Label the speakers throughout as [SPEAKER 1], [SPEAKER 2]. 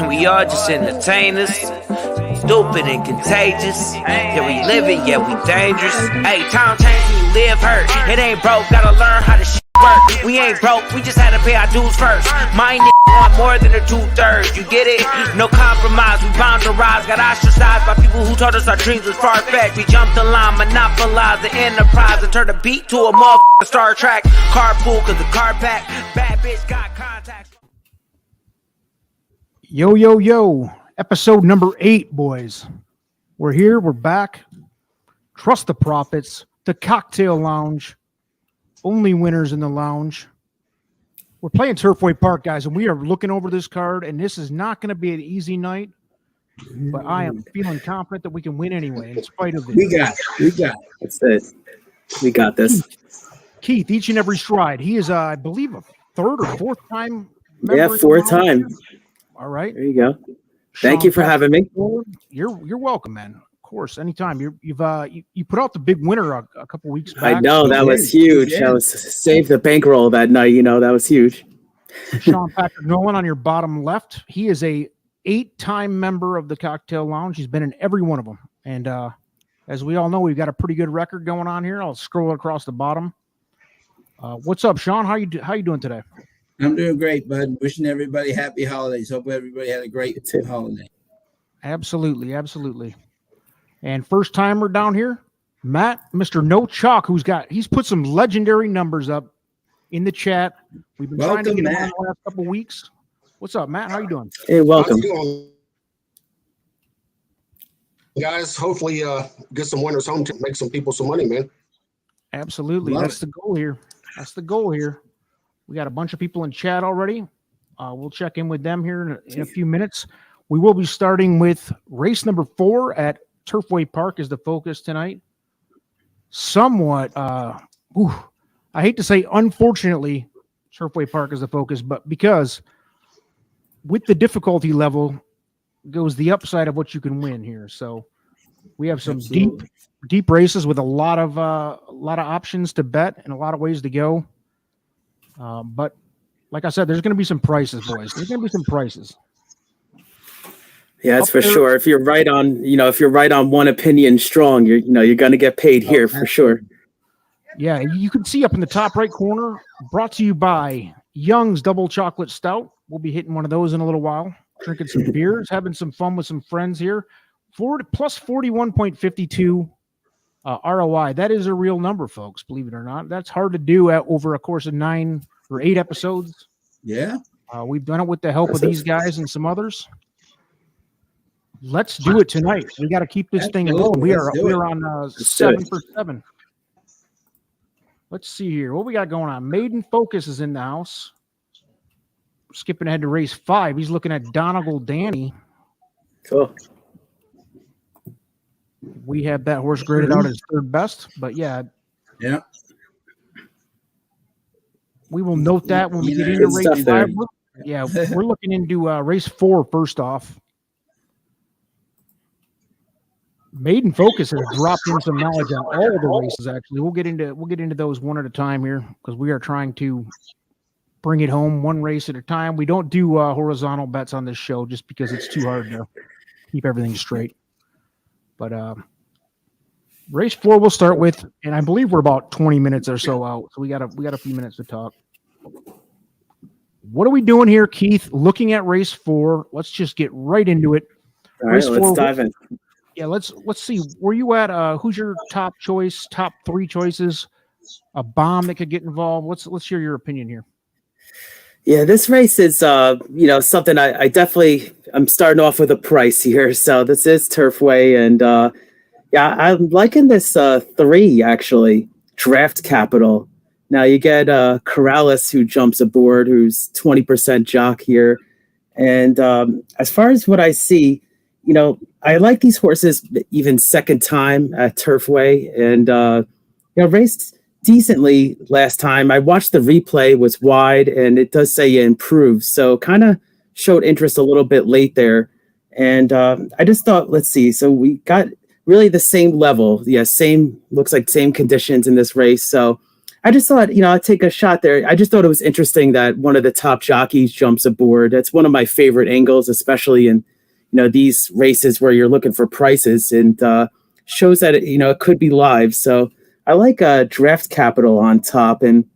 [SPEAKER 1] We all just entertainers, stupid and contagious. Yeah, we living, yeah, we dangerous. Hey, time change, we live hurt. It ain't broke, gotta learn how to work. We ain't broke, we just had to pay our dues first. My want more than a 2/3, you get it? No compromise, we bound to rise. Got ostracized by people who told us our dreams was far-fetched. We jumped the line, monopolized the enterprise, and turned a beat to a motherfucking Star Trek. Carpool, cause the car pack, bad bitch got contacts.
[SPEAKER 2] Yo, yo, yo. Episode number 8, boys. We're here, we're back. Trust the profits, the cocktail lounge. Only winners in the lounge. We're playing Turfway Park, guys, and we are looking over this card, and this is not going to be an easy night, but I am feeling confident that we can win anyway, in spite of it.
[SPEAKER 3] We got it. That's it. We got this.
[SPEAKER 2] Keith, each and every stride. He is, I believe, a third or fourth time member.
[SPEAKER 3] Yeah, fourth time.
[SPEAKER 2] All right.
[SPEAKER 3] There you go. Thank you for having me.
[SPEAKER 2] You're welcome, man. Of course, anytime. You put out the big winner a couple weeks back.
[SPEAKER 3] I know, that was huge. That was saved the bankroll that night. You know, that was huge.
[SPEAKER 2] Sean Patrick Nolan on your bottom left. He is a 8-time member of the Cocktail Lounge. He's been in every one of them. And as we all know, we've got a pretty good record going on here. I'll scroll across the bottom. What's up, Sean? How you doing today?
[SPEAKER 4] I'm doing great, bud. Wishing everybody happy holidays. Hope everybody had a great holiday.
[SPEAKER 2] Absolutely, absolutely. And first timer down here, Matt, Mr. No Chalk, he's put some legendary numbers up in the chat. We've been trying to get him on the last couple weeks. What's up, Matt? How you doing?
[SPEAKER 3] Hey, welcome.
[SPEAKER 5] Guys, hopefully get some winners home to make some people some money, man.
[SPEAKER 2] Absolutely. That's the goal here. We got a bunch of people in chat already. We'll check in with them here in a few minutes. We will be starting with race number 4 at Turfway Park is the focus tonight. Somewhat, I hate to say unfortunately, Turfway Park is the focus, but because with the difficulty level goes the upside of what you can win here. So we have some deep races with a lot of options to bet and a lot of ways to go. But like I said, there's going to be some prices, boys. There's going to be some prices.
[SPEAKER 3] Yeah, that's for sure. If you're right on one opinion strong, you're going to get paid here for sure.
[SPEAKER 2] Yeah, you can see up in the top right corner, brought to you by Young's Double Chocolate Stout. We'll be hitting one of those in a little while, drinking some beers, having some fun with some friends here. Plus 41.52 ROI. That is a real number, folks, believe it or not. That's hard to do over a course of 9 or 8 episodes.
[SPEAKER 4] Yeah.
[SPEAKER 2] We've done it with the help of these guys and some others. Let's do it tonight. We got to keep this thing going. We are on 7 for 7. Let's see here. What we got going on? Maiden Focus is in the house. Skipping ahead to race 5. He's looking at Donegal Danny.
[SPEAKER 3] Cool.
[SPEAKER 2] We have that horse graded out as third best, but yeah. We will note that when we get into race 5. We're looking into race 4 first off. Maiden Focus has dropped in some knowledge on all of the races. Actually, we'll get into those one at a time here because we are trying to bring it home one race at a time. We don't do horizontal bets on this show just because it's too hard to keep everything straight. But race 4 we'll start with, and I believe we're about 20 minutes or so out, so we got a few minutes to talk. What are we doing here, Keith? Looking at race 4. Let's just get right into it.
[SPEAKER 3] All right, let's dive in.
[SPEAKER 2] Yeah, let's see. Where you at? Who's your top choice? Top 3 choices? A bomb that could get involved. Let's hear your opinion here.
[SPEAKER 3] Yeah, this race is something I'm starting off with a price here. So this is Turfway, and I'm liking this 3 actually. Draft Capital. Now you get Corrales who jumps aboard, who's 20% jock here, and as far as what I see, I like these horses even second time at Turfway, and raced decently last time. I watched the replay, was wide, and it does say it improved, so kind of showed interest a little bit late there. And I just thought, let's see. So we got really the same level. Yeah, looks like same conditions in this race. So I just thought, I'd take a shot there. I just thought it was interesting that one of the top jockeys jumps aboard. That's one of my favorite angles, especially in, these races where you're looking for prices, and shows that, it could be live. So I like draft capital on top. And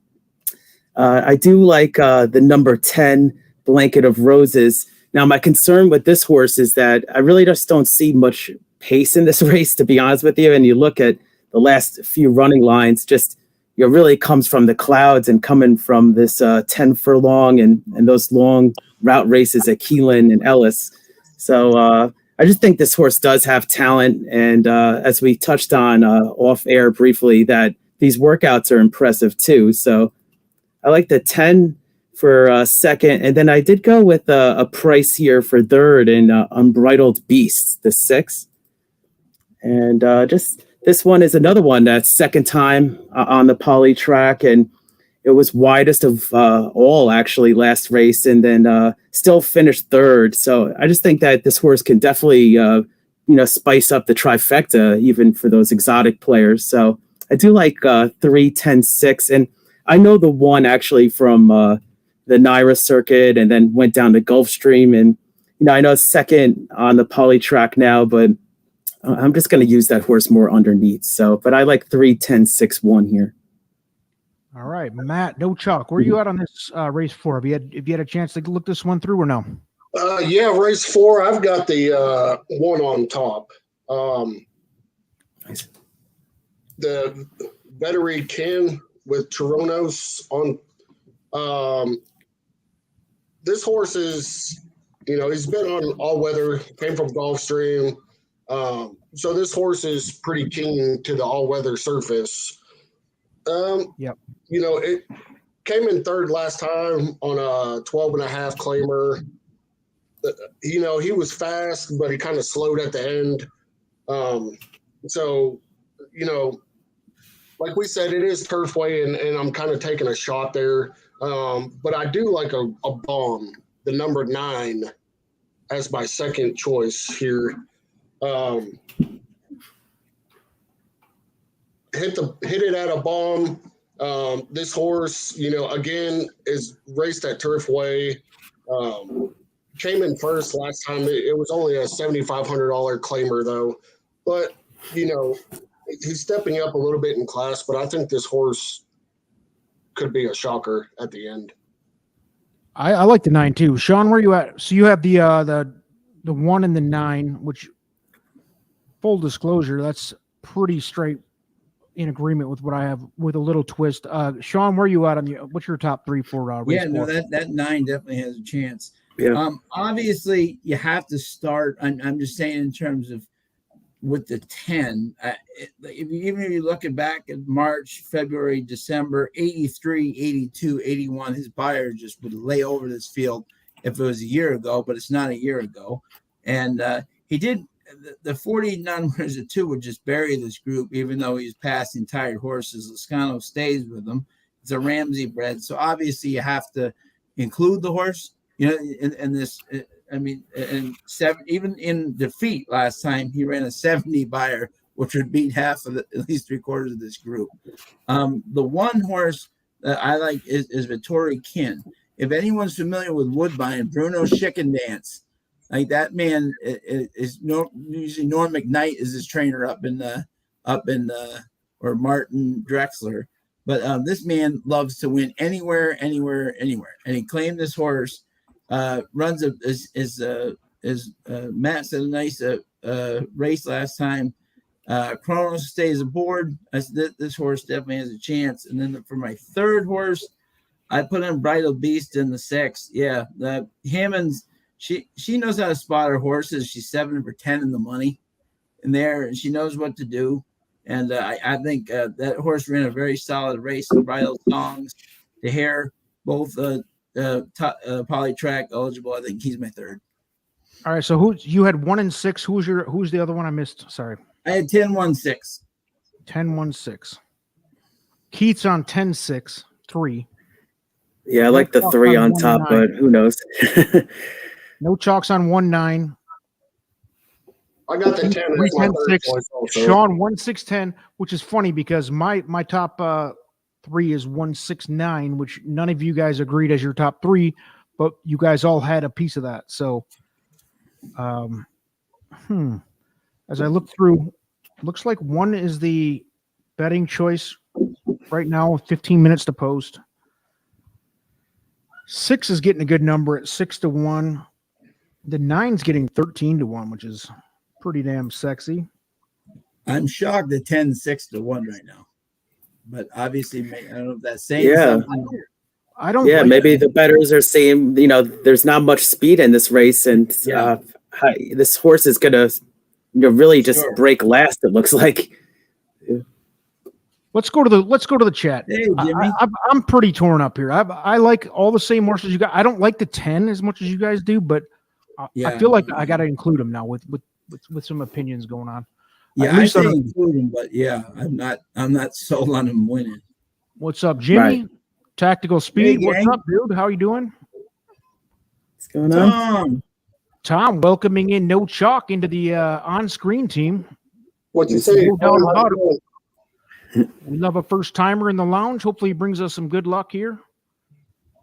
[SPEAKER 3] I do like the number 10 Blanket of Roses. Now, my concern with this horse is that I really just don't see much pace in this race, to be honest with you. And you look at the last few running lines, just really comes from the clouds and coming from this 10 furlong and those long route races at Keelan and Ellis. So I just think this horse does have talent. And as we touched on off air briefly, that these workouts are impressive too. So I like the 10 for second. And then I did go with a price here for third in Unbridled Beast, the 6. And just this one is another one that's second time on the poly track, and it was widest of all actually last race, and then still finished third. So I just think that this horse can definitely spice up the trifecta even for those exotic players. So I do like 3, 10, 6, and I know the one actually from the Naira circuit, and then went down to Gulfstream, and I know second on the poly track now, but I'm just going to use that horse more underneath. So, but I like 3, 10, 6, 1 here.
[SPEAKER 2] All right, Matt, no chalk. Where are you at on this race 4? Have you had a chance to look this one through or no?
[SPEAKER 5] Yeah, race 4. I've got the one on top.
[SPEAKER 3] Nice.
[SPEAKER 5] The Vettery Ken with Toronos on. This horse is, he's been on all weather, came from Gulfstream. So this horse is pretty keen to the all-weather surface.
[SPEAKER 2] Yep.
[SPEAKER 5] It came in third last time on a 12.5 claimer. He was fast, but he kind of slowed at the end. So, like we said, it is Turfway, and I'm kind of taking a shot there. But I do like a bomb, the number 9, as my second choice here. Hit it at a bomb. This horse, again, is raced at Turfway. Came in first last time. It was only a $7,500 claimer though, but he's stepping up a little bit in class. But I think this horse could be a shocker at the end.
[SPEAKER 2] I like the 9 too. Sean, where are you at? So you have the 1 and the 9, which, full disclosure, that's pretty straight in agreement with what I have, with a little twist. Sean, where are you at on what's your top 3 for race 4?
[SPEAKER 4] No, that 9 definitely has a chance.
[SPEAKER 3] Yeah.
[SPEAKER 4] Obviously you have to start. I'm just saying in terms of with the 10, even if you look back at March, February, December, 83, 82, 81, his buyer just would lay over this field if it was a year ago, but it's not a year ago. And he did. The 40 non-winners at 2 would just bury this group, even though he's passing tired horses. Lascano stays with them. It's a Ramsey bred. So obviously you have to include the horse, in this. And 7, even in defeat last time, he ran a 70 buyer, which would beat half of at least 3/4 of this group. The one horse that I like is Vittori Kin. If anyone's familiar with Woodbine, Bruno Chicken Dance, like that man is usually Norm McKnight is his trainer up in or Martin Drexler, but this man loves to win anywhere, and he claimed this horse. Runs Matt said a nice race last time. Kronos stays aboard. This horse definitely has a chance. And then for my third horse, I put Unbridled Beast in the 6. Yeah, the Hammonds. She knows how to spot her horses. She's 7 for 10 in the money in there, and she knows what to do. And I think that horse ran a very solid race. Unbridled Songs, the hair, both poly track eligible. I think he's my third.
[SPEAKER 2] All right. So you had 1 and 6. Who's the other one I missed? Sorry.
[SPEAKER 4] I had 10, 1, 6.
[SPEAKER 2] 10, 1, 6. Keats on 10, 6, 3.
[SPEAKER 3] Yeah, I like the 3 on top, but who knows?
[SPEAKER 2] No chalks on 1, 9.
[SPEAKER 5] I got the 10.
[SPEAKER 2] 3, 10, 6. Sean 1, 6, 10, which is funny because my top 3 is 169, which none of you guys agreed as your top 3, but you guys all had a piece of that. So, as I look through, looks like 1 is the betting choice right now, 15 minutes to post. 6 is getting a good number at 6-1. The 9's getting 13-1, which is pretty damn sexy.
[SPEAKER 4] I'm shocked that 10's 6-1 right now, but obviously, I don't know if that's saying something.
[SPEAKER 2] I don't.
[SPEAKER 3] Yeah,
[SPEAKER 2] like
[SPEAKER 3] maybe
[SPEAKER 2] that.
[SPEAKER 3] the bettors are saying, there's not much speed in this race, and this horse is gonna, really just break last. It looks like.
[SPEAKER 2] Let's go to the chat.
[SPEAKER 4] Hey, Jimmy.
[SPEAKER 2] I'm pretty torn up here. I like all the same horses you got. I don't like the 10 as much as you guys do, but I feel like I got to include them now with some opinions going on.
[SPEAKER 4] Yeah, I say include them, but I'm not sold on them winning.
[SPEAKER 2] What's up, Jimmy?
[SPEAKER 3] Right.
[SPEAKER 2] Tactical Speed.
[SPEAKER 4] Hey,
[SPEAKER 2] What's up, dude? How you doing?
[SPEAKER 3] What's going on?
[SPEAKER 2] Tom, welcoming in No Chalk into the on-screen team.
[SPEAKER 5] What you say?
[SPEAKER 2] No doubt about it. We love a first-timer in the lounge. Hopefully he brings us some good luck here.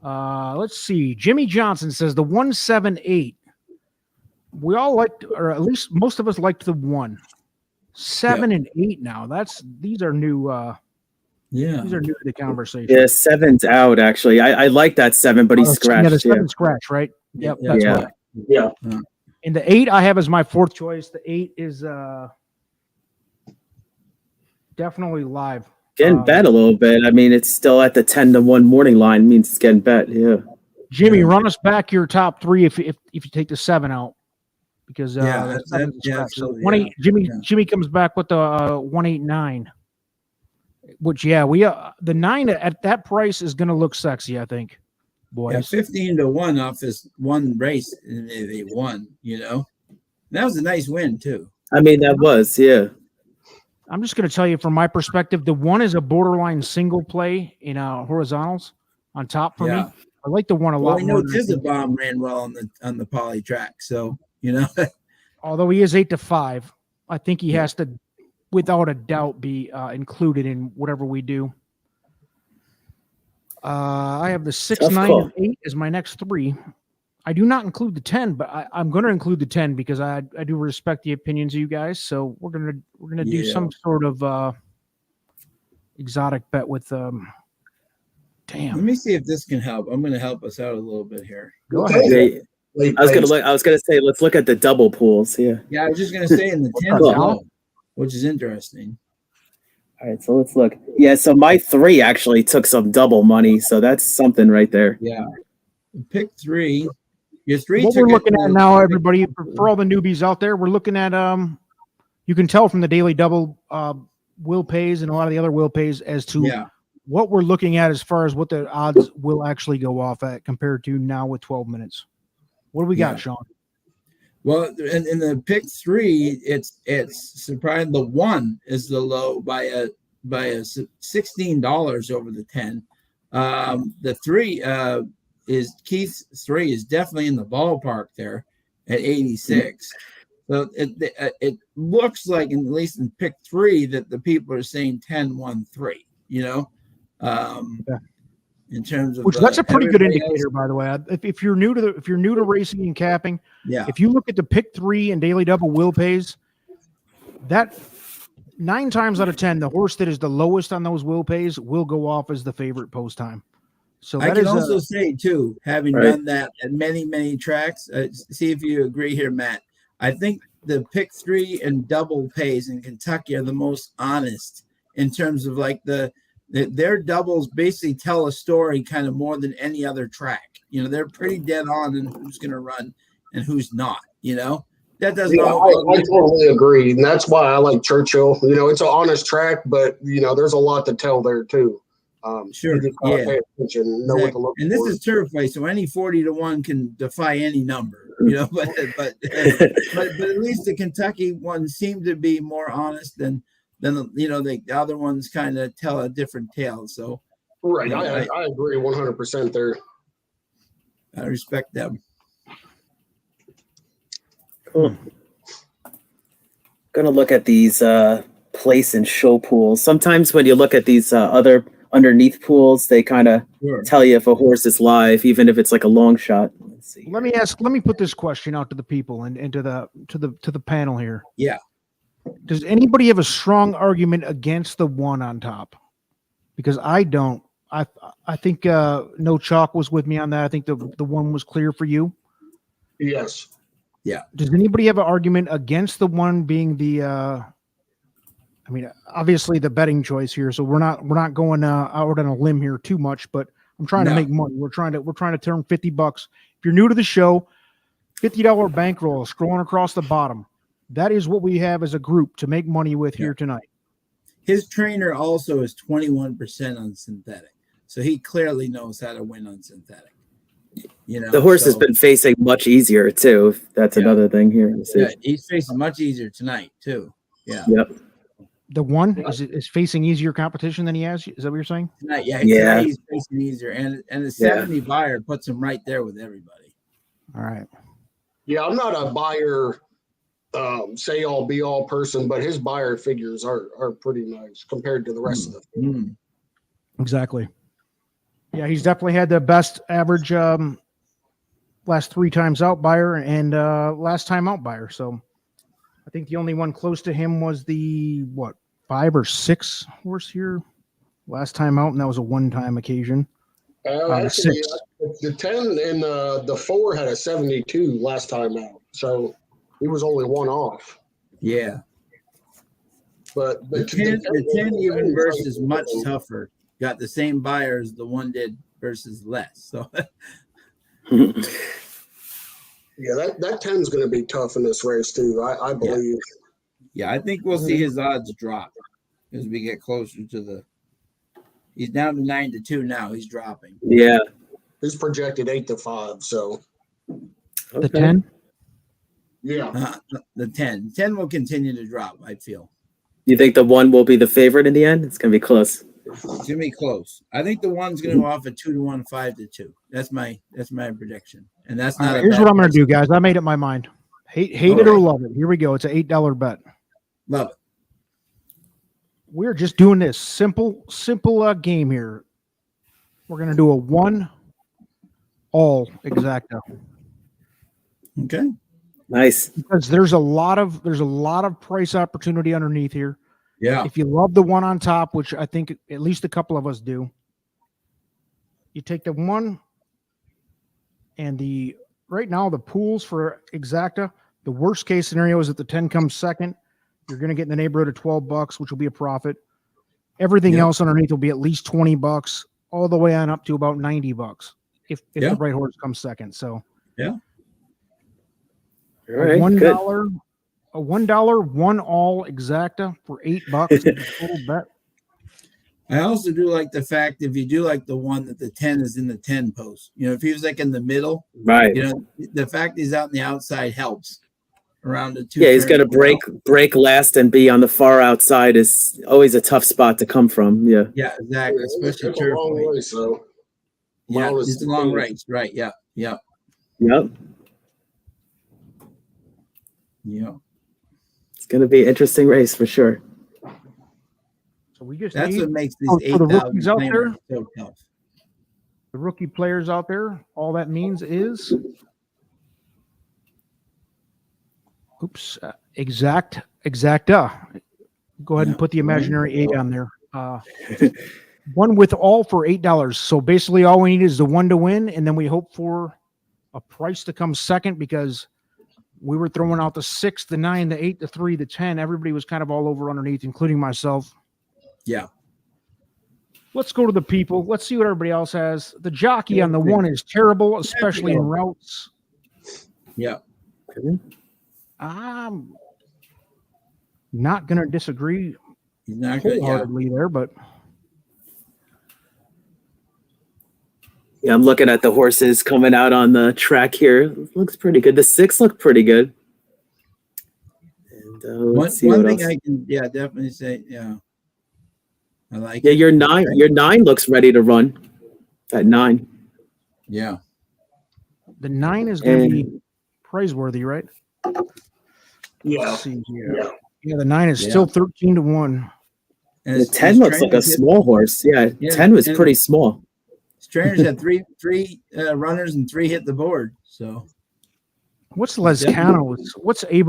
[SPEAKER 2] Let's see. Jimmy Johnson says the 178. We all liked, or at least most of us liked the 1. 7 and 8 now. These are new. These are new to the conversation.
[SPEAKER 3] Yeah, 7's out actually. I like that 7, but he's scratched.
[SPEAKER 2] Yeah, the 7 scratch, right? Yep, that's right.
[SPEAKER 5] Yeah.
[SPEAKER 2] And the 8 I have as my 4th choice. The 8 is definitely live.
[SPEAKER 3] Getting bet a little bit. I mean, it's still at the 10-1 morning line. Means it's getting bet. Yeah.
[SPEAKER 2] Jimmy, run us back your top 3 if you take the 7 out, because
[SPEAKER 4] absolutely.
[SPEAKER 2] Jimmy comes back with the 189, which the 9 at that price is going to look sexy, I think. Boys,
[SPEAKER 4] 15-1 off this one race, and they won. That was a nice win too.
[SPEAKER 3] I mean, that was
[SPEAKER 2] I'm just going to tell you from my perspective, the 1 is a borderline single play in horizontals on top for me. I like the 1 a lot
[SPEAKER 4] we
[SPEAKER 2] more.
[SPEAKER 4] know Tizabomb ran well on the poly track, so
[SPEAKER 2] Although he is 8-5, I think he has to, without a doubt, be included in whatever we do. I have the 6, 9, and 8 as my next 3. I do not include the 10, but I'm going to include the 10 because I do respect the opinions of you guys. So we're gonna do some sort of exotic bet with Damn.
[SPEAKER 4] Let me see if this can help. I'm going to help us out a little bit here.
[SPEAKER 2] Go ahead.
[SPEAKER 3] I was gonna say let's look at the double pools. Yeah,
[SPEAKER 4] I was just going to say in the 10s, which is interesting.
[SPEAKER 3] All right, so let's look. Yeah, so my 3 actually took some double money, so that's something right there.
[SPEAKER 4] Yeah, pick 3. Your 3.
[SPEAKER 2] What we're looking at now, everybody, for all the newbies out there, we're looking at you can tell from the daily double will pays and a lot of the other will pays as to what we're looking at as far as what the odds will actually go off at compared to now with 12 minutes. What do we got, Sean?
[SPEAKER 4] Well, in the pick 3, it's surprising. The 1 is the low by a $16 over the 10. The 3 is Keith's 3 is definitely in the ballpark there at 86. So it looks like, at least in pick 3, that the people are saying 10-1-3. In terms of
[SPEAKER 2] that's a pretty good indicator, by the way. If you're new to racing and capping, if you look at the pick 3 and daily double will pays, that 9 times out of 10, the horse that is the lowest on those will pays will go off as the favorite post time. So
[SPEAKER 4] I can also say too, having done that at many tracks, see if you agree here, Matt. I think the pick 3 and double pays in Kentucky are the most honest in terms of like their doubles basically tell a story kind of more than any other track. They're pretty dead on in who's going to run and who's not. That doesn't.
[SPEAKER 5] I totally agree, and that's why I like Churchill. It's an honest track, but there's a lot to tell there too.
[SPEAKER 4] Sure.
[SPEAKER 5] You just gotta pay attention, know what to look
[SPEAKER 4] and
[SPEAKER 5] for.
[SPEAKER 4] This is Turfway, so any 40-1 can defy any number. But at least the Kentucky ones seem to be more honest than the other ones kind of tell a different tale. So
[SPEAKER 5] right, I agree 100% there.
[SPEAKER 4] I respect them.
[SPEAKER 3] Cool. Gonna look at these place and show pools. Sometimes when you look at these other underneath pools, they kind of tell you if a horse is live, even if it's like a long shot. Let's see.
[SPEAKER 2] Let me put this question out to the people and to the panel here.
[SPEAKER 4] Yeah.
[SPEAKER 2] Does anybody have a strong argument against the one on top? Because I don't. I think No Chalk was with me on that. I think the one was clear for you.
[SPEAKER 5] Yes.
[SPEAKER 4] Yeah.
[SPEAKER 2] Does anybody have an argument against the one being the? I mean, obviously the betting choice here. So we're not going out on a limb here too much. But I'm trying to make money. We're trying to turn $50. If you're new to the show, $50 bankroll scrolling across the bottom. That is what we have as a group to make money with here tonight.
[SPEAKER 4] His trainer also is 21% on synthetic. So he clearly knows how to win on synthetic. You know,
[SPEAKER 3] the horse has been facing much easier too. That's another thing here.
[SPEAKER 4] Yeah, he's facing much easier tonight too. Yeah.
[SPEAKER 3] Yep.
[SPEAKER 2] The one is facing easier competition than he has. Is that what you're saying?
[SPEAKER 4] Tonight, tonight he's facing easier, and the 70 buyer puts him right there with everybody.
[SPEAKER 2] All right.
[SPEAKER 5] Yeah, I'm not a buyer, say all be all person, but his buyer figures are pretty nice compared to the rest of the field.
[SPEAKER 2] Exactly. Yeah, he's definitely had the best average last 3 times out buyer and last time out buyer. So I think the only one close to him was the 5 or 6 horse here last time out, and that was a one-time occasion.
[SPEAKER 5] Actually, the 10 and the 4 had a 72 last time out, so he was only one off.
[SPEAKER 4] Yeah,
[SPEAKER 5] but
[SPEAKER 4] the 10 even versus much tougher. Got the same buyers the one did versus less. So
[SPEAKER 5] yeah, that 10 is going to be tough in this race too. I believe.
[SPEAKER 4] Yeah, I think we'll see his odds drop as we get closer to the. He's down to 9-2 now. He's dropping.
[SPEAKER 3] Yeah,
[SPEAKER 5] he's projected 8-5. So
[SPEAKER 2] the 10.
[SPEAKER 5] Yeah,
[SPEAKER 4] the 10. 10 will continue to drop. I feel.
[SPEAKER 3] You think the one will be the favorite in the end? It's going to be close.
[SPEAKER 4] It's gonna be close. I think the one's gonna go off at 2-1, 5-2. That's my prediction. And that's not.
[SPEAKER 2] Here's what I'm gonna do, guys. I made up my mind. Hate it or love it. Here we go. It's an $8 bet.
[SPEAKER 4] Love it.
[SPEAKER 2] We're just doing this simple game here. We're gonna do a 1 all exacta.
[SPEAKER 4] Okay.
[SPEAKER 3] Nice.
[SPEAKER 2] Because there's a lot of price opportunity underneath here.
[SPEAKER 4] Yeah.
[SPEAKER 2] If you love the one on top, which I think at least a couple of us do, you take the one and right now the pools for exacta, the worst case scenario is that the 10 comes second. You're going to get in the neighborhood of $12, which will be a profit. Everything else underneath will be at least $20, all the way on up to about $90 if the right horse comes second. So
[SPEAKER 3] all right,
[SPEAKER 2] $1. A $1 1 all exacta for $8 total bet.
[SPEAKER 4] I also do like the fact if you do like the one that the 10 is in the 10 post. You know, if he was like in the middle,
[SPEAKER 3] right?
[SPEAKER 4] You know, the fact he's out on the outside helps around the 2.
[SPEAKER 3] Yeah, he's got to break last and be on the far outside is always a tough spot to come from. Yeah.
[SPEAKER 4] Yeah, exactly. Especially
[SPEAKER 5] it's a long race, so
[SPEAKER 4] yeah, it's a long race, right? Yeah, yeah,
[SPEAKER 3] yep.
[SPEAKER 4] Yeah.
[SPEAKER 3] It's going to be an interesting race for sure.
[SPEAKER 2] So we just
[SPEAKER 4] that's what makes these
[SPEAKER 2] for the rookies out there
[SPEAKER 4] so tough.
[SPEAKER 2] The rookie players out there, all that means is exacta. Go ahead and put the imaginary 8 on there. One with all for $8. So basically all we need is the 1 to win, and then we hope for a price to come second because we were throwing out the 6, the 9, the 8, the 3, the 10. Everybody was kind of all over underneath, including myself.
[SPEAKER 4] Yeah.
[SPEAKER 2] Let's go to the people. Let's see what everybody else has. The jockey on the 1 is terrible, especially in routes.
[SPEAKER 4] Yeah.
[SPEAKER 2] I'm not going to disagree
[SPEAKER 4] He's not good
[SPEAKER 2] wholeheartedly there, but
[SPEAKER 3] yeah, I'm looking at the horses coming out on the track here. Looks pretty good. The 6 look pretty good. And
[SPEAKER 4] one thing I can definitely say, I like it.
[SPEAKER 3] Your 9 looks ready to run at 9.
[SPEAKER 4] Yeah.
[SPEAKER 2] The 9 is going to be praiseworthy, right?
[SPEAKER 5] Yeah.
[SPEAKER 2] Let's see here. Yeah, the 9 is still 13-1.
[SPEAKER 3] The 10 looks like a small horse. Yeah, 10 was pretty small.
[SPEAKER 4] Trainers had three runners and 3 hit the board. So
[SPEAKER 2] what's Abel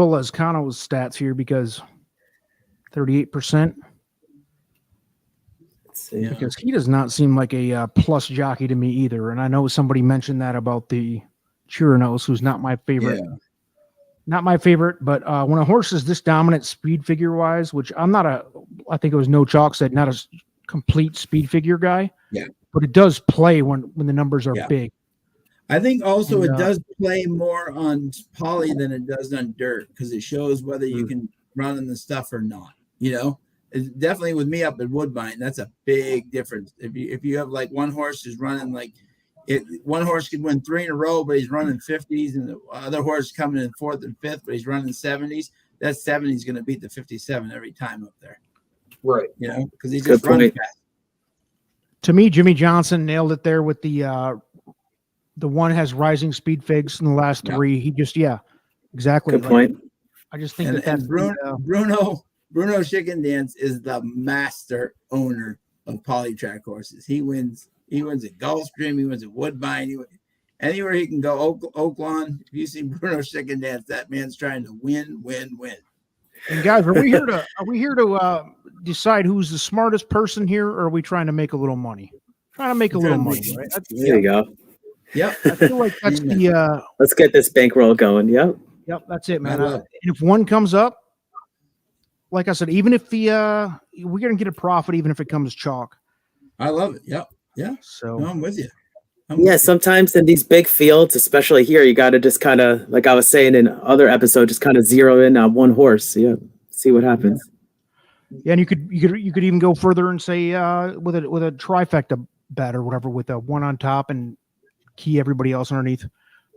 [SPEAKER 2] Lescano's stats here? Because 38%. Because he does not seem like a plus jockey to me either. And I know somebody mentioned that about the Chirinos, who's not my favorite. Yeah. Not my favorite, but when a horse is this dominant speed figure wise, which I think it was No Chalk said, not a complete speed figure guy.
[SPEAKER 4] Yeah.
[SPEAKER 2] But it does play when the numbers are big.
[SPEAKER 4] I think also it does play more on poly than it does on dirt because it shows whether you can run in the stuff or not. You know, it's definitely with me up at Woodbine, that's a big difference. If you have like one horse is running one horse could win 3 in a row, but he's running 50s, and the other horse coming in 4th and 5th, but he's running 70s. That 70 is going to beat the 57 every time up there.
[SPEAKER 5] Right.
[SPEAKER 4] You know, because he's just running fast.
[SPEAKER 2] To me, Jimmy Johnson nailed it there with the one has rising speed figs in the last 3. He just, exactly.
[SPEAKER 3] Good point.
[SPEAKER 2] I just think that's
[SPEAKER 4] Bruno Chicken Dance is the master owner of polytrack horses. He wins at Gulfstream. He wins at Woodbine. Anywhere he can go, Oaklawn. If you see Bruno Chicken Dance, that man's trying to win.
[SPEAKER 2] And guys, are we here to decide who's the smartest person here, or are we trying to make a little money? Trying to make a little money, right?
[SPEAKER 3] There you go.
[SPEAKER 4] Yep.
[SPEAKER 2] I feel like that's the.
[SPEAKER 3] Let's get this bankroll going. Yep.
[SPEAKER 2] Yep, that's it, man. And if one comes up, like I said, even if we're gonna get a profit, even if it comes chalk.
[SPEAKER 4] I love it. Yep. Yeah. So no, I'm with you.
[SPEAKER 3] Sometimes in these big fields, especially here, you got to just kind of, like I was saying in other episodes, just kind of zero in on one horse. Yeah, see what happens.
[SPEAKER 2] Yeah, and you could even go further and say with a trifecta bet or whatever, with a one on top and key everybody else underneath.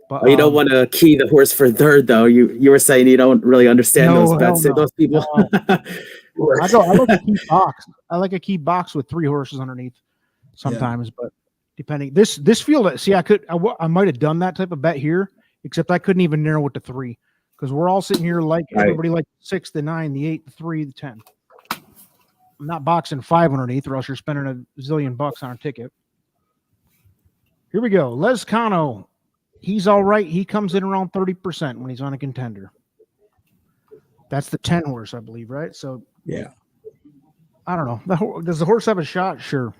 [SPEAKER 2] But
[SPEAKER 3] you don't want to key the horse for third, though. You were saying you don't really understand those bets. No. Those people.
[SPEAKER 2] I like a key box. I like a key box with 3 horses underneath sometimes, but. Depending this field, see, I might have done that type of bet here, except I couldn't even narrow it to 3 because we're all sitting here like everybody like 6, the 9, the 8, the 3, the 10. I'm not boxing 5 underneath, or else you're spending a zillion bucks on a ticket. Here we go. Lescano, he's all right. He comes in around 30% when he's on a contender. That's the 10 horse, I believe, right? So
[SPEAKER 4] yeah,
[SPEAKER 2] I don't know. Does the horse have a shot? Sure.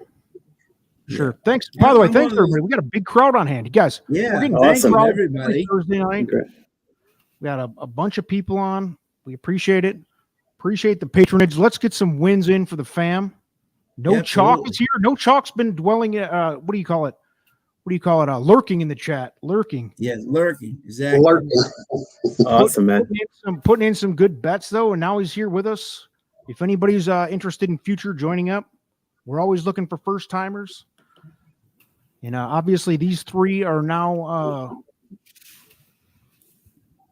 [SPEAKER 2] Sure. Thanks. By the way, thanks everybody. We got a big crowd on hand, you guys.
[SPEAKER 4] Yeah,
[SPEAKER 2] we're getting
[SPEAKER 3] awesome.
[SPEAKER 4] Everybody.
[SPEAKER 2] Thursday night. We got a bunch of people on. We appreciate it. Appreciate the patronage. Let's get some wins in for the fam. No Chalk is here. No Chalk's been dwelling. What do you call it? Lurking in the chat. Lurking.
[SPEAKER 4] Yes, lurking. Exactly.
[SPEAKER 5] Lurking.
[SPEAKER 3] Awesome, man.
[SPEAKER 2] Putting in some good bets though, and now he's here with us. If anybody's interested in future joining up, we're always looking for first timers. And obviously, these 3 are now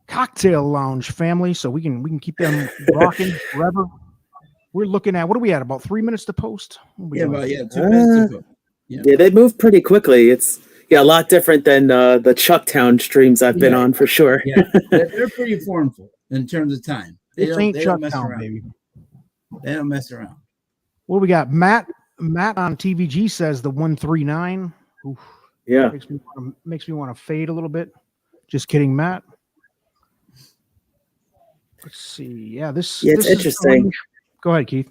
[SPEAKER 2] cocktail lounge family, so we can keep them rocking forever. We're looking at, what are we at? About 3 minutes to post?
[SPEAKER 4] 2 minutes to post.
[SPEAKER 3] Yeah, they move pretty quickly. It's a lot different than the Chucktown streams I've been on for sure.
[SPEAKER 4] Yeah, they're pretty formful in terms of time. They don't mess around, baby. They don't mess around.
[SPEAKER 2] What we got? Matt on TVG says the 139. Oof.
[SPEAKER 3] Yeah,
[SPEAKER 2] makes me want to fade a little bit. Just kidding, Matt. Let's see. Yeah, this
[SPEAKER 3] it's interesting.
[SPEAKER 2] Go ahead, Keith.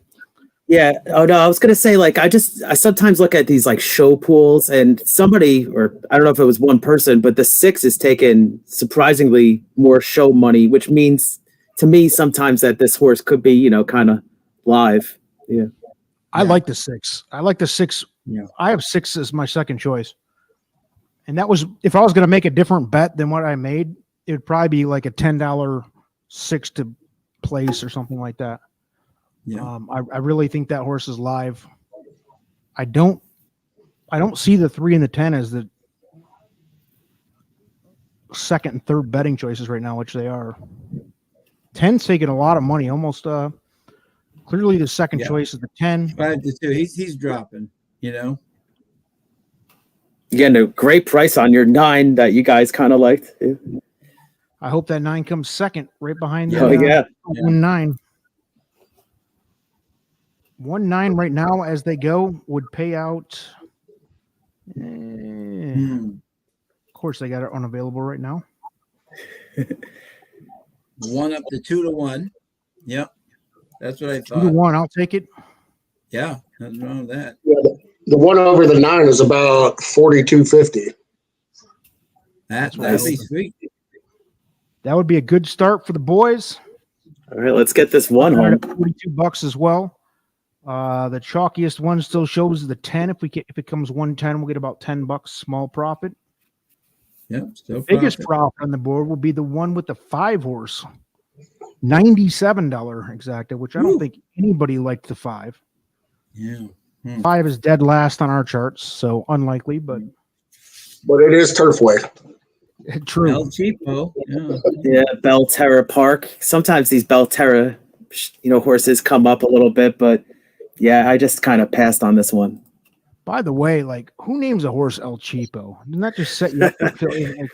[SPEAKER 3] Yeah. Oh no, I was gonna say, like, I sometimes look at these like show pools, and somebody, or I don't know if it was one person, but the 6 is taking surprisingly more show money, which means to me sometimes that this horse could be, kind of live. Yeah.
[SPEAKER 2] I like the 6. I like the 6.
[SPEAKER 4] Yeah.
[SPEAKER 2] I have 6 as my second choice. And that was, if I was going to make a different bet than what I made, it would probably be like a $10 6 to place or something like that.
[SPEAKER 4] Yeah.
[SPEAKER 2] I really think that horse is live. I don't see the 3 and the 10 as the second and third betting choices right now, which they are. 10's taking a lot of money, almost clearly the second choice is the 10.
[SPEAKER 4] 5 to 2. He's dropping,
[SPEAKER 3] You're getting a great price on your 9 that you guys kind of liked. Yeah.
[SPEAKER 2] I hope that 9 comes second, right behind the
[SPEAKER 3] 9.
[SPEAKER 2] 1-9 right now as they go would pay out. Of course, they got it unavailable right now.
[SPEAKER 4] 1 up to 2-1. Yep. That's what I thought.
[SPEAKER 2] 2-1. I'll take it.
[SPEAKER 4] Yeah. Nothing wrong with that.
[SPEAKER 5] Yeah, the one over the 9 is about 42.50.
[SPEAKER 4] That'd be sweet.
[SPEAKER 2] That would be a good start for the boys.
[SPEAKER 3] All right, let's get this one home.
[SPEAKER 2] $42 as well. The chalkiest one still shows the 10. If it comes 110, we'll get about $10 small profit.
[SPEAKER 4] Yep, still
[SPEAKER 2] Biggest profit on the board will be the one with the 5 horse, $97 exacta, which I don't think anybody liked the 5.
[SPEAKER 4] Yeah,
[SPEAKER 2] 5 is dead last on our charts, so unlikely, but
[SPEAKER 5] it is Turfway.
[SPEAKER 2] true.
[SPEAKER 4] El Cheapo.
[SPEAKER 3] Yeah, Belterra Park. Sometimes these Belterra, horses come up a little bit, but yeah, I just kind of passed on this one.
[SPEAKER 2] By the way, like, who names a horse El Cheapo? Didn't that just set you up to fill in?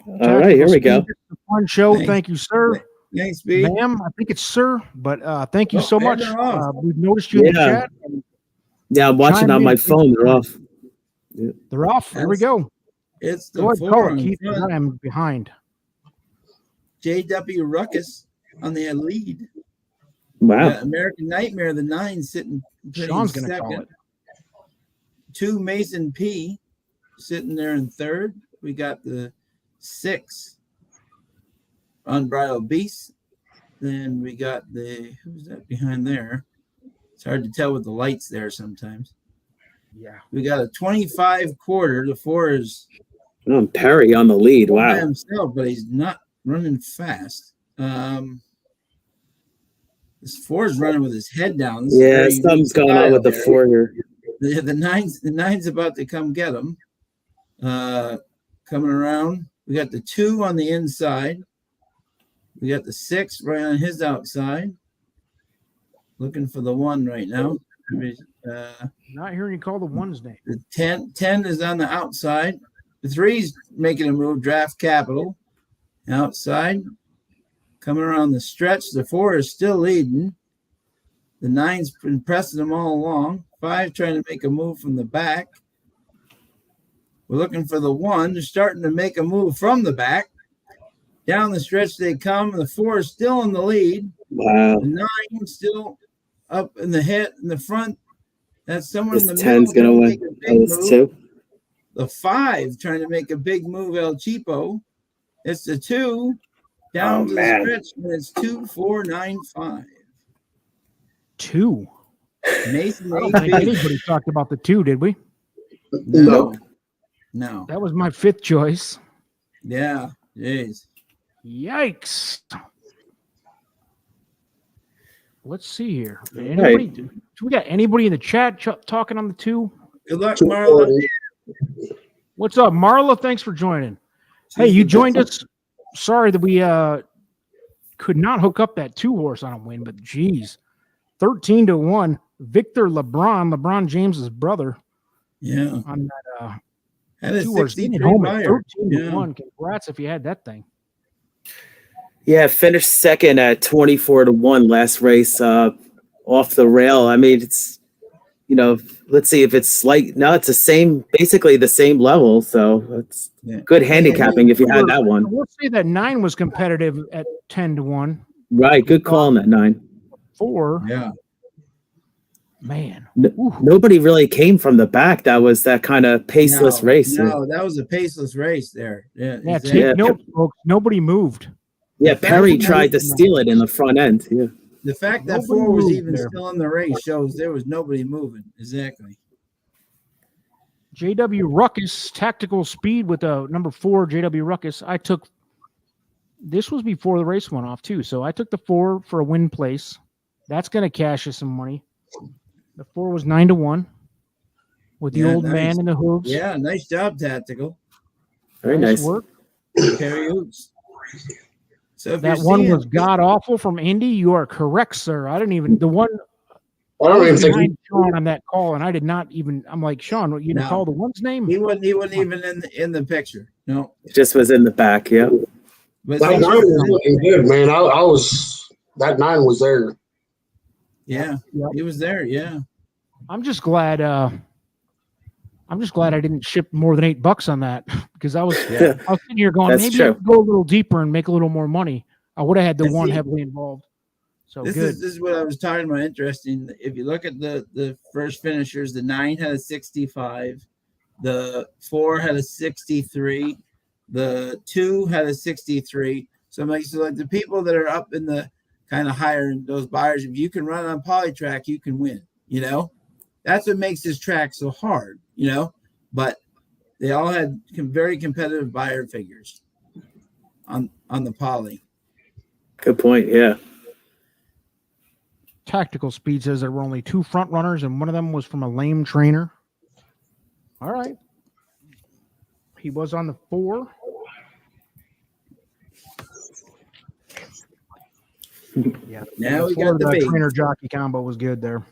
[SPEAKER 3] All right, here we go.
[SPEAKER 2] Fun show.
[SPEAKER 4] Thanks.
[SPEAKER 2] Thank you, sir.
[SPEAKER 4] Thanks, B.
[SPEAKER 2] Ma'am, I think it's sir, but thank you so
[SPEAKER 4] they're
[SPEAKER 2] much.
[SPEAKER 4] off.
[SPEAKER 2] We've noticed you in the chat.
[SPEAKER 3] Yeah, I'm watching
[SPEAKER 2] Chime
[SPEAKER 3] on
[SPEAKER 2] in,
[SPEAKER 3] my
[SPEAKER 2] please.
[SPEAKER 3] phone. They're off.
[SPEAKER 2] They're off. Here we go.
[SPEAKER 4] It's the
[SPEAKER 2] Go ahead,
[SPEAKER 4] 4
[SPEAKER 2] call it,
[SPEAKER 4] on
[SPEAKER 2] Keith.
[SPEAKER 4] front.
[SPEAKER 2] I'm behind.
[SPEAKER 4] JW Ruckus on the lead.
[SPEAKER 3] Wow.
[SPEAKER 4] American Nightmare, the 9 sitting
[SPEAKER 2] Sean's going to
[SPEAKER 4] second.
[SPEAKER 2] call it.
[SPEAKER 4] 2 Mason P sitting there in third. We got the 6 Unbridled Beast. Then we got who's that behind there? It's hard to tell with the lights there sometimes.
[SPEAKER 2] Yeah.
[SPEAKER 4] We got a 25 quarter. The 4 is
[SPEAKER 3] Perry on the lead.
[SPEAKER 4] by
[SPEAKER 3] Wow.
[SPEAKER 4] himself, but he's not running fast. This 4 is running with his head down. This is
[SPEAKER 3] Yeah,
[SPEAKER 4] very
[SPEAKER 3] something's
[SPEAKER 4] unique
[SPEAKER 3] going on with the
[SPEAKER 4] style
[SPEAKER 3] 4 here.
[SPEAKER 4] there. The nine's about to come get him. Coming around. We got the 2 on the inside. We got the 6 right on his outside. Looking for the 1 right now.
[SPEAKER 2] Not hearing you call the 1's name.
[SPEAKER 4] The 10 is on the outside. The 3's making a move. Draft Capital outside. Coming around the stretch. The 4 is still leading. The 9's been pressing them all along. 5 trying to make a move from the back. We're looking for the 1. They're starting to make a move from the back. Down the stretch they come. The 4 is still in the lead.
[SPEAKER 3] Wow.
[SPEAKER 4] The 9 still up in the head in the front. That's someone
[SPEAKER 3] This
[SPEAKER 4] in the middle.
[SPEAKER 3] 10's going to win.
[SPEAKER 4] Make a big
[SPEAKER 3] This
[SPEAKER 4] move.
[SPEAKER 3] 2.
[SPEAKER 4] The 5 trying to make a big move, El Cheapo. It's the 2 down to
[SPEAKER 3] man.
[SPEAKER 4] the stretch, and it's 2, 4, 9, 5.
[SPEAKER 2] 2.
[SPEAKER 4] Mason
[SPEAKER 2] I don't think anybody talked about the 2, did we?
[SPEAKER 4] No.
[SPEAKER 2] That was my 5th choice.
[SPEAKER 4] Yeah. Jeez.
[SPEAKER 2] Yikes. Let's see here.
[SPEAKER 3] Right.
[SPEAKER 2] Do we got anybody in the chat talking on the 2?
[SPEAKER 4] Good luck, Marla.
[SPEAKER 2] What's up, Marla? Thanks for joining. Hey, you joined us. Sorry that we could not hook up that 2 horse on a win, but geez, 13-1. Victor LeBron James's brother.
[SPEAKER 4] Yeah.
[SPEAKER 2] On that
[SPEAKER 4] Had a
[SPEAKER 2] 2 horse
[SPEAKER 4] 63
[SPEAKER 2] home at
[SPEAKER 4] buyer.
[SPEAKER 2] 13-1. Congrats if you had that thing.
[SPEAKER 3] Yeah, finished second at 24-1 last race, off the rail. I mean, it's, let's see if it's it's basically the same level. So it's good handicapping if you had that one.
[SPEAKER 2] We'll say that 9 was competitive at 10-1.
[SPEAKER 3] Right, good call on that 9.
[SPEAKER 2] 4.
[SPEAKER 4] Yeah.
[SPEAKER 2] Man.
[SPEAKER 3] Nobody really came from the back. That was that kind of paceless race.
[SPEAKER 4] No, that was a paceless race there. Yeah.
[SPEAKER 2] Yeah,
[SPEAKER 4] exactly.
[SPEAKER 2] take note, folks. Nobody moved.
[SPEAKER 3] Yeah, Perry tried to steal it in the front end. Yeah.
[SPEAKER 4] The fact that
[SPEAKER 2] Nobody
[SPEAKER 4] 4 was
[SPEAKER 2] moved
[SPEAKER 4] even
[SPEAKER 2] there.
[SPEAKER 4] still in the race shows there was nobody moving. Exactly.
[SPEAKER 2] JW Ruckus, tactical speed with a number 4, JW Ruckus. This was before the race went off, too. So I took the 4 for a win place. That's going to cash us some money. The 4 was 9-1 with the old man in the hooves.
[SPEAKER 4] Yeah, nice job, Tactical.
[SPEAKER 3] Very nice.
[SPEAKER 2] work.
[SPEAKER 4] Perry Hoops. So if
[SPEAKER 2] That
[SPEAKER 4] you're
[SPEAKER 2] one
[SPEAKER 4] seeing-
[SPEAKER 2] was god awful from Indy. You are correct, sir. I didn't even, the one,
[SPEAKER 5] I don't even think
[SPEAKER 2] behind Sean on that call, and I did not even, I'm like, Sean, you didn't
[SPEAKER 4] No.
[SPEAKER 2] call the one's name?
[SPEAKER 4] he wasn't even in the picture. No.
[SPEAKER 3] It just was in the back. Yeah.
[SPEAKER 4] But
[SPEAKER 5] that 9 was looking good, man. I was that 9 was there.
[SPEAKER 4] Yeah, he was there. Yeah.
[SPEAKER 2] I'm just glad. I didn't ship more than $8 on that because I was sitting here going,
[SPEAKER 3] That's
[SPEAKER 2] maybe
[SPEAKER 3] true.
[SPEAKER 2] I could go a little deeper and make a little more money. I would have had the
[SPEAKER 4] And
[SPEAKER 2] one
[SPEAKER 4] see,
[SPEAKER 2] heavily involved. So
[SPEAKER 4] this
[SPEAKER 2] good.
[SPEAKER 4] is what I was talking about. Interesting. If you look at the first finishers, the 9 had a 65, the 4 had a 63, the 2 had a 63. So like the people that are up in the kind of higher those buyers, if you can run on Polytrack, you can win. You know, that's what makes this track so hard. You know, but they all had very competitive buyer figures on the Poly.
[SPEAKER 3] Good point. Yeah.
[SPEAKER 2] Tactical Speed says there were only 2 front runners, and one of them was from a lame trainer. All right. He was on the 4. Yeah.
[SPEAKER 4] Now we got the babies.
[SPEAKER 2] Trainer jockey combo was good there.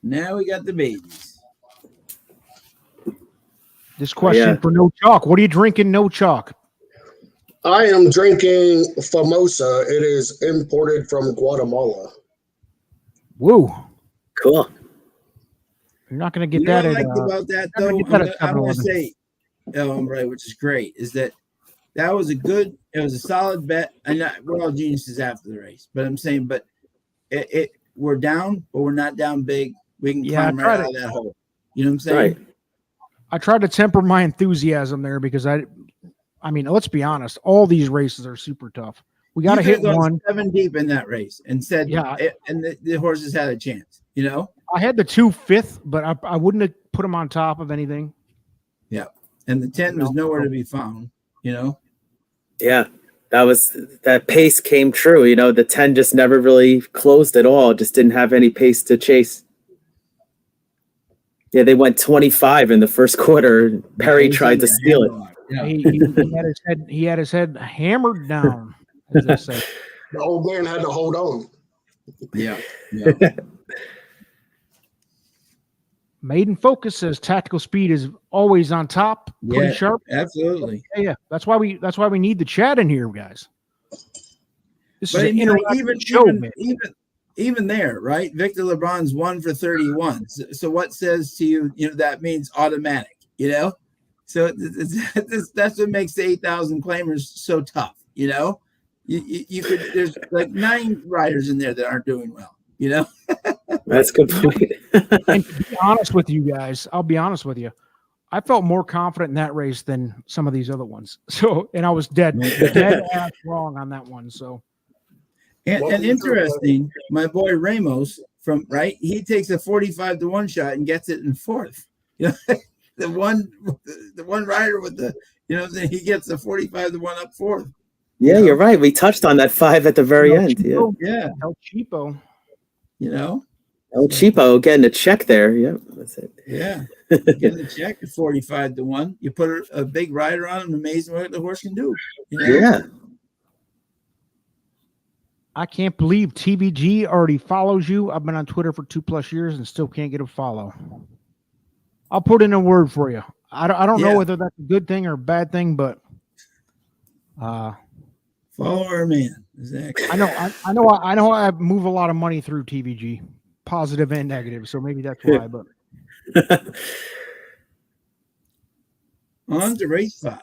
[SPEAKER 4] Now we got the babies.
[SPEAKER 2] This question for No Chalk. What are you drinking, No Chalk?
[SPEAKER 5] I am drinking Famosa. It is imported from Guatemala.
[SPEAKER 2] Woo.
[SPEAKER 3] Cool.
[SPEAKER 2] You're not going to get
[SPEAKER 4] You know
[SPEAKER 2] that.
[SPEAKER 4] what I liked about that though? I'm going to say, Hombre, which is great, is that was it was a solid bet. And we're all geniuses after the race, but I'm saying, we're down, but we're not down big. We can climb right out of that hole. You know what I'm saying?
[SPEAKER 3] Right.
[SPEAKER 2] I tried to temper my enthusiasm there because I mean, let's be honest. All these races are super tough. We got to hit one
[SPEAKER 4] 7 deep in that race and said, and the horses had a chance. You know,
[SPEAKER 2] I had the 2 5th, but I wouldn't have put them on top of anything.
[SPEAKER 4] Yeah, and the 10 was nowhere to be found. You know.
[SPEAKER 3] Yeah, that pace came true. You know, the 10 just never really closed at all. Just didn't have any pace to chase. Yeah, they went 25 in the first quarter. Perry tried to steal it.
[SPEAKER 4] Yeah.
[SPEAKER 2] He had his head hammered down, as they say.
[SPEAKER 5] The old man had to hold on.
[SPEAKER 4] Yeah.
[SPEAKER 2] Maiden Focus says Tactical Speed is always on top, pretty sharp.
[SPEAKER 4] Absolutely.
[SPEAKER 2] Yeah. That's why we need the chat in here, guys. This is an interactive show, man.
[SPEAKER 4] Even there, right? Victor LeBron's 1 for 31. So what says to you, that means automatic, So that's what makes the 8,000 claimers so tough, You could, there's like 9 riders in there that aren't doing well,
[SPEAKER 3] That's a good point.
[SPEAKER 2] And to be honest with you guys, I'll be honest with you. I felt more confident in that race than some of these other ones. So, and I was dead ass wrong on that one. So.
[SPEAKER 4] And interesting, my boy Ramos he takes a 45 to 1 shot and gets it in 4th. The one rider with the, he gets the 45 to 1 up 4th.
[SPEAKER 3] Yeah, you're right. We touched on that 5 at the very end.
[SPEAKER 2] Cheapo.
[SPEAKER 3] Yeah.
[SPEAKER 2] El Cheapo.
[SPEAKER 3] El Cheapo getting a check there. Yep, that's it.
[SPEAKER 4] Yeah. Getting a check at 45 to 1. You put a big rider on him, amazing what the horse can do.
[SPEAKER 3] Yeah.
[SPEAKER 2] I can't believe TVG already follows you. I've been on Twitter for 2+ years and still can't get a follow. I'll put in a word for you. I don't know whether that's a good thing or a bad thing, but
[SPEAKER 4] follow our man. Exactly.
[SPEAKER 2] I know I move a lot of money through TVG, positive and negative, so maybe that's why. But
[SPEAKER 4] on to race 5.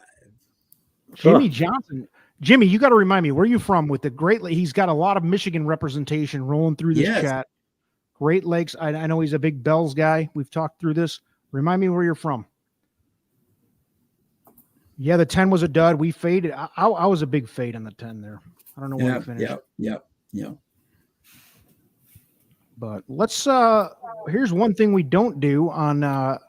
[SPEAKER 2] Jimmy Johnson. Jimmy, you got to remind me, where are you from with the Great Lakes? He's got a lot of Michigan representation rolling through this chat. Great Lakes. I know he's a big Bells guy. We've talked through this. Remind me where you're from. Yeah, the 10 was a dud. We faded. I was a big fade on the 10 there. I don't know where we finished.
[SPEAKER 4] Yeah.
[SPEAKER 2] But let's here's one thing we don't do on the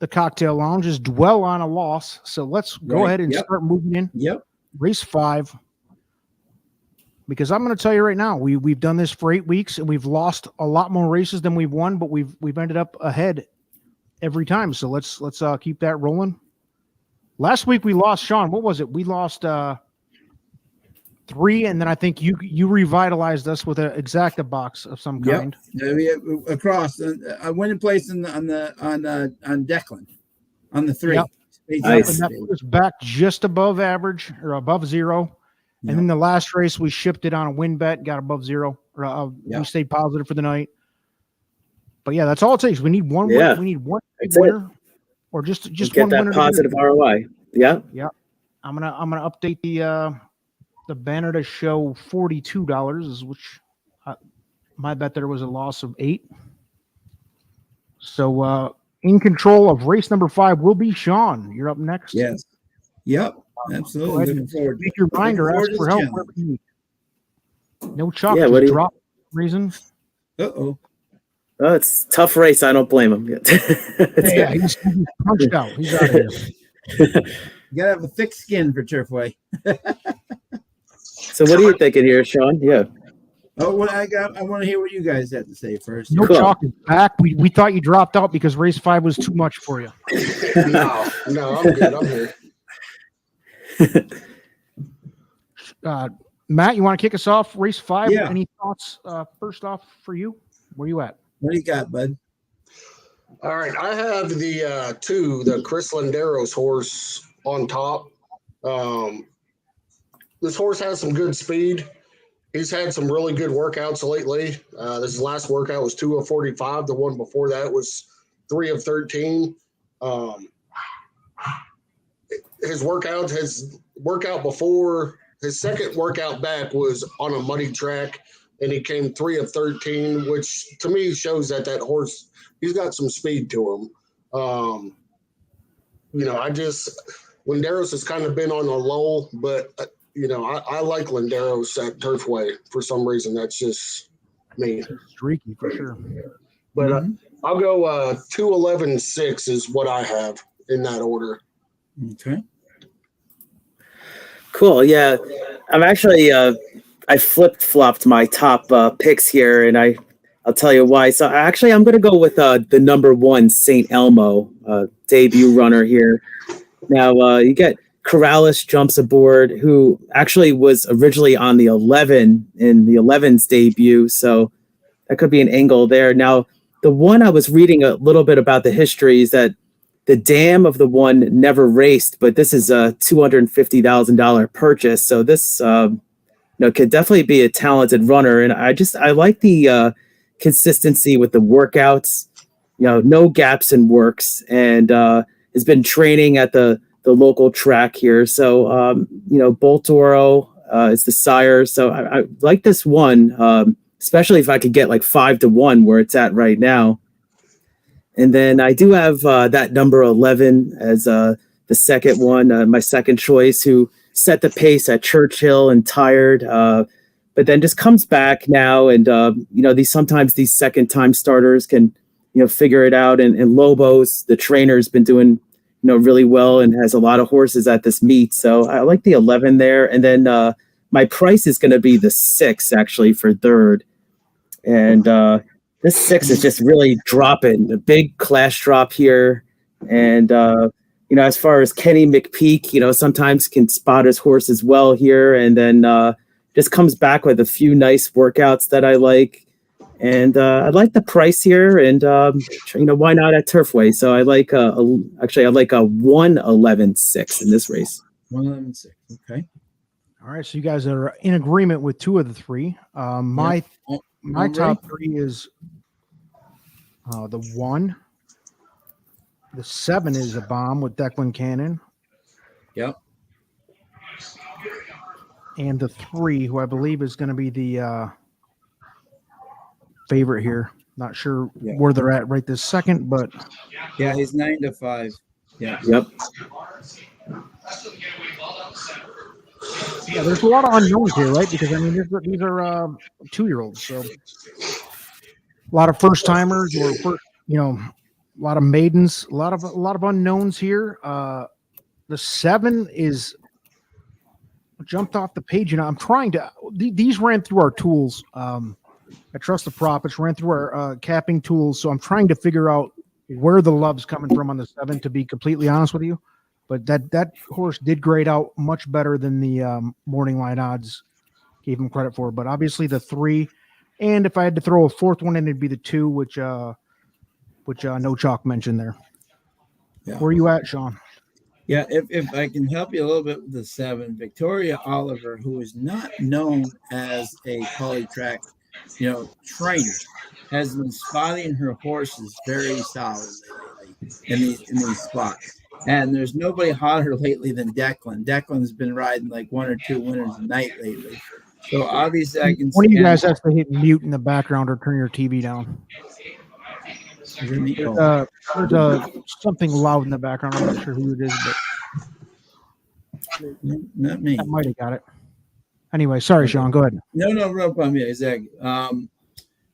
[SPEAKER 2] Cocktail Lounge is dwell on a loss. So let's go ahead and start moving in.
[SPEAKER 4] Yep.
[SPEAKER 2] Race 5. Because I'm going to tell you right now, we've done this for 8 weeks and we've lost a lot more races than we've won, but we've ended up ahead every time. So let's keep that rolling. Last week we lost, Sean. What was it? We lost 3, and then I think you revitalized us with an exacta box of some kind.
[SPEAKER 4] Across. I went in place on Declan on the 3.
[SPEAKER 2] Yep.
[SPEAKER 3] Nice.
[SPEAKER 2] And that put us back just above average or above 0. And then the last race, we shipped it on a win bet, got above zero. We stayed positive for the night. But yeah, that's all it takes. We need one.
[SPEAKER 3] Yeah.
[SPEAKER 2] We need one
[SPEAKER 3] That's
[SPEAKER 2] winner, or just
[SPEAKER 3] get
[SPEAKER 2] one
[SPEAKER 3] that
[SPEAKER 2] winner.
[SPEAKER 3] positive ROI. Yeah.
[SPEAKER 2] Yeah. I'm gonna update the banner to show $42, which my bet there was a loss of 8. So in control of race number 5 will be Sean. You're up next.
[SPEAKER 4] Yes. Yep.
[SPEAKER 2] Go
[SPEAKER 4] Absolutely.
[SPEAKER 2] ahead
[SPEAKER 4] Looking forward.
[SPEAKER 2] make your reminder, ask for help wherever you need. No chalk,
[SPEAKER 3] Yeah,
[SPEAKER 2] just drop reason.
[SPEAKER 4] Uh-oh.
[SPEAKER 3] Oh, it's a tough race. I don't blame him.
[SPEAKER 2] Yeah, he's punched out. He's out of here.
[SPEAKER 4] You gotta have a thick skin for Turfway.
[SPEAKER 3] So what are you thinking here, Sean? Yeah.
[SPEAKER 4] Oh, what I want to hear what you guys have to say first.
[SPEAKER 2] No
[SPEAKER 3] Cool.
[SPEAKER 2] chalk is back. We thought you dropped out because race 5 was too much for you.
[SPEAKER 5] No, I'm good. I'm here.
[SPEAKER 2] Matt, you want to kick us off? Race 5.
[SPEAKER 4] Yeah.
[SPEAKER 2] Any thoughts? First off, for you, where you at?
[SPEAKER 4] What do you got, bud?
[SPEAKER 5] All right, I have the Chris Landeros horse on top. This horse has some good speed. He's had some really good workouts lately. This last workout was 2 of 45. The one before that was 3 of 13. His workout before, his second workout back was on a muddy track, and he came 3 of 13, which to me shows that horse, he's got some speed to him. Landeros has kind of been on a lull, but I like Landeros at Turfway for some reason. That's just me.
[SPEAKER 2] Streaky for sure.
[SPEAKER 5] But I'll go 2-11-6 is what I have in that order.
[SPEAKER 4] Okay.
[SPEAKER 3] Cool. Yeah. I'm actually I flip-flopped my top picks here, and I'll tell you why. So actually I'm going to go with the number 1 St. Elmo debut runner here. Now you get Corrales jumps aboard, who actually was originally on the 11 in the 11's debut. So that could be an angle there. Now, the one I was reading a little bit about the history is that the dam of the one never raced, but this is a $250,000 purchase. So this could definitely be a talented runner. And I like the consistency with the workouts, no gaps in works, and has been training at the local track here. So, Boltoro is the sire. So I like this one, especially if I could get like 5-1 where it's at right now. And then I do have that number 11 as the second one, my second choice, who set the pace at Churchill and tired, but then just comes back now. And, sometimes these second time starters can, figure it out. And Lobos, the trainer's been doing, really well and has a lot of horses at this meet. So I like the 11 there. And then my price is going to be the 6 actually for third. And this 6 is just really dropping, a big class drop here. And, as far as Kenny McPeak, sometimes can spot his horse as well here. And then just comes back with a few nice workouts that I like. And I like the price here, and why not at Turfway? So I like a 1-11-6 in this race.
[SPEAKER 4] 1-11-6. Okay.
[SPEAKER 2] All right, so you guys are in agreement with 2 of the 3. My top 3 is the 1. The 7 is a bomb with Declan Cannon.
[SPEAKER 4] Yep.
[SPEAKER 2] And the 3, who I believe is going to be the favorite here. Not sure where they're at right this second, but
[SPEAKER 4] yeah, he's 9-5. Yeah.
[SPEAKER 3] Yep.
[SPEAKER 2] Yeah, there's a lot of unknowns here, right? Because these are 2-year-olds, so a lot of first timers or a lot of maidens, a lot of unknowns here. The 7 is jumped off the page. I'm trying to. These ran through our tools. I trust the prop. It's ran through our capping tools, so I'm trying to figure out where the love's coming from on the 7. To be completely honest with you, but that horse did grade out much better than the morning line odds gave him credit for. But obviously the 3, and if I had to throw a 4th one in, it'd be the 2, which No Chalk mentioned there.
[SPEAKER 4] Yeah.
[SPEAKER 2] Where are you at, Sean?
[SPEAKER 4] Yeah, if I can help you a little bit with the 7, Victoria Oliver, who is not known as a polytrack, trainer, has been spotting her horses very solidly lately in these spots. And there's nobody hotter lately than Declan. Declan's been riding like 1 or 2 winners a night lately. So obviously I can
[SPEAKER 2] One
[SPEAKER 4] see.
[SPEAKER 2] of you guys has to hit mute in the background or turn your TV down. There's something loud in the background. I'm not sure who it is, but
[SPEAKER 4] not me.
[SPEAKER 2] I might have got it. Anyway, sorry, Sean. Go ahead.
[SPEAKER 4] No problem. Yeah, exactly.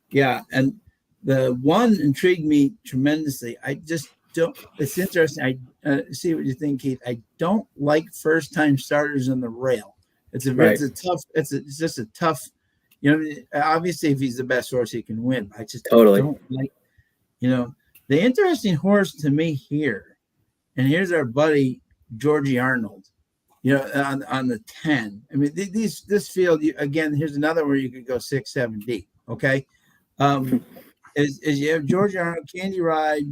[SPEAKER 4] Yeah, and the one intrigued me tremendously. I just don't. It's interesting. I see what you think, Keith. I don't like first-time starters on the rail. It's just a tough. Obviously, if he's the best horse, he can win. I just don't like. The interesting horse to me here, and here's our buddy Georgie Arnold. On the 10. I mean, this field again. Here's another where you could go 6, 7 deep. Okay, is you have Georgia Arnold, Candy Ride,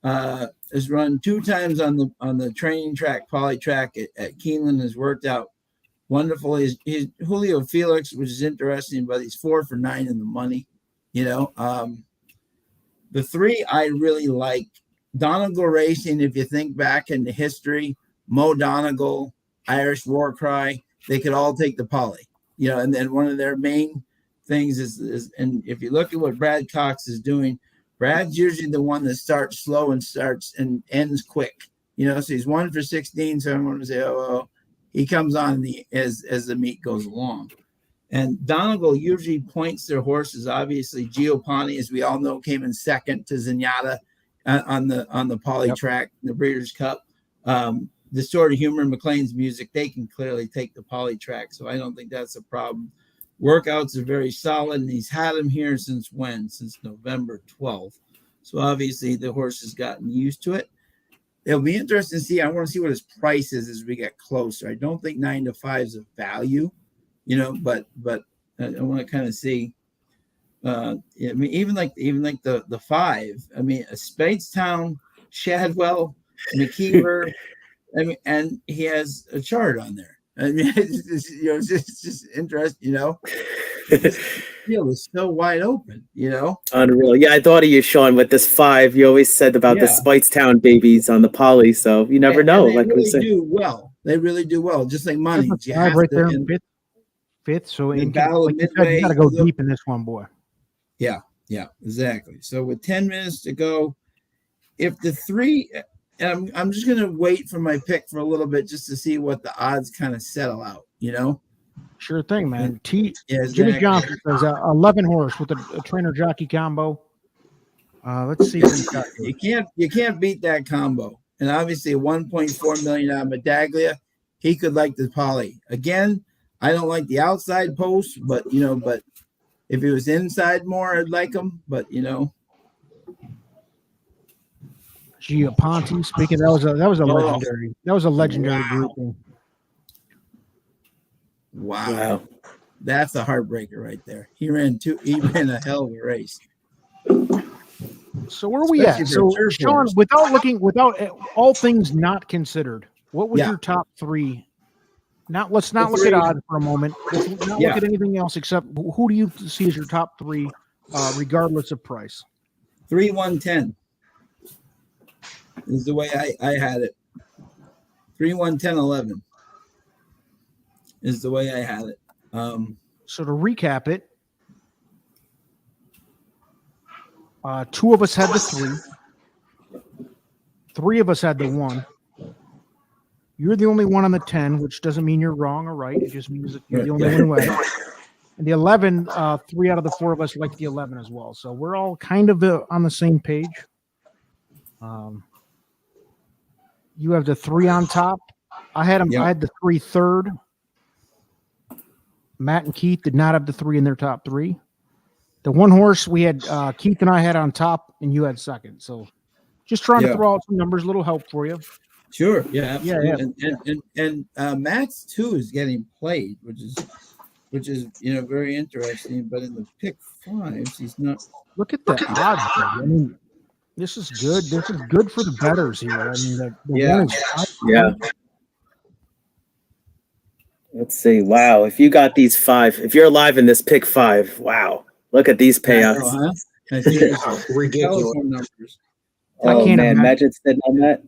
[SPEAKER 4] has run 2 times on the training track, poly track at Keeneland, has worked out wonderful. He's Julio Felix, which is interesting, but he's 4 for 9 in the money. The 3 I really like. Donegal Racing. If you think back into history, Mo Donegal, Irish War Cry, they could all take the poly, and then one of their main things is and if you look at what Brad Cox is doing, Brad's usually the one that starts slow and starts and ends quick, so he's 1 for 16. So I'm going to say, he comes on as the meet goes along. And Donegal usually points their horses. Obviously, Giopani, as we all know, came in second to Zenyatta on the poly track, the Breeders' Cup. Distorted Humor and McLean's Music, they can clearly take the poly track, so I don't think that's a problem. Workouts are very solid, and he's had them here since when? Since November 12th. So obviously the horse has gotten used to it. It'll be interesting to see. I want to see what his price is as we get closer. I don't think 9 to 5 is a value, but I want to kind of see. I mean, even like the 5. I mean, Spadestown, Shadwell, McKeever. I mean, and he has a chart on there. I mean, it's just interesting, The field is so wide open,
[SPEAKER 3] Unreal. Yeah, I thought of you, Sean, with this 5. You always said about the Spitestown babies on the poly, so you never know.
[SPEAKER 4] They really do well. They really do well, just like money.
[SPEAKER 2] You have right there in fifth. So you got to go deep in this one, boy.
[SPEAKER 4] Yeah, exactly. So with 10 minutes to go, if the 3. And I'm just going to wait for my pick for a little bit just to see what the odds kind of settle out,
[SPEAKER 2] Sure thing, man. Jimmy Johnson says 11 horse with a trainer jockey combo. Let's see.
[SPEAKER 4] You can't beat that combo. And obviously 1.4 million out of Medaglia. He could like the poly. Again, I don't like the outside post, but if he was inside more, I'd like him. But
[SPEAKER 2] Giopante. Speaking, that was a legendary grouping.
[SPEAKER 4] Wow, that's a heartbreaker right there. He ran a hell of a race.
[SPEAKER 2] So where are we at? So Sean, without all things not considered, what was your top 3? Let's not look at odds for a moment. Let's not look at anything else except who do you see as your top 3, regardless of price?
[SPEAKER 4] 3, 1, 10. Is the way I had it. 3, 1, 10, 11 is the way I had it.
[SPEAKER 2] So to recap it, 2 of us had the 3. 3 of us had the 1. You're the only one on the 10, which doesn't mean you're wrong or right. It just means that you're the only one who had it. And the 11, 3 out of the 4 of us like the 11 as well. So we're all kind of on the same page. You have the 3 on top. I had them. I had the 3 third. Matt and Keith did not have the 3 in their top 3. The 1 horse we had, Keith and I had on top, and you had second. So just trying to throw out some numbers, a little help for you.
[SPEAKER 4] Sure. Yeah. Absolutely. And Matt's 2 is getting played, which is very interesting. But in the pick 5s, he's not.
[SPEAKER 2] Look at the odds. I mean, This is good. This is good for the bettors here. I mean, the
[SPEAKER 4] Yeah.
[SPEAKER 2] one is 5 to
[SPEAKER 3] Yeah.
[SPEAKER 2] 1.
[SPEAKER 3] Let's see. Wow. If you got these 5, if you're alive in this pick 5, wow. Look at these payouts.
[SPEAKER 4] Huh? Seriously.
[SPEAKER 5] Ridiculous.
[SPEAKER 4] Telephone numbers.
[SPEAKER 2] I
[SPEAKER 3] Oh
[SPEAKER 2] can't
[SPEAKER 3] man,
[SPEAKER 2] imagine.
[SPEAKER 3] imagine sitting on that.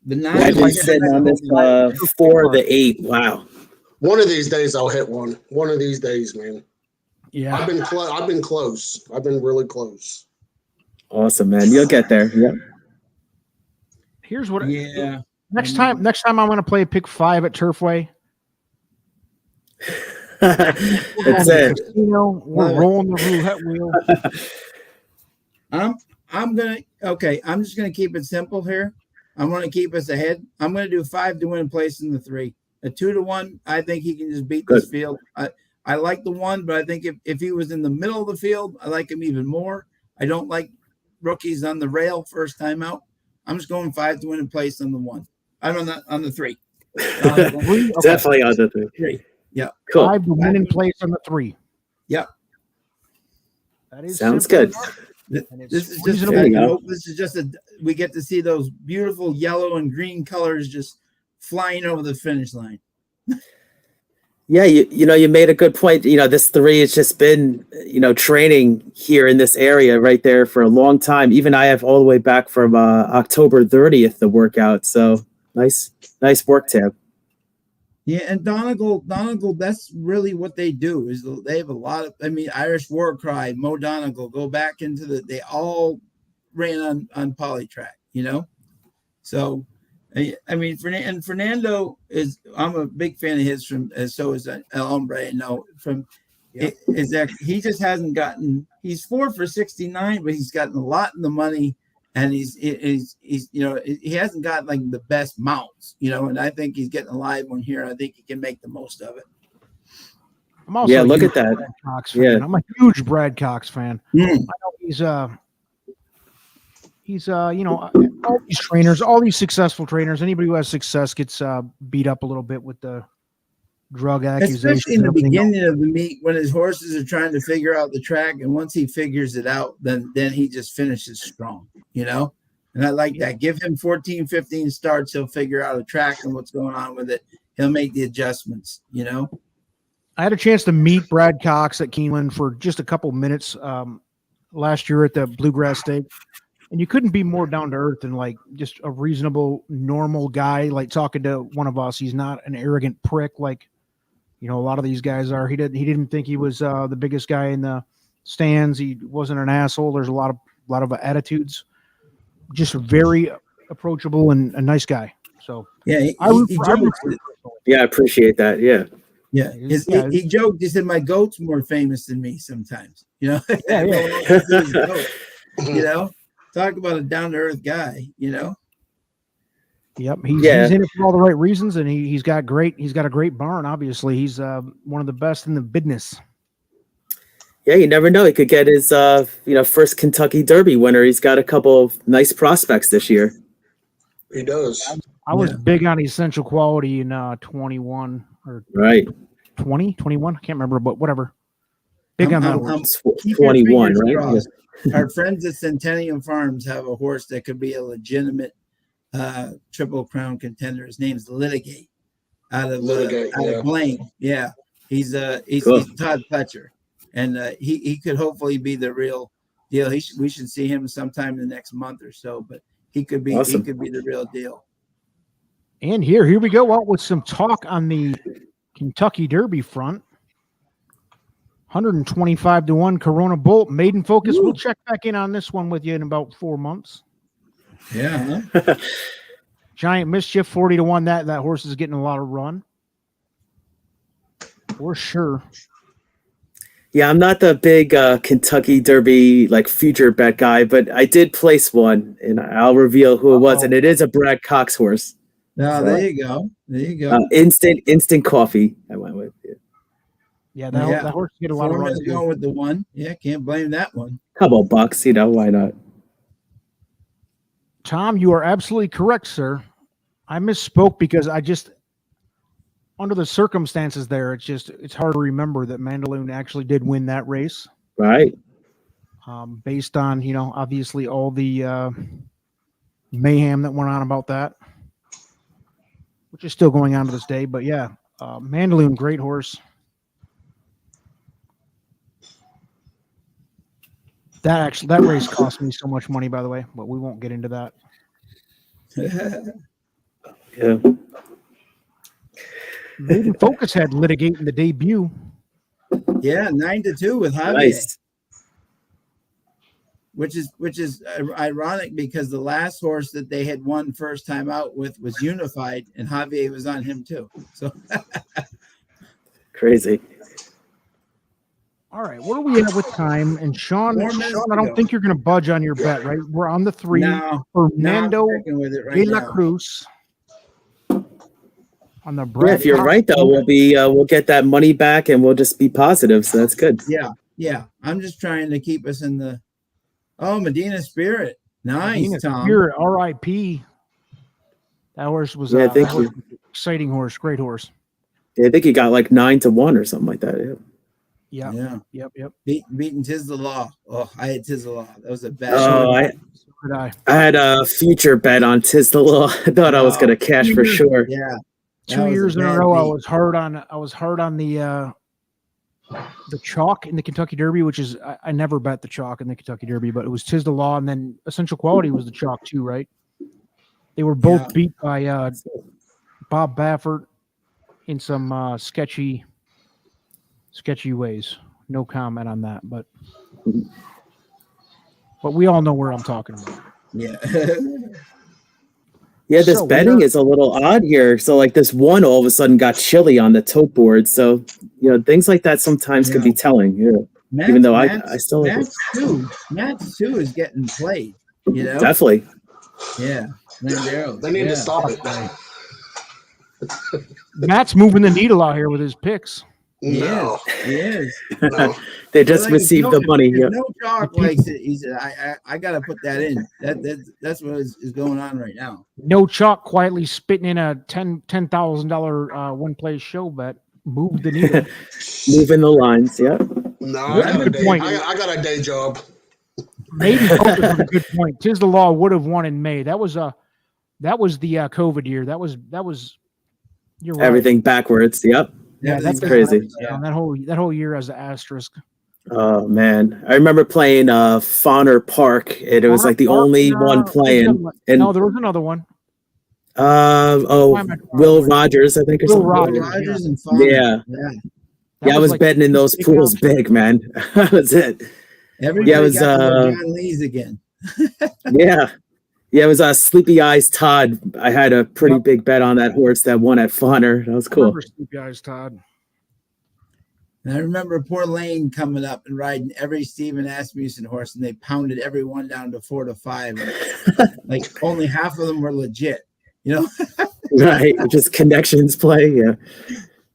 [SPEAKER 4] The nine
[SPEAKER 3] Imagine
[SPEAKER 2] like-
[SPEAKER 3] sitting on this 4 to 8. Wow.
[SPEAKER 5] One of these days I'll hit one. One of these days, man.
[SPEAKER 2] Yeah.
[SPEAKER 5] I've been close. I've been really close.
[SPEAKER 3] Awesome, man. You'll get there. Yep.
[SPEAKER 2] Here's what.
[SPEAKER 4] Yeah.
[SPEAKER 2] Next time I'm going to play pick 5 at Turfway.
[SPEAKER 3] That's it.
[SPEAKER 2] Casino, we're rolling the roulette wheel.
[SPEAKER 4] I'm just gonna keep it simple here. I'm gonna keep us ahead. I'm gonna do 5 to win place in the 3. A 2 to 1, I think he can just beat this field. I like the 1, but I think if he was in the middle of the field, I like him even more. I don't like rookies on the rail first time out. I'm just going 5 to win in place on the 1. I'm on the 3.
[SPEAKER 3] Definitely on the 3.
[SPEAKER 4] Yeah.
[SPEAKER 3] Cool.
[SPEAKER 2] 5 to win in place on the 3.
[SPEAKER 4] Yeah.
[SPEAKER 2] That is
[SPEAKER 3] Sounds
[SPEAKER 2] simple
[SPEAKER 3] good.
[SPEAKER 2] enough, and it's
[SPEAKER 4] This is just
[SPEAKER 2] reasonable.
[SPEAKER 3] There you go.
[SPEAKER 4] this is just we get to see those beautiful yellow and green colors just flying over the finish line.
[SPEAKER 3] Yeah, you made a good point. This 3 has just been, training here in this area right there for a long time. Even I have all the way back from October 30th, the workout. So nice work, Tab.
[SPEAKER 4] Yeah, and Donegal, that's really what they do. Is they have a lot of. I mean, Irish War Cry, Mo Donegal, go back into they all ran on Polytrack. So. I mean, Fernando is. I'm a big fan of his. So is El Hombre. Is that he just hasn't gotten. He's 4 for 69, but he's gotten a lot in the money, and he hasn't got like the best mounts. And I think he's getting a live one here. I think he can make the most of it.
[SPEAKER 2] I'm also
[SPEAKER 3] look
[SPEAKER 2] a
[SPEAKER 3] at that.
[SPEAKER 2] huge Brad Cox fan.
[SPEAKER 3] Yeah.
[SPEAKER 2] I'm a huge Brad Cox fan. I know he's all these trainers, all these successful trainers, anybody who has success gets beat up a little bit with the drug accusations.
[SPEAKER 4] Especially in the
[SPEAKER 2] and everything else.
[SPEAKER 4] beginning of the meet when his horses are trying to figure out the track, and once he figures it out, then he just finishes strong, And I like that. Give him 14, 15 starts, he'll figure out a track and what's going on with it. He'll make the adjustments,
[SPEAKER 2] I had a chance to meet Brad Cox at Keeneland for just a couple minutes last year at the Bluegrass Stake. And you couldn't be more down to earth and like just a reasonable, normal guy, like talking to one of us. He's not an arrogant prick like, a lot of these guys are. He didn't think he was the biggest guy in the stands. He wasn't an asshole. There's a lot of attitudes. Just very approachable and a nice guy. So
[SPEAKER 4] yeah,
[SPEAKER 3] Yeah, I appreciate that. Yeah.
[SPEAKER 4] Yeah, he joked. He said, "My goat's more famous than me sometimes." Talk about a down to earth guy.
[SPEAKER 2] Yep, he's in it for all the right reasons, and he's got a great barn. Obviously, he's one of the best in the business.
[SPEAKER 3] Yeah, you never know. He could get his first Kentucky Derby winner. He's got a couple of nice prospects this year.
[SPEAKER 5] He does.
[SPEAKER 2] I was big on Essential Quality in 21 or
[SPEAKER 3] right
[SPEAKER 2] 21. I can't remember, but whatever. Big on that one.
[SPEAKER 3] 21, right?
[SPEAKER 4] Our friends at Centennial Farms have a horse that could be a legitimate Triple Crown contender. His name's Litigate out of Blaine. Yeah, he's Todd Pletcher, and he could hopefully be the real deal. We should see him sometime in the next month or so, but he could be
[SPEAKER 3] awesome.
[SPEAKER 4] He could be the real deal.
[SPEAKER 2] And here we go out with some talk on the Kentucky Derby front. 125 to 1 Corona Bolt Maiden Focus. We'll check back in on this one with you in about 4 months.
[SPEAKER 4] Yeah.
[SPEAKER 2] Giant Mischief 40 to 1. That horse is getting a lot of run. For sure.
[SPEAKER 3] Yeah, I'm not the big Kentucky Derby like future bet guy, but I did place one, and I'll reveal who it was, and it is a Brad Cox horse.
[SPEAKER 4] There you go.
[SPEAKER 3] Instant coffee. I went with it.
[SPEAKER 2] Yeah, that horse get a lot of runs.
[SPEAKER 4] Going with the 1. Yeah, can't blame that one.
[SPEAKER 3] Couple of bucks, why not?
[SPEAKER 2] Tom, you are absolutely correct, sir. I misspoke because I just, under the circumstances there, it's hard to remember that Mandaloon actually did win that race.
[SPEAKER 3] Right.
[SPEAKER 2] based on, obviously all the mayhem that went on about that, which is still going on to this day. But yeah, Mandaloon, great horse. That race cost me so much money, by the way, but we won't get into that.
[SPEAKER 3] Yeah.
[SPEAKER 2] Maiden Focus had litigating the debut.
[SPEAKER 4] Yeah, 9-2 with Javier.
[SPEAKER 3] Nice.
[SPEAKER 4] Which is ironic because the last horse that they had won first time out with was Unified, and Javier was on him too. So
[SPEAKER 3] Crazy.
[SPEAKER 2] All right, where are we at with time? And Sean, I don't think you're going to budge on your bet, right? We're on the 3 for Fernando de la Cruz. On the
[SPEAKER 3] Yeah, if you're right though, we'll get that money back and we'll just be positive. So that's good.
[SPEAKER 4] Yeah. I'm just trying to keep us in the Medina Spirit. Nice,
[SPEAKER 2] Medina
[SPEAKER 4] Tom.
[SPEAKER 2] Spirit, R.I.P. That horse was an exciting horse, great horse.
[SPEAKER 3] Yeah, I think he got like 9-1 or something like that.
[SPEAKER 2] Yeah. Yep.
[SPEAKER 4] Beating Tis the Law. Oh, I had Tis the Law. That was a bad.
[SPEAKER 2] I
[SPEAKER 3] had a future bet on Tis the Law. I thought I was going to cash for sure.
[SPEAKER 4] Yeah.
[SPEAKER 2] 2 years in a row, I was hard on the chalk in the Kentucky Derby, which is I never bet the chalk in the Kentucky Derby, but it was Tis the Law, and then Essential Quality was the chalk too, right? They were both beat by Bob Baffert in some sketchy ways. No comment on that, but we all know where I'm talking about.
[SPEAKER 4] Yeah.
[SPEAKER 3] Yeah, this betting is a little odd here. So like this one all of a sudden got chilly on the tote board. So, things like that sometimes could be telling. Yeah. Even though I still
[SPEAKER 4] Matt's too is getting played,
[SPEAKER 3] Definitely.
[SPEAKER 4] Yeah.
[SPEAKER 5] They need to stop it.
[SPEAKER 2] Matt's moving the needle out here with his picks.
[SPEAKER 5] No.
[SPEAKER 4] He is.
[SPEAKER 5] No.
[SPEAKER 3] They just received the money.
[SPEAKER 4] If no chalk likes it, he said, I got to put that in. That's what is going on right now.
[SPEAKER 2] No chalk quietly spitting in a $10,000 one place show bet. Move the needle.
[SPEAKER 3] Moving the lines, yeah.
[SPEAKER 5] No, I got a day job.
[SPEAKER 2] Maybe Focus was a good point. Tis the Law would have won in May. That was the COVID year. That was you're right.
[SPEAKER 3] Everything backwards. Yep.
[SPEAKER 2] Yeah, that's
[SPEAKER 3] crazy.
[SPEAKER 2] Yeah. That whole year as an asterisk.
[SPEAKER 3] Oh man, I remember playing Fauner Park. And it was like the only one playing. And
[SPEAKER 2] no, there was another one.
[SPEAKER 3] Will Rogers, I think, or something.
[SPEAKER 4] Rogers and Fauner.
[SPEAKER 3] Yeah, I was betting in those pools big, man. That was it.
[SPEAKER 4] Everybody it was John Lee's again.
[SPEAKER 3] Yeah, it was Sleepy Eyes Todd. I had a pretty big bet on that horse that won at Fauner. That was cool.
[SPEAKER 2] Sleepy Eyes Todd.
[SPEAKER 4] And I remember poor Lane coming up and riding every Stephen Asmussen horse, and they pounded every one down to 4-5. Like only half of them were legit,
[SPEAKER 3] Right, just connections play. Yeah,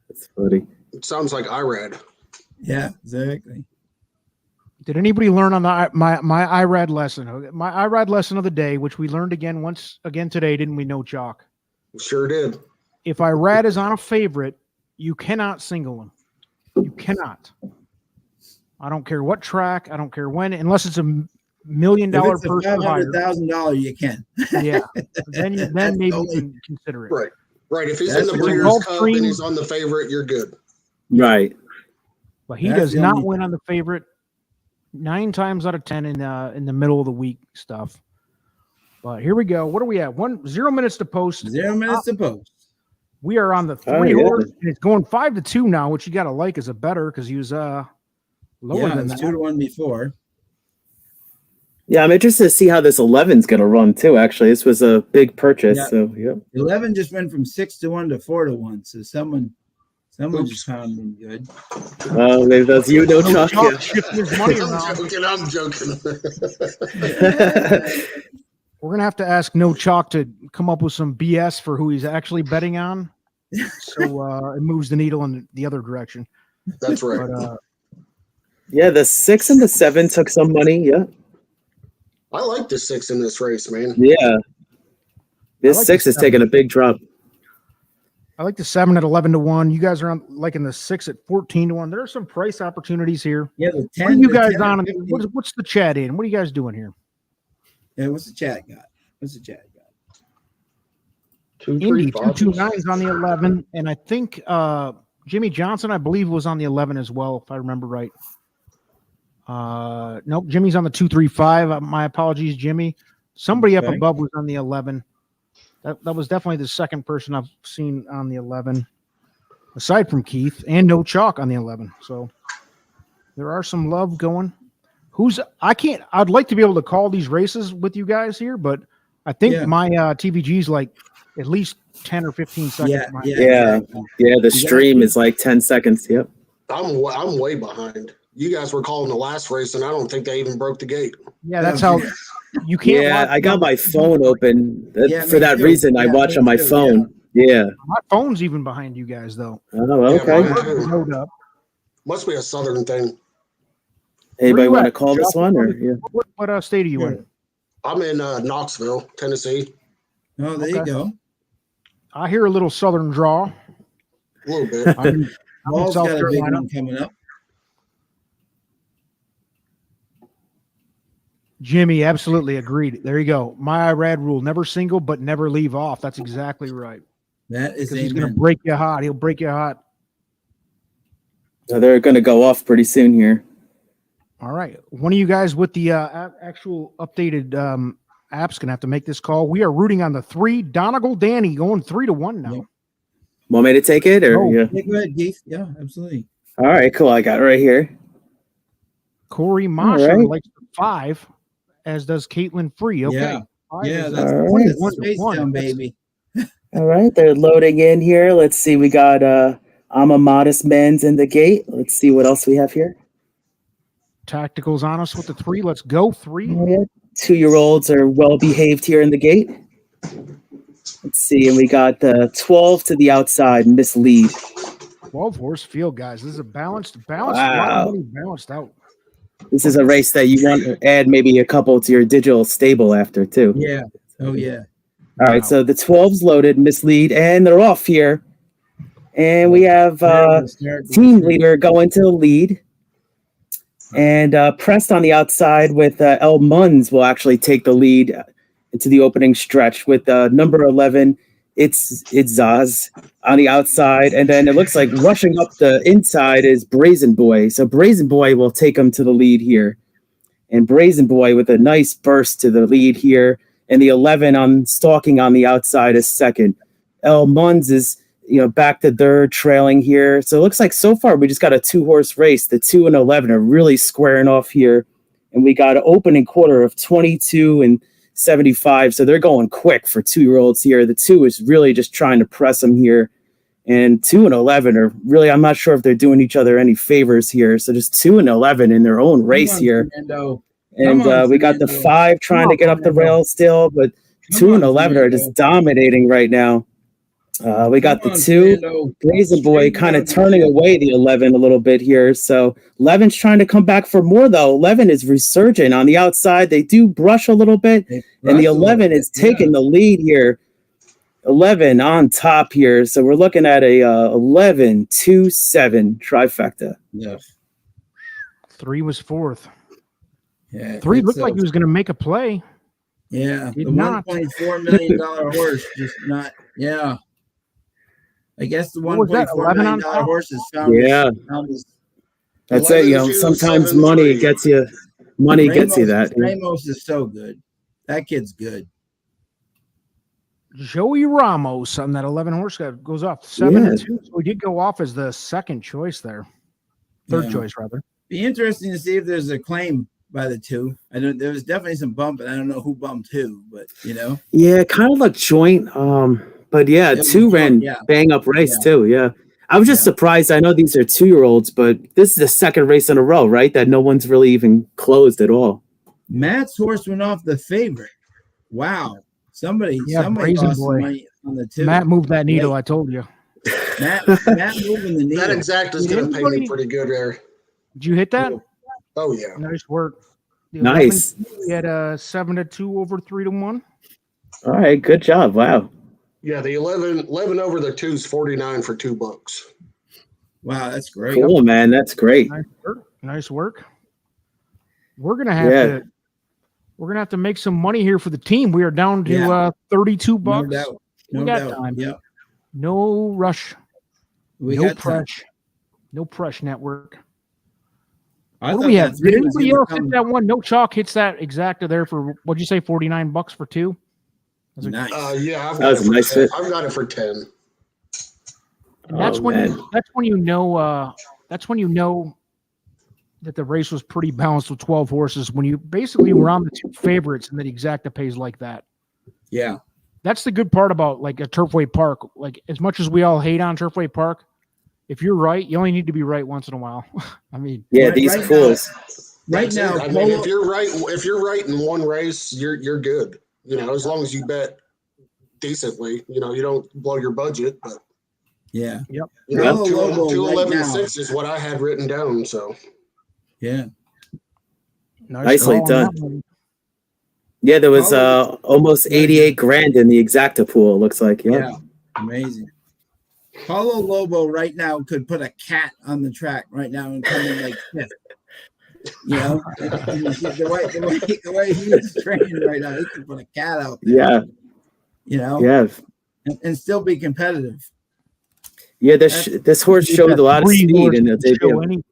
[SPEAKER 3] that's funny.
[SPEAKER 5] It sounds like IRAD.
[SPEAKER 4] Yeah, exactly.
[SPEAKER 2] Did anybody learn on my IRAD lesson? My IRAD lesson of the day, which we learned again today, didn't we? No chalk.
[SPEAKER 5] Sure did.
[SPEAKER 2] If IRAD is on a favorite, you cannot single him. You cannot. I don't care what track. I don't care when, unless it's $1 million person higher.
[SPEAKER 4] $500,000, you can.
[SPEAKER 2] Yeah. Then maybe you can consider it.
[SPEAKER 5] Right. If he's in the Breeders' Cup and he's on the favorite, you're good.
[SPEAKER 3] Right.
[SPEAKER 2] But he does not win on the favorite 9 times out of 10 in the middle of the week stuff. But here we go. What are we at? 0 minutes to post.
[SPEAKER 4] 0 minutes to post.
[SPEAKER 2] We are on the 3 horse, and it's going 5-2 now, which you got to like as a better because he was lower than that.
[SPEAKER 4] 2-1 before.
[SPEAKER 3] Yeah, I'm interested to see how this 11's going to run too. Actually, this was a big purchase.
[SPEAKER 4] Yeah.
[SPEAKER 3] So yeah,
[SPEAKER 4] 11 just went from 6-1 to 4-1. So someone just found him good.
[SPEAKER 3] Oh, maybe that's you, no chalk.
[SPEAKER 5] I'm joking.
[SPEAKER 2] We're gonna have to ask No Chalk to come up with some BS for who he's actually betting on, so it moves the needle in the other direction.
[SPEAKER 5] That's right.
[SPEAKER 2] But,
[SPEAKER 3] yeah, the 6 and the 7 took some money. Yeah,
[SPEAKER 5] I like the 6 in this race, man.
[SPEAKER 3] Yeah, this like 6 is taking a big drop.
[SPEAKER 2] I like the 7 at 11-1. You guys are on like in the 6 at 14-1. There are some price opportunities here.
[SPEAKER 4] Yeah, the 10.
[SPEAKER 2] What are you guys
[SPEAKER 4] 10
[SPEAKER 2] on?
[SPEAKER 4] 50.
[SPEAKER 2] What's the chat in? What are you guys doing here?
[SPEAKER 4] Yeah, what's the chat got?
[SPEAKER 2] Indy 229 is on the 11, and I think Jimmy Johnson, I believe, was on the 11 as well, if I remember right. Nope, Jimmy's on the 235. My apologies, Jimmy. Somebody up above was on the 11. That was definitely the second person I've seen on the 11, aside from Keith, and no chalk on the 11. So there are some love going. I'd like to be able to call these races with you guys here, but I think my TVG's like at least 10 or 15 seconds.
[SPEAKER 3] Yeah. The stream is like 10 seconds. Yep.
[SPEAKER 5] I'm way behind. You guys were calling the last race, and I don't think they even broke the gate.
[SPEAKER 2] Yeah, that's how you can't.
[SPEAKER 3] Yeah, I got my phone open. For that reason, I watch on my phone. Yeah.
[SPEAKER 2] My phone's even behind you guys, though.
[SPEAKER 3] Oh, okay.
[SPEAKER 5] Yeah, must be a southern thing.
[SPEAKER 3] Anybody want to call this one? Or
[SPEAKER 2] what state are you in?
[SPEAKER 5] I'm in Knoxville, Tennessee.
[SPEAKER 4] Oh, there you go.
[SPEAKER 2] I hear a little southern draw.
[SPEAKER 5] A little bit.
[SPEAKER 2] I'm in South
[SPEAKER 4] got a big
[SPEAKER 2] Carolina.
[SPEAKER 4] one coming up.
[SPEAKER 2] Jimmy, absolutely agreed. There you go. My IRAD rule: never single, but never leave off. That's exactly right.
[SPEAKER 4] That is
[SPEAKER 2] he's going to break you hot. He'll break you hot.
[SPEAKER 3] So they're going to go off pretty soon here.
[SPEAKER 2] All right. One of you guys with the actual updated app's going to have to make this call. We are rooting on the 3. Donegal Danny going 3-1 now.
[SPEAKER 4] Yep.
[SPEAKER 3] Want me to take it? Or
[SPEAKER 4] Yeah, go ahead, Keith. Yeah, absolutely.
[SPEAKER 3] All right, cool. I got it right here.
[SPEAKER 2] Corey Masha likes the 5, as does Caitlin Free. Okay.
[SPEAKER 4] Yeah, that's
[SPEAKER 2] the
[SPEAKER 4] space down, baby.
[SPEAKER 3] All right, they're loading in here. Let's see. We got I'm a Modest Men's in the gate. Let's see what else we have here.
[SPEAKER 2] Tacticals on us with the 3. Let's go 3.
[SPEAKER 3] Oh, yeah. 2-year-olds are well behaved here in the gate. Let's see, and we got 12 to the outside, mislead.
[SPEAKER 2] 12 horse field, guys. This is a balanced,
[SPEAKER 3] Wow.
[SPEAKER 2] balanced out.
[SPEAKER 3] This is a race that you want to add maybe a couple to your digital stable after too.
[SPEAKER 4] Yeah. Oh yeah.
[SPEAKER 3] All right, so the 12's loaded, mislead, and they're off here. And we have team leader going to the lead. And pressed on the outside with El Munz will actually take the lead into the opening stretch with number 11. It's Zaz on the outside. And then it looks like rushing up the inside is Brazen Boy. So Brazen Boy will take him to the lead here. And Brazen Boy with a nice burst to the lead here. And the 11 on stalking on the outside is second. El Munz is back to third, trailing here. So it looks like so far we just got a 2-horse race. The 2 and 11 are really squaring off here. And we got an opening quarter of 22 and 75. So they're going quick for 2-year-olds here. The 2 is really just trying to press them here. And 2 and 11 are really, I'm not sure if they're doing each other any favors here. So just 2 and 11 in their own race here.
[SPEAKER 4] Fernando.
[SPEAKER 3] And we got the 5 trying to get up the rail still, but 2 and 11 are just dominating right now. We got the 2, Brazen Boy kind of turning away the 11 a little bit here. So 11's trying to come back for more, though. 11 is resurgent on the outside. They do brush a little bit, and the 11 is taking the lead here. 11 on top here. So we're looking at a 11-2-7 trifecta.
[SPEAKER 4] Yes.
[SPEAKER 2] 3 was 4th.
[SPEAKER 4] Yeah.
[SPEAKER 2] 3 looked like he was going to make a play.
[SPEAKER 4] Yeah.
[SPEAKER 2] Did
[SPEAKER 4] the
[SPEAKER 2] not.
[SPEAKER 4] $1.4 million horse just not. Yeah. I guess the $1.4 million horse is found.
[SPEAKER 3] Yeah. That's it. Sometimes money gets you. Money gets you that.
[SPEAKER 4] Ramos is so good. That kid's good.
[SPEAKER 2] Joey Ramos on that 11 horse goes off 7-2. So we did go off as the second choice there. Third choice, rather.
[SPEAKER 4] Be interesting to see if there's a claim by the 2. I know there was definitely some bump, and I don't know who bumped who, but
[SPEAKER 3] Yeah, kind of like joint. But yeah, 2 ran bang up race too. Yeah. I was just surprised. I know these are 2-year-olds, but this is the second race in a row, right? That no one's really even closed at all.
[SPEAKER 4] Matt's horse went off the favorite. Wow. Somebody
[SPEAKER 2] Brazen
[SPEAKER 4] lost
[SPEAKER 2] Boy.
[SPEAKER 4] money on the 2.
[SPEAKER 2] Matt moved that needle, I told you.
[SPEAKER 4] Matt moving the needle.
[SPEAKER 5] That exact is going to pay me pretty good there.
[SPEAKER 2] Did you hit that?
[SPEAKER 5] Oh, yeah.
[SPEAKER 2] Nice work.
[SPEAKER 3] Nice.
[SPEAKER 2] We had a 7-2 over 3-1.
[SPEAKER 3] All right, good job. Wow.
[SPEAKER 5] Yeah, the 11 over the 2 is 49 for $2.
[SPEAKER 4] Wow, that's great.
[SPEAKER 3] Cool, man. That's great.
[SPEAKER 2] Nice work. Nice work. We're gonna have to make some money here for the team. We are down to $32.
[SPEAKER 4] No doubt.
[SPEAKER 2] We got time.
[SPEAKER 4] Yeah.
[SPEAKER 2] No rush.
[SPEAKER 4] We
[SPEAKER 2] no
[SPEAKER 4] got time.
[SPEAKER 2] press. No press network.
[SPEAKER 4] I
[SPEAKER 2] What do
[SPEAKER 4] thought
[SPEAKER 2] we have?
[SPEAKER 4] that three
[SPEAKER 2] Did
[SPEAKER 4] was
[SPEAKER 2] anybody
[SPEAKER 4] gonna
[SPEAKER 2] else hit
[SPEAKER 4] come-
[SPEAKER 2] that one? No chalk hits that exacta there for what'd you say? $49 for 2.
[SPEAKER 4] Nice.
[SPEAKER 5] Yeah, I've
[SPEAKER 3] That
[SPEAKER 5] got
[SPEAKER 3] was
[SPEAKER 5] it
[SPEAKER 3] a
[SPEAKER 5] for
[SPEAKER 3] nice
[SPEAKER 5] 10.
[SPEAKER 3] hit.
[SPEAKER 5] I've got it for 10.
[SPEAKER 2] And that's
[SPEAKER 3] Oh,
[SPEAKER 2] when
[SPEAKER 3] man.
[SPEAKER 2] you know that the race was pretty balanced with 12 horses when you basically were on the 2 favorites and then exacta pays like that.
[SPEAKER 4] Yeah.
[SPEAKER 2] That's the good part about like a Turfway Park. Like as much as we all hate on Turfway Park, if you're right, you only need to be right once in a while. I mean,
[SPEAKER 3] Yeah,
[SPEAKER 4] Right-
[SPEAKER 3] these
[SPEAKER 4] right
[SPEAKER 3] pools.
[SPEAKER 4] Right
[SPEAKER 5] That's
[SPEAKER 4] now,
[SPEAKER 5] it. I mean, if you're right in one race, you're good. You know, as long as you bet decently, you know, you don't blow your budget. But
[SPEAKER 4] yeah.
[SPEAKER 5] you
[SPEAKER 3] Yep.
[SPEAKER 5] know,
[SPEAKER 4] Lobo
[SPEAKER 5] 211
[SPEAKER 4] right now.
[SPEAKER 5] 6 is what I had written down. So
[SPEAKER 4] Yeah.
[SPEAKER 3] Nicely
[SPEAKER 2] call on
[SPEAKER 3] done.
[SPEAKER 2] that one.
[SPEAKER 3] Yeah, there was
[SPEAKER 4] Paulo-
[SPEAKER 3] almost 88 grand in the exacta pool, it looks like.
[SPEAKER 4] Yeah. Amazing. Paulo Lobo right now could put a cat on the track right now and come in like fifth. You know, the way he is training right now, he could put a cat out there.
[SPEAKER 3] Yeah.
[SPEAKER 4] You know,
[SPEAKER 3] Yeah.
[SPEAKER 4] and still be competitive.
[SPEAKER 3] Yeah, this horse showed a lot of speed in the debut.
[SPEAKER 2] Anything.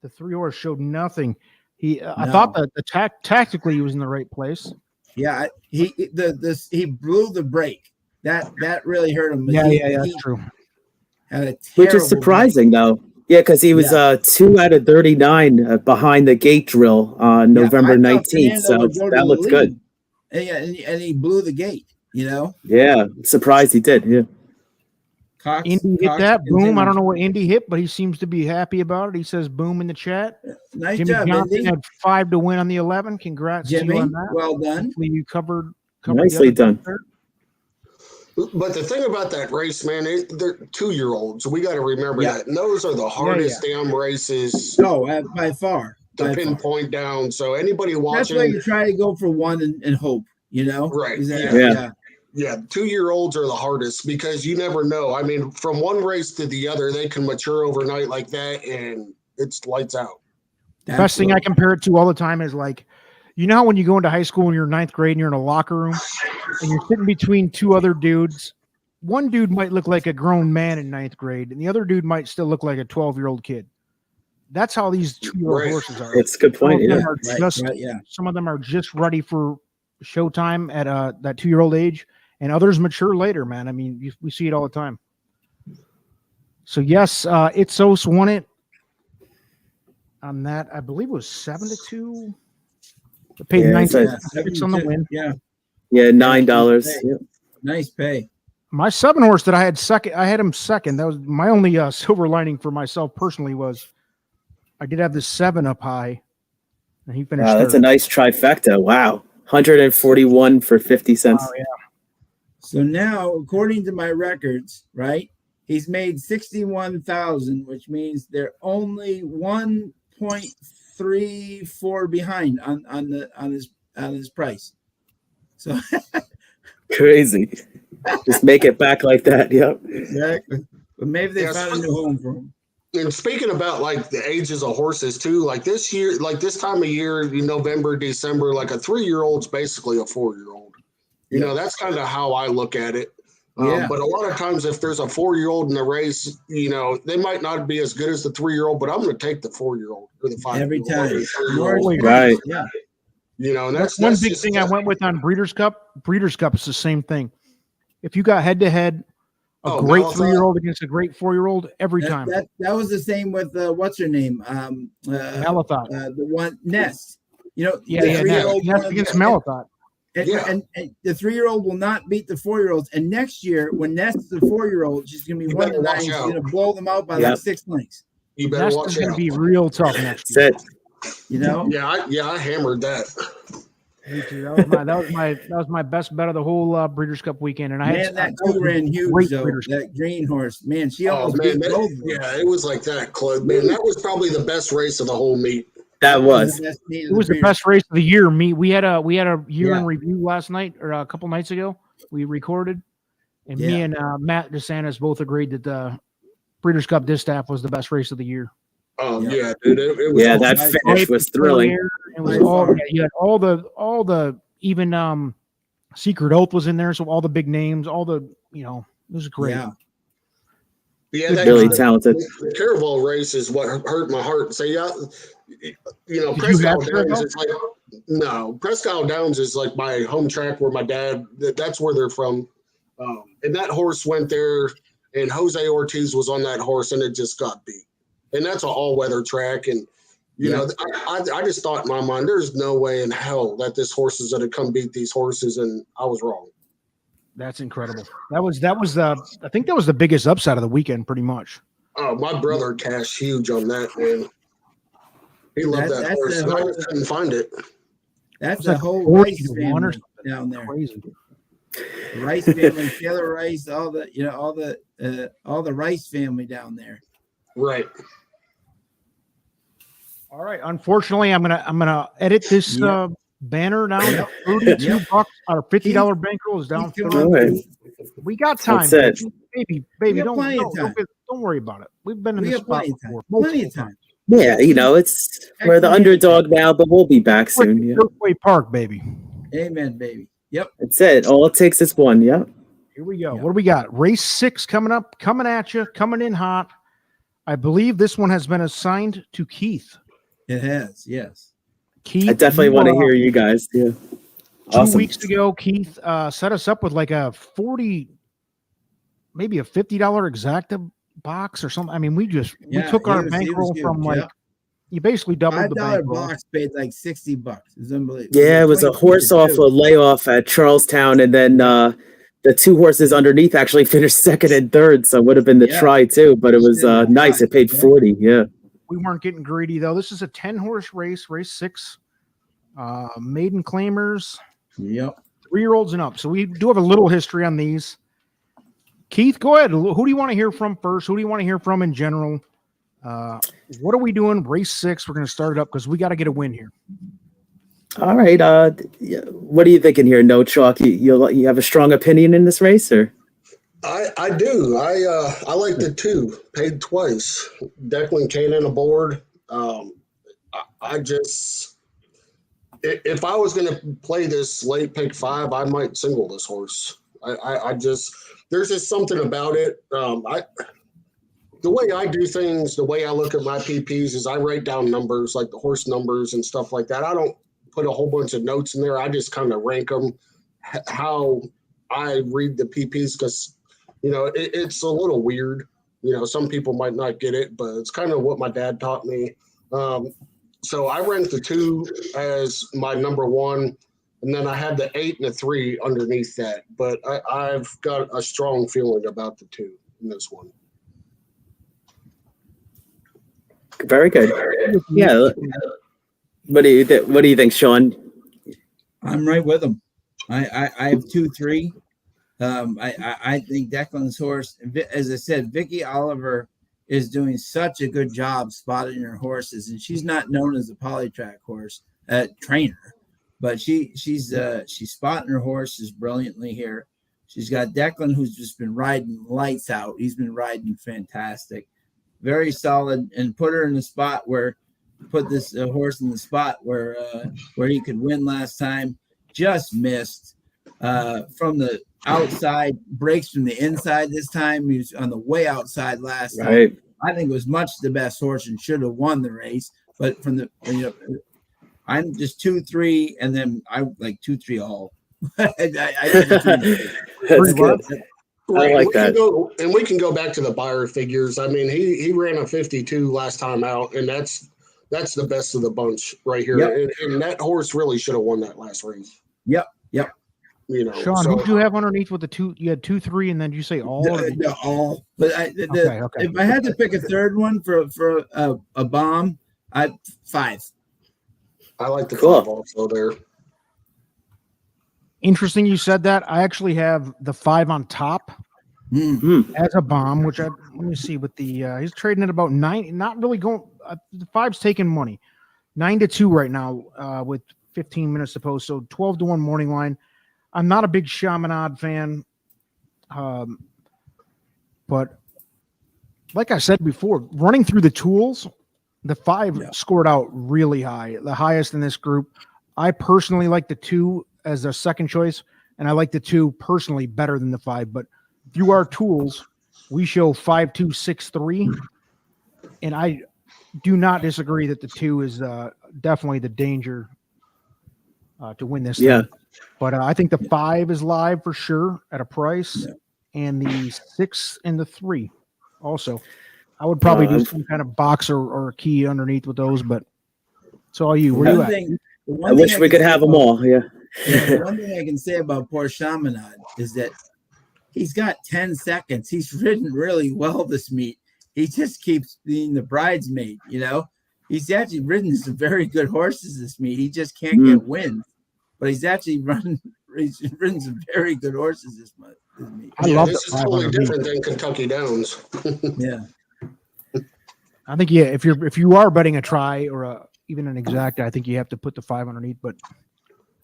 [SPEAKER 2] The 3 horse showed nothing. I
[SPEAKER 4] No.
[SPEAKER 2] thought that tactically he was in the right place.
[SPEAKER 4] Yeah, he blew the brake. That really hurt him.
[SPEAKER 2] Yeah,
[SPEAKER 4] He
[SPEAKER 2] that's true.
[SPEAKER 4] had a
[SPEAKER 3] Which
[SPEAKER 4] terrible
[SPEAKER 3] is surprising, though. Yeah, because he was 2 out of 39 behind the gate drill on November 19th. So that looks good.
[SPEAKER 4] And he blew the gate, you know?
[SPEAKER 3] Yeah, surprised he did. Yeah.
[SPEAKER 4] Cox,
[SPEAKER 2] Indy hit
[SPEAKER 4] Cox
[SPEAKER 2] that. Boom. I
[SPEAKER 4] continues.
[SPEAKER 2] don't know what Indy hit, but he seems to be happy about it. He says boom in the chat.
[SPEAKER 4] Nice
[SPEAKER 2] Jimmy
[SPEAKER 4] job,
[SPEAKER 2] Johnson
[SPEAKER 4] Indy.
[SPEAKER 2] had 5 to win on the 11. Congrats to
[SPEAKER 4] Jimmy,
[SPEAKER 2] you on that.
[SPEAKER 4] well done.
[SPEAKER 2] Hopefully you covered
[SPEAKER 3] Nicely
[SPEAKER 2] the other
[SPEAKER 3] done.
[SPEAKER 2] there.
[SPEAKER 5] But the thing about that race, man, they're 2-year-olds. We got to remember
[SPEAKER 4] Yeah.
[SPEAKER 5] that. And those are the hardest damn races
[SPEAKER 4] No, by far.
[SPEAKER 5] to
[SPEAKER 4] By far.
[SPEAKER 5] pinpoint down. So anybody
[SPEAKER 4] That's
[SPEAKER 5] watching,
[SPEAKER 4] why you try to go for one and hope, you know?
[SPEAKER 5] Right,
[SPEAKER 4] Is that-
[SPEAKER 3] yeah.
[SPEAKER 5] yeah, 2-year-olds are the hardest because you never know. I mean, from one race to the other, they can mature overnight like that, and it's lights out.
[SPEAKER 2] Best thing I compare it to all the time is like, you know how when you go into high school and you're in 9th grade and you're in a locker room and you're sitting between 2 other dudes. One dude might look like a grown man in 9th grade, and the other dude might still look like a 12-year-old kid. That's how these 2-year-old
[SPEAKER 5] Right.
[SPEAKER 2] horses are.
[SPEAKER 3] It's a good point.
[SPEAKER 2] Some of
[SPEAKER 3] Yeah.
[SPEAKER 2] them are just-
[SPEAKER 4] yeah.
[SPEAKER 2] Some of them are just ready for showtime at that 2-year-old age, and others mature later, man. I mean, we see it all the time. So yes, Itzos won it on that. I believe it was 7-2. They paid
[SPEAKER 3] Yeah,
[SPEAKER 2] 19
[SPEAKER 3] it's
[SPEAKER 2] on the win.
[SPEAKER 4] Yeah,
[SPEAKER 3] Yeah, $9.
[SPEAKER 4] Hey.
[SPEAKER 3] Yeah.
[SPEAKER 4] nice pay.
[SPEAKER 2] My 7 horse that I had second, I had him second. That was my only silver lining for myself personally was I did have this 7 up high, and he finished
[SPEAKER 3] Wow, that's
[SPEAKER 2] third.
[SPEAKER 3] a nice trifecta. Wow. 141 for 50 cents.
[SPEAKER 2] Oh, yeah.
[SPEAKER 4] So now, according to my records, right, he's made 61,000, which means they're only 1.34 behind on his price. So
[SPEAKER 3] Crazy. Just make it back like that. Yep.
[SPEAKER 4] exactly, but maybe they
[SPEAKER 5] Yes.
[SPEAKER 4] found a new home for him.
[SPEAKER 5] And speaking about like the ages of horses too, like this year, like this time of year, in November, December, like a 3-year-old's basically a 4-year-old. You know, that's kind of how I look at it.
[SPEAKER 4] Yeah.
[SPEAKER 5] But a lot of times, if there's a 4-year-old in the race, you know, they might not be as good as the 3-year-old, but I'm going to take the 4-year-old or the 5-year-old.
[SPEAKER 4] Every time.
[SPEAKER 5] or the 3-year-old.
[SPEAKER 3] Right.
[SPEAKER 4] Yeah.
[SPEAKER 5] You know, and
[SPEAKER 2] That's
[SPEAKER 5] that's
[SPEAKER 2] one big
[SPEAKER 5] just-
[SPEAKER 2] thing I went with on Breeders' Cup. Breeders' Cup is the same thing. If you got head-to-head, a
[SPEAKER 5] Oh,
[SPEAKER 2] great
[SPEAKER 5] Malachi?
[SPEAKER 2] 3-year-old against a great 4-year-old every time.
[SPEAKER 4] That was the same with what's her name?
[SPEAKER 2] Malathot.
[SPEAKER 4] The one Nest. You know,
[SPEAKER 2] Yeah,
[SPEAKER 4] the
[SPEAKER 2] yeah,
[SPEAKER 4] 3-year-old
[SPEAKER 2] Nest
[SPEAKER 4] won-
[SPEAKER 2] against Malathot.
[SPEAKER 4] And,
[SPEAKER 5] Yeah.
[SPEAKER 4] and the 3-year-old will not beat the 4-year-olds. And next year, when Nest is the 4-year-old, she's going to be
[SPEAKER 5] You
[SPEAKER 4] one of
[SPEAKER 5] better
[SPEAKER 4] the
[SPEAKER 5] watch
[SPEAKER 4] nine. She's
[SPEAKER 5] out.
[SPEAKER 4] going to blow them out by
[SPEAKER 3] Yep.
[SPEAKER 4] like 6 lengths.
[SPEAKER 5] You better
[SPEAKER 2] Nest
[SPEAKER 5] watch
[SPEAKER 2] is going to
[SPEAKER 5] out.
[SPEAKER 2] be real tough next year.
[SPEAKER 3] That's it.
[SPEAKER 4] You know?
[SPEAKER 5] Yeah, I hammered that.
[SPEAKER 2] Me too. That was my best bet of the whole Breeders' Cup weekend, and I
[SPEAKER 4] Man,
[SPEAKER 2] had
[SPEAKER 4] that 2 ran huge,
[SPEAKER 2] great
[SPEAKER 4] though.
[SPEAKER 2] Breeders' Cup.
[SPEAKER 4] That green horse. Man, she
[SPEAKER 5] Oh
[SPEAKER 4] almost
[SPEAKER 5] man,
[SPEAKER 4] beat both. of them.
[SPEAKER 5] yeah, it was like that close. Man, that was probably the best race of the whole meet.
[SPEAKER 3] That was.
[SPEAKER 4] The best meet of
[SPEAKER 2] It was the
[SPEAKER 4] Breeders'
[SPEAKER 2] best race of the year. We had a year
[SPEAKER 4] Yeah.
[SPEAKER 2] in review last night or a couple nights ago. We recorded, And me and Matt DeSantis both agreed that the Breeders' Cup Distaff was the best race of the year.
[SPEAKER 5] Yeah, dude. It was
[SPEAKER 3] Yeah,
[SPEAKER 5] awesome.
[SPEAKER 3] that finish was thrilling.
[SPEAKER 2] It was you had all the even Secret Oath was in there, so all the big names, all the it was great.
[SPEAKER 5] Yeah,
[SPEAKER 3] Good
[SPEAKER 5] that
[SPEAKER 3] really talented.
[SPEAKER 5] Caraval race is what hurt my heart. So Presque Isle Downs is like Presque Isle Downs is like my home track where my dad. That's where they're from, and that horse went there, and Jose Ortiz was on that horse, and it just got beat. And that's an all-weather track, and I just thought in my mind, there's no way in hell that this horse is going to come beat these horses, and I was wrong.
[SPEAKER 2] That's incredible. That was I think that was the biggest upside of the weekend, pretty much.
[SPEAKER 5] Oh, my brother cashed huge on that, man. He loved that horse. I just couldn't find it.
[SPEAKER 4] That's a whole Rice family down there.
[SPEAKER 2] Crazy.
[SPEAKER 4] Rice family, Taylor Rice, all the Rice family down there.
[SPEAKER 5] Right.
[SPEAKER 2] All right. Unfortunately, I'm gonna edit this banner down. $32 or $50 bankroll is down. We got time, baby. Don't worry about it. We've been in this spot before. Plenty of time.
[SPEAKER 3] Yeah, we're the underdog now, but we'll be back soon.
[SPEAKER 2] Turfway Park, baby.
[SPEAKER 4] Amen, baby. Yep.
[SPEAKER 3] That's it. All it takes is one. Yep.
[SPEAKER 2] Here we go. Yep. What do we got? Race 6 coming up, coming at you, coming in hot. I believe this one has been assigned to Keith.
[SPEAKER 4] It has, yes.
[SPEAKER 2] Keith,
[SPEAKER 3] I definitely want to hear you guys. Yeah.
[SPEAKER 2] 2 weeks ago, Keith set us up with like a 40, maybe a $50 exacta box or something. I mean, we took our bankroll from you basically doubled the bankroll.
[SPEAKER 4] Box paid like $60. It's unbelievable.
[SPEAKER 3] Yeah, it was a horse off a layoff at Charlestown, and then the 2 horses underneath actually finished second and third, so it would have been the try too. But it was nice. It paid 40. Yeah.
[SPEAKER 2] We weren't getting greedy though. This is a 10-horse race, race 6. Maiden claimers.
[SPEAKER 4] Yep.
[SPEAKER 2] 3-year-olds and up. So we do have a little history on these. Keith, go ahead. Who do you want to hear from first? Who do you want to hear from in general? What are we doing? Race 6. We're going to start it up because we got to get a win here.
[SPEAKER 3] All right. What are you thinking here? No chalk. You have a strong opinion in this race, or?
[SPEAKER 5] I do. I like the 2 paid twice. Declan Cannon aboard. I just, if I was going to play this late pick 5, I might single this horse. I just, there's just something about it. The way I do things, the way I look at my PPs is I write down numbers, like the horse numbers and stuff like that. I don't put a whole bunch of notes in there. I just kind of rank them how I read the PPs because, it's a little weird. Some people might not get it, but it's kind of what my dad taught me. So I ranked the 2 as my number 1, and then I had the 8 and the 3 underneath that. But I've got a strong feeling about the 2 in this one.
[SPEAKER 3] Very good. Yeah. What do you think, Sean?
[SPEAKER 4] I'm right with him. I have 2-3. I think Declan's horse, as I said, Vicky Oliver is doing such a good job spotting her horses, and she's not known as a polytrack horse trainer, but she's spotting her horses brilliantly here. She's got Declan, who's just been riding lights out. He's been riding fantastic, very solid, and put this horse in the spot where he could win last time. Just missed from the outside, breaks from the inside this time. He was on the way outside last time. I think it was much the best horse and should have won the race. But from the I'm just 2-3, and then I like 2-3 all.
[SPEAKER 3] That's good. I like that.
[SPEAKER 5] And we can go back to the buyer figures. I mean, he ran a 52 last time out, and that's the best of the bunch right here.
[SPEAKER 4] Yep.
[SPEAKER 5] And that horse really should have won that last race.
[SPEAKER 4] Yep.
[SPEAKER 2] Sean, who did you have underneath with the 2? You had 2-3, and then did you say all?
[SPEAKER 4] All. But if I had to pick a third one for a bomb, 5.
[SPEAKER 5] I like the 5 also there.
[SPEAKER 2] Interesting you said that. I actually have the 5 on top as a bomb, which let me see with the he's trading at about 9, not really going the 5's taking money. 9-2 right now with 15 minutes to post, so 12-1 morning line. I'm not a big Chaminade fan. But like I said before, running through the tools, the 5 scored out really high, the highest in this group. I personally like the 2 as a second choice, and I like the 2 personally better than the 5. But through our tools, we show 5, 2, 6, 3, and I do not disagree that the 2 is definitely the danger to win this thing. But I think the 5 is live for sure at a price, and the 6 and the 3 also. I would probably do some kind of box or a key underneath with those, but it's all you. Where you at?
[SPEAKER 3] I wish we could have them all. Yeah.
[SPEAKER 4] One thing I can say about poor Chaminade is that he's got 10 seconds. He's ridden really well this meet. He just keeps being the bridesmaid, you know. He's actually ridden some very good horses this meet. He just can't get wins, but he's actually ridden some very good horses this meet.
[SPEAKER 2] I love
[SPEAKER 5] this is totally different than Kentucky Downs.
[SPEAKER 4] Yeah.
[SPEAKER 2] I think if you are betting a try or even an exact, I think you have to put the 5 underneath. But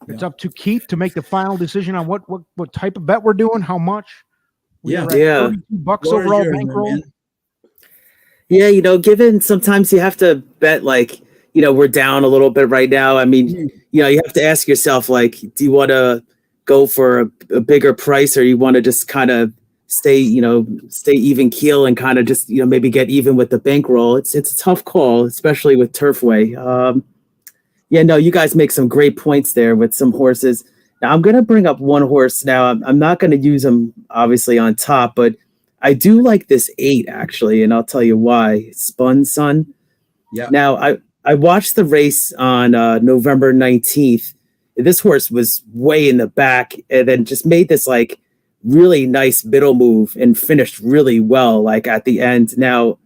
[SPEAKER 2] it's up to Keith to make the final decision on what type of bet we're doing, how much. $32 overall bankroll.
[SPEAKER 3] Yeah, given sometimes you have to bet like, we're down a little bit right now. I mean, you have to ask yourself, like, do you want to go for a bigger price, or you want to just kind of stay even keel and kind of just, maybe get even with the bankroll? It's a tough call, especially with Turfway. You guys make some great points there with some horses. Now I'm going to bring up one horse now. I'm not going to use him obviously on top, but I do like this 8 actually, and I'll tell you why. Spun Sun.
[SPEAKER 4] Yeah.
[SPEAKER 3] Now I watched the race on November 19th. This horse was way in the back and then just made this like really nice middle move and finished really well, like at the end. Now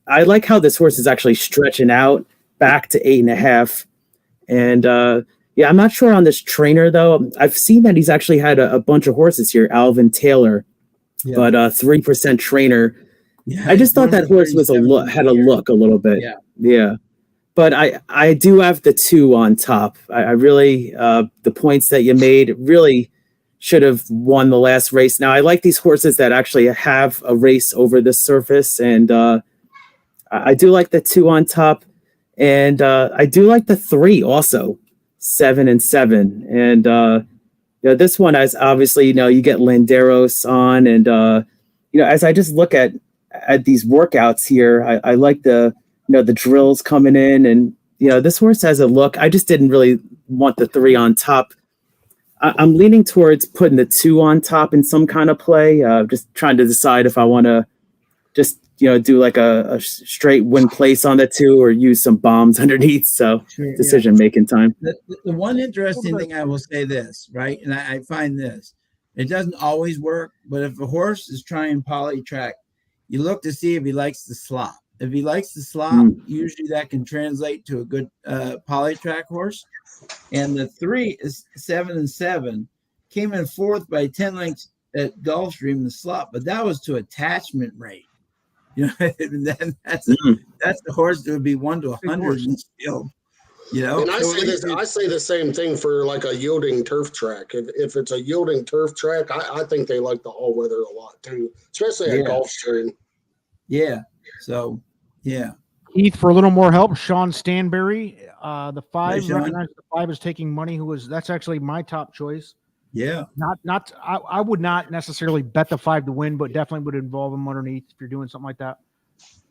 [SPEAKER 3] I like how this horse is actually stretching out back to 8.5. And I'm not sure on this trainer though. I've seen that he's actually had a bunch of horses here, Alvin Taylor, but 3% trainer. Yeah, I just thought that horse had a look a little bit. Yeah. But I do have the 2 on top. I really, the points that you made really should have won the last race. Now, I like these horses that actually have a race over the surface, and I do like the 2 on top, and I do like the 3 also, 7 and 7. And this one, as obviously, you get Landeros on, and as I just look at these workouts here, I like the drills coming in, and this horse has a look. I just didn't really want the 3 on top. I'm leaning towards putting the 2 on top in some kind of play. Just trying to decide if I want to just do like a straight win place on the 2 or use some bombs underneath. So decision making time.
[SPEAKER 4] The one interesting thing I will say this, right, and I find this, it doesn't always work, but if a horse is trying poly track, you look to see if he likes the slop. If he likes the slop, usually that can translate to a good poly track horse. And the 3 is 7 and 7, came in 4th by 10 lengths at Gulfstream, the slop, but that was to attachment rate. That's the horse that would be 1 to 100 in this field.
[SPEAKER 5] And I say the same thing for like a yielding turf track. If it's a yielding turf track, I think they like the all weather a lot too, especially at Gulfstream.
[SPEAKER 4] Yeah. So
[SPEAKER 2] Keith, for a little more help, Sean Stanberry, the 5. Recognize the 5 is taking money. That's actually my top choice.
[SPEAKER 4] Yeah.
[SPEAKER 2] I would not necessarily bet the 5 to win, but definitely would involve him underneath if you're doing something like that.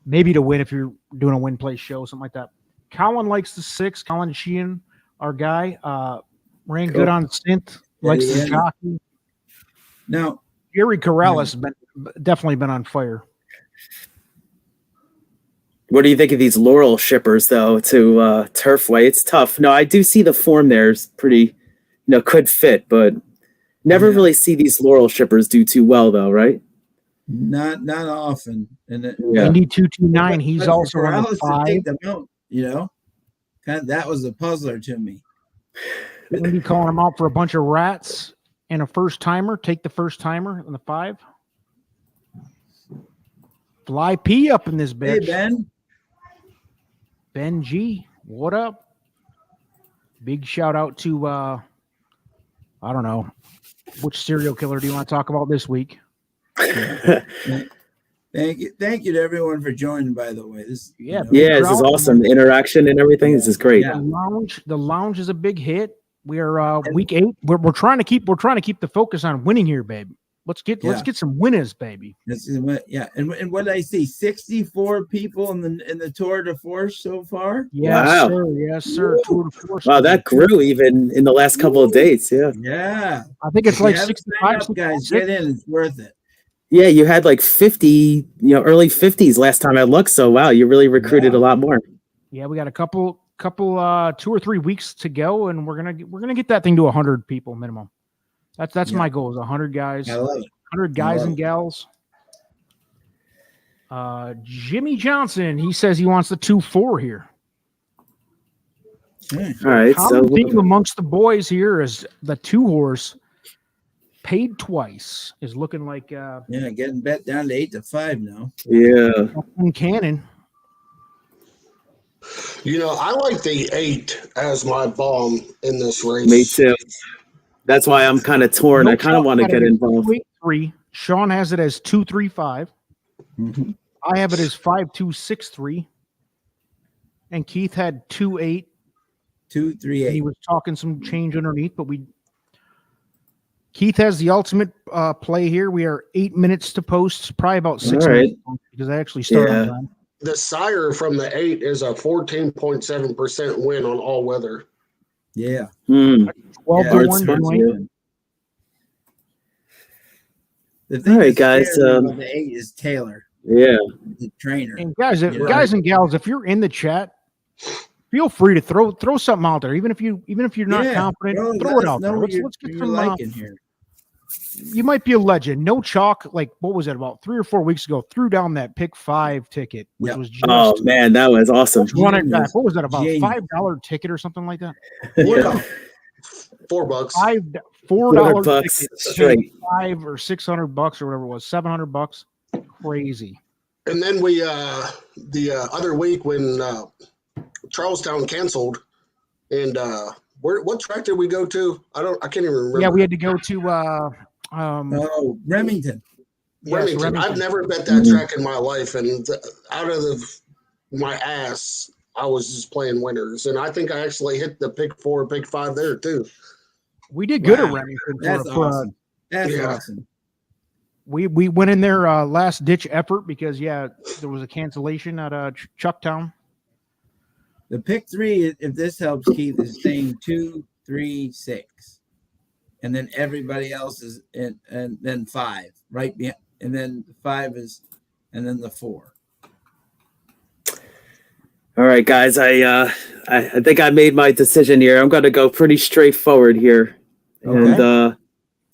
[SPEAKER 2] Maybe to win if you're doing a win play show, something like that. Colin likes the 6. Colin Sheehan, our guy, ran good on synth, likes the jockey.
[SPEAKER 4] Now,
[SPEAKER 2] Jerry Corral has definitely been on fire.
[SPEAKER 3] What do you think of these Laurel shippers, though, to Turfway? It's tough. No, I do see the form there is pretty, could fit, but never really see these Laurel shippers do too well, though, right?
[SPEAKER 4] Not often. And
[SPEAKER 2] 9229, he's also on the 5.
[SPEAKER 4] Take them out, kind of, that was a puzzler to me.
[SPEAKER 2] When you calling him out for a bunch of rats and a first timer, take the first timer on the 5. Fly P up in this bitch.
[SPEAKER 4] Hey, Ben.
[SPEAKER 2] Ben G, what up? Big shout out to I don't know, which serial killer do you want to talk about this week?
[SPEAKER 4] Thank you to everyone for joining. By the way, this
[SPEAKER 2] Yeah,
[SPEAKER 3] Yeah, this is awesome. The interaction and everything. This is great.
[SPEAKER 4] Yeah.
[SPEAKER 2] The lounge is a big hit. We are week 8. We're trying to keep the focus on winning here, babe. Let's get some winners, baby.
[SPEAKER 4] Yeah, and what did I see? 64 people in the Tour de Force so far.
[SPEAKER 2] Yes,
[SPEAKER 3] Wow.
[SPEAKER 2] sir. Yes, sir. Tour de Force.
[SPEAKER 3] Wow, that grew even in the last couple of days. Yeah.
[SPEAKER 4] Yeah.
[SPEAKER 2] I think it's like
[SPEAKER 4] You haven't
[SPEAKER 2] 65
[SPEAKER 4] signed up, guys. Get in. It's worth it.
[SPEAKER 3] Yeah, you had like 50, early 50s last time I looked. So wow, you really recruited a lot more.
[SPEAKER 2] Yeah, we got a couple 2 or 3 weeks to go, and we're gonna get that thing to 100 people minimum. That's my goal, is 100 guys.
[SPEAKER 4] I love it.
[SPEAKER 2] 100 guys and gals. Jimmy Johnson, he says he wants the 2-4 here.
[SPEAKER 3] All right.
[SPEAKER 2] Common theme amongst the boys here is the 2-horse paid twice is looking like
[SPEAKER 4] getting bet down to 8 to 5 now.
[SPEAKER 3] Yeah.
[SPEAKER 2] Cannon.
[SPEAKER 5] I like the 8 as my bomb in this race.
[SPEAKER 3] Me too. That's why I'm kind of torn. I kind of want to get involved.
[SPEAKER 2] 2-8-3. Sean has it as 2-3-5.
[SPEAKER 4] Mm-hmm.
[SPEAKER 2] I have it as 5-2-6-3. And Keith had 2-8.
[SPEAKER 4] 2-3-8.
[SPEAKER 2] He was talking some change underneath, but Keith has the ultimate play here. We are 8 minutes to post, probably about 6 minutes because I actually started on time.
[SPEAKER 5] The sire from the 8 is a 14.7% win on all weather.
[SPEAKER 4] Yeah.
[SPEAKER 2] 12 to 1.
[SPEAKER 4] The thing
[SPEAKER 3] all right, guys.
[SPEAKER 4] The 8 is Taylor.
[SPEAKER 3] Yeah.
[SPEAKER 4] The trainer.
[SPEAKER 2] And guys and gals, if you're in the chat, feel free to throw something out there. Even if you're not confident, throw it out there. Let's get some
[SPEAKER 4] liking here.
[SPEAKER 2] You might be a legend. No chalk, like what was it, about 3 or 4 weeks ago, threw down that pick 5 ticket, which was just
[SPEAKER 3] man, that was awesome.
[SPEAKER 2] Running back. What was that, about $5 ticket or something like that?
[SPEAKER 3] Yeah.
[SPEAKER 5] $4.
[SPEAKER 2] $4 ticket,
[SPEAKER 3] straight.
[SPEAKER 2] $500 or $600 or whatever it was, $700. Crazy.
[SPEAKER 5] And then we the other week when Charlestown canceled, and what track did we go to? I can't even remember.
[SPEAKER 2] Yeah, we had to go to
[SPEAKER 4] Remington.
[SPEAKER 5] Remington. I've never bet that track in my life, and out of my ass, I was just playing winners, and I think I actually hit the pick 4, pick 5 there too.
[SPEAKER 2] We did good at Remington.
[SPEAKER 4] That's awesome. That's awesome.
[SPEAKER 2] We went in there last ditch effort because there was a cancellation at Chucktown.
[SPEAKER 4] The pick 3, if this helps Keith, is saying 2, 3, 6, and then everybody else is and then 5 right behind, and then 5 is, and then the 4.
[SPEAKER 3] All right, guys. I think I made my decision here. I'm going to go pretty straightforward here, and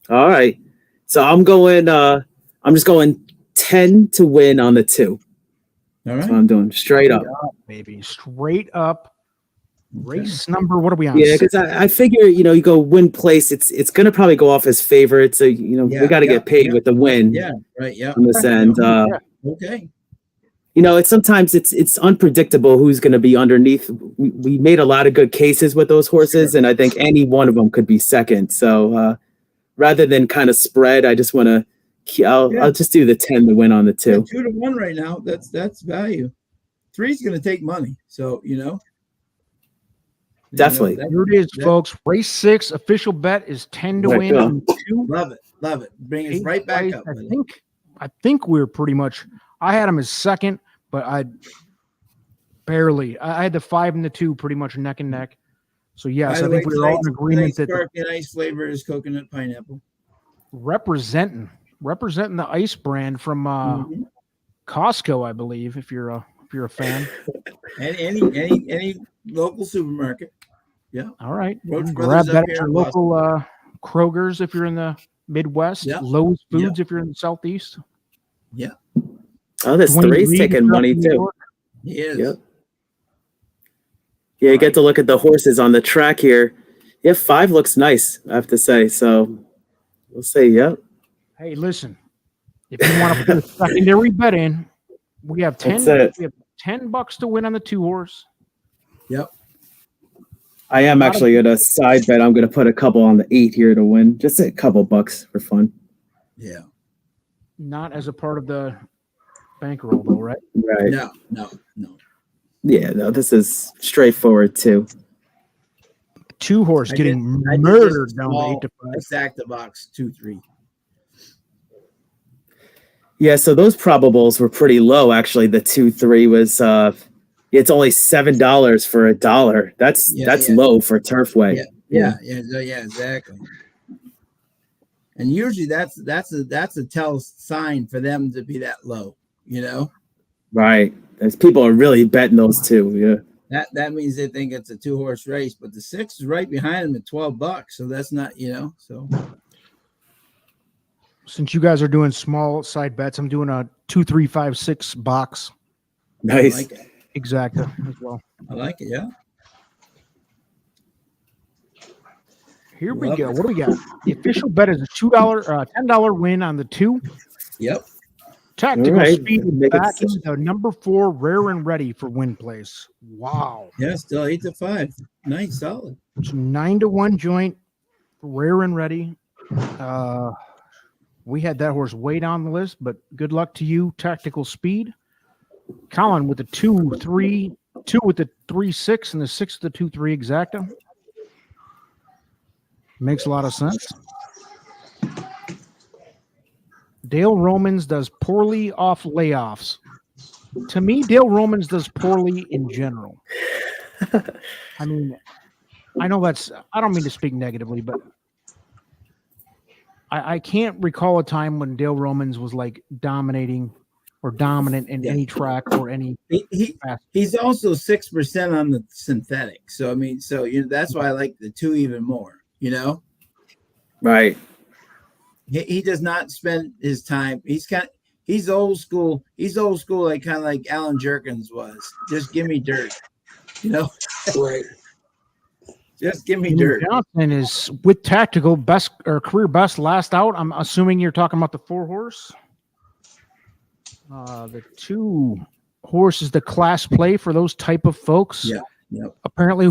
[SPEAKER 3] all right. So I'm going. I'm just going 10 to win on the 2.
[SPEAKER 4] All right.
[SPEAKER 3] That's what I'm doing. Straight up,
[SPEAKER 2] baby. Straight up. Race number. What are we on?
[SPEAKER 3] Yeah, because I figure you go win place. It's going to probably go off as favorite. So we got to get paid with the win.
[SPEAKER 4] Yeah. Right. Yeah.
[SPEAKER 3] On this end.
[SPEAKER 4] Okay.
[SPEAKER 3] It's sometimes it's unpredictable who's going to be underneath. We made a lot of good cases with those horses, and I think any one of them could be second. So rather than kind of spread, I just want to. I'll just do the 10 to win on the 2.
[SPEAKER 4] 2 to 1 right now. That's value. 3 is going to take money. So
[SPEAKER 3] definitely.
[SPEAKER 2] Here it is, folks. Race 6 official bet is 10 to win on 2.
[SPEAKER 4] Love it. Bring us right back up.
[SPEAKER 2] I think we're pretty much. I had him as second, but I barely. I had the 5 and the 2 pretty much neck and neck. So yes, I think we were all in agreement that
[SPEAKER 4] the ice flavor is coconut pineapple.
[SPEAKER 2] Representing the ice brand from Costco, I believe. If you're a fan,
[SPEAKER 4] any local supermarket. Yeah.
[SPEAKER 2] All right.
[SPEAKER 4] Roach
[SPEAKER 2] Grab
[SPEAKER 4] Brothers
[SPEAKER 2] that
[SPEAKER 4] up
[SPEAKER 2] at
[SPEAKER 4] here
[SPEAKER 2] your
[SPEAKER 4] in
[SPEAKER 2] local Kroger's if you're in the Midwest.
[SPEAKER 4] Yeah.
[SPEAKER 2] Lowe's Foods if you're in the Southeast.
[SPEAKER 4] Yeah.
[SPEAKER 3] Oh, this
[SPEAKER 2] Dwayne
[SPEAKER 3] 3's
[SPEAKER 2] Reed
[SPEAKER 3] taking money too.
[SPEAKER 4] He is.
[SPEAKER 3] Yep. Yeah, you get to look at the horses on the track here. Yeah, 5 looks nice, I have to say. So we'll say, yep.
[SPEAKER 2] Hey, listen. If you want to put a secondary bet in, we have $10 to win on the 2-horse.
[SPEAKER 4] Yep.
[SPEAKER 3] I am actually at a side bet. I'm going to put a couple on the 8 here to win. Just a couple bucks for fun.
[SPEAKER 4] Yeah.
[SPEAKER 2] Not as a part of the bankroll, though, right?
[SPEAKER 3] Right.
[SPEAKER 4] No.
[SPEAKER 3] Yeah, no, this is straightforward too.
[SPEAKER 2] Two horse
[SPEAKER 4] I
[SPEAKER 2] getting
[SPEAKER 4] did just
[SPEAKER 2] murdered down to
[SPEAKER 4] small
[SPEAKER 2] 8 to 5.
[SPEAKER 4] Exact the box 2-3.
[SPEAKER 3] Yeah, so those probables were pretty low actually. The 2-3 was it's only $7 for $1. That's
[SPEAKER 4] Yeah.
[SPEAKER 3] low for Turfway.
[SPEAKER 4] Yeah, exactly. And usually that's a tell sign for them to be that low, you know.
[SPEAKER 3] Right. As people are really betting those two. Yeah.
[SPEAKER 4] That means they think it's a 2-horse race, but the 6 is right behind them at $12. So that's not, so.
[SPEAKER 2] Since you guys are doing small side bets, I'm doing a 2, 3, 5, 6 box.
[SPEAKER 3] Nice.
[SPEAKER 4] I like it.
[SPEAKER 2] Exactly as well.
[SPEAKER 4] I like it. Yeah.
[SPEAKER 2] Here we
[SPEAKER 4] Love
[SPEAKER 2] go.
[SPEAKER 4] it.
[SPEAKER 2] What do we got? The official bet is a $10 win on the 2.
[SPEAKER 4] Yep.
[SPEAKER 2] Tactical
[SPEAKER 3] All right.
[SPEAKER 2] speed is
[SPEAKER 3] Make it
[SPEAKER 2] backing
[SPEAKER 3] decision.
[SPEAKER 2] the number 4 rare and ready for win place. Wow.
[SPEAKER 4] Yeah. Still 8 to 5. Nice, solid.
[SPEAKER 2] It's 9 to 1 joint, rare and ready. We had that horse way down the list, but good luck to you, Tactical Speed. Colin with the 2-3, 2 with the 3-6, and the 6 with the 2-3 exacta. Makes a lot of sense. Dale Romans does poorly off layoffs. To me, Dale Romans does poorly in general. I mean, I know I don't mean to speak negatively, but I can't recall a time when Dale Romans was like dominating or dominant in any track or any.
[SPEAKER 4] He's also 6% on the synthetic. So, I mean, that's why I like the 2 even more,
[SPEAKER 3] Right.
[SPEAKER 4] He does not spend his time. He's old school. He's old school, like kind of like Alan Jerkins was. Just give me dirt,
[SPEAKER 5] Right.
[SPEAKER 4] Just give me dirt.
[SPEAKER 2] Johnson is with tactical best or career best last out. I'm assuming you're talking about the 4 horse. The 2 horse is the class play for those type of folks.
[SPEAKER 4] Yeah. Yep.
[SPEAKER 2] Apparently,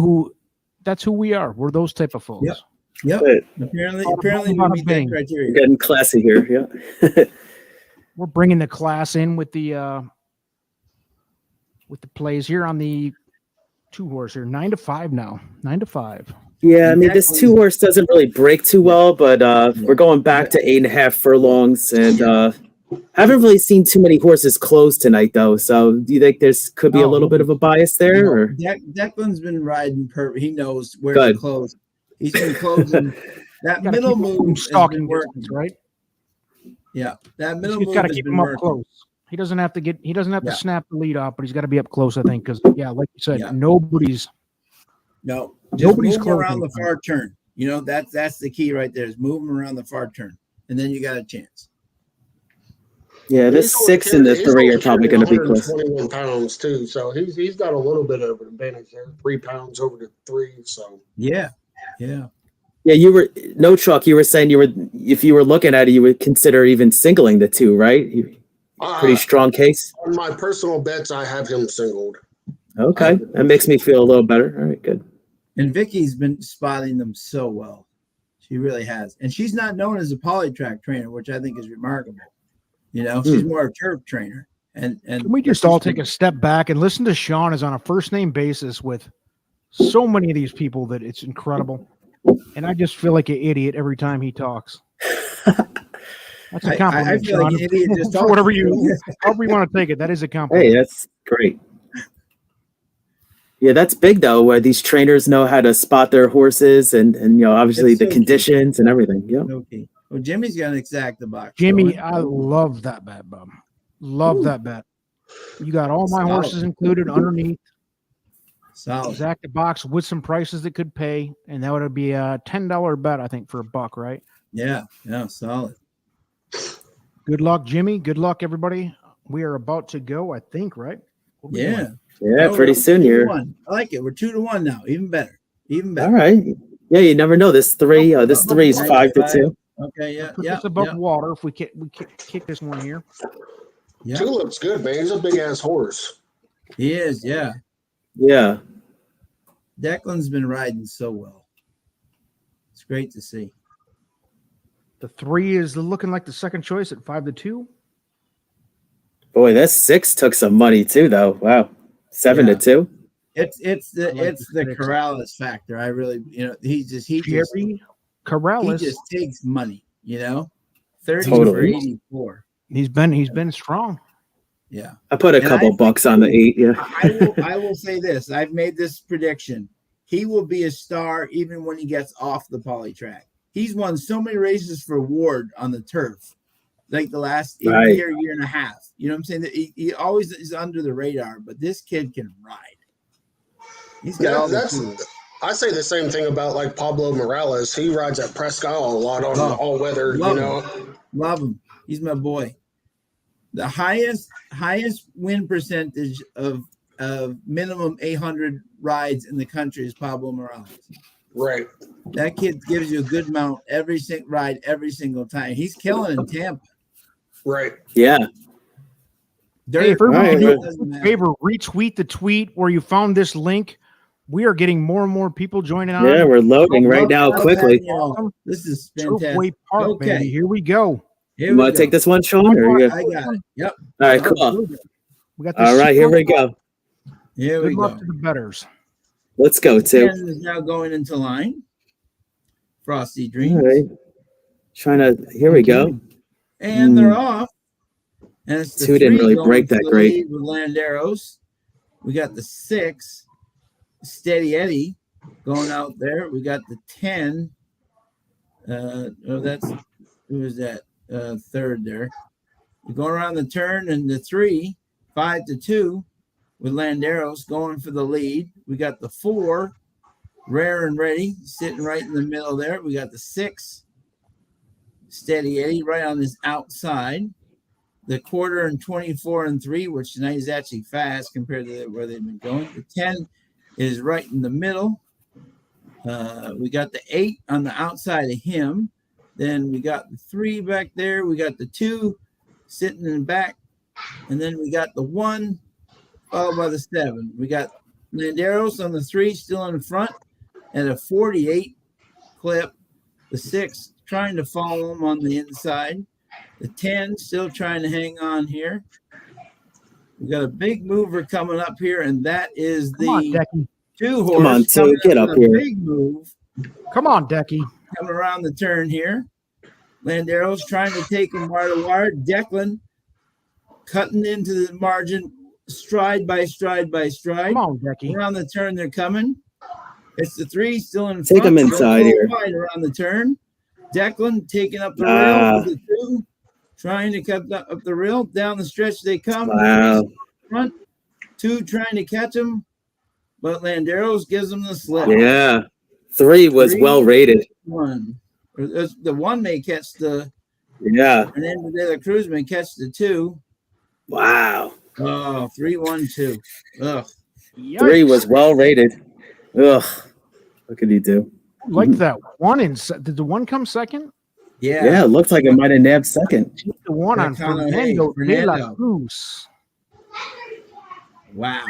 [SPEAKER 2] that's who we are. We're those type of folks.
[SPEAKER 4] Yep.
[SPEAKER 3] Good.
[SPEAKER 4] Apparently we meet that criteria.
[SPEAKER 3] Getting classy here. Yeah.
[SPEAKER 2] We're bringing the class in with the plays here on the 2 horse here. 9 to 5 now. 9 to 5.
[SPEAKER 3] Yeah, I mean, this 2 horse doesn't really break too well, but we're going back to 8.5 furlongs, and haven't really seen too many horses close tonight, though. So, do you think could be a little bit of a bias there? Or?
[SPEAKER 4] Declan's been riding perfect. He knows where
[SPEAKER 3] Good.
[SPEAKER 4] to close. He's been closing. That middle move
[SPEAKER 2] stalking
[SPEAKER 4] working,
[SPEAKER 2] distance, right?
[SPEAKER 4] Yeah, that middle
[SPEAKER 2] He's
[SPEAKER 4] move
[SPEAKER 2] got to
[SPEAKER 4] has
[SPEAKER 2] keep
[SPEAKER 4] been
[SPEAKER 2] him up
[SPEAKER 4] working.
[SPEAKER 2] close. He doesn't have to snap the lead off, but he's got to be up close, I think, because like you said, nobody's
[SPEAKER 4] Nobody's
[SPEAKER 2] closing
[SPEAKER 4] around the far turn. That's the key right there is moving around the far turn, and then you got a chance.
[SPEAKER 3] Yeah, this 6 and the 3 are probably going to be close.
[SPEAKER 5] 21 pounds too, so he's got a little bit of an advantage there. 3 pounds over the 3, so
[SPEAKER 4] Yeah.
[SPEAKER 3] Yeah, you were Chuck. You were saying if you were looking at it, you would consider even singling the 2, right? Pretty strong case.
[SPEAKER 5] On my personal bets, I have him singled.
[SPEAKER 3] Okay, that makes me feel a little better. All right, good.
[SPEAKER 4] And Vicky's been spotting them so well. She really has. And she's not known as a polytrack trainer, which I think is remarkable. She's more a turf trainer. And
[SPEAKER 2] Can we just all take a step back and listen to Sean is on a first name basis with so many of these people that it's incredible. And I just feel like an idiot every time he talks. That's a compliment.
[SPEAKER 4] I feel like an idiot just
[SPEAKER 2] for whatever you want to take it. That is a compliment.
[SPEAKER 3] Hey, that's great. Yeah, that's big though, where these trainers know how to spot their horses and obviously the conditions and everything. Yeah.
[SPEAKER 4] Okay. Well, Jimmy's got an exacta box.
[SPEAKER 2] Jimmy, I love that bet, bub. Love that bet. You got all my horses included underneath.
[SPEAKER 4] Solid.
[SPEAKER 2] Exacta box with some prices that could pay, and that would be a $10 bet, I think, for $1, right?
[SPEAKER 4] Yeah, solid.
[SPEAKER 2] Good luck, Jimmy. Good luck, everybody. We are about to go, I think, right?
[SPEAKER 4] Yeah.
[SPEAKER 3] Yeah, pretty soon here.
[SPEAKER 4] I like it. We're 2-1 now. Even better.
[SPEAKER 3] All right. Yeah, you never know. This 3 is 5 to 2.
[SPEAKER 4] Okay, yeah.
[SPEAKER 2] Put this above water if we kick this one here.
[SPEAKER 4] Yeah.
[SPEAKER 5] Tulip's good, man. He's a big ass horse.
[SPEAKER 4] He is, yeah.
[SPEAKER 3] Yeah.
[SPEAKER 4] Declan's been riding so well. It's great to see.
[SPEAKER 2] The 3 is looking like the second choice at 5 to 2.
[SPEAKER 3] Boy, that 6 took some money too, though. Wow, 7-2.
[SPEAKER 4] It's
[SPEAKER 2] I like
[SPEAKER 4] the
[SPEAKER 2] the six.
[SPEAKER 4] Corrales factor. I really, he
[SPEAKER 2] Jerry Corrales.
[SPEAKER 4] just takes money. 30
[SPEAKER 3] Totally.
[SPEAKER 4] for 84.
[SPEAKER 2] He's been strong.
[SPEAKER 4] Yeah.
[SPEAKER 3] I put a
[SPEAKER 4] And
[SPEAKER 3] couple
[SPEAKER 4] I
[SPEAKER 3] bucks
[SPEAKER 4] think
[SPEAKER 3] on the 8. Yeah.
[SPEAKER 4] I will say this. I've made this prediction. He will be a star even when he gets off the poly track. He's won so many races for Ward on the turf, like the last
[SPEAKER 3] Right.
[SPEAKER 4] year and a half. You know what I'm saying? That he always is under the radar, but this kid can ride. He's got all the tools.
[SPEAKER 5] I say the same thing about like Pablo Morales. He rides at Presque Isle a lot on
[SPEAKER 4] Oh,
[SPEAKER 5] all weather,
[SPEAKER 4] love him. He's my boy. The highest win percentage of minimum 800 rides in the country is Pablo Morales.
[SPEAKER 5] Right.
[SPEAKER 4] That kid gives you a good amount every single time. He's killing in Tampa.
[SPEAKER 5] Right.
[SPEAKER 3] Yeah.
[SPEAKER 2] Hey, if everybody
[SPEAKER 3] Right,
[SPEAKER 2] do
[SPEAKER 3] right.
[SPEAKER 2] us a favor, retweet the tweet where you found this link. We are getting more and more people joining on.
[SPEAKER 3] Yeah, we're loading right now quickly.
[SPEAKER 4] This is fantastic.
[SPEAKER 2] Turfway Park,
[SPEAKER 4] Okay.
[SPEAKER 2] baby. Here we go.
[SPEAKER 4] Here
[SPEAKER 3] You
[SPEAKER 4] we
[SPEAKER 3] want
[SPEAKER 4] go.
[SPEAKER 3] to take this one, Sean? Or you...
[SPEAKER 4] I got it. Yep.
[SPEAKER 3] All right, cool.
[SPEAKER 2] We got
[SPEAKER 3] All right, here we go.
[SPEAKER 4] Here
[SPEAKER 2] Good
[SPEAKER 4] we
[SPEAKER 2] luck
[SPEAKER 4] go.
[SPEAKER 2] to the betters.
[SPEAKER 3] Let's go, too.
[SPEAKER 4] 10 is now going into line. Frosty
[SPEAKER 3] All
[SPEAKER 4] Dreams.
[SPEAKER 3] right. Here we go.
[SPEAKER 4] And they're off. And it's the
[SPEAKER 3] 2 didn't
[SPEAKER 4] 3
[SPEAKER 3] really
[SPEAKER 4] going
[SPEAKER 3] break
[SPEAKER 4] for
[SPEAKER 3] that
[SPEAKER 4] the
[SPEAKER 3] great.
[SPEAKER 4] lead with Landeros. We got the 6, Steady Eddie, going out there. We got the 10. Who is that? Third there. We go around the turn, and the 3, 5-2, with Landeros going for the lead. We got the 4, Rare and Ready, sitting right in the middle there. We got the 6, Steady Eddie, right on this outside. The quarter and 24 and 3, which tonight is actually fast compared to where they've been going. The 10 is right in the middle. We got the 8 on the outside of him. Then we got the 3 back there. We got the 2 sitting in the back. And then we got the 1 followed by the 7. We got Landeros on the 3 still in front at a 48 clip. The 6 trying to follow him on the inside. The 10 still trying to hang on here. We got a big mover coming up here, and that is
[SPEAKER 2] Come on,
[SPEAKER 4] the
[SPEAKER 2] Decky.
[SPEAKER 3] Come
[SPEAKER 4] 2 horse.
[SPEAKER 3] on, 2,
[SPEAKER 4] coming
[SPEAKER 3] get up
[SPEAKER 4] with a
[SPEAKER 3] here.
[SPEAKER 4] Big move
[SPEAKER 2] Come on, Decky.
[SPEAKER 4] coming around the turn here. Landeros trying to take him wire to wire. Declan cutting into the margin, stride by stride by stride.
[SPEAKER 2] Come on, Decky.
[SPEAKER 4] Around the turn, they're coming. It's the 3 still in front.
[SPEAKER 3] Take him inside here.
[SPEAKER 4] Wide around the turn. Declan taking up the rail with the 2, trying to cut up the rail. Down the stretch they come.
[SPEAKER 3] Wow.
[SPEAKER 4] Front 2 trying to catch him, but Landeros gives him the slip.
[SPEAKER 3] Yeah. 3 was
[SPEAKER 4] 3,
[SPEAKER 3] well rated.
[SPEAKER 4] 1. The 1 may catch the,
[SPEAKER 3] Yeah.
[SPEAKER 4] and then the other Cruz may catch the 2.
[SPEAKER 3] Wow.
[SPEAKER 4] Oh, 3-1-2. Ugh.
[SPEAKER 3] 3 was well rated. Ugh. What could he do?
[SPEAKER 2] Like that one did the 1 come second?
[SPEAKER 3] Yeah, it looked like it might have nabbed second.
[SPEAKER 2] The 1 on Fernando de la Cruz.
[SPEAKER 4] Wow.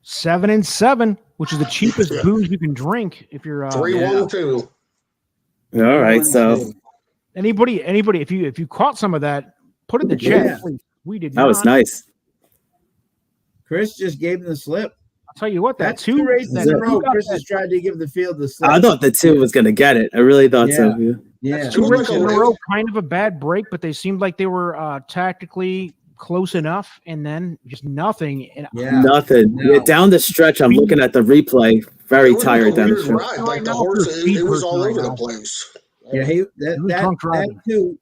[SPEAKER 2] 7-7, which is the cheapest booze you can drink if you're
[SPEAKER 5] 3-1-2.
[SPEAKER 3] All right, so
[SPEAKER 2] anybody, if you caught some of that, put it in the chat,
[SPEAKER 4] Yeah.
[SPEAKER 2] please. We did
[SPEAKER 3] that was
[SPEAKER 2] not.
[SPEAKER 3] nice.
[SPEAKER 4] Chris just gave him the slip.
[SPEAKER 2] I'll tell you what, that
[SPEAKER 4] That's 2 races
[SPEAKER 3] Is
[SPEAKER 4] in a
[SPEAKER 3] it?
[SPEAKER 4] row. Chris has tried to give the field the slip.
[SPEAKER 3] I thought the 2 was going to get it. I really thought so. Yeah.
[SPEAKER 4] Yeah.
[SPEAKER 2] 2
[SPEAKER 5] It was
[SPEAKER 2] races
[SPEAKER 5] like
[SPEAKER 2] in
[SPEAKER 5] a
[SPEAKER 2] a row,
[SPEAKER 5] race.
[SPEAKER 2] kind of a bad break, but they seemed like they were tactically close enough, and then just nothing. And
[SPEAKER 4] Yeah.
[SPEAKER 3] Nothing.
[SPEAKER 4] No.
[SPEAKER 3] Yeah, down the stretch, I'm looking at the replay. Very
[SPEAKER 5] It was like
[SPEAKER 3] tired
[SPEAKER 5] a
[SPEAKER 3] down the
[SPEAKER 5] weird
[SPEAKER 3] stretch.
[SPEAKER 5] ride.
[SPEAKER 2] Right
[SPEAKER 5] Like the
[SPEAKER 2] now,
[SPEAKER 5] horse,
[SPEAKER 2] your feet
[SPEAKER 5] it was
[SPEAKER 2] hurt
[SPEAKER 5] all
[SPEAKER 2] right
[SPEAKER 5] over
[SPEAKER 2] now.
[SPEAKER 5] the place.
[SPEAKER 4] Yeah,
[SPEAKER 2] He was drunk
[SPEAKER 4] that
[SPEAKER 2] driving.
[SPEAKER 4] 2,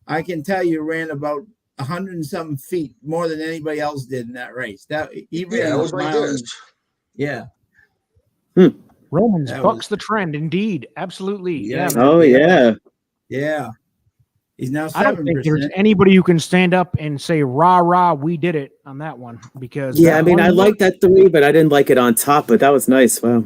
[SPEAKER 4] I can tell you, ran about 100 and something feet more than anybody else did in that race. That he ran
[SPEAKER 5] Yeah, it
[SPEAKER 4] a
[SPEAKER 5] was like
[SPEAKER 4] mile
[SPEAKER 5] this.
[SPEAKER 4] and- Yeah.
[SPEAKER 2] Romans
[SPEAKER 4] That
[SPEAKER 2] bucks
[SPEAKER 4] was-
[SPEAKER 2] the trend, indeed. Absolutely.
[SPEAKER 4] Yeah.
[SPEAKER 2] Man.
[SPEAKER 3] Oh, yeah.
[SPEAKER 4] Yeah. He's now 7%.
[SPEAKER 2] I don't think there's anybody who can stand up and say, rah, rah, we did it on that one. Because
[SPEAKER 3] Yeah,
[SPEAKER 2] that
[SPEAKER 3] I mean, I
[SPEAKER 2] one-
[SPEAKER 3] like that 3, but I didn't like it on top, but that was nice. Wow.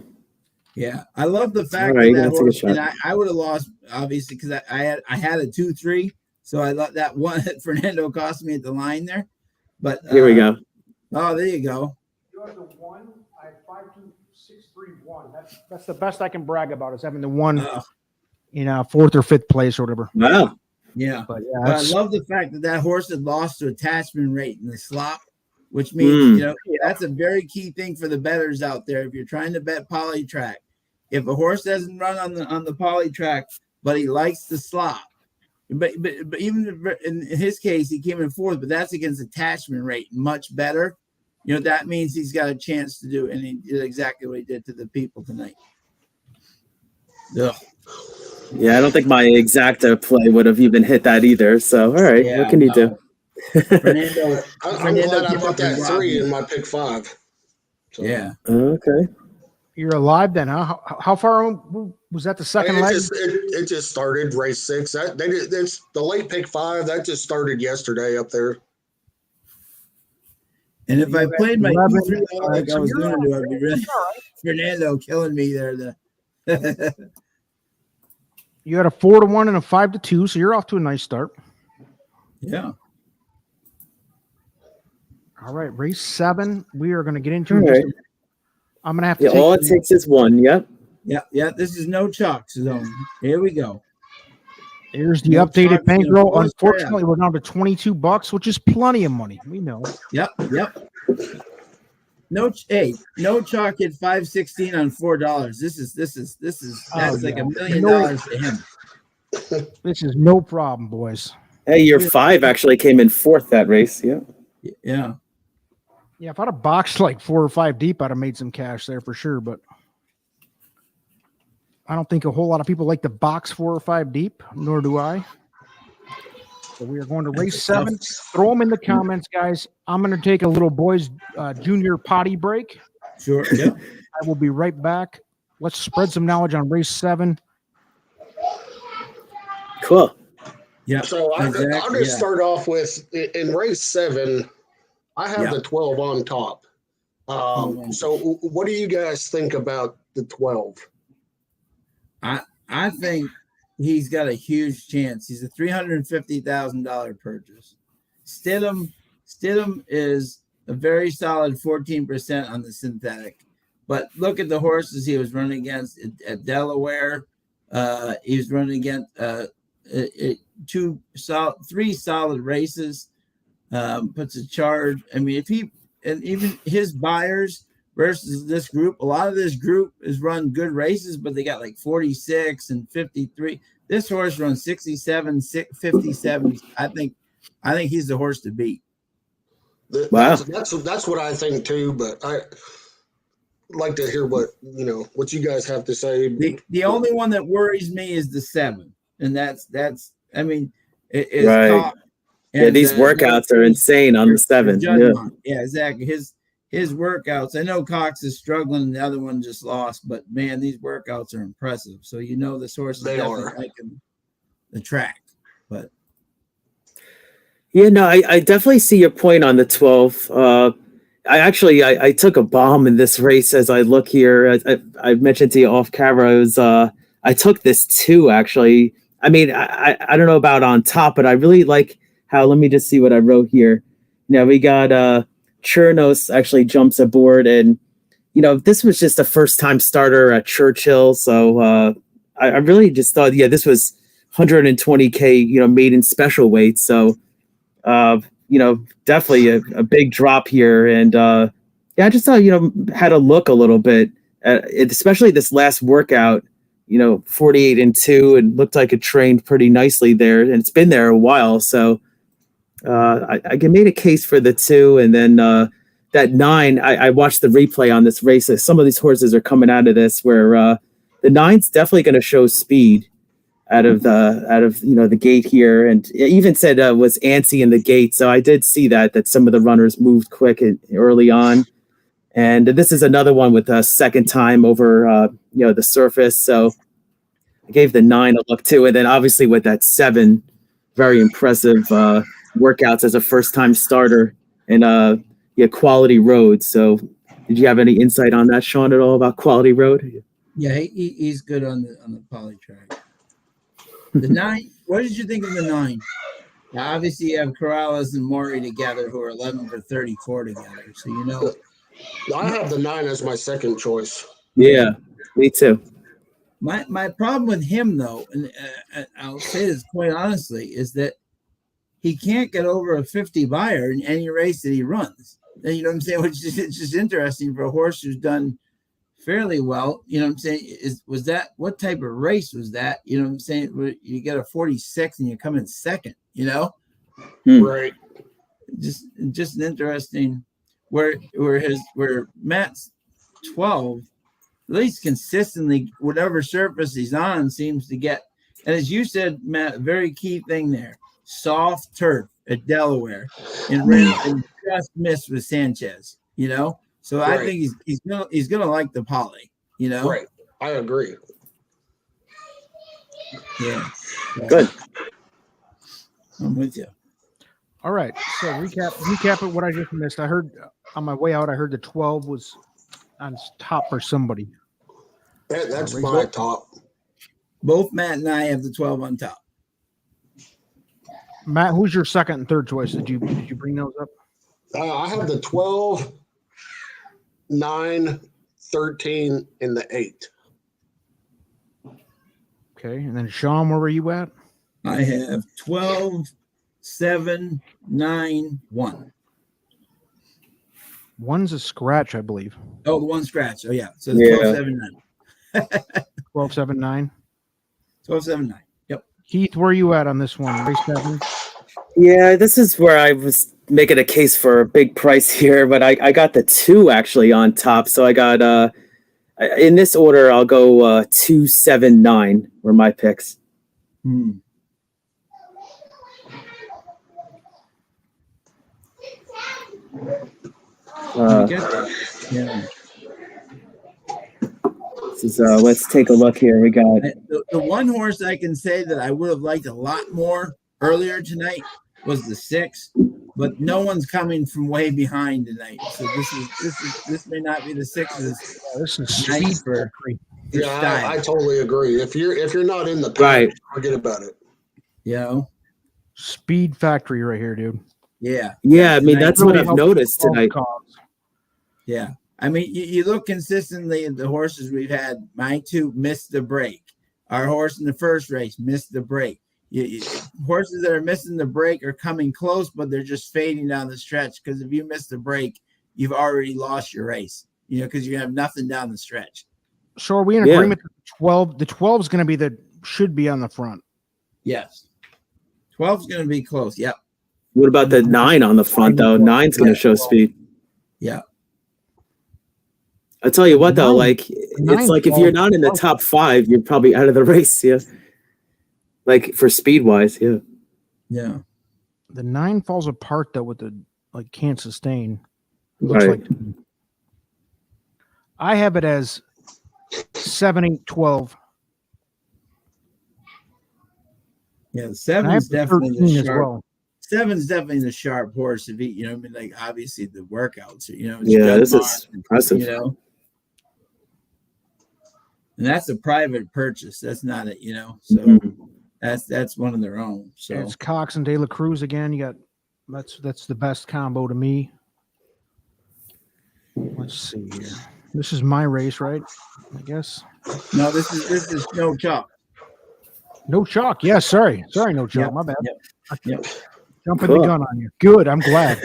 [SPEAKER 4] Yeah, I love the fact
[SPEAKER 3] All right,
[SPEAKER 4] that
[SPEAKER 3] that's a good
[SPEAKER 4] horse,
[SPEAKER 3] shot.
[SPEAKER 4] and I would have lost obviously because I had a 2-3, so I let that one that Fernando cost me at the line there. But
[SPEAKER 3] Here we go.
[SPEAKER 4] Oh, there you go.
[SPEAKER 2] You have the 1, I have 5-2-6-3-1. That's the best I can brag about is having the 1
[SPEAKER 4] Oh,
[SPEAKER 2] in 4th or 5th place or whatever.
[SPEAKER 3] Wow.
[SPEAKER 4] Yeah.
[SPEAKER 2] But
[SPEAKER 4] But I love the fact that horse had lost to attachment rate in the slop, which means, that's a very key thing for the bettors out there. If you're trying to bet poly track, if a horse doesn't run on the poly track, but he likes the slop, but even in his case, he came in fourth, but that's against attachment rate, much better. That means he's got a chance to do, and he did exactly what he did to the people tonight. Ugh.
[SPEAKER 3] Yeah, I don't think my exacta play would have even hit that either. So, all right, what can you do?
[SPEAKER 5] I'm glad I put that 3 in my pick 5. So.
[SPEAKER 4] Yeah.
[SPEAKER 3] Okay.
[SPEAKER 2] You're alive then, huh? How far was that? The second leg?
[SPEAKER 5] It just started race 6. It's the late pick 5. That just started yesterday up there.
[SPEAKER 4] And if I played my 2-3 like I was going to, I'd be really Fernando killing me there.
[SPEAKER 2] You had a 4-1 and a 5-2, so you're off to a nice start.
[SPEAKER 4] Yeah.
[SPEAKER 2] All right, race 7. We are going to get into
[SPEAKER 3] it.
[SPEAKER 2] Right. I'm going to have to.
[SPEAKER 3] All it takes is 1. Yep.
[SPEAKER 4] Yeah. This is no chalk zone. Here we go.
[SPEAKER 2] Here's the updated bankroll. Unfortunately, we're down to $22, which is plenty of money. We know.
[SPEAKER 4] Yep. No chalk at 516 on $4. This is that's like $1 million to him.
[SPEAKER 2] This is no problem, boys.
[SPEAKER 3] Hey, your 5 actually came in 4th that race. Yeah.
[SPEAKER 4] Yeah.
[SPEAKER 2] Yeah, if I'd have boxed like 4 or 5 deep, I'd have made some cash there for sure. But I don't think a whole lot of people like to box 4 or 5 deep, nor do I. So we are going to race 7. Throw them in the comments, guys. I'm going to take a little boys junior potty break.
[SPEAKER 4] Sure. Yeah.
[SPEAKER 2] I will be right back. Let's spread some knowledge on race 7.
[SPEAKER 3] Cool.
[SPEAKER 5] Yeah. So I'll just start off with in race 7. I have the 12 on top. So what do you guys think about the 12?
[SPEAKER 4] I think he's got a huge chance. He's a $350,000 purchase. Stidham is a very solid 14% on the synthetic. But look at the horses he was running against at Delaware. He was running against 3 solid races. Puts a charge. I mean, even his buyers versus this group, a lot of this group is run good races, but they got like 46 and 53. This horse runs 67, 57. I think he's the horse to beat.
[SPEAKER 3] Wow.
[SPEAKER 5] That's what I think too, but I like to hear what you guys have to say.
[SPEAKER 4] The only one that worries me is the 7, and that's I mean, it's
[SPEAKER 3] right. And, these workouts are insane on the 7.
[SPEAKER 4] Yeah, exactly. His workouts. I know Cox is struggling. The other one just lost, but man, these workouts are impressive. So this horse is definitely liking the track. But
[SPEAKER 3] yeah, no, I definitely see your point on the 12. I took a bomb in this race as I look here. I mentioned to you off camera. I took this 2 actually. I mean, I don't know about on top, but I really like how. Let me just see what I wrote here. Now we got Chernos actually jumps aboard, and this was just a first time starter at Churchill. So I really just thought, this was 120K, maiden special weight. So definitely a big drop here. And I just thought, had a look a little bit at it, especially this last workout, 48-2, and looked like it trained pretty nicely there, and it's been there a while. So I made a case for the 2, and then that 9. I watched the replay on this race. Some of these horses are coming out of this where the 9's definitely going to show speed out of the gate here, and it even said was antsy in the gate. So I did see that some of the runners moved quick early on. And this is another one with a second time over, the surface. So I gave the 9 a look too. And then obviously with that 7, very impressive workouts as a first-time starter and Quality Road. So did you have any insight on that, Sean, at all about Quality Road?
[SPEAKER 4] Yeah, he's good on the poly track. The 9, what did you think of the 9? Now, obviously you have Corrales and Maury together who are 11 for 34 together. So
[SPEAKER 5] I have the 9 as my second choice.
[SPEAKER 3] Yeah, me too.
[SPEAKER 4] My problem with him, though, and I'll say this quite honestly, is that he can't get over a 50 buyer in any race that he runs. And you know what I'm saying? Which is it's just interesting for a horse who's done fairly well. You know what I'm saying? Was that what type of race was that? You know what I'm saying? You get a 46 and you come in second. You know,
[SPEAKER 5] Right.
[SPEAKER 4] just an interesting where Matt's 12. At least consistently, whatever surface he's on seems to get. And as you said, Matt, very key thing there: soft turf at Delaware, and just missed with Sanchez. You know, so
[SPEAKER 5] Right.
[SPEAKER 4] I think he's gonna like the poly. You know,
[SPEAKER 5] Right. I agree.
[SPEAKER 4] Yeah.
[SPEAKER 3] Good.
[SPEAKER 4] I'm with you.
[SPEAKER 2] All right. So recap it what I just missed. I heard on my way out, I heard the 12 was on top for somebody.
[SPEAKER 5] That's my top.
[SPEAKER 4] Both Matt and I have the 12 on top.
[SPEAKER 2] Matt, who's your second and third choice? Did you bring those up?
[SPEAKER 5] I have the 12, 9, 13, and the 8.
[SPEAKER 2] Okay. And then Sean, where were you at?
[SPEAKER 4] I have 12, 7, 9, 1.
[SPEAKER 2] One's a scratch, I believe.
[SPEAKER 4] Oh, the one scratch. Oh, yeah. So
[SPEAKER 3] Yeah.
[SPEAKER 4] 12, 7, 9.
[SPEAKER 2] 12, 7, 9.
[SPEAKER 4] 12, 7, 9. Yep.
[SPEAKER 2] Keith, where are you at on this one? Race 7?
[SPEAKER 3] Yeah, this is where I was making a case for a big price here, but I got the 2 actually on top. So I got in this order, I'll go 2, 7, 9 were my picks.
[SPEAKER 4] Yeah.
[SPEAKER 3] This is, let's take a look here. We got
[SPEAKER 4] The one horse I can say that I would have liked a lot more earlier tonight was the 6, but no one's coming from way behind tonight. So this may not be the 6.
[SPEAKER 2] This is
[SPEAKER 4] Nice
[SPEAKER 2] speed
[SPEAKER 4] for-
[SPEAKER 2] factory.
[SPEAKER 5] Yeah, I totally agree. If you're not in the pack,
[SPEAKER 3] Right.
[SPEAKER 5] forget about it.
[SPEAKER 4] You know?
[SPEAKER 2] Speed factory right here, dude.
[SPEAKER 4] Yeah.
[SPEAKER 3] yeah. I mean,
[SPEAKER 4] Tonight
[SPEAKER 3] that's what
[SPEAKER 2] really
[SPEAKER 3] I've
[SPEAKER 2] helped
[SPEAKER 3] noticed
[SPEAKER 2] all
[SPEAKER 3] tonight.
[SPEAKER 2] cause.
[SPEAKER 4] Yeah. I mean, you look consistently at the horses we've had. My 2 missed the break. Our horse in the first race missed the break. Horses that are missing the break are coming close, but they're just fading down the stretch. Because if you miss the break, you've already lost your race. You know, because you have nothing down the stretch.
[SPEAKER 2] So are we in
[SPEAKER 3] Yeah.
[SPEAKER 2] agreement that the 12? The 12 is going to be should be on the front.
[SPEAKER 4] Yes. 12 is going to be close. Yep.
[SPEAKER 3] What about the 9 on the front though? 9's going to show speed.
[SPEAKER 4] Yeah.
[SPEAKER 3] I tell you what though,
[SPEAKER 2] 9
[SPEAKER 3] like it's like if you're not in the
[SPEAKER 2] 12.
[SPEAKER 3] top 5, you're probably out of the race. Yeah. Like for speed wise, yeah.
[SPEAKER 4] Yeah.
[SPEAKER 2] The 9 falls apart though with the can't sustain. It looks
[SPEAKER 3] Right.
[SPEAKER 2] like I have it as 7, 8, 12.
[SPEAKER 4] Yeah.
[SPEAKER 2] And I
[SPEAKER 4] 7
[SPEAKER 2] have
[SPEAKER 4] is
[SPEAKER 2] the
[SPEAKER 4] definitely
[SPEAKER 2] 13
[SPEAKER 4] the
[SPEAKER 2] as
[SPEAKER 4] sharp.
[SPEAKER 2] well.
[SPEAKER 4] 7's definitely the sharp horse. If he, you know, I mean, like obviously the workouts, you know, it's
[SPEAKER 3] Yeah,
[SPEAKER 4] Judd
[SPEAKER 3] this
[SPEAKER 4] Moss,
[SPEAKER 3] is impressive.
[SPEAKER 4] you know, and that's a private purchase. That's not it, you know. So
[SPEAKER 3] Mhm.
[SPEAKER 4] that's one of their own. So
[SPEAKER 2] It's Cox and De La Cruz again. You got that's the best combo to me. Let's see here. This is my race, right? I guess.
[SPEAKER 4] no, this is no chalk.
[SPEAKER 2] No chalk. Yeah, sorry. No chalk.
[SPEAKER 4] Yep,
[SPEAKER 2] My bad.
[SPEAKER 4] Yep.
[SPEAKER 2] Jumping
[SPEAKER 3] Cool.
[SPEAKER 2] the gun on you. Good. I'm glad.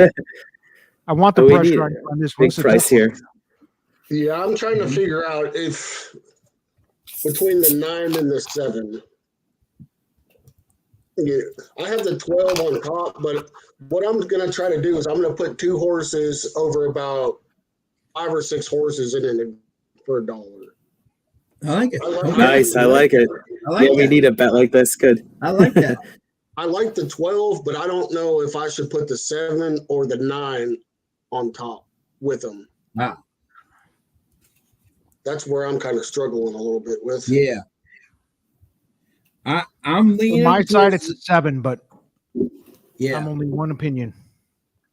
[SPEAKER 2] I want the
[SPEAKER 3] Oh, we
[SPEAKER 2] pressure
[SPEAKER 3] need
[SPEAKER 2] on you on this one.
[SPEAKER 3] Big
[SPEAKER 2] It's a
[SPEAKER 3] price
[SPEAKER 2] tough one.
[SPEAKER 3] here.
[SPEAKER 5] Yeah, I'm trying to figure out if between the 9 and the 7. Yeah, I have the 12 on top, but what I'm going to try to do is I'm going to put 2 horses over about 5 or 6 horses in it for $1.
[SPEAKER 4] I like it. Okay.
[SPEAKER 3] Nice. I like it.
[SPEAKER 4] I like
[SPEAKER 3] Yeah, we
[SPEAKER 4] that.
[SPEAKER 3] need a bet like this. Good.
[SPEAKER 4] I like that.
[SPEAKER 5] I like the 12, but I don't know if I should put the 7 or the 9 on top with them.
[SPEAKER 4] Wow.
[SPEAKER 5] That's where I'm kind of struggling a little bit with.
[SPEAKER 4] Yeah. I'm
[SPEAKER 2] On
[SPEAKER 4] leaning.
[SPEAKER 2] my side,
[SPEAKER 4] towards-
[SPEAKER 2] it's a 7, but
[SPEAKER 4] yeah.
[SPEAKER 2] I'm only one opinion.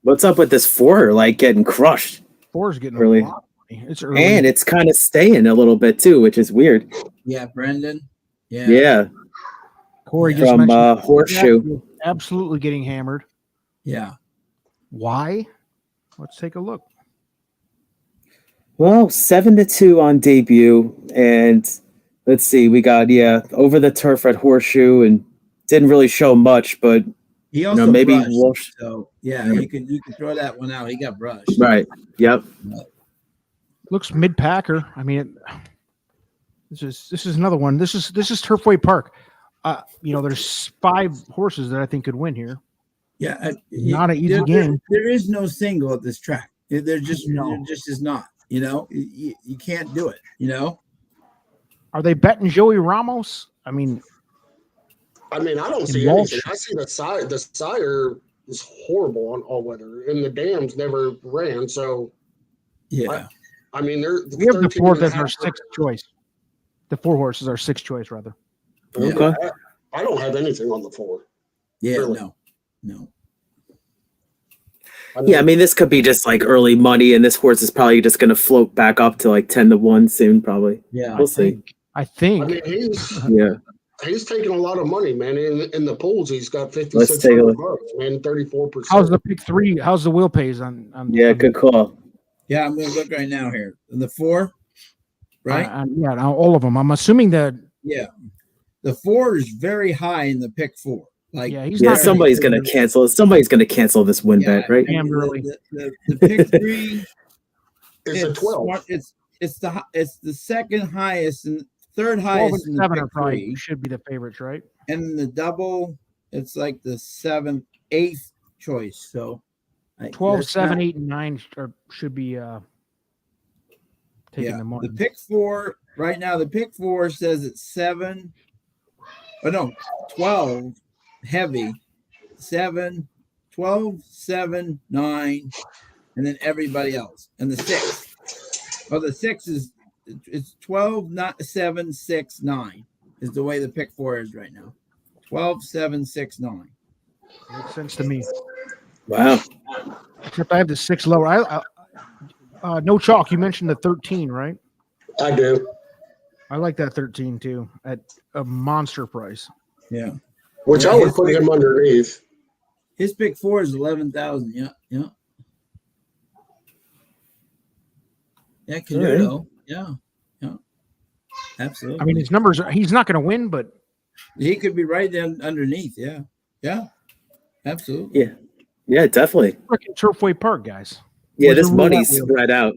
[SPEAKER 3] What's up with this 4 like getting crushed?
[SPEAKER 2] 4 is getting
[SPEAKER 3] Early.
[SPEAKER 2] a lot of money. It's early.
[SPEAKER 3] And it's kind of staying a little bit too, which is weird.
[SPEAKER 4] Yeah, Brendan. Yeah.
[SPEAKER 3] Yeah.
[SPEAKER 2] Corey just
[SPEAKER 3] From
[SPEAKER 2] mentioned
[SPEAKER 3] Horseshoe.
[SPEAKER 2] absolutely getting hammered.
[SPEAKER 4] Yeah.
[SPEAKER 2] Why? Let's take a look.
[SPEAKER 3] Well, 7-2 on debut, and let's see. We got over the turf at Horseshoe and didn't really show much, but
[SPEAKER 4] He also
[SPEAKER 3] maybe
[SPEAKER 4] brushed,
[SPEAKER 3] Walsh.
[SPEAKER 4] so yeah, you can throw that one out. He got brushed.
[SPEAKER 3] Right. Yep.
[SPEAKER 2] Looks mid packer. I mean, this is another one. This is Turfway Park. There's 5 horses that I think could win here.
[SPEAKER 4] Yeah,
[SPEAKER 2] Not an easy game.
[SPEAKER 4] There is no single at this track. There just is not. You can't do it.
[SPEAKER 2] Are they betting Joey Ramos? I mean,
[SPEAKER 5] I don't see anything. I see the sire is horrible on all weather, and the dams never ran. So,
[SPEAKER 4] yeah.
[SPEAKER 5] we have
[SPEAKER 2] the 4th as our 6th choice. The 4 horses are 6th choice, rather.
[SPEAKER 3] Okay.
[SPEAKER 5] I don't have anything on the 4.
[SPEAKER 4] Yeah,
[SPEAKER 5] really.
[SPEAKER 4] No.
[SPEAKER 3] This could be just like early money, and this horse is probably just going to float back up to like 10-1 soon, probably.
[SPEAKER 4] Yeah,
[SPEAKER 3] we'll see.
[SPEAKER 2] I think.
[SPEAKER 5] He's taking a lot of money, man. In the pools, he's got $5,600, man, 34%.
[SPEAKER 2] How's the pick 3? How's the wheel pays on?
[SPEAKER 3] Good call.
[SPEAKER 4] Yeah, I'm going to look right now here. The 4, right?
[SPEAKER 2] Now all of them. I'm assuming that.
[SPEAKER 4] Yeah, the 4 is very high in the pick 4.
[SPEAKER 3] Somebody's going to cancel. Somebody's going to cancel this win bet, right?
[SPEAKER 4] The pick 3
[SPEAKER 5] is a 12.
[SPEAKER 4] It's the second highest and third highest in the
[SPEAKER 2] 7
[SPEAKER 4] pick
[SPEAKER 2] are probably
[SPEAKER 4] 3.
[SPEAKER 2] should be the favorites, right?
[SPEAKER 4] And the double, it's like the 7th, 8th choice. So
[SPEAKER 2] 12, 7, 8, and 9 should be taking the money.
[SPEAKER 4] The pick 4 right now. The pick 4 says it's 7. 12 heavy, 7, 12, 7, 9, and then everybody else. And the 6. The 6 is it's 12, not 7, 6, 9 is the way the pick 4 is right now. 12, 7, 6, 9.
[SPEAKER 2] Makes sense to me.
[SPEAKER 3] Wow.
[SPEAKER 2] Except I have the 6 lower. No chalk. You mentioned the 13, right?
[SPEAKER 5] I do.
[SPEAKER 2] I like that 13 too at a monster price.
[SPEAKER 4] Yeah.
[SPEAKER 5] Which I would put him underneath.
[SPEAKER 4] His pick 4 is 11,000. Yeah. Yeah, Canuto. Yeah. Absolutely.
[SPEAKER 2] I mean, his numbers he's not going to win, but
[SPEAKER 4] he could be right there underneath. Yeah. Absolutely.
[SPEAKER 3] Yeah, definitely.
[SPEAKER 2] Freaking Turfway Park, guys.
[SPEAKER 3] Yeah, this money's spread out.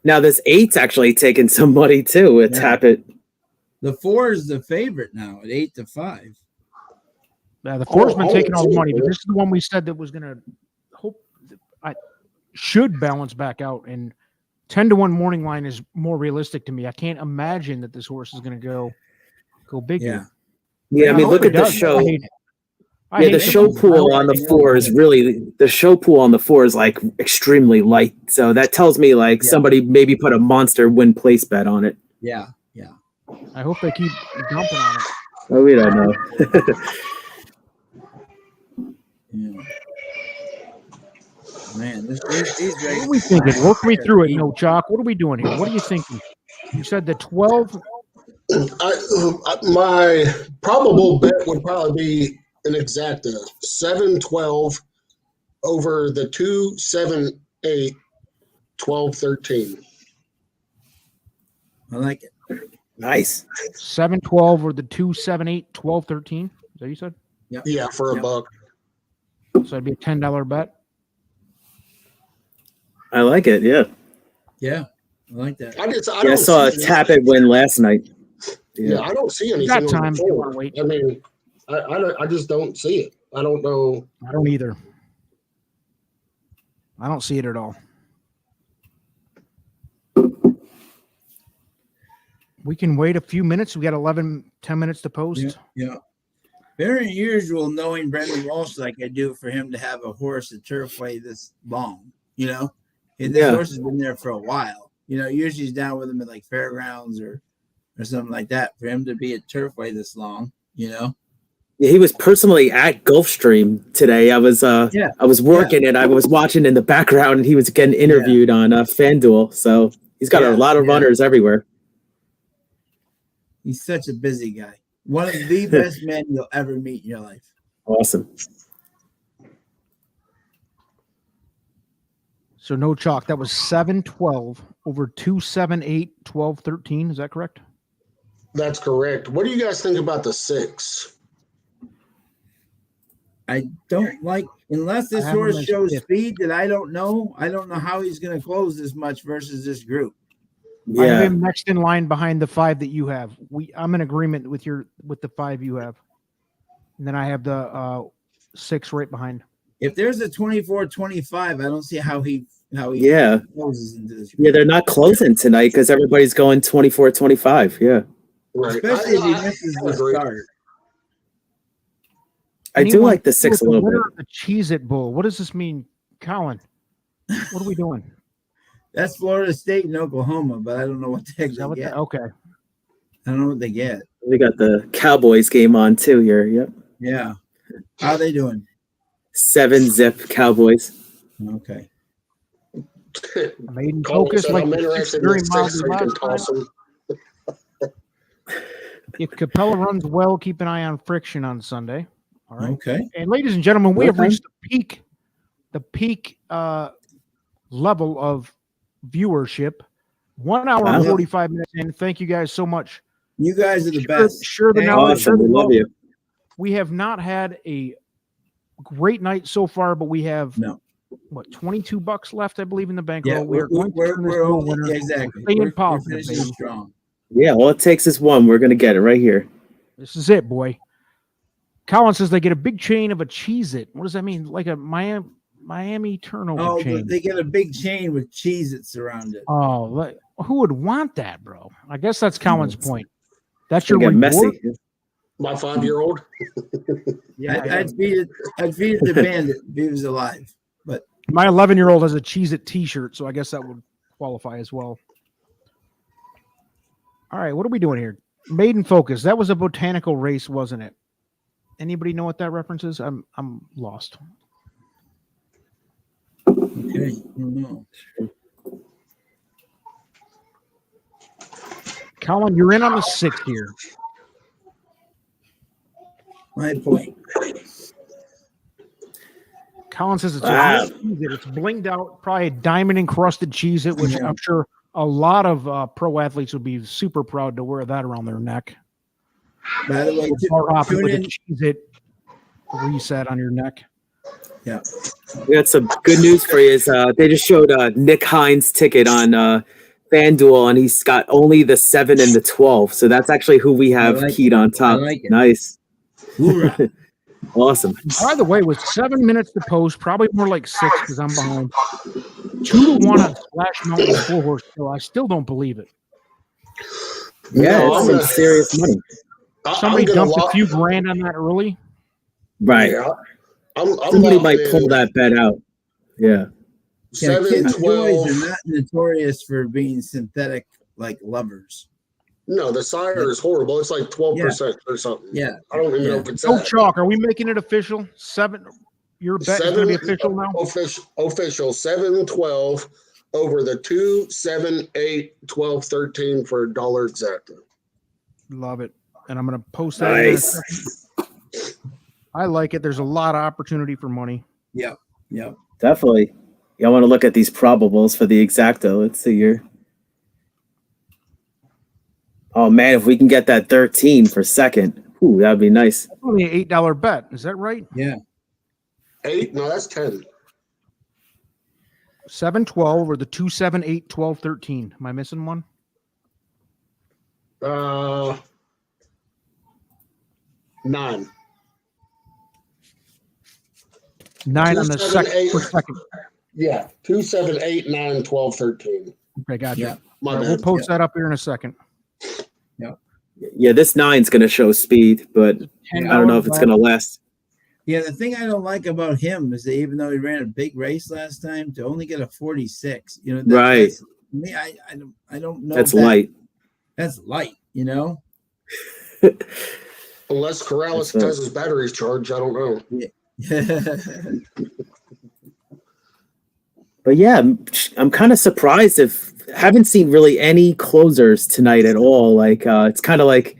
[SPEAKER 3] Now, this 8's actually taking some money too. It's Tappet.
[SPEAKER 4] The 4 is the favorite now at 8-5.
[SPEAKER 2] The 4's been taking all the money, but this is the one we said that was going to should balance back out. And 10-1 morning line is more realistic to me. I can't imagine that this horse is going to go big.
[SPEAKER 3] Yeah, I mean, look at the show. The show pool on the 4 is like extremely light. So that tells me somebody maybe put a monster win place bet on it.
[SPEAKER 4] Yeah.
[SPEAKER 2] I hope they keep dumping on it.
[SPEAKER 3] Oh, we don't know.
[SPEAKER 4] Yeah. Man, these
[SPEAKER 2] what are we thinking? Work me through it, No Chalk. What are we doing here? What are you thinking? You said the 12.
[SPEAKER 5] My probable bet would probably be an exacta 7-12 over the 2-7-8 12-13.
[SPEAKER 4] I like it.
[SPEAKER 3] Nice.
[SPEAKER 2] 7-12 or the 2-7-8 12-13. Is that what you said?
[SPEAKER 5] Yeah, for a buck.
[SPEAKER 2] So it'd be a $10 bet.
[SPEAKER 3] I like it. Yeah,
[SPEAKER 4] I like that.
[SPEAKER 5] I
[SPEAKER 3] saw a Tappet win last night.
[SPEAKER 5] Yeah, I don't see anything.
[SPEAKER 2] That time, you want to wait.
[SPEAKER 5] I mean, I just don't see it. I don't know.
[SPEAKER 2] I don't either. I don't see it at all. We can wait a few minutes. We got 10 minutes to post.
[SPEAKER 4] Yeah. Very unusual knowing Brendan Walsh like I do for him to have a horse at Turfway this long, And this horse has been there for a while. Usually he's down with him at like fairgrounds or something like that. For him to be at Turfway this long, Yeah,
[SPEAKER 3] he was personally at Gulfstream today. I was working and I was watching in the background, and he was getting interviewed on FanDuel. So he's got a lot of runners everywhere.
[SPEAKER 4] He's such a busy guy. One of the best men you'll ever meet in your life.
[SPEAKER 3] Awesome.
[SPEAKER 2] So no chalk. That was 7-12 over 2-7-8 12-13. Is that correct?
[SPEAKER 5] That's correct. What do you guys think about the 6?
[SPEAKER 4] I don't like, unless this
[SPEAKER 2] I have him
[SPEAKER 4] horse
[SPEAKER 2] as
[SPEAKER 4] shows
[SPEAKER 2] fifth.
[SPEAKER 4] speed that I don't know. I don't know how he's going to close this much versus this group.
[SPEAKER 2] I have
[SPEAKER 3] Yeah.
[SPEAKER 2] him next in line behind the 5 that you have. I'm in agreement with the 5 you have. And then I have the 6 right behind.
[SPEAKER 4] If there's a 24-25, I don't see how he
[SPEAKER 3] Yeah.
[SPEAKER 4] closes into this
[SPEAKER 3] Yeah,
[SPEAKER 4] group.
[SPEAKER 3] they're not closing tonight because everybody's going 24-25. Yeah.
[SPEAKER 5] Right.
[SPEAKER 4] Especially if he misses
[SPEAKER 5] I
[SPEAKER 4] the
[SPEAKER 5] agree.
[SPEAKER 4] start.
[SPEAKER 3] I do
[SPEAKER 2] Anyone
[SPEAKER 3] like the 6 a
[SPEAKER 2] with
[SPEAKER 3] little
[SPEAKER 2] winner
[SPEAKER 3] bit.
[SPEAKER 2] of the Cheez-It Bowl. What does this mean, Colin? What are we doing?
[SPEAKER 4] That's Florida State and Oklahoma, but I don't know what the heck
[SPEAKER 2] Is that
[SPEAKER 4] they
[SPEAKER 2] what
[SPEAKER 4] get.
[SPEAKER 2] okay.
[SPEAKER 4] I don't know what they get.
[SPEAKER 3] We got the Cowboys game on too here. Yep.
[SPEAKER 4] Yeah. How are they doing?
[SPEAKER 3] 7-zip Cowboys.
[SPEAKER 4] Okay.
[SPEAKER 2] Maiden
[SPEAKER 5] Colin
[SPEAKER 2] focus
[SPEAKER 5] said,
[SPEAKER 2] like
[SPEAKER 5] I'm
[SPEAKER 2] the
[SPEAKER 5] interested
[SPEAKER 2] 6
[SPEAKER 5] in the
[SPEAKER 2] very
[SPEAKER 5] 6
[SPEAKER 2] mildly
[SPEAKER 5] so you can
[SPEAKER 2] last time.
[SPEAKER 5] toss him.
[SPEAKER 2] If Capella runs well, keep an eye on Friction on Sunday. All right.
[SPEAKER 4] Okay.
[SPEAKER 2] And ladies and gentlemen, we have
[SPEAKER 3] Okay.
[SPEAKER 2] reached the peak level of viewership. 1 hour and
[SPEAKER 3] Wow.
[SPEAKER 2] 45 minutes in. Thank you guys so much.
[SPEAKER 4] You guys are the best.
[SPEAKER 2] Sure the
[SPEAKER 4] Thank
[SPEAKER 2] knowledge.
[SPEAKER 4] you.
[SPEAKER 3] Awesome. We love you.
[SPEAKER 2] We have not had a great night so far, but we have
[SPEAKER 4] No.
[SPEAKER 2] what, $22 left, I believe, in the bankroll.
[SPEAKER 4] Yeah,
[SPEAKER 2] we are going to turn this
[SPEAKER 4] we're
[SPEAKER 2] to a
[SPEAKER 4] only,
[SPEAKER 2] winner.
[SPEAKER 4] exactly.
[SPEAKER 2] Staying
[SPEAKER 4] We're
[SPEAKER 2] positive,
[SPEAKER 4] finishing
[SPEAKER 2] baby.
[SPEAKER 4] strong.
[SPEAKER 3] Yeah, all it takes is one. We're gonna get it right here.
[SPEAKER 2] This is it, boy. Colin says they get a big chain of a Cheez-It. What does that mean? Like a Miami turnover
[SPEAKER 4] Oh,
[SPEAKER 2] chain.
[SPEAKER 4] they get a big chain with Cheez-Its around it.
[SPEAKER 2] Oh, who would want that, bro? I guess that's Colin's point. That's
[SPEAKER 3] It's gonna
[SPEAKER 2] your
[SPEAKER 3] get
[SPEAKER 2] reward?
[SPEAKER 3] messy.
[SPEAKER 5] My 5-year-old.
[SPEAKER 2] Yeah,
[SPEAKER 4] I'd feed it. I'd feed it to Bandit if he was alive. But
[SPEAKER 2] my 11-year-old has a Cheez-It T-shirt, so I guess that would qualify as well. All right, what are we doing here? Maiden Focus. That was a botanical race, wasn't it? Anybody know what that reference is? I'm lost.
[SPEAKER 4] okay, I don't know.
[SPEAKER 2] Colin, you're in on the 6th here.
[SPEAKER 4] My point.
[SPEAKER 2] Colin says it's
[SPEAKER 3] Wow.
[SPEAKER 2] a Cheez-It. It's blinged out, probably a diamond encrusted Cheez-It, which
[SPEAKER 4] Yeah.
[SPEAKER 2] I'm sure a lot of pro athletes would be super proud to wear that around their neck.
[SPEAKER 4] By the way,
[SPEAKER 2] Bar hopping
[SPEAKER 4] tune
[SPEAKER 2] with a
[SPEAKER 4] in.
[SPEAKER 2] Cheez-It reset on your neck.
[SPEAKER 4] Yeah.
[SPEAKER 3] We got some good news for you. Is they just showed Nick Hines' ticket on FanDuel, and he's got only the 7 and the 12. So that's actually who we have
[SPEAKER 4] like
[SPEAKER 3] keyed on top.
[SPEAKER 4] I like it.
[SPEAKER 3] Nice,
[SPEAKER 4] Hoorah.
[SPEAKER 3] awesome.
[SPEAKER 2] By the way, with 7 minutes to post, probably more like 6 because I'm behind. 2-1 on Splash Mountain Full Horse Show. I still don't believe it.
[SPEAKER 3] Yeah,
[SPEAKER 5] No,
[SPEAKER 3] it's
[SPEAKER 5] I'm
[SPEAKER 3] some
[SPEAKER 5] gonna-
[SPEAKER 3] serious money.
[SPEAKER 2] Somebody
[SPEAKER 5] I'm gonna
[SPEAKER 2] dumped a
[SPEAKER 5] lock-
[SPEAKER 2] few grand on that early.
[SPEAKER 3] Right.
[SPEAKER 5] Yeah. I'm
[SPEAKER 3] Somebody
[SPEAKER 5] locked
[SPEAKER 3] might
[SPEAKER 5] in.
[SPEAKER 3] pull that bet out. Yeah.
[SPEAKER 4] Yeah,
[SPEAKER 5] 7,
[SPEAKER 4] kids' toys
[SPEAKER 5] 12.
[SPEAKER 4] are not notorious for being synthetic like lovers.
[SPEAKER 5] No, the sire is horrible. It's like 12% or something.
[SPEAKER 4] Yeah.
[SPEAKER 5] I don't even know
[SPEAKER 4] Yeah.
[SPEAKER 5] if it's
[SPEAKER 2] No
[SPEAKER 5] that.
[SPEAKER 2] chalk. Are we making it official? 7. Your bet is going to be official now?
[SPEAKER 5] Official 7-12 over the 2, 7, 8, 12, 13 for $1 exactly.
[SPEAKER 2] Love it. And I'm going to post that. in a
[SPEAKER 3] Nice.
[SPEAKER 2] second. I like it. There's a lot of opportunity for money.
[SPEAKER 4] Yeah.
[SPEAKER 3] Definitely. Y'all want to look at these probables for the exacto. Let's see here. Oh man, if we can get that 13 for second, ooh, that'd be nice.
[SPEAKER 2] That's only an $8 bet. Is that right?
[SPEAKER 4] Yeah.
[SPEAKER 5] 8? No, that's 10.
[SPEAKER 2] 7-12 or the 2, 7, 8, 12, 13. Am I missing one?
[SPEAKER 5] 9.
[SPEAKER 2] 9 on
[SPEAKER 5] 2,
[SPEAKER 2] the
[SPEAKER 5] 7,
[SPEAKER 2] second.
[SPEAKER 5] 8.
[SPEAKER 2] For second.
[SPEAKER 5] Yeah, 2, 7, 8, 9, 12, 13.
[SPEAKER 2] Okay, gotcha.
[SPEAKER 4] Yeah.
[SPEAKER 5] My
[SPEAKER 2] All right,
[SPEAKER 5] bad.
[SPEAKER 2] we'll post that up here in a second.
[SPEAKER 3] Yeah, this 9's gonna show speed, but I don't know if it's gonna last.
[SPEAKER 4] Yeah, the thing I don't like about him is that even though he ran a big race last time, to only get a 46,
[SPEAKER 3] Right.
[SPEAKER 4] That's, me, I don't know.
[SPEAKER 3] That's
[SPEAKER 4] if that-
[SPEAKER 3] light.
[SPEAKER 4] That's light, you know.
[SPEAKER 5] Unless Corrales
[SPEAKER 3] That's
[SPEAKER 5] has his batteries charged, I don't know.
[SPEAKER 3] But yeah, I'm kind of surprised if haven't seen really any closers tonight at all. Like it's kind of like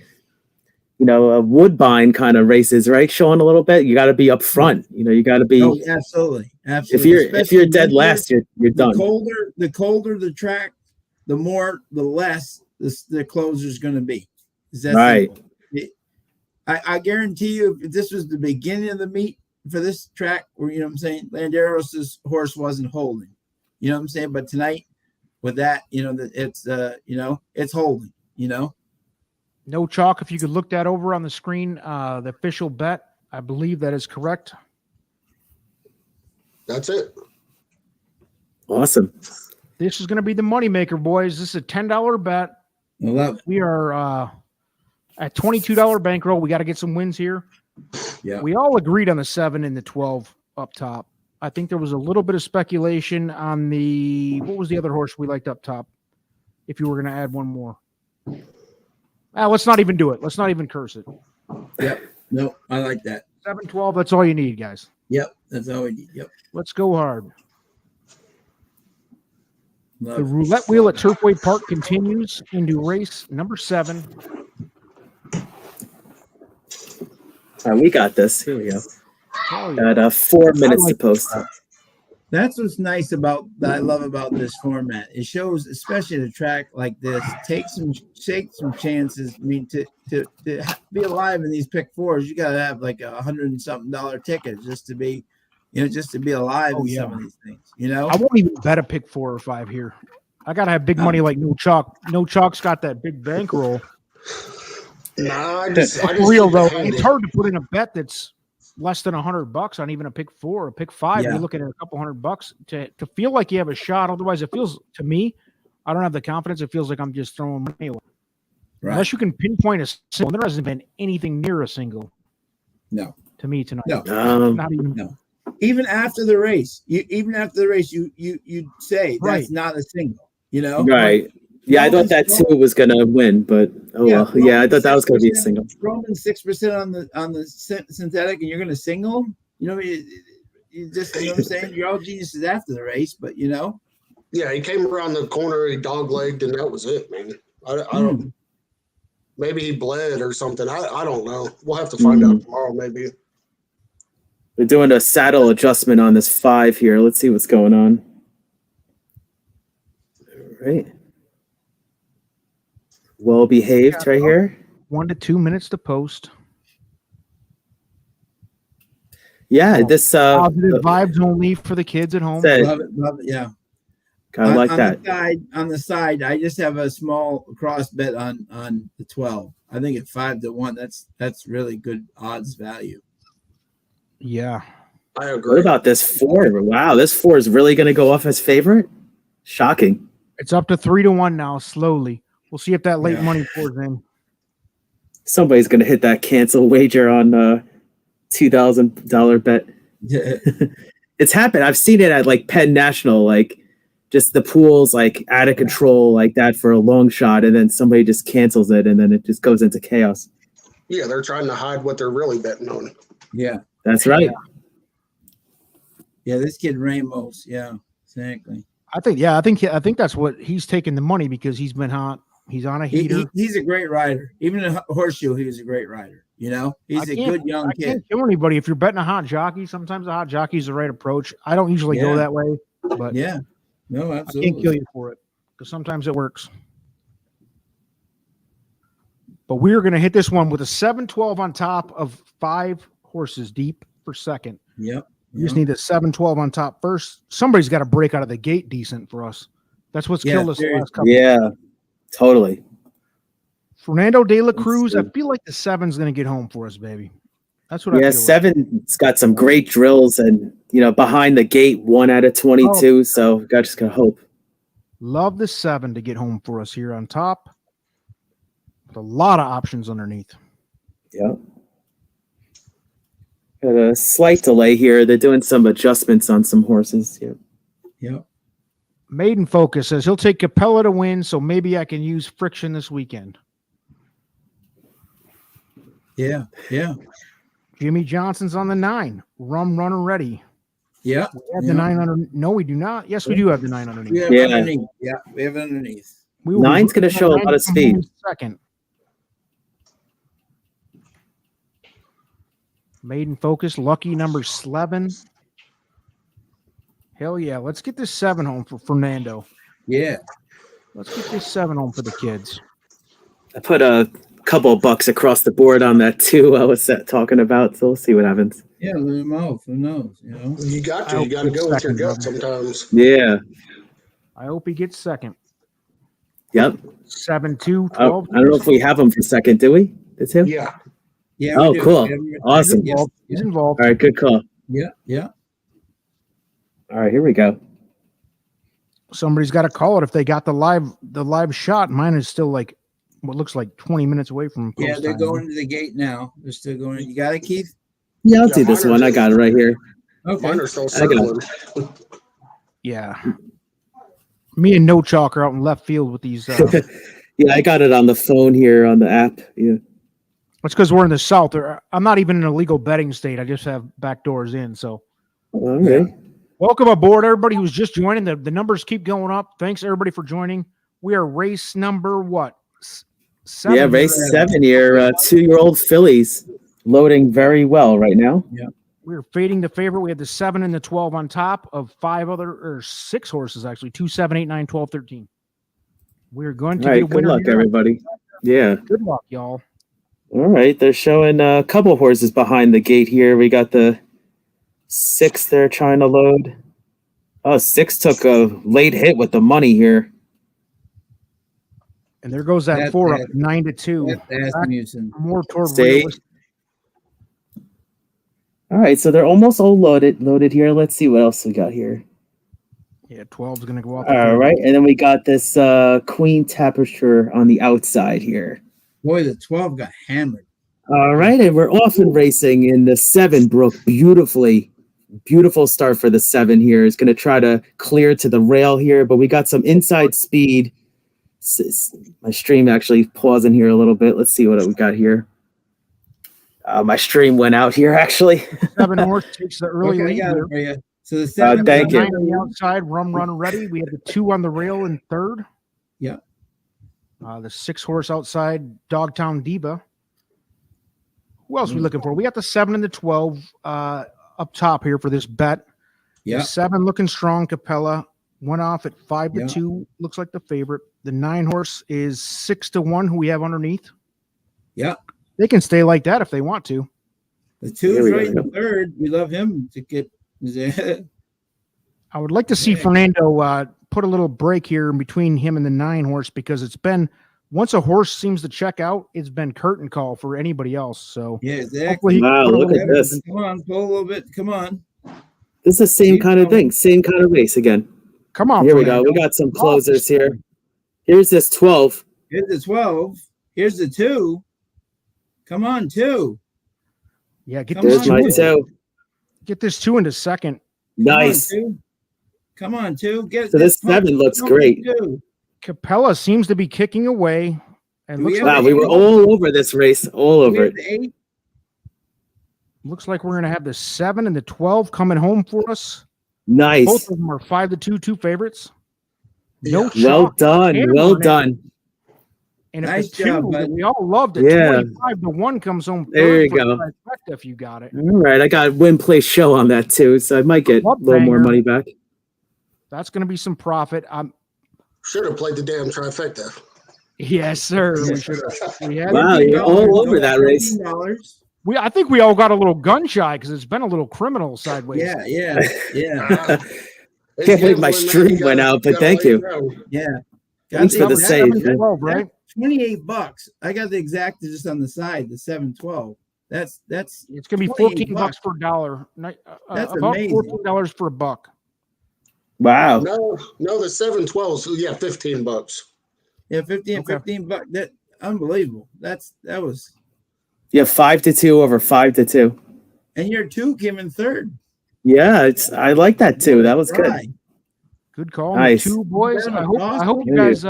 [SPEAKER 3] a Woodbine kind of races, right? Showing a little bit. You got to be up front. You got to be.
[SPEAKER 4] Oh, absolutely.
[SPEAKER 3] If you're dead last, you're done.
[SPEAKER 4] The colder the track, the less the closer's going to be. It's that
[SPEAKER 3] Right.
[SPEAKER 4] simple. I guarantee you, if this was the beginning of the meet for this track, where you know what I'm saying, Landeros' horse wasn't holding. You know what I'm saying? But tonight, with that, you know, that it's it's holding. You know.
[SPEAKER 2] No chalk. If you could look that over on the screen, the official bet, I believe that is correct.
[SPEAKER 5] That's it.
[SPEAKER 3] Awesome.
[SPEAKER 2] This is going to be the moneymaker, boys. This is a $10 bet.
[SPEAKER 4] I love it.
[SPEAKER 2] We are at $22 bankroll. We got to get some wins here.
[SPEAKER 4] Yeah.
[SPEAKER 2] We all agreed on the 7 and the 12 up top. I think there was a little bit of speculation on what was the other horse we liked up top? If you were going to add one more. Let's not even do it. Let's not even curse it.
[SPEAKER 4] Yep. No, I like that.
[SPEAKER 2] 7-12, that's all you need, guys.
[SPEAKER 4] Yep. That's all we need. Yep.
[SPEAKER 2] Let's go hard.
[SPEAKER 4] Love
[SPEAKER 2] The
[SPEAKER 4] it.
[SPEAKER 2] roulette wheel at Turfway Park continues into race number 7.
[SPEAKER 3] All right, we got this. Here we go.
[SPEAKER 2] Oh, yeah.
[SPEAKER 3] Got 4 minutes
[SPEAKER 2] like
[SPEAKER 3] to post.
[SPEAKER 4] That's what's nice about that I love about this format. It shows, especially at a track like this, take some chances. I mean, to be alive in these pick fours, you gotta have like $100 and something ticket just to be alive in some of these things. You know,
[SPEAKER 2] I won't even bet a pick 4 or 5 here. I gotta have big money like no chalk. No chalk's got that big bankroll.
[SPEAKER 5] Nah, I just
[SPEAKER 2] Real
[SPEAKER 5] keep
[SPEAKER 2] though,
[SPEAKER 5] it handy.
[SPEAKER 2] it's hard to put in a bet that's less than $100 on even a pick 4 or a pick 5.
[SPEAKER 4] Yeah.
[SPEAKER 2] You're looking at a couple $100 to feel like you have a shot. Otherwise, it feels to me, I don't have the confidence. It feels like I'm just throwing money away.
[SPEAKER 4] right?
[SPEAKER 2] Unless you can pinpoint a single. There hasn't been anything near a single
[SPEAKER 4] No,
[SPEAKER 2] to me tonight.
[SPEAKER 4] no.
[SPEAKER 2] Not even.
[SPEAKER 4] No. Even after the race, you say
[SPEAKER 2] Right.
[SPEAKER 4] that's not a single. You know,
[SPEAKER 3] Right. Yeah, I thought that too was gonna win, but well. Yeah, I thought that was gonna be a single.
[SPEAKER 4] Roman 6% on the synthetic, and you're going to single. You know, you just you know what I'm saying. You're all geniuses after the race, but you know,
[SPEAKER 5] Yeah, he came around the corner, he dog-legged, and that was it, man. I don't. Maybe he bled or something. I don't know. We'll have to find out tomorrow, maybe.
[SPEAKER 3] They're doing a saddle adjustment on this 5 here. Let's see what's going on. All right. Well behaved right here.
[SPEAKER 2] 1 to 2 minutes to post.
[SPEAKER 3] Yeah, this
[SPEAKER 2] Positive vibes only for the kids at home.
[SPEAKER 3] said,
[SPEAKER 4] love it. Yeah,
[SPEAKER 3] I like
[SPEAKER 4] on
[SPEAKER 3] that.
[SPEAKER 4] On the side, I just have a small cross bet on the 12. I think at 5 to 1, that's really good odds value.
[SPEAKER 2] Yeah.
[SPEAKER 5] I
[SPEAKER 3] What
[SPEAKER 5] agree.
[SPEAKER 3] about this 4? Wow, this 4 is really going to go off as favorite? Shocking.
[SPEAKER 2] It's up to 3 to 1 now, slowly. We'll see if that late
[SPEAKER 4] Yeah.
[SPEAKER 2] money pours in.
[SPEAKER 3] Somebody's going to hit that cancel wager on $2,000 bet. It's happened. I've seen it at like Penn National, like just the pool's like out of control like that for a long shot, and then somebody just cancels it, and then it just goes into chaos.
[SPEAKER 5] Yeah, they're trying to hide what they're really betting on.
[SPEAKER 4] Yeah,
[SPEAKER 3] That's right.
[SPEAKER 4] yeah. This kid Ramos. Yeah, exactly.
[SPEAKER 2] I think that's what he's taking the money because he's been hot. He's on a heater.
[SPEAKER 4] He's a great rider. Even in horseshoe, he was a great rider. You know, he's a good young
[SPEAKER 2] I
[SPEAKER 4] kid.
[SPEAKER 2] can't kill anybody if you're betting a hot jockey. Sometimes a hot jockey is the right approach. I don't usually go
[SPEAKER 4] Yeah.
[SPEAKER 2] that way, but
[SPEAKER 4] Yeah, no,
[SPEAKER 2] I
[SPEAKER 4] absolutely.
[SPEAKER 2] can't kill you for it because sometimes it works. But we're going to hit this one with a 7-12 on top of 5 horses deep for second.
[SPEAKER 4] Yep.
[SPEAKER 2] You just need a 7-12 on top first. Somebody's got to break out of the gate decent for us. That's what's killed us the last couple.
[SPEAKER 3] Yeah, totally.
[SPEAKER 2] Fernando de la Cruz, I
[SPEAKER 3] see.
[SPEAKER 2] feel like the 7's going to get home for us, baby. That's what I
[SPEAKER 3] Yeah,
[SPEAKER 2] feel.
[SPEAKER 3] 7's got some great drills, and behind the gate, 1 out of 22. So I just gotta hope.
[SPEAKER 2] Love the 7 to get home for us here on top. With a lot of options underneath.
[SPEAKER 3] Yeah. Got a slight delay here. They're doing some adjustments on some horses. Yeah.
[SPEAKER 4] Yep.
[SPEAKER 2] Maiden Focus says he'll take Capella to win, so maybe I can use friction this weekend.
[SPEAKER 4] Yeah. Yeah.
[SPEAKER 2] Jimmy Johnson's on the 9. Rum runner ready.
[SPEAKER 4] Yeah.
[SPEAKER 2] We have the 9 under. No, we do not. Yes, we do have the 9 underneath.
[SPEAKER 4] We have
[SPEAKER 3] Yeah.
[SPEAKER 4] underneath. Yeah, we have underneath.
[SPEAKER 2] We will
[SPEAKER 3] 9's
[SPEAKER 2] be
[SPEAKER 3] gonna show a lot of
[SPEAKER 2] come home
[SPEAKER 3] speed.
[SPEAKER 2] Second. Maiden Focus, lucky number 11. Hell yeah. Let's get this 7 home for Fernando.
[SPEAKER 4] Yeah.
[SPEAKER 2] Let's get this 7 home for the kids.
[SPEAKER 3] I put a couple of bucks across the board on that too. I was talking about, so we'll see what happens.
[SPEAKER 4] Yeah, who knows? You know,
[SPEAKER 5] You got to go with your gut sometimes.
[SPEAKER 3] Yeah.
[SPEAKER 2] I hope he gets second.
[SPEAKER 3] Yep.
[SPEAKER 2] 7-2,
[SPEAKER 3] I
[SPEAKER 2] 12.
[SPEAKER 3] don't know if we have him for second, do we? The two?
[SPEAKER 5] Yeah.
[SPEAKER 4] yeah.
[SPEAKER 3] Oh,
[SPEAKER 4] we do.
[SPEAKER 3] cool. Awesome.
[SPEAKER 4] Yeah.
[SPEAKER 2] He's involved.
[SPEAKER 3] All right, good call.
[SPEAKER 4] Yeah, yeah.
[SPEAKER 3] All right, here we go.
[SPEAKER 2] Somebody's got to call it if they got the live shot. Mine is still like what looks like 20 minutes away from post
[SPEAKER 4] Yeah, they're
[SPEAKER 2] time.
[SPEAKER 4] going to the gate now. They're still going. You got it, Keith?
[SPEAKER 3] Yeah, I'll
[SPEAKER 5] Yeah,
[SPEAKER 3] do this
[SPEAKER 5] mine are
[SPEAKER 3] one. I
[SPEAKER 5] just-
[SPEAKER 3] got it right here.
[SPEAKER 4] Okay.
[SPEAKER 5] Mine are still
[SPEAKER 3] I got
[SPEAKER 5] circling.
[SPEAKER 2] Yeah. Me and No Chalk are out in left field with these.
[SPEAKER 3] Yeah, I got it on the phone here on the app. Yeah.
[SPEAKER 2] It's because we're in the South. I'm not even in a legal betting state. I just have back doors in. So
[SPEAKER 3] All right.
[SPEAKER 2] welcome aboard, everybody who's just joining. The numbers keep going up. Thanks, everybody, for joining. We are race number what? 7.
[SPEAKER 3] Yeah, race 7 here. 2-year-old fillies loading very well right now.
[SPEAKER 2] We're fading the favorite. We have the 7 and the 12 on top of 6 horses, actually. 2, 7, 8, 9, 12, 13. We're going to
[SPEAKER 3] All
[SPEAKER 2] get a
[SPEAKER 3] right, good
[SPEAKER 2] winner
[SPEAKER 3] luck,
[SPEAKER 2] here.
[SPEAKER 3] everybody. Yeah.
[SPEAKER 2] Good luck, y'all.
[SPEAKER 3] All right, they're showing a couple horses behind the gate here. We got the 6 they're trying to load. Oh, 6 took a late hit with the money here.
[SPEAKER 2] And there goes that
[SPEAKER 4] That-
[SPEAKER 2] 4
[SPEAKER 4] that-
[SPEAKER 2] up 9-2.
[SPEAKER 4] That's Asmussen.
[SPEAKER 2] More toward
[SPEAKER 3] Stay.
[SPEAKER 2] realistic.
[SPEAKER 3] All right, so they're almost all loaded here. Let's see what else we got here.
[SPEAKER 2] Yeah, 12 is going to go out.
[SPEAKER 3] All right, and then we got this Queen Tapestry on the outside here.
[SPEAKER 4] Boy, the 12 got hammered.
[SPEAKER 3] All right, and we're off and racing in the 7 broke beautifully. Beautiful start for the 7 here. Is going to try to clear to the rail here, but we got some inside speed. My stream actually pausing here a little bit. Let's see what we got here. My stream went out here actually.
[SPEAKER 2] 7 horse takes the early
[SPEAKER 4] Okay, I
[SPEAKER 2] lead
[SPEAKER 4] got it
[SPEAKER 2] here.
[SPEAKER 4] for you. So the 7.
[SPEAKER 3] thank you.
[SPEAKER 2] 9 on the outside, rum run ready. We have the 2 on the rail in third.
[SPEAKER 4] Yeah.
[SPEAKER 2] The 6 horse outside, Dogtown Diva. Who else are we looking for? We got the 7 and the 12 up top here for this bet.
[SPEAKER 4] Yeah.
[SPEAKER 2] The 7 looking strong. Capella went off at 5-2.
[SPEAKER 4] Yeah.
[SPEAKER 2] Looks like the favorite. The 9 horse is 6-1. Who we have underneath.
[SPEAKER 4] Yeah.
[SPEAKER 2] They can stay like that if they want to.
[SPEAKER 4] The 2
[SPEAKER 3] Here
[SPEAKER 4] is
[SPEAKER 3] we
[SPEAKER 4] right
[SPEAKER 3] go.
[SPEAKER 4] in third. We love him to get.
[SPEAKER 2] I would like to see
[SPEAKER 4] Yeah.
[SPEAKER 2] Fernando put a little break here in between him and the 9 horse because it's been once a horse seems to check out, it's been curtain call for anybody else. So
[SPEAKER 4] Yeah,
[SPEAKER 2] hopefully
[SPEAKER 4] exactly.
[SPEAKER 2] he can
[SPEAKER 3] Wow,
[SPEAKER 2] put a
[SPEAKER 3] look
[SPEAKER 2] little-
[SPEAKER 3] at this.
[SPEAKER 4] Come on, pull a little bit. Come on.
[SPEAKER 3] This is the same kind of thing, same kind of race again.
[SPEAKER 2] Come on,
[SPEAKER 3] Here we go.
[SPEAKER 2] Fernando.
[SPEAKER 3] We got some closers here. Here's this 12.
[SPEAKER 4] Here's the 12. Here's the 2. Come on, 2.
[SPEAKER 2] Yeah, get
[SPEAKER 4] Come
[SPEAKER 2] this
[SPEAKER 3] There's
[SPEAKER 4] on,
[SPEAKER 3] my
[SPEAKER 2] two.
[SPEAKER 4] dude.
[SPEAKER 3] 2.
[SPEAKER 2] Get this 2 into second.
[SPEAKER 3] Nice.
[SPEAKER 4] Come on, 2. Get
[SPEAKER 3] So this 7 looks great.
[SPEAKER 4] 2.
[SPEAKER 2] Capella seems to be kicking away, and
[SPEAKER 4] Do we
[SPEAKER 2] looks
[SPEAKER 4] have
[SPEAKER 2] like,
[SPEAKER 3] Wow, we were all over this race, all over it.
[SPEAKER 4] The 8.
[SPEAKER 2] looks like we're going to have the 7 and the 12 coming home for us.
[SPEAKER 3] Nice.
[SPEAKER 2] Both of them are 5-2, 2 favorites. No
[SPEAKER 5] Yeah.
[SPEAKER 3] Well
[SPEAKER 2] chalk.
[SPEAKER 3] done.
[SPEAKER 2] Hammer
[SPEAKER 3] Well
[SPEAKER 2] on it.
[SPEAKER 3] done.
[SPEAKER 2] And if
[SPEAKER 4] Nice
[SPEAKER 2] the 2
[SPEAKER 4] job,
[SPEAKER 2] that
[SPEAKER 4] bud.
[SPEAKER 2] we all loved it,
[SPEAKER 3] Yeah.
[SPEAKER 2] 25-1 comes home.
[SPEAKER 3] There
[SPEAKER 2] third
[SPEAKER 3] you
[SPEAKER 2] for
[SPEAKER 3] go.
[SPEAKER 2] trifecta if you got it.
[SPEAKER 3] All right, I got win play show on that too, so I might get a
[SPEAKER 2] Love
[SPEAKER 3] little more
[SPEAKER 2] banger.
[SPEAKER 3] money back.
[SPEAKER 2] That's going to be some profit.
[SPEAKER 5] Should have played the damn trifecta.
[SPEAKER 2] Yes, sir. We should have. We had
[SPEAKER 3] Wow,
[SPEAKER 2] it.
[SPEAKER 3] you're all over that race.
[SPEAKER 4] $14.
[SPEAKER 2] I think we all got a little gun shy because it's been a little criminal sideways.
[SPEAKER 4] Yeah, yeah, yeah,
[SPEAKER 3] Can't believe my stream went out, but thank you.
[SPEAKER 4] yeah.
[SPEAKER 3] Thanks for the
[SPEAKER 4] that-
[SPEAKER 3] save.
[SPEAKER 2] 7-12, right?
[SPEAKER 4] $28. I got the exact just on the side, the 712. That's
[SPEAKER 2] It's going to be
[SPEAKER 4] 28
[SPEAKER 2] $14 for a dollar.
[SPEAKER 4] That's
[SPEAKER 2] About
[SPEAKER 4] amazing.
[SPEAKER 2] $14 for a buck.
[SPEAKER 3] Wow.
[SPEAKER 5] No, the 712. So yeah, $15.
[SPEAKER 4] yeah, 15
[SPEAKER 2] Okay.
[SPEAKER 4] $15. That unbelievable. That was
[SPEAKER 3] Yeah, 5-2 over 5-2.
[SPEAKER 4] and your 2 came in third.
[SPEAKER 3] Yeah, I like that too. That was good.
[SPEAKER 4] Right.
[SPEAKER 2] Good call.
[SPEAKER 3] Nice.
[SPEAKER 2] 2 boys.
[SPEAKER 4] Bet 'em
[SPEAKER 2] I hope
[SPEAKER 4] across.
[SPEAKER 2] you guys.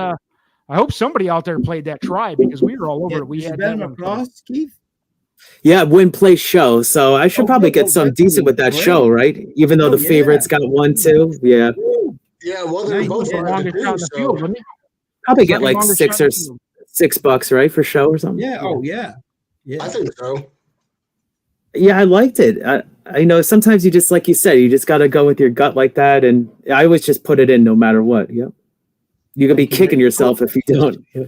[SPEAKER 2] I hope somebody out there played that try because we were all over
[SPEAKER 4] Yeah,
[SPEAKER 2] it. We
[SPEAKER 4] did you
[SPEAKER 2] had
[SPEAKER 4] bet
[SPEAKER 2] that
[SPEAKER 4] him
[SPEAKER 2] one.
[SPEAKER 4] across, Keith?
[SPEAKER 3] Yeah, win play show. So I should
[SPEAKER 4] Oh,
[SPEAKER 3] probably
[SPEAKER 4] good.
[SPEAKER 3] get some
[SPEAKER 4] That's
[SPEAKER 3] decent with that
[SPEAKER 4] great.
[SPEAKER 3] show, right? Even though
[SPEAKER 4] Oh,
[SPEAKER 3] the favorites got 1-2. Yeah.
[SPEAKER 5] Yeah, well, they're
[SPEAKER 4] Nice.
[SPEAKER 5] both
[SPEAKER 2] The
[SPEAKER 5] right at
[SPEAKER 2] longest
[SPEAKER 5] the
[SPEAKER 2] shot in
[SPEAKER 5] two,
[SPEAKER 2] the field,
[SPEAKER 5] so
[SPEAKER 2] wasn't it?
[SPEAKER 3] Probably get
[SPEAKER 2] Second
[SPEAKER 3] like
[SPEAKER 2] longest
[SPEAKER 3] 6
[SPEAKER 2] shot in
[SPEAKER 3] or
[SPEAKER 2] the field.
[SPEAKER 3] $6, right, for show or something.
[SPEAKER 4] Yeah. Oh, yeah. Yeah.
[SPEAKER 5] I think so.
[SPEAKER 3] Yeah, I liked it. I know sometimes you just, like you said, you just got to go with your gut like that. And I always just put it in no matter what. Yep. You could be kicking yourself if you don't. Yeah.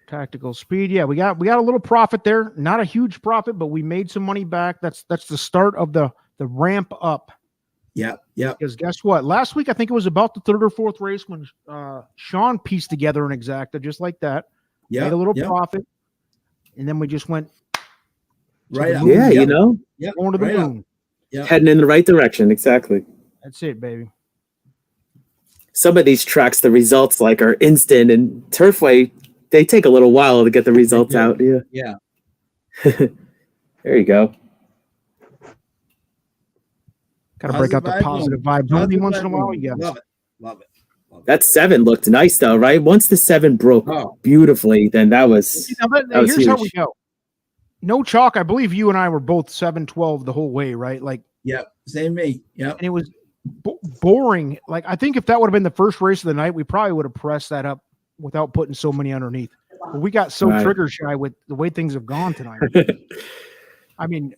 [SPEAKER 2] Tactical speed. Yeah, we got a little profit there. Not a huge profit, but we made some money back. That's the start of the ramp up.
[SPEAKER 4] Yeah.
[SPEAKER 2] Because guess what? Last week I think it was about the third or fourth race when Sean pieced together an exacta just like that.
[SPEAKER 4] Yeah.
[SPEAKER 2] Made a little profit, and then we just went
[SPEAKER 4] Right up.
[SPEAKER 3] Yeah, you know,
[SPEAKER 2] going to the moon.
[SPEAKER 3] heading in the right direction. Exactly.
[SPEAKER 2] That's it, baby.
[SPEAKER 3] Some of these tracks, the results like are instant, and Turfway, they take a little while to get the results out. Yeah.
[SPEAKER 4] Yeah.
[SPEAKER 3] There you go.
[SPEAKER 2] Got to break out the positive vibes only once in a while. Yeah.
[SPEAKER 4] Love it.
[SPEAKER 3] That 7 looked nice though, right? Once the 7 broke beautifully, then that was
[SPEAKER 2] here's
[SPEAKER 3] huge.
[SPEAKER 2] how we go. No chalk. I believe you and I were both 7-12 the whole way, right? Like,
[SPEAKER 4] same me. Yeah,
[SPEAKER 2] and it was boring. Like, I think if that would have been the first race of the night, we probably would have pressed that up without putting so many underneath. But we got so trigger shy with the way things have gone tonight. I mean,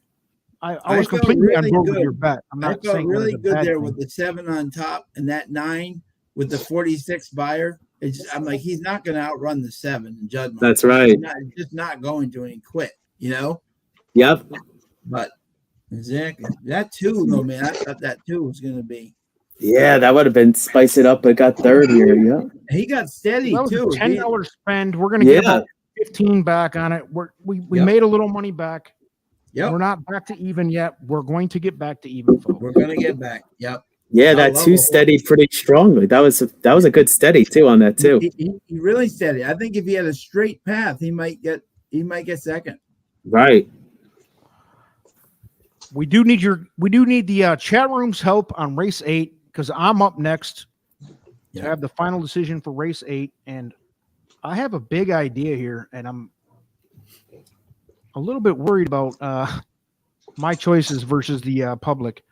[SPEAKER 2] I was completely on board with your bet. I'm not
[SPEAKER 4] I felt
[SPEAKER 2] saying
[SPEAKER 4] really good there
[SPEAKER 2] thing.
[SPEAKER 4] with the 7 on top and that 9 with the 46 buyer. I'm like, he's not going to outrun the 7 in judgment.
[SPEAKER 3] That's right.
[SPEAKER 4] He's just not going to, and he quit. You know.
[SPEAKER 3] Yep.
[SPEAKER 4] But exactly that 2, though, man. I thought that 2 was going to be.
[SPEAKER 2] Yeah,
[SPEAKER 3] that would have been spice it up, but got third here. Yeah.
[SPEAKER 4] He got steady
[SPEAKER 2] that was
[SPEAKER 4] too.
[SPEAKER 2] a $10 spend. We're going to get about 15 back on it. We made a little money back.
[SPEAKER 4] Yep.
[SPEAKER 2] We're not back to even yet. We're going to get back to even, folks.
[SPEAKER 4] We're going to get back. Yep.
[SPEAKER 3] Yeah, that 2 steadied pretty strongly. That was a good steady too on that too.
[SPEAKER 4] He really steady. I think if he had a straight path, he might get second.
[SPEAKER 3] Right.
[SPEAKER 2] We do need the chat room's help on race 8 because I'm up next to have the final decision for race 8, and I have a big idea here, and I'm a little bit worried about my choices versus the public,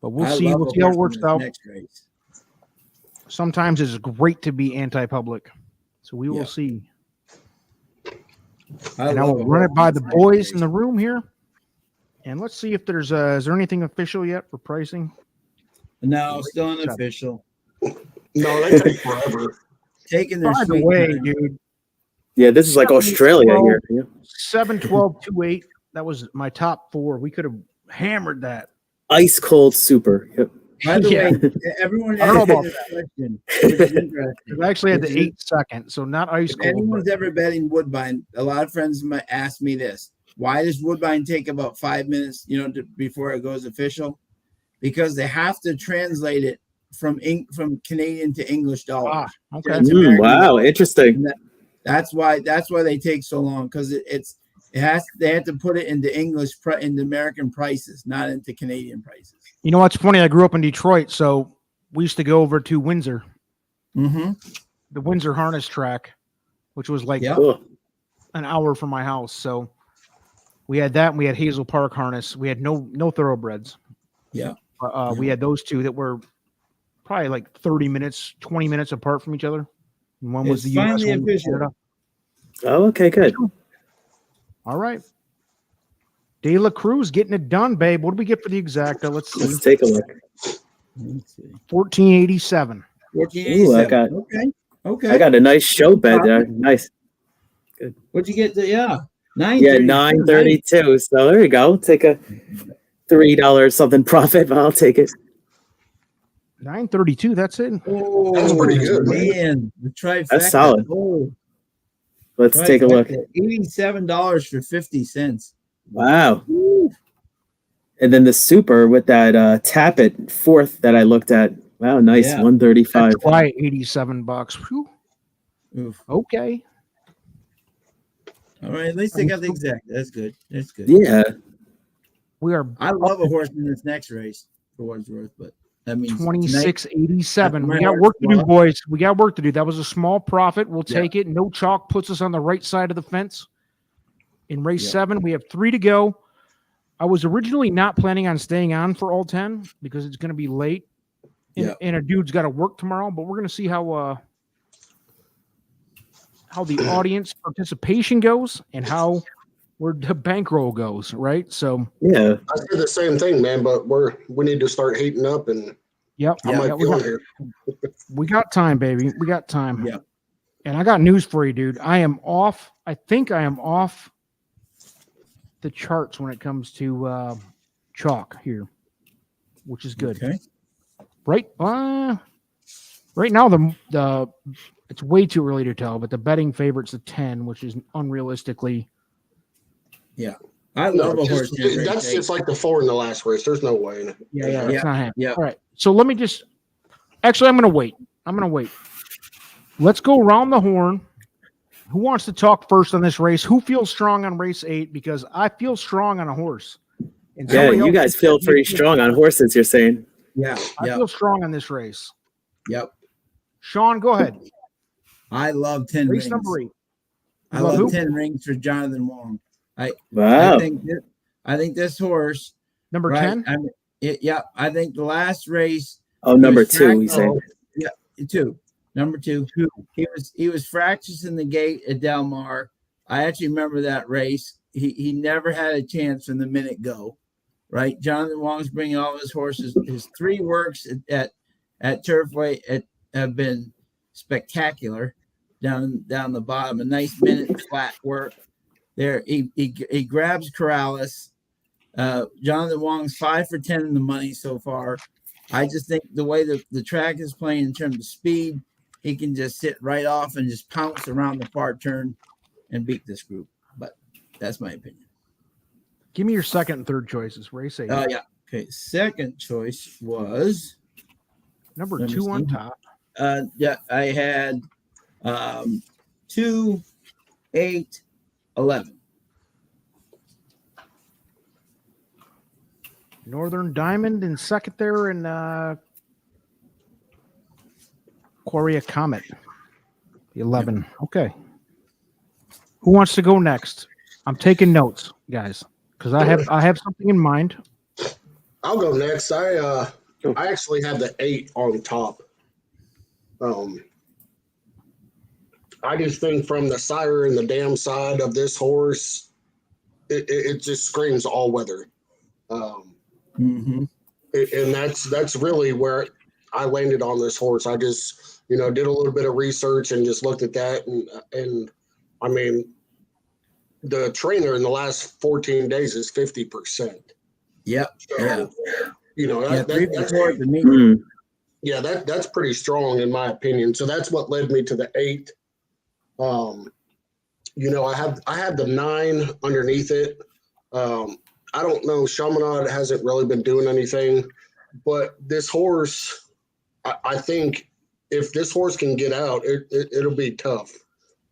[SPEAKER 2] but we'll see. We'll see how it works out. Sometimes it's great to be anti-public, so we will see. And I will run it by the boys in the room here. And let's see if there's is there anything official yet for pricing?
[SPEAKER 4] No, still unofficial.
[SPEAKER 5] No, they take forever.
[SPEAKER 4] Taking their
[SPEAKER 2] sweet way, dude.
[SPEAKER 3] Yeah, this is like Australia here. Yeah.
[SPEAKER 2] 7-12-2-8. That was my top 4. We could have hammered that.
[SPEAKER 3] Ice cold super. Yep.
[SPEAKER 4] By the way, everyone has this question, which is interesting.
[SPEAKER 2] I actually had the 8 second, so not ice cold.
[SPEAKER 4] If anyone's ever betting Woodbine, a lot of friends might ask me this. Why does Woodbine take about 5 minutes, before it goes official? Because they have to translate it from Canadian to English dollars.
[SPEAKER 2] Okay.
[SPEAKER 3] Wow, interesting.
[SPEAKER 4] That's why they take so long, because they have to put it into into American prices, not into Canadian prices.
[SPEAKER 2] You know what's funny? I grew up in Detroit, so we used to go over to Windsor, the Windsor harness track, which was like an hour from my house. So we had that, and we had Hazel Park harness. We had no thoroughbreds.
[SPEAKER 4] Yeah.
[SPEAKER 2] We had those 2 that were probably like 30 minutes, 20 minutes apart from each other. And one was the US, one was Canada.
[SPEAKER 3] Oh, okay, good.
[SPEAKER 2] All right. De La Cruz getting it done, babe. What do we get for the exacta? Let's
[SPEAKER 3] take a look.
[SPEAKER 2] 1487.
[SPEAKER 4] 1487. Okay.
[SPEAKER 3] I got a nice show bet there. Nice.
[SPEAKER 4] Good. What'd you get?
[SPEAKER 3] 932. So there you go. Take a $3 something profit, but I'll take it.
[SPEAKER 2] 932. That's it.
[SPEAKER 4] Oh,
[SPEAKER 5] that's pretty good,
[SPEAKER 4] man. The trifecta.
[SPEAKER 3] That's solid. Let's take a look.
[SPEAKER 4] $87 for 50 cents.
[SPEAKER 3] Wow. Woo. And then the super with that tap it 4th that I looked at. Wow, nice. 135.
[SPEAKER 2] That's why $87. Whew.
[SPEAKER 4] Oof.
[SPEAKER 2] Okay.
[SPEAKER 4] All right, at least they got the exact. That's good.
[SPEAKER 3] Yeah.
[SPEAKER 4] I love a horse in this next race for what it's worth, but that means
[SPEAKER 2] 2687. We got work to do, boys. We got work to do. That was a small profit. We'll take it. No chalk puts us on the right side of the fence. In race 7, we have 3 to go. I was originally not planning on staying on for all 10 because it's going to be late. And a dude's got to work tomorrow, but we're going to see how the audience participation goes and how where the bankroll goes, right? So
[SPEAKER 3] yeah,
[SPEAKER 5] I say the same thing, man. But we need to start heating up, and I might be on here.
[SPEAKER 2] We got time, baby. We got time.
[SPEAKER 4] Yeah.
[SPEAKER 2] And I got news for you, dude. I am off. I think I am off the charts when it comes to chalk here, which is good.
[SPEAKER 4] Okay.
[SPEAKER 2] Right now, the it's way too early to tell, but the betting favorite's a 10, which is unrealistically.
[SPEAKER 4] Yeah. I love a horse.
[SPEAKER 5] That's just like the 4 in the last race. There's no way.
[SPEAKER 2] Yeah, it's not happening.
[SPEAKER 4] Yeah.
[SPEAKER 2] All right. So let me just actually I'm gonna wait. Let's go around the horn. Who wants to talk first on this race? Who feels strong on race 8? Because I feel strong on a horse. And
[SPEAKER 3] Yeah, you guys feel pretty strong on horses, you're saying.
[SPEAKER 4] Yeah.
[SPEAKER 2] I feel strong on this race.
[SPEAKER 4] Yep.
[SPEAKER 2] Sean, go ahead.
[SPEAKER 4] I love 10
[SPEAKER 2] Race
[SPEAKER 4] rings.
[SPEAKER 2] number 8.
[SPEAKER 4] I love 10 rings for Jonathan Wong.
[SPEAKER 3] Wow.
[SPEAKER 4] I think this horse.
[SPEAKER 2] Number
[SPEAKER 4] right,
[SPEAKER 2] 10?
[SPEAKER 4] I think the last race.
[SPEAKER 3] Oh, number 2, he's saying.
[SPEAKER 4] Yeah, 2. Number 2. He was fractious in the gate at Del Mar. I actually remember that race. He never had a chance from the minute go. Right, Jonathan Wong's bringing all his horses. His 3 works at Turfway have been spectacular. Down the bottom, a nice minute flat work there. He grabs Corrales. Jonathan Wong's 5 for 10 in the money so far. I just think the way the track is playing in terms of speed, he can just sit right off and just pounce around the far turn and beat this group. But that's my opinion.
[SPEAKER 2] Give me your second and third choices. Race 8.
[SPEAKER 4] Yeah. Okay. Second choice was
[SPEAKER 2] number 2 on top.
[SPEAKER 4] I had 2, 8, 11.
[SPEAKER 2] Northern Diamond in second there, and Quarria Comet, the 11. Okay. Who wants to go next? I'm taking notes, guys, because I have something in mind.
[SPEAKER 5] I'll go next. I actually have the 8 on top. I just think from the sire and the dam side of this horse, it just screams all weather.
[SPEAKER 4] Mm-hmm.
[SPEAKER 5] And that's really where I landed on this horse. I just, did a little bit of research and just looked at that. And I mean, the trainer in the last 14 days is 50%.
[SPEAKER 4] Yep.
[SPEAKER 5] So, that's pretty strong in my opinion. So that's what led me to the 8. I have the 9 underneath it. I don't know. Chaminade hasn't really been doing anything, but this horse, I think if this horse can get out, it'll be tough.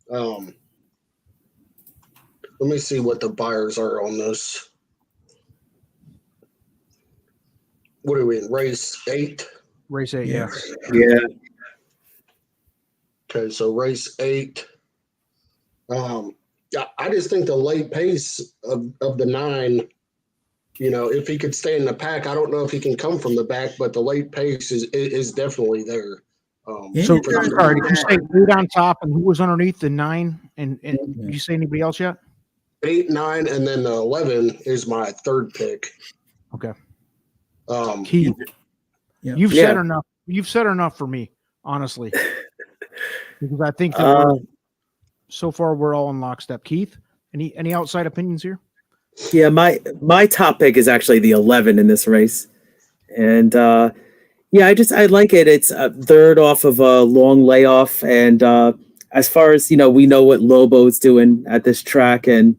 [SPEAKER 5] Let me see what the buyers are on this. What are we in? Race 8?
[SPEAKER 2] Race 8, yeah.
[SPEAKER 3] Yeah.
[SPEAKER 5] Okay, so race 8. I just think the late pace of the 9, if he could stay in the pack, I don't know if he can come from the back, but the late pace is definitely there.
[SPEAKER 2] So, sorry, did you say 8 on top, and who was underneath the 9? And did you say anybody else yet?
[SPEAKER 5] 8, 9, and then the 11 is my third pick.
[SPEAKER 2] Okay.
[SPEAKER 5] Keith,
[SPEAKER 2] you've said enough. You've said enough for me, honestly, because I think that so far we're all in lockstep. Keith, any outside opinions here?
[SPEAKER 3] Yeah, my top pick is actually the 11 in this race, and I like it. It's a third off of a long layoff, and as far as we know what Lobo's doing at this track, and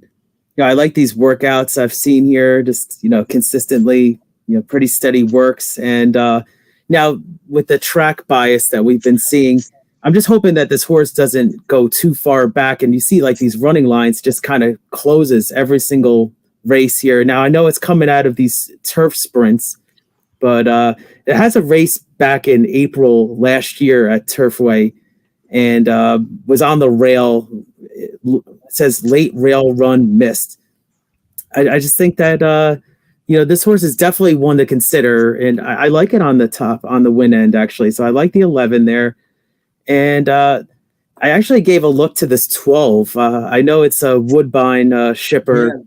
[SPEAKER 3] I like these workouts I've seen here, just consistently, pretty steady works, and now with the track bias that we've been seeing, I'm just hoping that this horse doesn't go too far back, and you see like these running lines just kind of closes every single race here. Now I know it's coming out of these turf sprints, but it has a race back in April last year at Turfway, and was on the rail. It says late rail run missed. I just think that this horse is definitely one to consider, and I like it on the top, on the win end actually. So I like the 11 there, and I actually gave a look to this 12. I know it's a Woodbine shipper.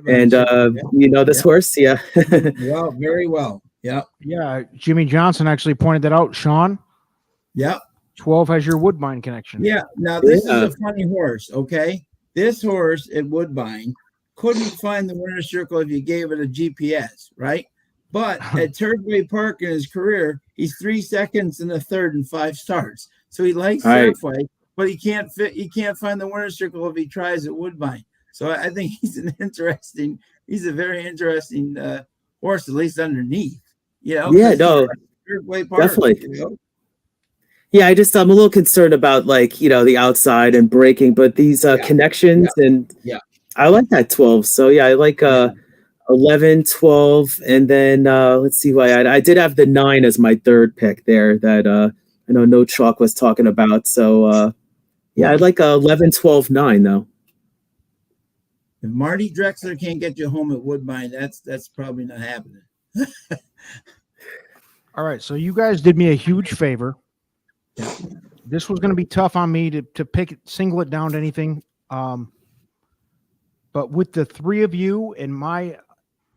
[SPEAKER 3] And this horse, yeah.
[SPEAKER 4] Well, very well. Yeah.
[SPEAKER 2] Yeah. Jimmy Johnson actually pointed that out, Sean.
[SPEAKER 4] Yep.
[SPEAKER 2] 12 has your Woodbine connection.
[SPEAKER 4] Yeah. Now this is a funny horse. Okay, this horse at Woodbine couldn't find the winner's circle if you gave it a GPS, right? But at Turfway Park in his career, he's 3 seconds in the third and 5 starts. So he likes Turfway, but he can't find the winner's circle if he tries at Woodbine. So I think he's a very interesting horse, at least underneath. You know?
[SPEAKER 3] Yeah, no,
[SPEAKER 4] Turfway Park,
[SPEAKER 3] definitely.
[SPEAKER 4] You know?
[SPEAKER 3] Yeah, I'm a little concerned about the outside and braking, but these connections and I like that 12. So yeah, I like 11, 12, and then let's see why I did have the 9 as my third pick there that I know No Chalk was talking about. So yeah, I'd like 11, 12, 9 though.
[SPEAKER 4] If Marty Drexler can't get you home at Woodbine, that's probably not happening.
[SPEAKER 2] All right, so you guys did me a huge favor. This was going to be tough on me to single it down to anything. But with the three of you and my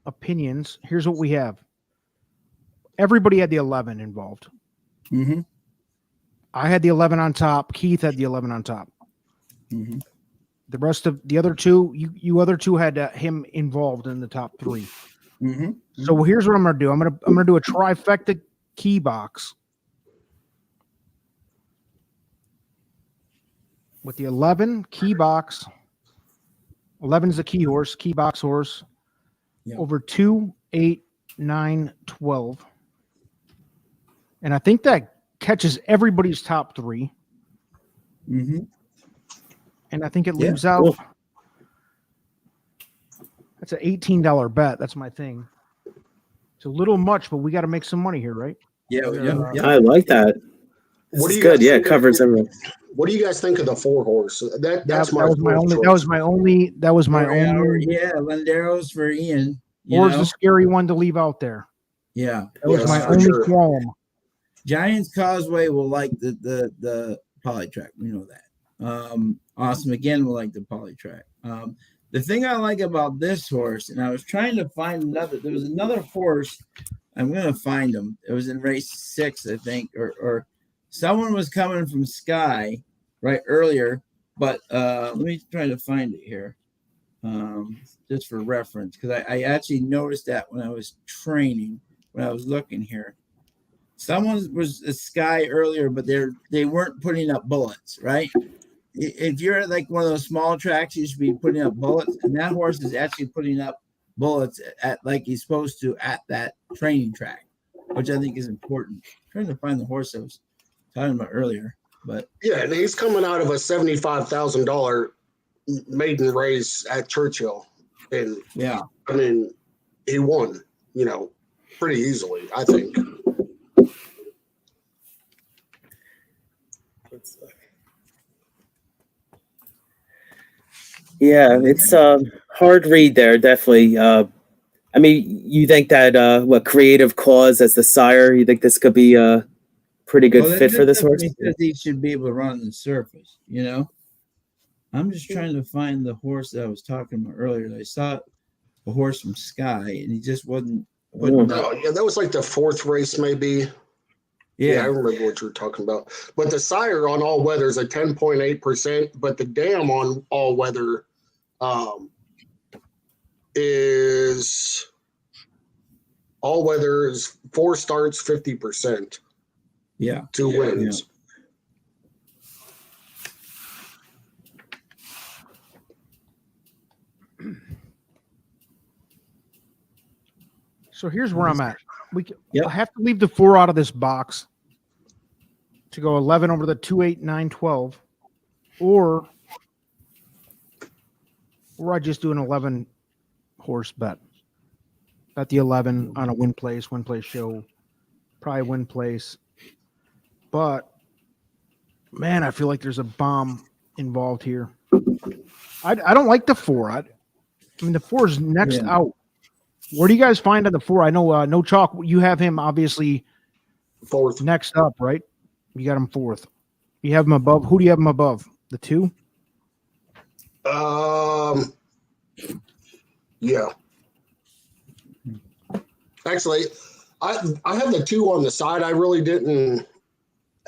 [SPEAKER 2] opinions, here's what we have. Everybody had the 11 involved.
[SPEAKER 4] Mm-hmm.
[SPEAKER 2] I had the 11 on top. Keith had the 11 on top.
[SPEAKER 4] Mm-hmm.
[SPEAKER 2] The rest of the other two, you other two had him involved in the top 3.
[SPEAKER 4] Mm-hmm.
[SPEAKER 2] So here's what I'm going to do. I'm going to do a trifecta key box with the 11 key box. 11 is the key horse, key box horse. Yep. Over 2, 8, 9, 12. And I think that catches everybody's top 3.
[SPEAKER 4] Mm-hmm.
[SPEAKER 2] And I think it leaves out. Cool. That's an $18 bet. That's my thing. It's a little much, but we got to make some money here, right?
[SPEAKER 3] Yeah. I like that. This is good. Yeah, it covers everything.
[SPEAKER 5] What do you guys think of the 4 horse? That
[SPEAKER 2] was my only.
[SPEAKER 4] Yeah, Landeros for Ian.
[SPEAKER 2] Or the scary one to leave out there.
[SPEAKER 4] Yeah,
[SPEAKER 2] that was my only qualm.
[SPEAKER 4] Giants Causeway will like the polytrack. We know that. Awesome again will like the polytrack. The thing I like about this horse, and I was trying to find another. There was another horse. I'm gonna find him. It was in race 6, I think, or someone was coming from Sky right earlier. But let me try to find it here, just for reference, because I actually noticed that when I was training, when I was looking here. Someone was a Sky earlier, but they weren't putting up bullets, right? If you're at like one of those small tracks, you should be putting up bullets, and that horse is actually putting up bullets at like he's supposed to at that training track, which I think is important. I'm trying to find the horse I was talking about earlier, but
[SPEAKER 5] yeah, and he's coming out of a $75,000 maiden race at Churchill, and
[SPEAKER 4] yeah,
[SPEAKER 5] I mean, he won, pretty easily, I think.
[SPEAKER 3] Yeah, it's a hard read there, definitely. I mean, you think that Creative Cause as the sire, you think this could be a pretty good fit for this horse?
[SPEAKER 4] He should be able to run on the surface, I'm just trying to find the horse that I was talking about earlier. I saw a horse from Sky, and he just wasn't.
[SPEAKER 5] Yeah, that was like the 4th race, maybe. Yeah, I remember what you were talking about. But the sire on all weather is at 10.8%, but the dam on all weather is 4 starts, 50%.
[SPEAKER 4] Yeah.
[SPEAKER 5] 2 wins.
[SPEAKER 2] Yeah. So here's where I'm at. I have to leave the 4 out of this box to go 11 over the 2, 8, 9, 12, or I just do an 11 horse bet. Bet the 11 on a win place show, probably win place. But man, I feel like there's a bomb involved here. I don't like the 4. I mean, the 4 is next out. Where do you guys find on the 4? I know No Chalk, you have him obviously
[SPEAKER 5] 4th.
[SPEAKER 2] Next up, right? You got him 4th. You have him above. Who do you have him above? The 2?
[SPEAKER 5] Yeah. Actually, I have the 2 on the side. I really didn't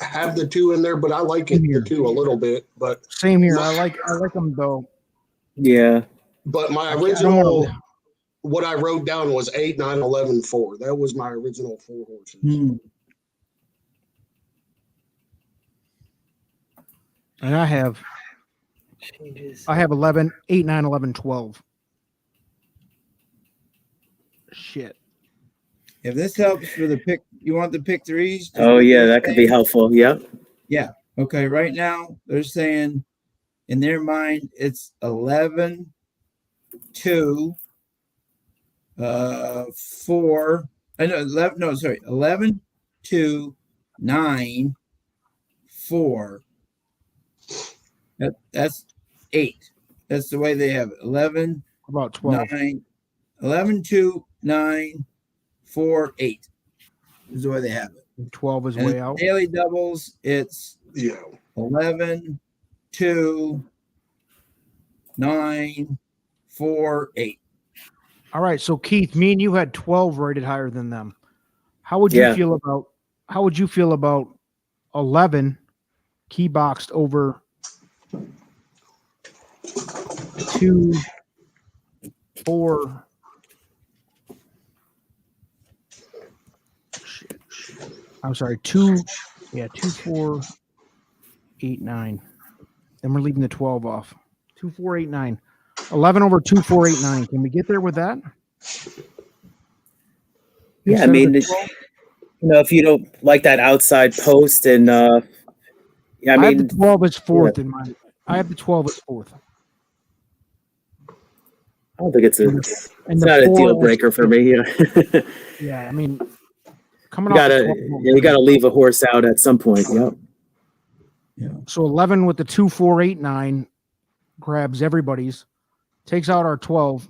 [SPEAKER 5] have the 2 in there, but I like it, the 2 a little bit. But
[SPEAKER 2] same here. I like them though.
[SPEAKER 3] Yeah.
[SPEAKER 5] But my
[SPEAKER 2] I don't
[SPEAKER 5] original,
[SPEAKER 2] wanna-
[SPEAKER 5] what I wrote down was 8, 9, 11, 4. That was my original 4 horses.
[SPEAKER 2] And I have 11, 8, 9, 11, 12. Shit.
[SPEAKER 4] If this helps for the pick, you want the pick threes?
[SPEAKER 3] Oh yeah, that could be helpful. Yep.
[SPEAKER 4] Yeah. Okay. Right now, they're saying in their mind it's 11, 2, 4. I know 11. No, sorry, 11, 2, 9, 4. That's 8. That's the way they have it. 11,
[SPEAKER 2] About 12.
[SPEAKER 4] 9, 11, 2, 9, 4, 8 is the way they have it.
[SPEAKER 2] 12 is
[SPEAKER 4] And
[SPEAKER 2] way out.
[SPEAKER 4] daily doubles, it's
[SPEAKER 5] Yeah.
[SPEAKER 4] 11, 2, 9, 4, 8.
[SPEAKER 2] All right. So Keith, me and you had 12 rated higher than them. How would you feel about 11 key boxed over 2, 4? I'm sorry, 2, 4, 8, 9. Then we're leaving the 12 off. 2, 4, 8, 9. 11 over 2, 4, 8, 9. Can we get there with that?
[SPEAKER 3] Yeah, I mean, if you don't like that outside post, and
[SPEAKER 2] I have the 12 as fourth in my. I have the 12 as fourth.
[SPEAKER 3] I don't think it's
[SPEAKER 2] And
[SPEAKER 3] not a deal breaker for me. Yeah.
[SPEAKER 2] Yeah, I mean, coming
[SPEAKER 3] You
[SPEAKER 2] off.
[SPEAKER 3] you gotta leave a horse out at some point. Yep.
[SPEAKER 4] Yeah.
[SPEAKER 2] So 11 with the 2, 4, 8, 9 grabs everybody's, takes out our 12,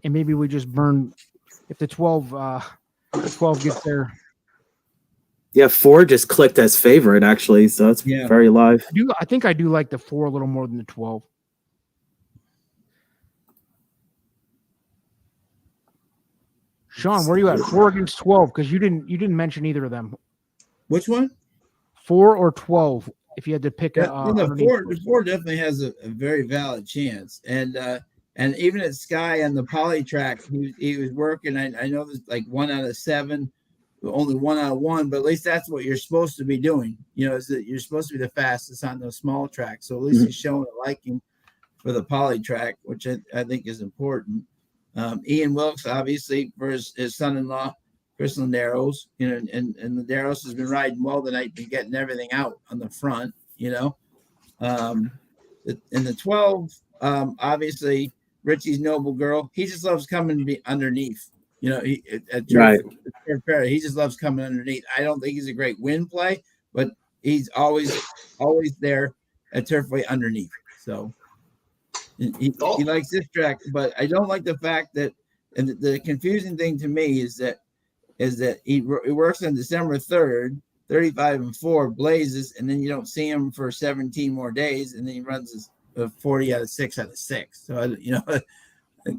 [SPEAKER 2] and maybe we just burn if the 12 gets there.
[SPEAKER 3] Yeah, 4 just clicked as favorite actually, so that's very live.
[SPEAKER 2] I think I do like the 4 a little more than the 12. Sean, where are you at? 4 against 12, because you didn't mention either of them.
[SPEAKER 4] Which one?
[SPEAKER 2] 4 or 12, if you had to pick
[SPEAKER 4] The 4 definitely has a very valid chance. And even at Sky on the poly track, he was working. I know there's like 1 out of 7, only 1 out of 1, but at least that's what you're supposed to be doing. Is that you're supposed to be the fastest on those small tracks. So at least he's showing a liking for the poly track, which I think is important. Ian Wilkes, obviously, for his son-in-law, Chris Landeros, and Landeros has been riding well tonight, been getting everything out on the front, in the 12, obviously, Richie's Noble Girl, he just loves coming to be underneath, he just loves coming underneath. I don't think he's a great win play, but he's always there at Turfway underneath. So he likes this track, but I don't like the fact that, and the confusing thing to me is that he works on December 3rd, 35-4, blazes, and then you don't see him for 17 more days, and then he runs a 40 out of 6 out of 6. So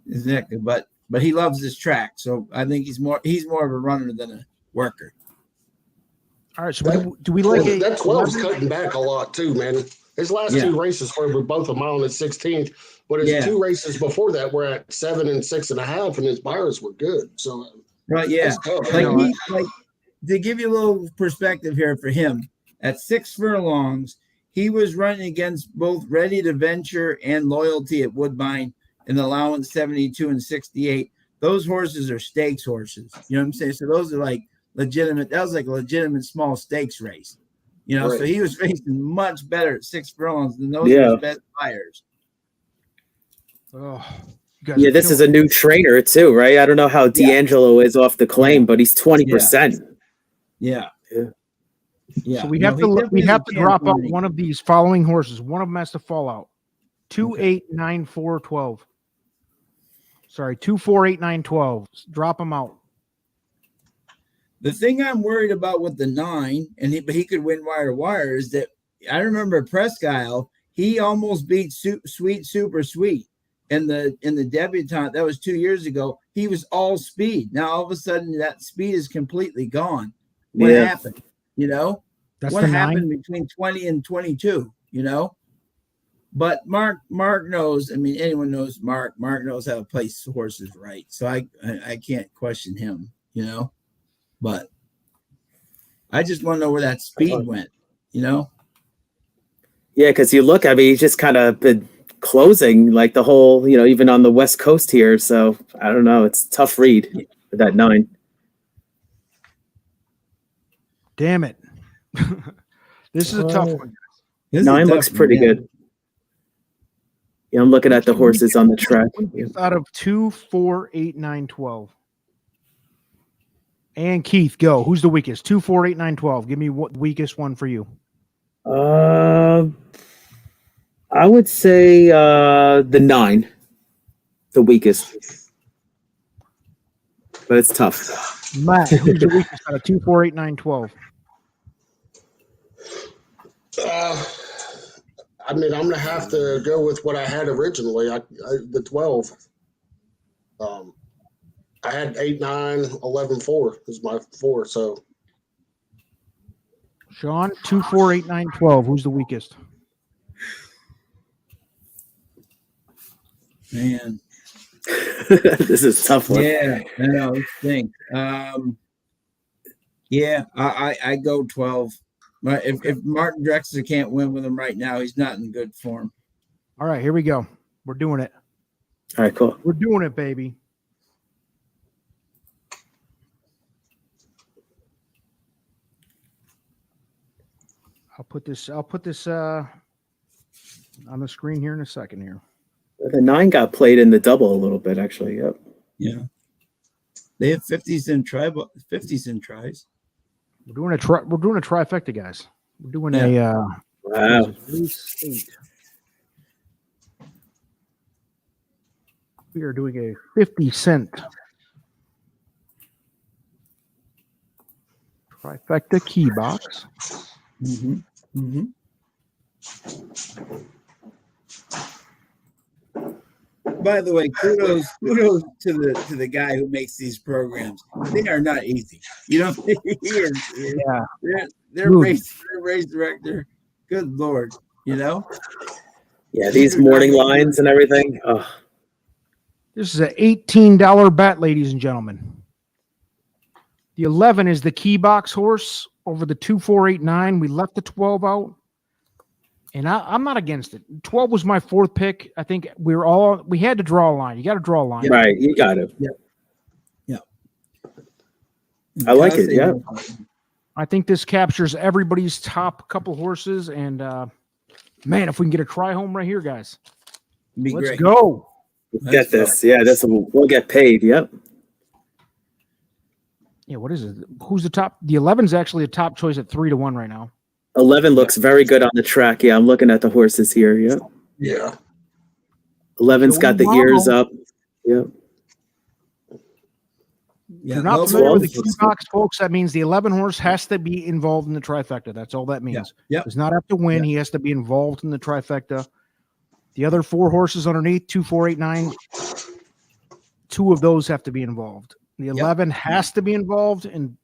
[SPEAKER 4] exactly, but he loves this track, so I think he's more of a runner than a worker.
[SPEAKER 2] All right, so do we like
[SPEAKER 5] that 12's cutting back a lot too, man. His last 2 races were both a mile and 16th, but his 2 races before that were at 7 and 6.5, and his buyers were good. So
[SPEAKER 4] right, yeah. To give you a little perspective here for him, at 6 furlongs, he was running against both Ready to Venture and Loyalty at Woodbine in allowance 72 and 68. Those horses are stakes horses. You know what I'm saying? So those are like legitimate. That was like a legitimate small stakes race.
[SPEAKER 5] Right.
[SPEAKER 4] So he was racing much better at 6 furlongs than those are his best buyers.
[SPEAKER 2] Oh,
[SPEAKER 3] this is a new trainer too, right? I don't know how D'Angelo is off the claim, but he's 20%.
[SPEAKER 4] Yeah.
[SPEAKER 2] So we have to drop out one of these following horses. One of them has to fall out. 2, 8, 9, 4, 12. Sorry, 2, 4, 8, 9, 12. Drop them out.
[SPEAKER 4] The thing I'm worried about with the 9, but he could win wire to wire, is that I remember Presque Isle, he almost beat Sweet Super Sweet in the debutante. That was 2 years ago. He was all speed. Now all of a sudden that speed is completely gone. What happened?
[SPEAKER 2] That's
[SPEAKER 4] what
[SPEAKER 2] the
[SPEAKER 4] happened
[SPEAKER 2] 9.
[SPEAKER 4] between 20 and 22, you know? But Mark knows, I mean, anyone knows Mark. Mark knows how to place horses right. So I can't question him, you know? But I just want to know where that speed went, you know?
[SPEAKER 3] Yeah, because you look, I mean, he's just kind of been closing like the whole, you know, even on the West Coast here. So I don't know. It's a tough read for that 9.
[SPEAKER 2] Damn it. This is a tough one.
[SPEAKER 4] This is
[SPEAKER 3] 9
[SPEAKER 4] tough,
[SPEAKER 3] looks pretty
[SPEAKER 4] man.
[SPEAKER 3] good. Yeah, I'm looking at the horses on the track.
[SPEAKER 2] Out of 2, 4, 8, 9, 12. And Keith, go. Who's the weakest? 2, 4, 8, 9, 12. Give me what weakest one for you.
[SPEAKER 3] I would say the 9, the weakest. But it's tough.
[SPEAKER 2] Matt, who's the weakest out of 2, 4, 8, 9, 12?
[SPEAKER 5] I mean, I'm gonna have to go with what I had originally. The 12. I had 8, 9, 11, 4 is my 4. So
[SPEAKER 2] Sean, 2, 4, 8, 9, 12. Who's the weakest?
[SPEAKER 4] Man.
[SPEAKER 3] This is a tough one.
[SPEAKER 4] Yeah, I know. Let's think. Yeah, I go 12. But if Martin Drexler can't win with him right now, he's not in good form.
[SPEAKER 2] All right, here we go. We're doing it.
[SPEAKER 3] All right, cool.
[SPEAKER 2] We're doing it, baby. I'll put this on the screen here in a second here.
[SPEAKER 3] The 9 got played in the double a little bit, actually. Yep.
[SPEAKER 4] Yeah. They have 50s and tries.
[SPEAKER 2] We're doing a trifecta, guys. We're doing
[SPEAKER 3] Wow.
[SPEAKER 2] race 8. We are doing a 50-cent trifecta key box.
[SPEAKER 4] Mm-hmm. Mm-hmm. By the way, kudos to the guy who makes these programs. They are not easy. You know, he is.
[SPEAKER 2] Yeah.
[SPEAKER 4] Their race director. Good Lord, you know.
[SPEAKER 3] Yeah, these morning lines and everything. Oh.
[SPEAKER 2] This is an $18 bet, ladies and gentlemen. The 11 is the key box horse over the 2, 4, 8, 9. We left the 12 out. And I'm not against it. 12 was my 4th pick. I think we had to draw a line. You got to draw a line.
[SPEAKER 3] Right, you got it.
[SPEAKER 4] Yeah.
[SPEAKER 3] I like it, yeah.
[SPEAKER 2] I think this captures everybody's top couple horses. And, man, if we can get a try home right here, guys.
[SPEAKER 4] Be
[SPEAKER 2] Let's
[SPEAKER 4] great.
[SPEAKER 2] go.
[SPEAKER 3] Get this. Yeah, we'll get paid. Yep.
[SPEAKER 2] Yeah, what is it? Who's the top? The 11 is actually a top choice at 3-1 right now.
[SPEAKER 3] 11 looks very good on the track. Yeah, I'm looking at the horses here. Yep.
[SPEAKER 5] yeah.
[SPEAKER 3] 11's got the ears up. Yep.
[SPEAKER 2] If you're not familiar with the key box, folks, that means the 11 horse has to be involved in the trifecta. That's all that means.
[SPEAKER 4] Yeah.
[SPEAKER 2] Does not have to win. He has to be involved in the trifecta. The other 4 horses underneath, 2, 4, 8, 9, 2 of those have to be involved. The 11 has to be involved, and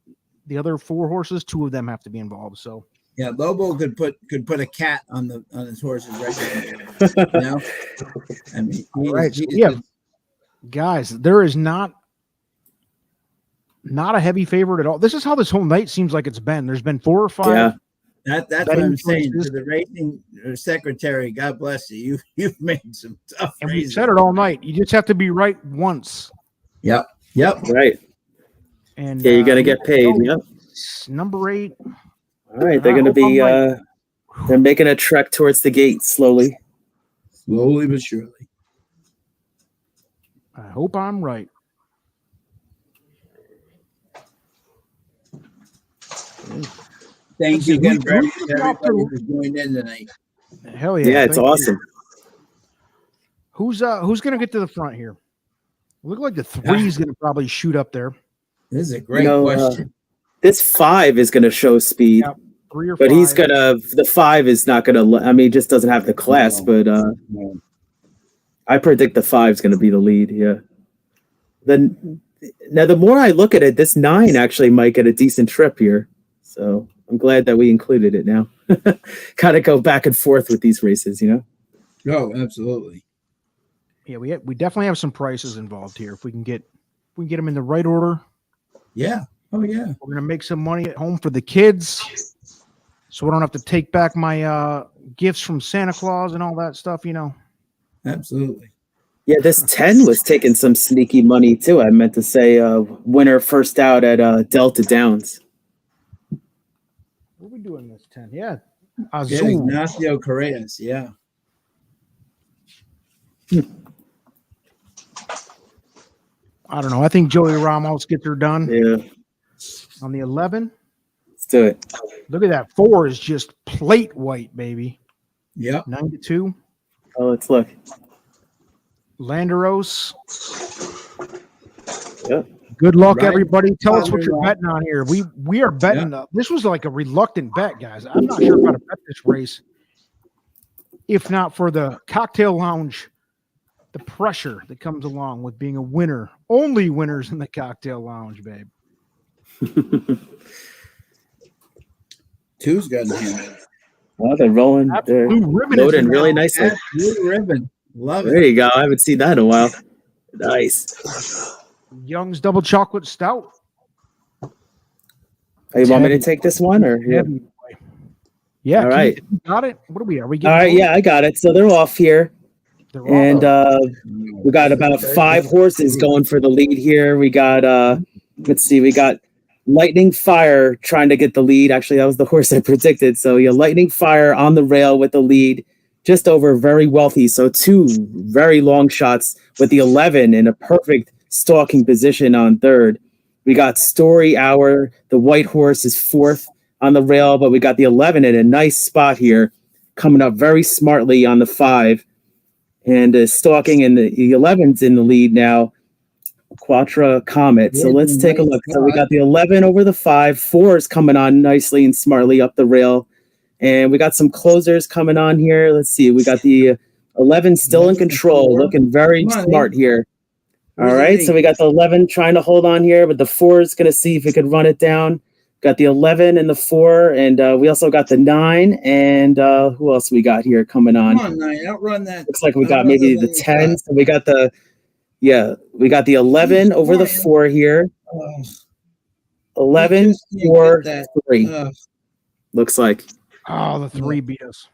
[SPEAKER 2] the other 4 horses, 2 of them have to be involved. So
[SPEAKER 4] yeah, Lobo could put a cat on his horses right now. You know? I mean,
[SPEAKER 2] guys, there is not a heavy favorite at all. This is how this whole night seems like it's been. There's been 4 or 5.
[SPEAKER 3] Yeah.
[SPEAKER 4] That's what I'm saying to the racing secretary. God bless you. You've made some tough.
[SPEAKER 2] And we said it all night. You just have to be right once.
[SPEAKER 4] Yep.
[SPEAKER 3] Right.
[SPEAKER 2] And
[SPEAKER 3] yeah, you're gonna get paid. Yep.
[SPEAKER 2] Number 8.
[SPEAKER 3] All right, they're gonna be. They're making a trek towards the gate slowly.
[SPEAKER 4] Slowly but surely.
[SPEAKER 2] I hope I'm right.
[SPEAKER 4] Thank you again for everybody who's joined in tonight.
[SPEAKER 2] Hell yeah!
[SPEAKER 3] Yeah, it's awesome.
[SPEAKER 2] Who's going to get to the front here? Look like the 3 is going to probably shoot up there.
[SPEAKER 4] This is a great question.
[SPEAKER 3] This 5 is going to show speed,
[SPEAKER 2] 3 or 5.
[SPEAKER 3] but he's gonna. The 5 is not gonna. I mean, he just doesn't have the class. But I predict the 5 is going to be the lead. Yeah. Now, the more I look at it, this 9 actually might get a decent trip here. So I'm glad that we included it now. Kind of go back and forth with these races, you know?
[SPEAKER 4] Oh, absolutely.
[SPEAKER 2] Yeah, we definitely have some prices involved here. If we can get them in the right order.
[SPEAKER 4] Yeah. Oh, yeah.
[SPEAKER 2] We're gonna make some money at home for the kids, so we don't have to take back my gifts from Santa Claus and all that stuff. You know.
[SPEAKER 4] Absolutely.
[SPEAKER 3] Yeah, this 10 was taking some sneaky money too. I meant to say winner first out at Delta Downs.
[SPEAKER 2] What are we doing this 10? Yeah.
[SPEAKER 4] Yeah,
[SPEAKER 2] Azul.
[SPEAKER 4] Ignacio Correas. Yeah.
[SPEAKER 2] I don't know. I think Joey Ramos gets her done
[SPEAKER 3] Yeah,
[SPEAKER 2] on the 11.
[SPEAKER 3] let's do it.
[SPEAKER 2] Look at that. 4 is just plate white, baby.
[SPEAKER 4] Yep.
[SPEAKER 2] 92.
[SPEAKER 3] Oh, let's look.
[SPEAKER 2] Landeros.
[SPEAKER 3] Yep.
[SPEAKER 2] Good luck,
[SPEAKER 4] Right.
[SPEAKER 2] everybody. Tell us what you're
[SPEAKER 4] Right.
[SPEAKER 2] betting on here. We are betting. This was like a reluctant bet, guys. I'm not sure how to bet this race, if not for the cocktail lounge, the pressure that comes along with being a winner. Only winners in the cocktail lounge, babe.
[SPEAKER 4] Two's got in hand.
[SPEAKER 3] Oh, they're rolling.
[SPEAKER 2] That
[SPEAKER 3] They're
[SPEAKER 2] blue ribbon is
[SPEAKER 3] loading
[SPEAKER 2] in
[SPEAKER 3] really
[SPEAKER 2] there.
[SPEAKER 3] nicely.
[SPEAKER 4] That's blue ribbon. Love
[SPEAKER 3] There
[SPEAKER 4] it.
[SPEAKER 3] you go. I haven't seen that in a while. Nice.
[SPEAKER 2] Young's double chocolate stout.
[SPEAKER 3] Hey, you want me to take this one or? Yeah.
[SPEAKER 2] Heavy boy. Yeah.
[SPEAKER 3] All right.
[SPEAKER 2] Keith, you got it. What are we? Are we
[SPEAKER 3] All
[SPEAKER 2] getting?
[SPEAKER 3] right. Yeah, I got it. So they're off here.
[SPEAKER 2] They're all
[SPEAKER 3] And
[SPEAKER 2] up.
[SPEAKER 3] we got about 5 horses going for the lead here. We got let's see, we got Lightning Fire trying to get the lead. Actually, that was the horse I predicted. So yeah, Lightning Fire on the rail with the lead, just over Very Wealthy. So 2 very long shots with the 11 in a perfect stalking position on third. We got Story Hour. The white horse is 4th on the rail, but we got the 11 in a nice spot here, coming up very smartly on the 5. And stalking, and the 11's in the lead now. Quattro Comet. So let's take a look. So we got the 11 over the 5. 4 is coming on nicely and smartly up the rail. And we got some closers coming on here. Let's see. We got the 11 still in control, looking very smart here. All right. So we got the 11 trying to hold on here, but the 4 is going to see if it could run it down. Got the 11 and the 4, and we also got the 9. And who else we got here coming on?
[SPEAKER 4] Come on, 9. Outrun that.
[SPEAKER 3] Looks like we got maybe the 10. So we got the, we got the 11 over the 4 here. 11, 4, 3. Looks like.
[SPEAKER 2] Oh, the 3 beat us.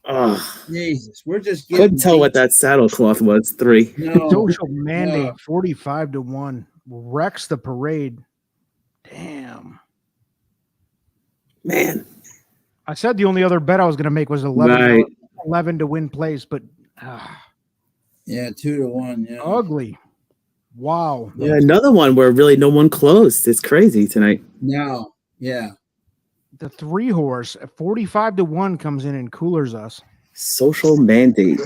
[SPEAKER 3] Oh,
[SPEAKER 4] Jesus, we're just
[SPEAKER 3] couldn't tell what that saddle cloth was. 3.
[SPEAKER 4] No,
[SPEAKER 2] Social mandate 45-1. Wrecks the parade. Damn.
[SPEAKER 3] Man.
[SPEAKER 2] I said the only other bet I was going to make was 11,
[SPEAKER 3] Right.
[SPEAKER 2] 11 to win place, but
[SPEAKER 4] yeah, 2-1. Yeah.
[SPEAKER 2] ugly. Wow.
[SPEAKER 3] Yeah, another one where really no one closed. It's crazy tonight.
[SPEAKER 4] No. Yeah.
[SPEAKER 2] The 3 horse at 45-1 comes in and coolers us.
[SPEAKER 3] Social mandate.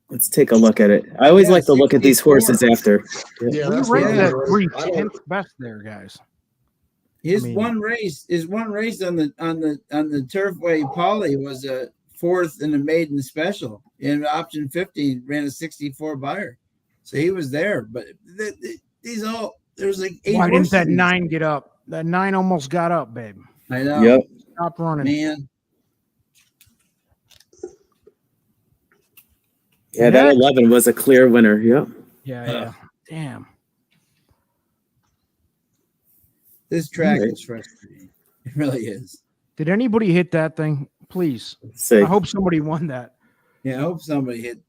[SPEAKER 3] Let's take a look at it. I always like to look at these horses after.
[SPEAKER 5] Yeah,
[SPEAKER 2] We
[SPEAKER 5] that's
[SPEAKER 2] ranked
[SPEAKER 5] what
[SPEAKER 2] that
[SPEAKER 5] I
[SPEAKER 2] 3
[SPEAKER 5] don't-
[SPEAKER 2] 10th best there, guys.
[SPEAKER 4] His
[SPEAKER 2] I mean-
[SPEAKER 4] one race on the Turfway Poly was a 4th in the maiden special. In option 50 ran a 64 buyer. So he was there, but these all there's like 8
[SPEAKER 2] Why didn't
[SPEAKER 4] horses.
[SPEAKER 2] that 9 get up? That 9 almost got up, babe.
[SPEAKER 4] I know.
[SPEAKER 3] Yep.
[SPEAKER 2] Stop running.
[SPEAKER 4] Man.
[SPEAKER 3] Yeah, that 11 was a clear winner. Yep.
[SPEAKER 2] Yeah. Damn.
[SPEAKER 4] This track
[SPEAKER 3] Right.
[SPEAKER 4] is frustrating. It really is.
[SPEAKER 2] Did anybody hit that thing? Please.
[SPEAKER 3] Let's see.
[SPEAKER 2] I hope somebody won that.
[SPEAKER 4] Yeah, I hope somebody hit.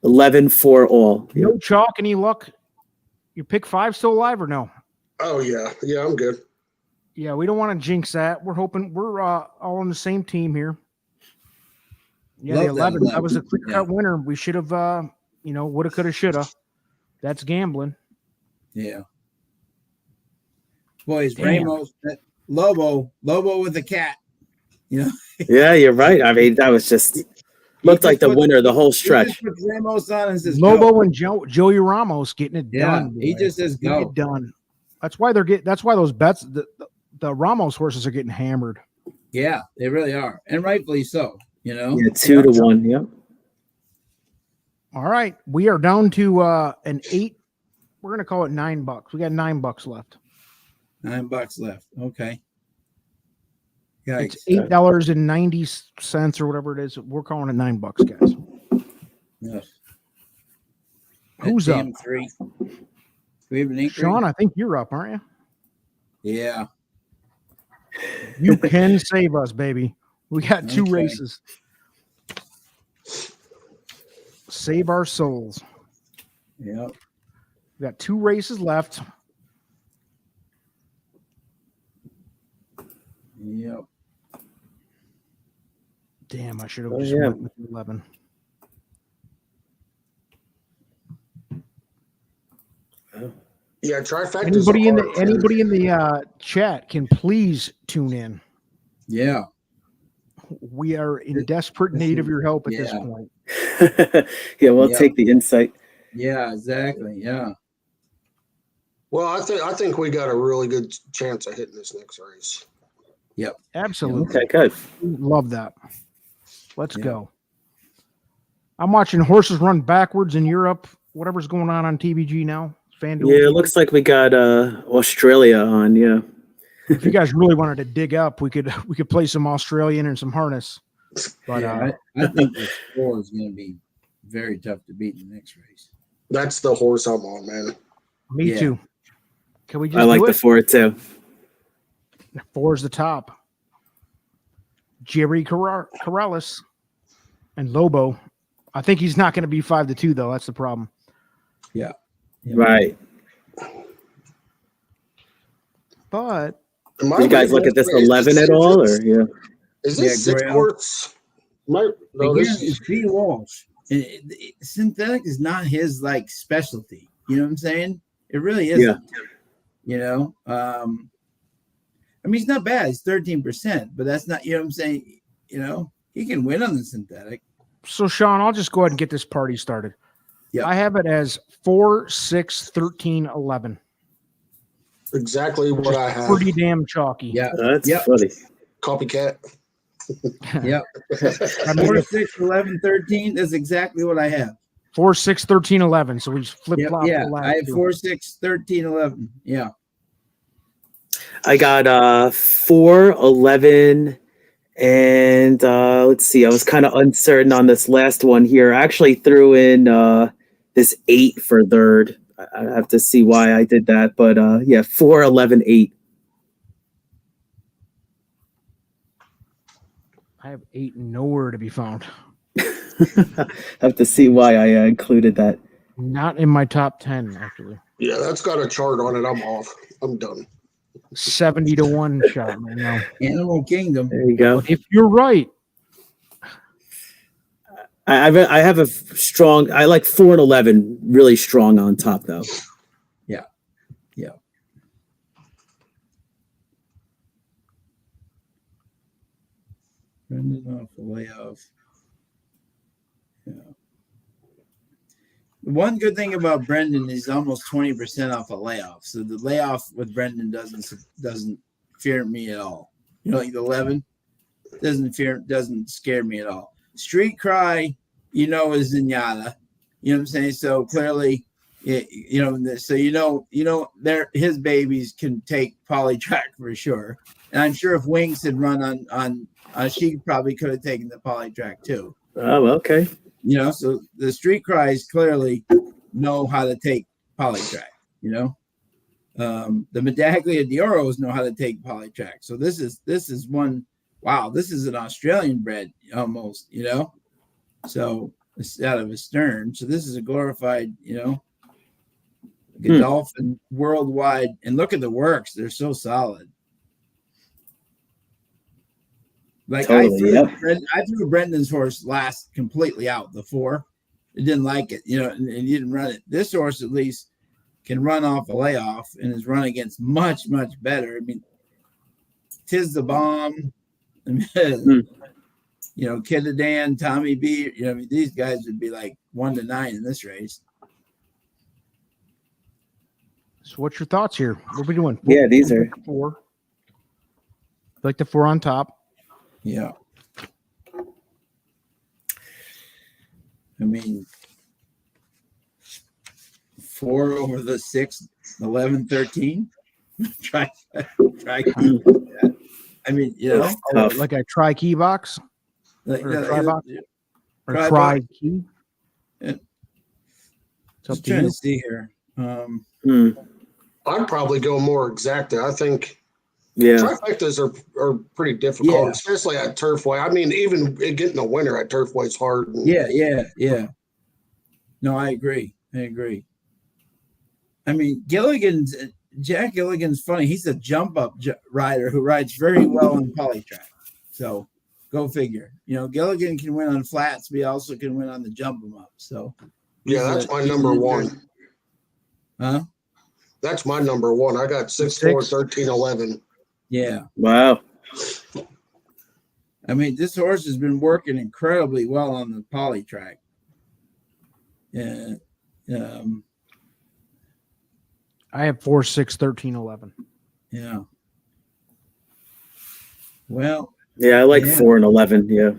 [SPEAKER 3] 11 for all. Yep.
[SPEAKER 2] No chalk, any luck? Your pick 5 still alive or no?
[SPEAKER 5] Oh yeah, yeah, I'm good.
[SPEAKER 2] Yeah, we don't want to jinx that. We're hoping we're all on the same team here. Yeah,
[SPEAKER 4] Love
[SPEAKER 2] the
[SPEAKER 4] that
[SPEAKER 2] 11. That
[SPEAKER 4] 11.
[SPEAKER 2] was a clear-cut winner. We should have, woulda, coulda, shoulda. That's gambling.
[SPEAKER 4] Yeah. Boys,
[SPEAKER 2] Damn.
[SPEAKER 4] Ramos, that Lobo with the cat. You know,
[SPEAKER 3] Yeah, you're right. I mean, that was just looked like the winner the whole
[SPEAKER 4] he
[SPEAKER 3] stretch.
[SPEAKER 4] just puts Ramos on and says,
[SPEAKER 2] Lobo
[SPEAKER 4] go.
[SPEAKER 2] and Joey Ramos getting it
[SPEAKER 4] Yeah,
[SPEAKER 2] done.
[SPEAKER 4] he
[SPEAKER 2] boy.
[SPEAKER 4] just says
[SPEAKER 2] Getting
[SPEAKER 4] go.
[SPEAKER 2] it done. That's why those bets, the Ramos horses are getting hammered.
[SPEAKER 4] Yeah, they really are, and rightfully so. You know,
[SPEAKER 3] Yeah, 2-1. Yep.
[SPEAKER 2] All right, we are down to an 8. We're gonna call it $9. We got $9 left.
[SPEAKER 4] $9 left. Okay.
[SPEAKER 2] It's $8.90 or whatever it is. We're calling it $9, guys.
[SPEAKER 4] Yes.
[SPEAKER 2] Who's up?
[SPEAKER 4] Three. Do we have an ink
[SPEAKER 2] Sean, I think you're up, aren't you?
[SPEAKER 4] Yeah.
[SPEAKER 2] You can save us, baby. We got two
[SPEAKER 4] Okay.
[SPEAKER 2] races. Save our souls.
[SPEAKER 4] Yep.
[SPEAKER 2] We got two races left.
[SPEAKER 4] Yep.
[SPEAKER 2] Damn, I should have
[SPEAKER 3] yeah.
[SPEAKER 2] went with 11.
[SPEAKER 5] Yeah, trifecta.
[SPEAKER 2] Anybody in the chat can please tune in.
[SPEAKER 4] Yeah.
[SPEAKER 2] We are in desperate need of your help at this point.
[SPEAKER 3] Yeah, we'll take the insight.
[SPEAKER 4] Yeah, exactly. Yeah.
[SPEAKER 5] Well, I think we got a really good chance of hitting this next race.
[SPEAKER 4] Yep.
[SPEAKER 2] Absolutely.
[SPEAKER 3] Okay, good.
[SPEAKER 2] Love that. Let's go. I'm watching horses run backwards in Europe. Whatever's going on TVG now. FanDuel.
[SPEAKER 3] Yeah, it looks like we got Australia on. Yeah.
[SPEAKER 2] If you guys really wanted to dig up, we could play some Australian and some harness. But
[SPEAKER 4] I think the score is going to be very tough to beat in the next race.
[SPEAKER 5] That's the horse I'm on, man.
[SPEAKER 2] Me too. Can we just?
[SPEAKER 3] I like the 4 too.
[SPEAKER 2] 4 is the top. Jerry Corrales and Lobo. I think he's not going to be 5-2 though. That's the problem.
[SPEAKER 4] Yeah.
[SPEAKER 3] Right.
[SPEAKER 2] But
[SPEAKER 3] did you guys look at this 11 at all, or yeah?
[SPEAKER 5] Is this 6 quarts?
[SPEAKER 4] It's B. Walsh. Synthetic is not his specialty. You know what I'm saying? It really isn't.
[SPEAKER 3] Yeah.
[SPEAKER 4] You know, I mean, he's not bad. He's 13%, but that's not. You know what I'm saying? You know, he can win on the synthetic.
[SPEAKER 2] So, Sean, I'll just go ahead and get this party started.
[SPEAKER 4] Yeah,
[SPEAKER 2] I have it as 4, 6, 13, 11.
[SPEAKER 5] Exactly what I have.
[SPEAKER 2] Pretty damn chalky.
[SPEAKER 4] Yeah,
[SPEAKER 3] That's funny.
[SPEAKER 5] Copycat.
[SPEAKER 4] Yep. 4, 6, 11, 13. That's exactly what I have.
[SPEAKER 2] 4, 6, 13, 11. So we flip flop.
[SPEAKER 4] Yeah, I have 4, 6, 13, 11. Yeah.
[SPEAKER 3] I got 4, 11, and let's see. I was kind of uncertain on this last one here. I actually threw in this 8 for third. I have to see why I did that, but 4, 11, 8.
[SPEAKER 2] I have 8 nowhere to be found.
[SPEAKER 3] Have to see why I included that.
[SPEAKER 2] Not in my top 10, actually.
[SPEAKER 5] Yeah, that's got a chart on it. I'm off. I'm done.
[SPEAKER 2] 70-1 shot right now.
[SPEAKER 4] Animal Kingdom.
[SPEAKER 3] There you go.
[SPEAKER 2] But if you're right,
[SPEAKER 3] I have a strong. I like 4 and 11 really strong on top though.
[SPEAKER 4] Yeah, yeah. Brendan off the layoff. Yeah. The one good thing about Brendan is almost 20% off a layoff. So the layoff with Brendan doesn't fear me at all. You know, like the 11 doesn't scare me at all. Street Cry, you know, is Zenyatta. You know what I'm saying? So clearly, you know, his babies can take Polytrack for sure. And I'm sure if Wings had run on she probably could have taken the Polytrack too.
[SPEAKER 3] Oh, okay.
[SPEAKER 4] You know, so the Street Cries clearly know how to take Polytrack. You know, the Medaglia Dioros know how to take Polytrack. So this is one. Wow, this is an Australian bred almost. You know, so it's out of a stern. So this is a glorified. You know, Godolphin worldwide. And look at the works; they're so solid. Like
[SPEAKER 3] totally,
[SPEAKER 4] I threw Brendan's horse last completely out the 4. It didn't like it, you know, and he didn't run it. This horse at least can run off a layoff and is run against much, much better. I mean, Tis the Bomb, you know, Kiddadan, Tommy B. You know, I mean, these guys would be like 1-9 in this race.
[SPEAKER 2] So what's your thoughts here? What are we doing?
[SPEAKER 3] Yeah, these are
[SPEAKER 2] 4. Like the 4 on top.
[SPEAKER 4] Yeah. I mean, 4 over the 6, 11, 13. try. I I mean,
[SPEAKER 2] like a try key box
[SPEAKER 4] like,
[SPEAKER 2] or a try box or
[SPEAKER 4] try
[SPEAKER 2] try
[SPEAKER 4] box.
[SPEAKER 2] key.
[SPEAKER 4] Yeah.
[SPEAKER 2] It's up
[SPEAKER 4] Just
[SPEAKER 2] to
[SPEAKER 4] trying
[SPEAKER 2] you.
[SPEAKER 4] to see here.
[SPEAKER 5] I'd probably go more exacta. I think
[SPEAKER 3] Yeah.
[SPEAKER 5] trifectas are pretty difficult,
[SPEAKER 4] Yeah.
[SPEAKER 5] especially at Turfway. I mean, even getting a winner at Turfway is hard.
[SPEAKER 4] Yeah. No, I agree. I mean, Jack Gilligan's funny. He's a jump up rider who rides very well on polytrack. So go figure. Gilligan can win on flats, but he also can win on the jump 'em up. So
[SPEAKER 5] Yeah, that's my number one.
[SPEAKER 4] Huh?
[SPEAKER 5] That's my number one. I got 6'4", 1311.
[SPEAKER 4] Yeah.
[SPEAKER 3] Wow.
[SPEAKER 4] I mean, this horse has been working incredibly well on the poly track. Yeah.
[SPEAKER 2] I have 4, 6, 13, 11.
[SPEAKER 4] Yeah. Well.
[SPEAKER 3] Yeah, I like 4 and 11. Yeah.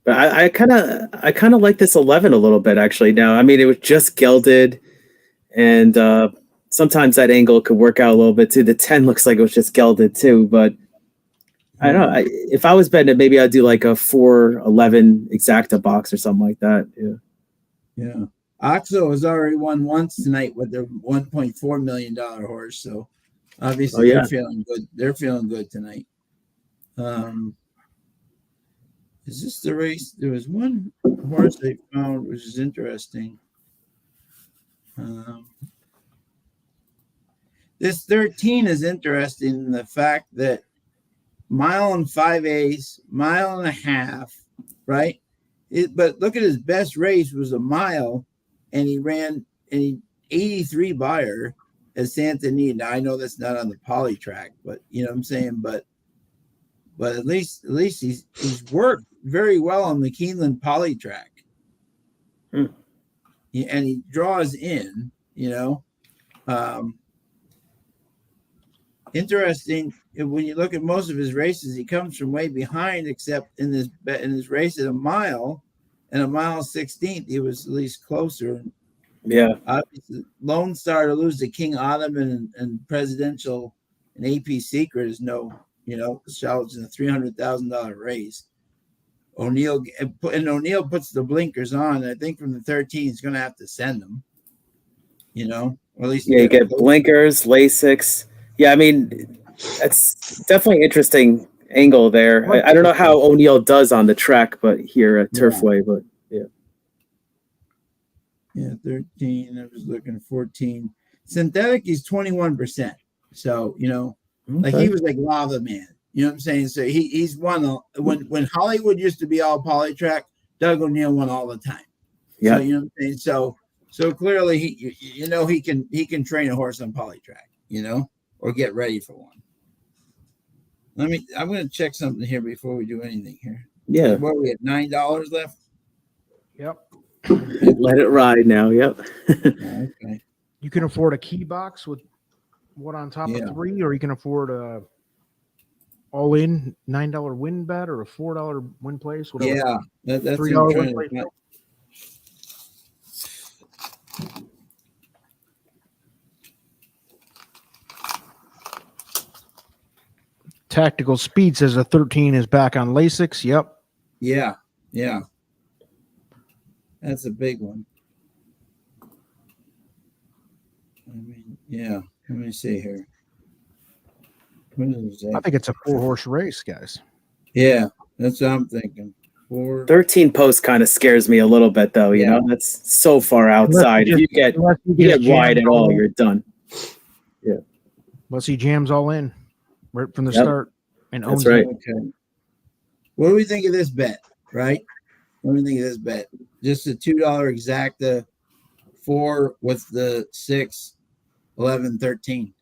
[SPEAKER 3] But I kind of like this 11 a little bit actually. Now, I mean, it was just gelded, and sometimes that angle could work out a little bit too. The 10 looks like it was just gelded too, but I don't know. If I was betting it, maybe I'd do like a 4-11 exacta box or something like that.
[SPEAKER 4] Yeah. Oxo has already won once tonight with their $1.4 million horse. So obviously they're feeling good. They're feeling good tonight. Is this the race? There was one horse I found which is interesting. This 13 is interesting in the fact that mile and 5/8, mile and a half, right? But look at his best race was a mile, and he ran an 83 buyer at Santa Anita. Now I know that's not on the poly track, but you know what I'm saying. But at least he's worked very well on the Keeneland poly track, and he draws in. Interesting. When you look at most of his races, he comes from way behind, except in this race at a mile and a mile 16th, he was at least closer.
[SPEAKER 3] Yeah.
[SPEAKER 4] Obviously, Lone Star to lose to King Ottoman and Presidential and AP Secret is Charlotte's in a $300,000 race. O'Neill puts the blinkers on. I think from the 13, he's going to have to send them. Or at least
[SPEAKER 3] you get blinkers, LASIKs. Yeah, I mean, that's definitely interesting angle there. I don't know how O'Neill does on the track, but here at Turfway, but yeah.
[SPEAKER 4] Yeah, 13. I was looking 14. Synthetic, he's 21%. So, like he was like Lava Man. You know what I'm saying? So he's won when Hollywood used to be all polytrack, Doug O'Neill won all the time.
[SPEAKER 3] Yeah.
[SPEAKER 4] So, you know what I'm saying? So clearly he can train a horse on polytrack, or get ready for one. I'm going to check something here before we do anything here.
[SPEAKER 3] Yeah.
[SPEAKER 4] What are we at? $9 left?
[SPEAKER 2] Yep.
[SPEAKER 3] Let it ride now. Yep.
[SPEAKER 4] Okay.
[SPEAKER 2] You can afford a key box with one on top of 3, or you can afford a all-in $9 win bet or a $4 win place. Whatever.
[SPEAKER 4] Yeah, that's
[SPEAKER 2] $3 win place. Tactical Speed says a 13 is back on LASIKs. Yep.
[SPEAKER 4] Yeah. That's a big one. I mean, yeah. Let me see here.
[SPEAKER 2] I think it's a 4-horse race, guys.
[SPEAKER 4] Yeah, that's what I'm thinking.
[SPEAKER 3] 13 post kind of scares me a little bit, though. You know, that's so far outside. If you get wide at all, you're done. Yeah.
[SPEAKER 2] Unless he jams all in right from the start and owns
[SPEAKER 3] right.
[SPEAKER 4] Okay. What do we think of this bet? Right? What do we think of this bet? Just a $2 exacta, 4 with the 6, 11, 13.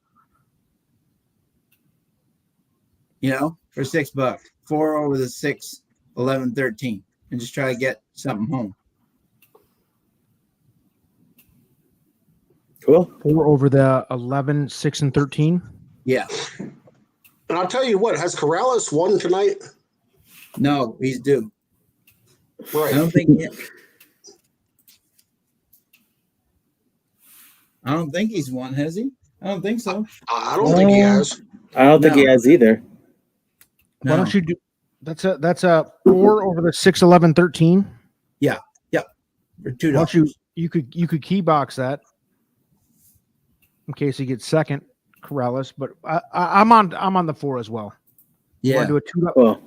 [SPEAKER 4] For $6, 4 over the 6, 11, 13, and just try to get something home.
[SPEAKER 3] Cool.
[SPEAKER 2] 4 over the 11, 6, and 13.
[SPEAKER 4] Yeah.
[SPEAKER 5] And I'll tell you what, has Corrales won tonight?
[SPEAKER 4] No, he's due.
[SPEAKER 5] Right.
[SPEAKER 4] I don't think he's won, has he? I don't think so.
[SPEAKER 5] I don't think he has.
[SPEAKER 3] I don't think he has either.
[SPEAKER 2] Why don't you do that's a 4 over the 6, 11, 13.
[SPEAKER 4] Yeah. For $2.
[SPEAKER 2] Why don't you could key box that in case he gets second, Corrales. But I'm on the 4 as well.
[SPEAKER 4] Yeah.
[SPEAKER 2] Do a 2.
[SPEAKER 3] Well,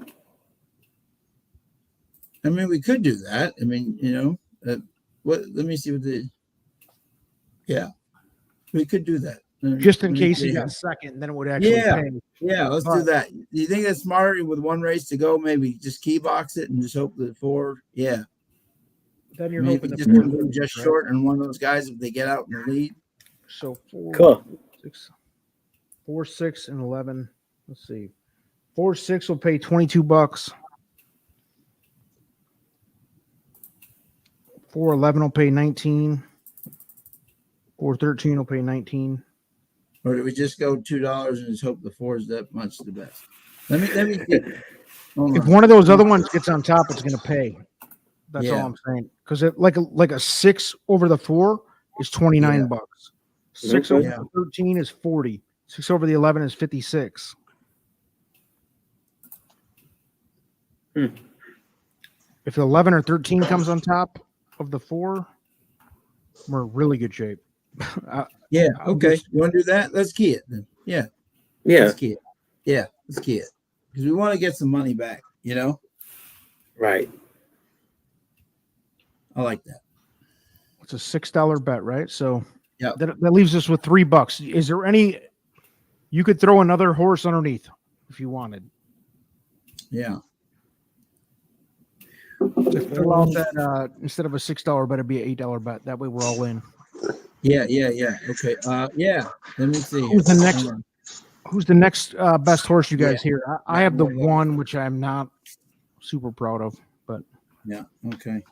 [SPEAKER 4] I mean, we could do that. I mean, let me see what we could do that.
[SPEAKER 2] Just in case he got second, then it would actually pay.
[SPEAKER 4] Yeah, let's do that. Do you think it's smarter with one race to go? Maybe just key box it and just hope that 4. Yeah.
[SPEAKER 2] Then you're
[SPEAKER 4] maybe
[SPEAKER 2] hoping
[SPEAKER 4] just
[SPEAKER 2] the
[SPEAKER 4] 4 just short and one of those guys if they get out in the lead.
[SPEAKER 2] So 4,
[SPEAKER 3] cool.
[SPEAKER 2] 4, 6, and 11. Let's see. 4, 6 will pay $22. 4, 11 will pay 19. 4, 13 will pay 19.
[SPEAKER 4] Or do we just go $2 and just hope the 4 is that much the best? Let me see.
[SPEAKER 2] If one of those other ones gets on top, it's going to pay. That's all I'm saying. Because like a 6 over the 4 is $29. 6 over the 13 is 40. 6 over the 11 is 56. If 11 or 13 comes on top of the 4, we're in really good shape.
[SPEAKER 4] Okay. You want to do that? Let's key it then. Yeah. Let's key it. Yeah, let's key it. Because we want to get some money back,
[SPEAKER 3] Right.
[SPEAKER 4] I like that.
[SPEAKER 2] It's a $6 bet, right? So
[SPEAKER 4] yeah,
[SPEAKER 2] that leaves us with $3. Is there any? You could throw another horse underneath if you wanted.
[SPEAKER 4] Yeah.
[SPEAKER 2] Just throw out that instead of a $6 bet, it'd be an $8 bet. That way, we're all in.
[SPEAKER 4] Yeah. Okay. Let me see.
[SPEAKER 2] Who's the next best horse you guys hear? I have the 1, which I'm not super proud of, but
[SPEAKER 4] yeah. Okay.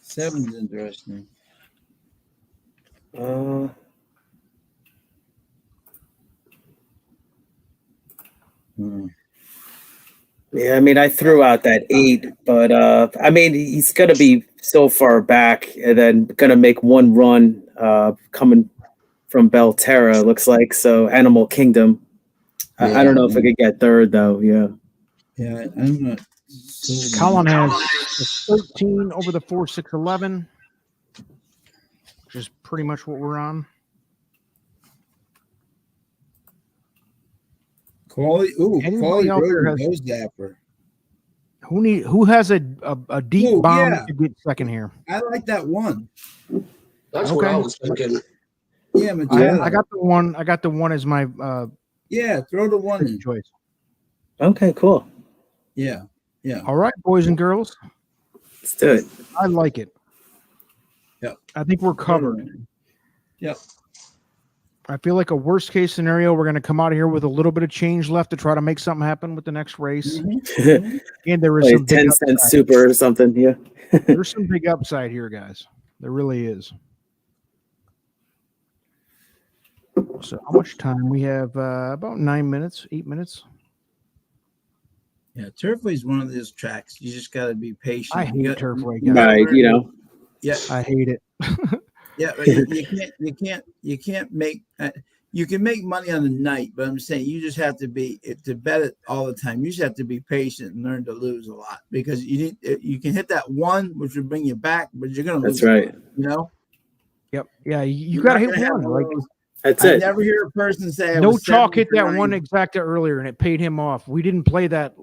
[SPEAKER 4] 7's interesting.
[SPEAKER 3] Yeah, I mean, I threw out that 8, but I mean, he's gonna be so far back, and then gonna make one run coming from Belterra. Looks like so. Animal Kingdom. I don't know if I could get third though. Yeah.
[SPEAKER 4] Yeah, I'm not.
[SPEAKER 2] Colin has 13 over the 4, 6, 11, which is pretty much what we're on.
[SPEAKER 4] Quality
[SPEAKER 2] Anybody out there
[SPEAKER 4] road nose zapper.
[SPEAKER 2] Who has a deep bomb to get second here?
[SPEAKER 4] I like that 1.
[SPEAKER 5] That's what I was thinking.
[SPEAKER 4] Yeah,
[SPEAKER 2] I got the 1. I got the 1 as my
[SPEAKER 4] throw the 1 in.
[SPEAKER 2] choice.
[SPEAKER 3] Okay, cool.
[SPEAKER 4] Yeah.
[SPEAKER 2] All right, boys and girls.
[SPEAKER 3] Let's do it.
[SPEAKER 2] I like it.
[SPEAKER 4] Yep.
[SPEAKER 2] I think we're covered.
[SPEAKER 4] Yep.
[SPEAKER 2] I feel like a worst case scenario, we're going to come out of here with a little bit of change left to try to make something happen with the next race.
[SPEAKER 3] Mm-hmm.
[SPEAKER 2] And there is
[SPEAKER 3] like
[SPEAKER 2] some
[SPEAKER 3] 10-cent super or something. Yeah.
[SPEAKER 2] There's some big upside here, guys. There really is. So how much time? We have about 9 minutes, 8 minutes.
[SPEAKER 4] Yeah, Turfway is one of those tracks. You just got to be patient.
[SPEAKER 2] I hate Turfway, guys.
[SPEAKER 3] Right,
[SPEAKER 4] Yeah,
[SPEAKER 2] I hate it.
[SPEAKER 4] yeah, but you can't make. You can make money on the night, but I'm saying you just have to bet it all the time. You just have to be patient and learn to lose a lot because you can hit that 1, which will bring you back, but you're gonna lose.
[SPEAKER 3] That's right.
[SPEAKER 2] Yep. Yeah, you got to hit 1. Like
[SPEAKER 3] that's
[SPEAKER 4] I
[SPEAKER 3] it.
[SPEAKER 4] never hear a person say
[SPEAKER 2] no chalk hit that 1 exacta earlier, and it paid him off. We didn't play that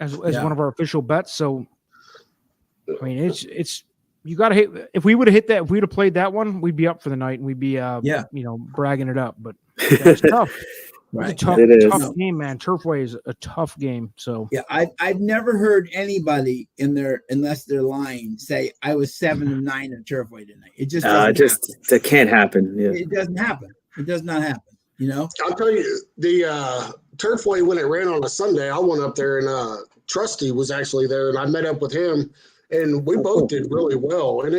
[SPEAKER 2] as one of our official bets, so I mean it's. You got to hit. If we would have hit that, if we'd have played that 1, we'd be up for the night and we'd be, bragging it up. But it's tough.
[SPEAKER 4] Right.
[SPEAKER 2] It's a tough game, man. Turfway is a tough game. So
[SPEAKER 4] yeah, I've never heard anybody unless they're lying, say I was 7 and 9 at Turfway tonight. It just
[SPEAKER 3] that can't happen. Yeah.
[SPEAKER 4] It doesn't happen. It does not happen.
[SPEAKER 5] I'll tell you, the Turfway when it ran on a Sunday, I went up there and Trusty was actually there, and I met up with him. And we both did really well. And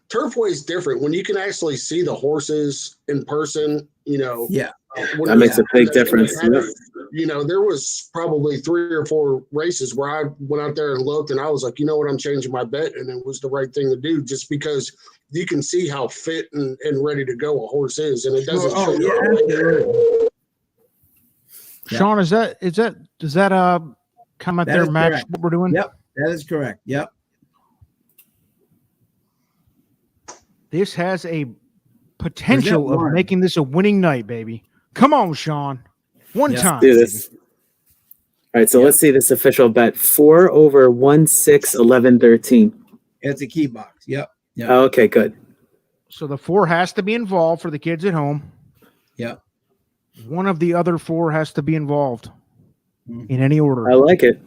[SPEAKER 5] Turfway is different when you can actually see the horses in person,
[SPEAKER 4] Yeah.
[SPEAKER 3] That makes a big difference.
[SPEAKER 5] There was probably 3 or 4 races where I went out there and looked and I was like, you know what, I'm changing my bet. And it was the right thing to do just because you can see how fit and ready to go a horse is. And it doesn't show.
[SPEAKER 2] Sean, does that comment
[SPEAKER 4] That
[SPEAKER 2] there
[SPEAKER 4] is
[SPEAKER 2] match
[SPEAKER 4] correct.
[SPEAKER 2] what we're doing?
[SPEAKER 4] Yep, that is correct. Yep.
[SPEAKER 2] This has a potential of
[SPEAKER 4] one?
[SPEAKER 2] making this a winning night, baby. Come on, Sean. One
[SPEAKER 4] Yeah.
[SPEAKER 2] time.
[SPEAKER 3] Do this. All right, so let's see this official bet. 4 over 1, 6, 11, 13.
[SPEAKER 4] It's a key box. Yep. Yep.
[SPEAKER 3] Oh, okay, good.
[SPEAKER 2] So the 4 has to be involved for the kids at home.
[SPEAKER 4] Yep.
[SPEAKER 2] One of the other 4 has to be involved in any order.
[SPEAKER 3] I like it.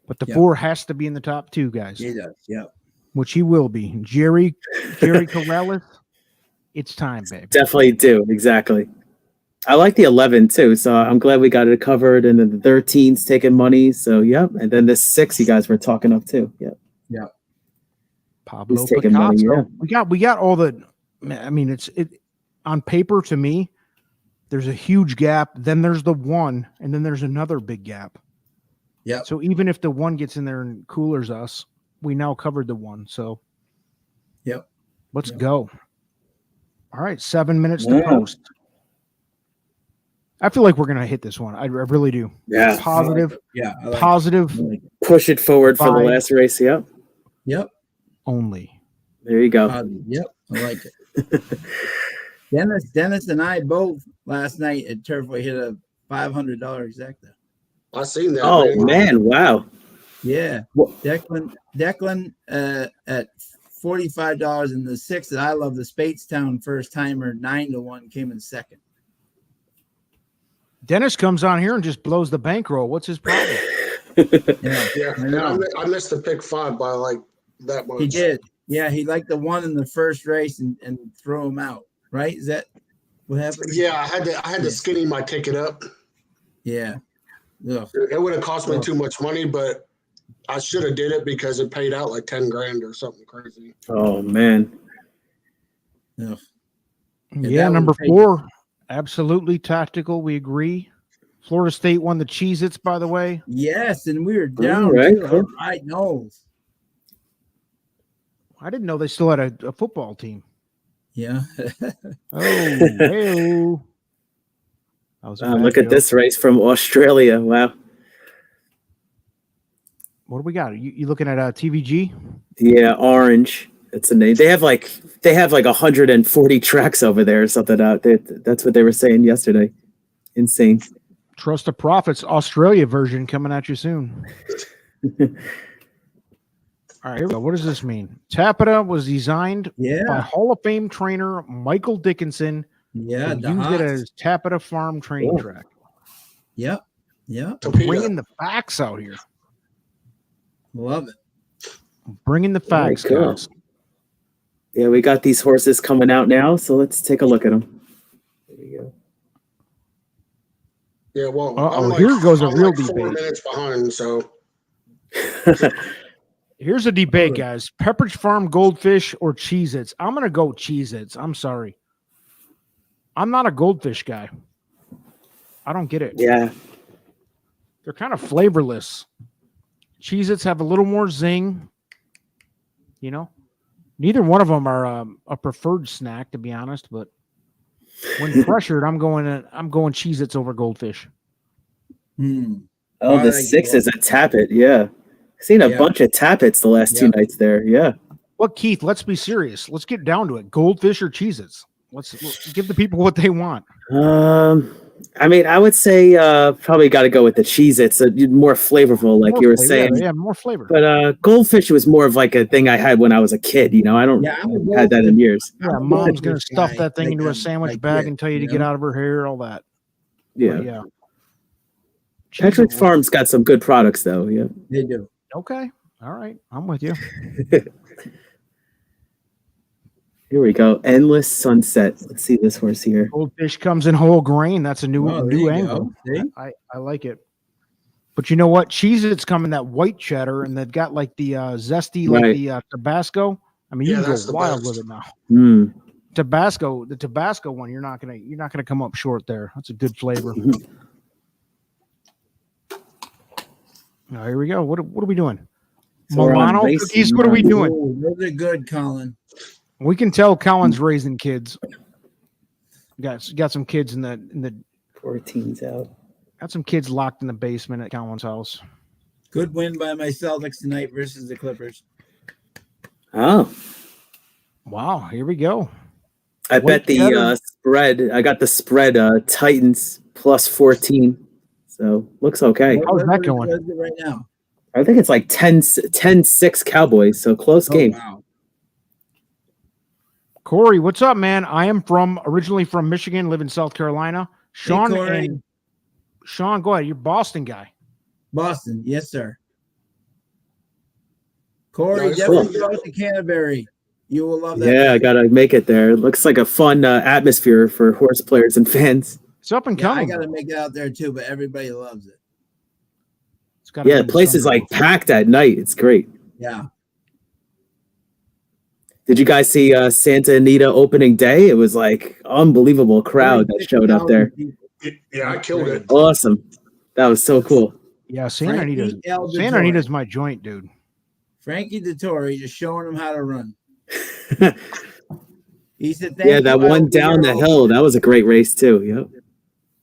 [SPEAKER 2] But the 4 has to be in the top 2, guys.
[SPEAKER 4] He does. Yep.
[SPEAKER 2] Which he will be. Jerry Corrales, it's time, baby.
[SPEAKER 3] Definitely do. Exactly. I like the 11 too, so I'm glad we got it covered. And then the 13's taking money. So, yep. And then the 6 you guys were talking up too. Yep.
[SPEAKER 4] Yep.
[SPEAKER 2] Pablo
[SPEAKER 3] He's taking money,
[SPEAKER 2] Picasso.
[SPEAKER 3] yeah.
[SPEAKER 2] We got all the. I mean, it on paper to me. There's a huge gap. Then there's the 1, and then there's another big gap.
[SPEAKER 4] Yeah.
[SPEAKER 2] So even if the 1 gets in there and coolers us, we now covered the 1. So.
[SPEAKER 4] Yep.
[SPEAKER 2] Let's go. All right, 7 minutes to post. I feel like we're gonna hit this one. I really do.
[SPEAKER 3] Yeah.
[SPEAKER 2] Positive.
[SPEAKER 4] Yeah. I like
[SPEAKER 2] Positive
[SPEAKER 4] it.
[SPEAKER 3] Push it forward for the
[SPEAKER 2] Five.
[SPEAKER 3] last race. Yep.
[SPEAKER 4] Yep.
[SPEAKER 2] only.
[SPEAKER 3] There you go.
[SPEAKER 4] Yep. I like it. Dennis and I both last night at Turfway hit a $500 exacta.
[SPEAKER 5] I seen that.
[SPEAKER 3] Oh man! Wow.
[SPEAKER 4] Yeah.
[SPEAKER 3] What-
[SPEAKER 4] Declan at $45, and the 6 that I love, the Spatestown first timer 9-1 came in second.
[SPEAKER 2] Dennis comes on here and just blows the bankroll. What's his problem?
[SPEAKER 5] Yeah,
[SPEAKER 4] I know.
[SPEAKER 5] I missed the pick 5 by like that much.
[SPEAKER 4] He did. Yeah, he liked the 1 in the first race and throw him out. Right? Is that what happened?
[SPEAKER 5] Yeah, I had to skinny my ticket up.
[SPEAKER 4] Yeah. Ugh.
[SPEAKER 5] It would have cost me too much money, but I should have did it because it paid out like 10 grand or something crazy.
[SPEAKER 3] Oh man.
[SPEAKER 4] Ugh.
[SPEAKER 2] Yeah,
[SPEAKER 4] that
[SPEAKER 2] number
[SPEAKER 4] would take
[SPEAKER 2] 4, absolutely tactical. We agree. Florida State won the Cheez-Its, by the way.
[SPEAKER 4] Yes, and we were down
[SPEAKER 3] All right,
[SPEAKER 4] to
[SPEAKER 3] cool.
[SPEAKER 4] our right nose.
[SPEAKER 2] I didn't know they still had a football team.
[SPEAKER 4] Yeah.
[SPEAKER 2] Oh, hey-o. That was a bad
[SPEAKER 3] Look at
[SPEAKER 2] joke.
[SPEAKER 3] this race from Australia. Wow.
[SPEAKER 2] What do we got? You looking at TVG?
[SPEAKER 3] Yeah, Orange. That's the name. They have like 140 tracks over there or something out there. That's what they were saying yesterday. Insane.
[SPEAKER 2] Trust the Profits Australia version coming at you soon. All right, here we go. What does this mean? Tapeta was designed by
[SPEAKER 4] Yeah.
[SPEAKER 2] Hall of Fame trainer Michael Dickinson.
[SPEAKER 4] Yeah.
[SPEAKER 2] And
[SPEAKER 4] The
[SPEAKER 2] used it
[SPEAKER 4] Haas.
[SPEAKER 2] as Tapeta Farm training
[SPEAKER 3] Cool.
[SPEAKER 2] track.
[SPEAKER 4] Yep. Yep.
[SPEAKER 5] Torpedo.
[SPEAKER 2] Bringing the facts out here.
[SPEAKER 4] Love it.
[SPEAKER 2] Bringing the facts,
[SPEAKER 3] cool.
[SPEAKER 2] guys.
[SPEAKER 3] Yeah, we got these horses coming out now, so let's take a look at them. There we go.
[SPEAKER 5] Yeah, well,
[SPEAKER 2] Uh-oh, here goes a
[SPEAKER 5] I'm
[SPEAKER 2] real
[SPEAKER 5] like 4
[SPEAKER 2] debate.
[SPEAKER 5] minutes behind, so
[SPEAKER 2] Here's a debate, guys. Pepperidge Farm Goldfish or Cheez-Its? I'm going to go Cheez-Its. I'm sorry. I'm not a goldfish guy. I don't get it.
[SPEAKER 3] Yeah.
[SPEAKER 2] They're kind of flavorless. Cheez-Its have a little more zing. You know? Neither one of them are a preferred snack, to be honest, but when pressured, I'm going Cheez-Its over goldfish.
[SPEAKER 4] Hmm.
[SPEAKER 3] Oh,
[SPEAKER 4] I
[SPEAKER 3] the
[SPEAKER 4] like
[SPEAKER 3] 6
[SPEAKER 4] that.
[SPEAKER 3] is a tappet. Yeah. I've seen a
[SPEAKER 4] Yeah.
[SPEAKER 3] bunch of tappets the last 2
[SPEAKER 4] Yeah.
[SPEAKER 3] nights there. Yeah.
[SPEAKER 2] Well, Keith, let's be serious. Let's get down to it. Goldfish or Cheez-Its? Let's give the people what they want.
[SPEAKER 3] I mean, I would say probably got to go with the Cheez-Its. More flavorful, like
[SPEAKER 2] More
[SPEAKER 3] you were
[SPEAKER 2] flavor,
[SPEAKER 3] saying.
[SPEAKER 2] Yeah, more flavor.
[SPEAKER 3] But goldfish was more of like a thing I had when I was a kid. You know, I don't
[SPEAKER 4] Yeah, I'm a
[SPEAKER 3] had that in years.
[SPEAKER 2] Yeah,
[SPEAKER 4] I'm a
[SPEAKER 2] mom's gonna
[SPEAKER 4] goldfish
[SPEAKER 2] stuff
[SPEAKER 4] guy,
[SPEAKER 2] that thing
[SPEAKER 4] like
[SPEAKER 2] into a
[SPEAKER 4] I'm-
[SPEAKER 2] sandwich
[SPEAKER 4] like
[SPEAKER 2] bag
[SPEAKER 4] this,
[SPEAKER 2] and tell you to
[SPEAKER 4] you
[SPEAKER 2] get
[SPEAKER 4] know?
[SPEAKER 2] out of her hair, all that.
[SPEAKER 3] Yeah.
[SPEAKER 2] But yeah.
[SPEAKER 3] Pepperidge
[SPEAKER 2] Cheez-It-
[SPEAKER 3] Farm's got some good products though. Yeah.
[SPEAKER 4] They do.
[SPEAKER 2] Okay. All right. I'm with you.
[SPEAKER 3] Here we go. Endless Sunset. Let's see this horse here.
[SPEAKER 2] Goldfish comes in whole grain. That's a new
[SPEAKER 4] Oh, there
[SPEAKER 2] new
[SPEAKER 4] you
[SPEAKER 2] angle.
[SPEAKER 4] go. See?
[SPEAKER 2] I like it. But you know what? Cheez-Its come in that white cheddar, and they've got like the zesty, like
[SPEAKER 3] Right.
[SPEAKER 2] the Tabasco. I mean,
[SPEAKER 5] Yeah,
[SPEAKER 2] you can
[SPEAKER 5] that's
[SPEAKER 2] go
[SPEAKER 5] the
[SPEAKER 2] wild
[SPEAKER 5] best.
[SPEAKER 2] with it now.
[SPEAKER 3] Mm.
[SPEAKER 2] The Tabasco one, you're not gonna come up short there. That's a good flavor. Now, here we go. What are we doing?
[SPEAKER 3] So we're on
[SPEAKER 2] Milano
[SPEAKER 3] race
[SPEAKER 2] cookies. What are we doing?
[SPEAKER 4] Ooh, those are good, Colin.
[SPEAKER 2] We can tell Colin's raising kids. Got some kids in the
[SPEAKER 3] 14's out.
[SPEAKER 2] Got some kids locked in the basement at Colin's house.
[SPEAKER 4] Good win by my Celtics tonight versus the Clippers.
[SPEAKER 3] Oh,
[SPEAKER 2] Wow, here we go.
[SPEAKER 3] I bet the spread. I got the spread. Titans plus 14. So looks okay.
[SPEAKER 2] How's that going?
[SPEAKER 4] What is it right now?
[SPEAKER 3] I think it's like 10-6 Cowboys. So close game.
[SPEAKER 4] Wow.
[SPEAKER 2] Corey, what's up, man? I am originally from Michigan, live in South Carolina. Sean,
[SPEAKER 4] Corey.
[SPEAKER 2] Sean, go ahead. You're Boston guy.
[SPEAKER 4] Boston, yes, sir. Corey,
[SPEAKER 5] Nice.
[SPEAKER 4] definitely go to Canterbury. You will love that.
[SPEAKER 3] Yeah, I gotta make it there. It looks like a fun atmosphere for horse players and fans.
[SPEAKER 2] It's up and
[SPEAKER 4] Yeah, I
[SPEAKER 2] coming.
[SPEAKER 4] got to make it out there too, but everybody loves it.
[SPEAKER 2] It's gotta
[SPEAKER 3] Yeah,
[SPEAKER 2] be
[SPEAKER 3] the place is
[SPEAKER 2] Sunday.
[SPEAKER 3] like packed at night. It's great.
[SPEAKER 4] Yeah.
[SPEAKER 3] Did you guys see Santa Anita opening day? It was like unbelievable crowd that showed up there.
[SPEAKER 5] Yeah, I killed it.
[SPEAKER 3] Awesome. That was so cool.
[SPEAKER 2] Yeah, Santa Anita's
[SPEAKER 4] Frankie
[SPEAKER 2] Santa Anita's my joint, dude.
[SPEAKER 4] Frankie Dettori just showing him how to run. He said,
[SPEAKER 3] Yeah, that one down the hill, that was a great race too. Yep.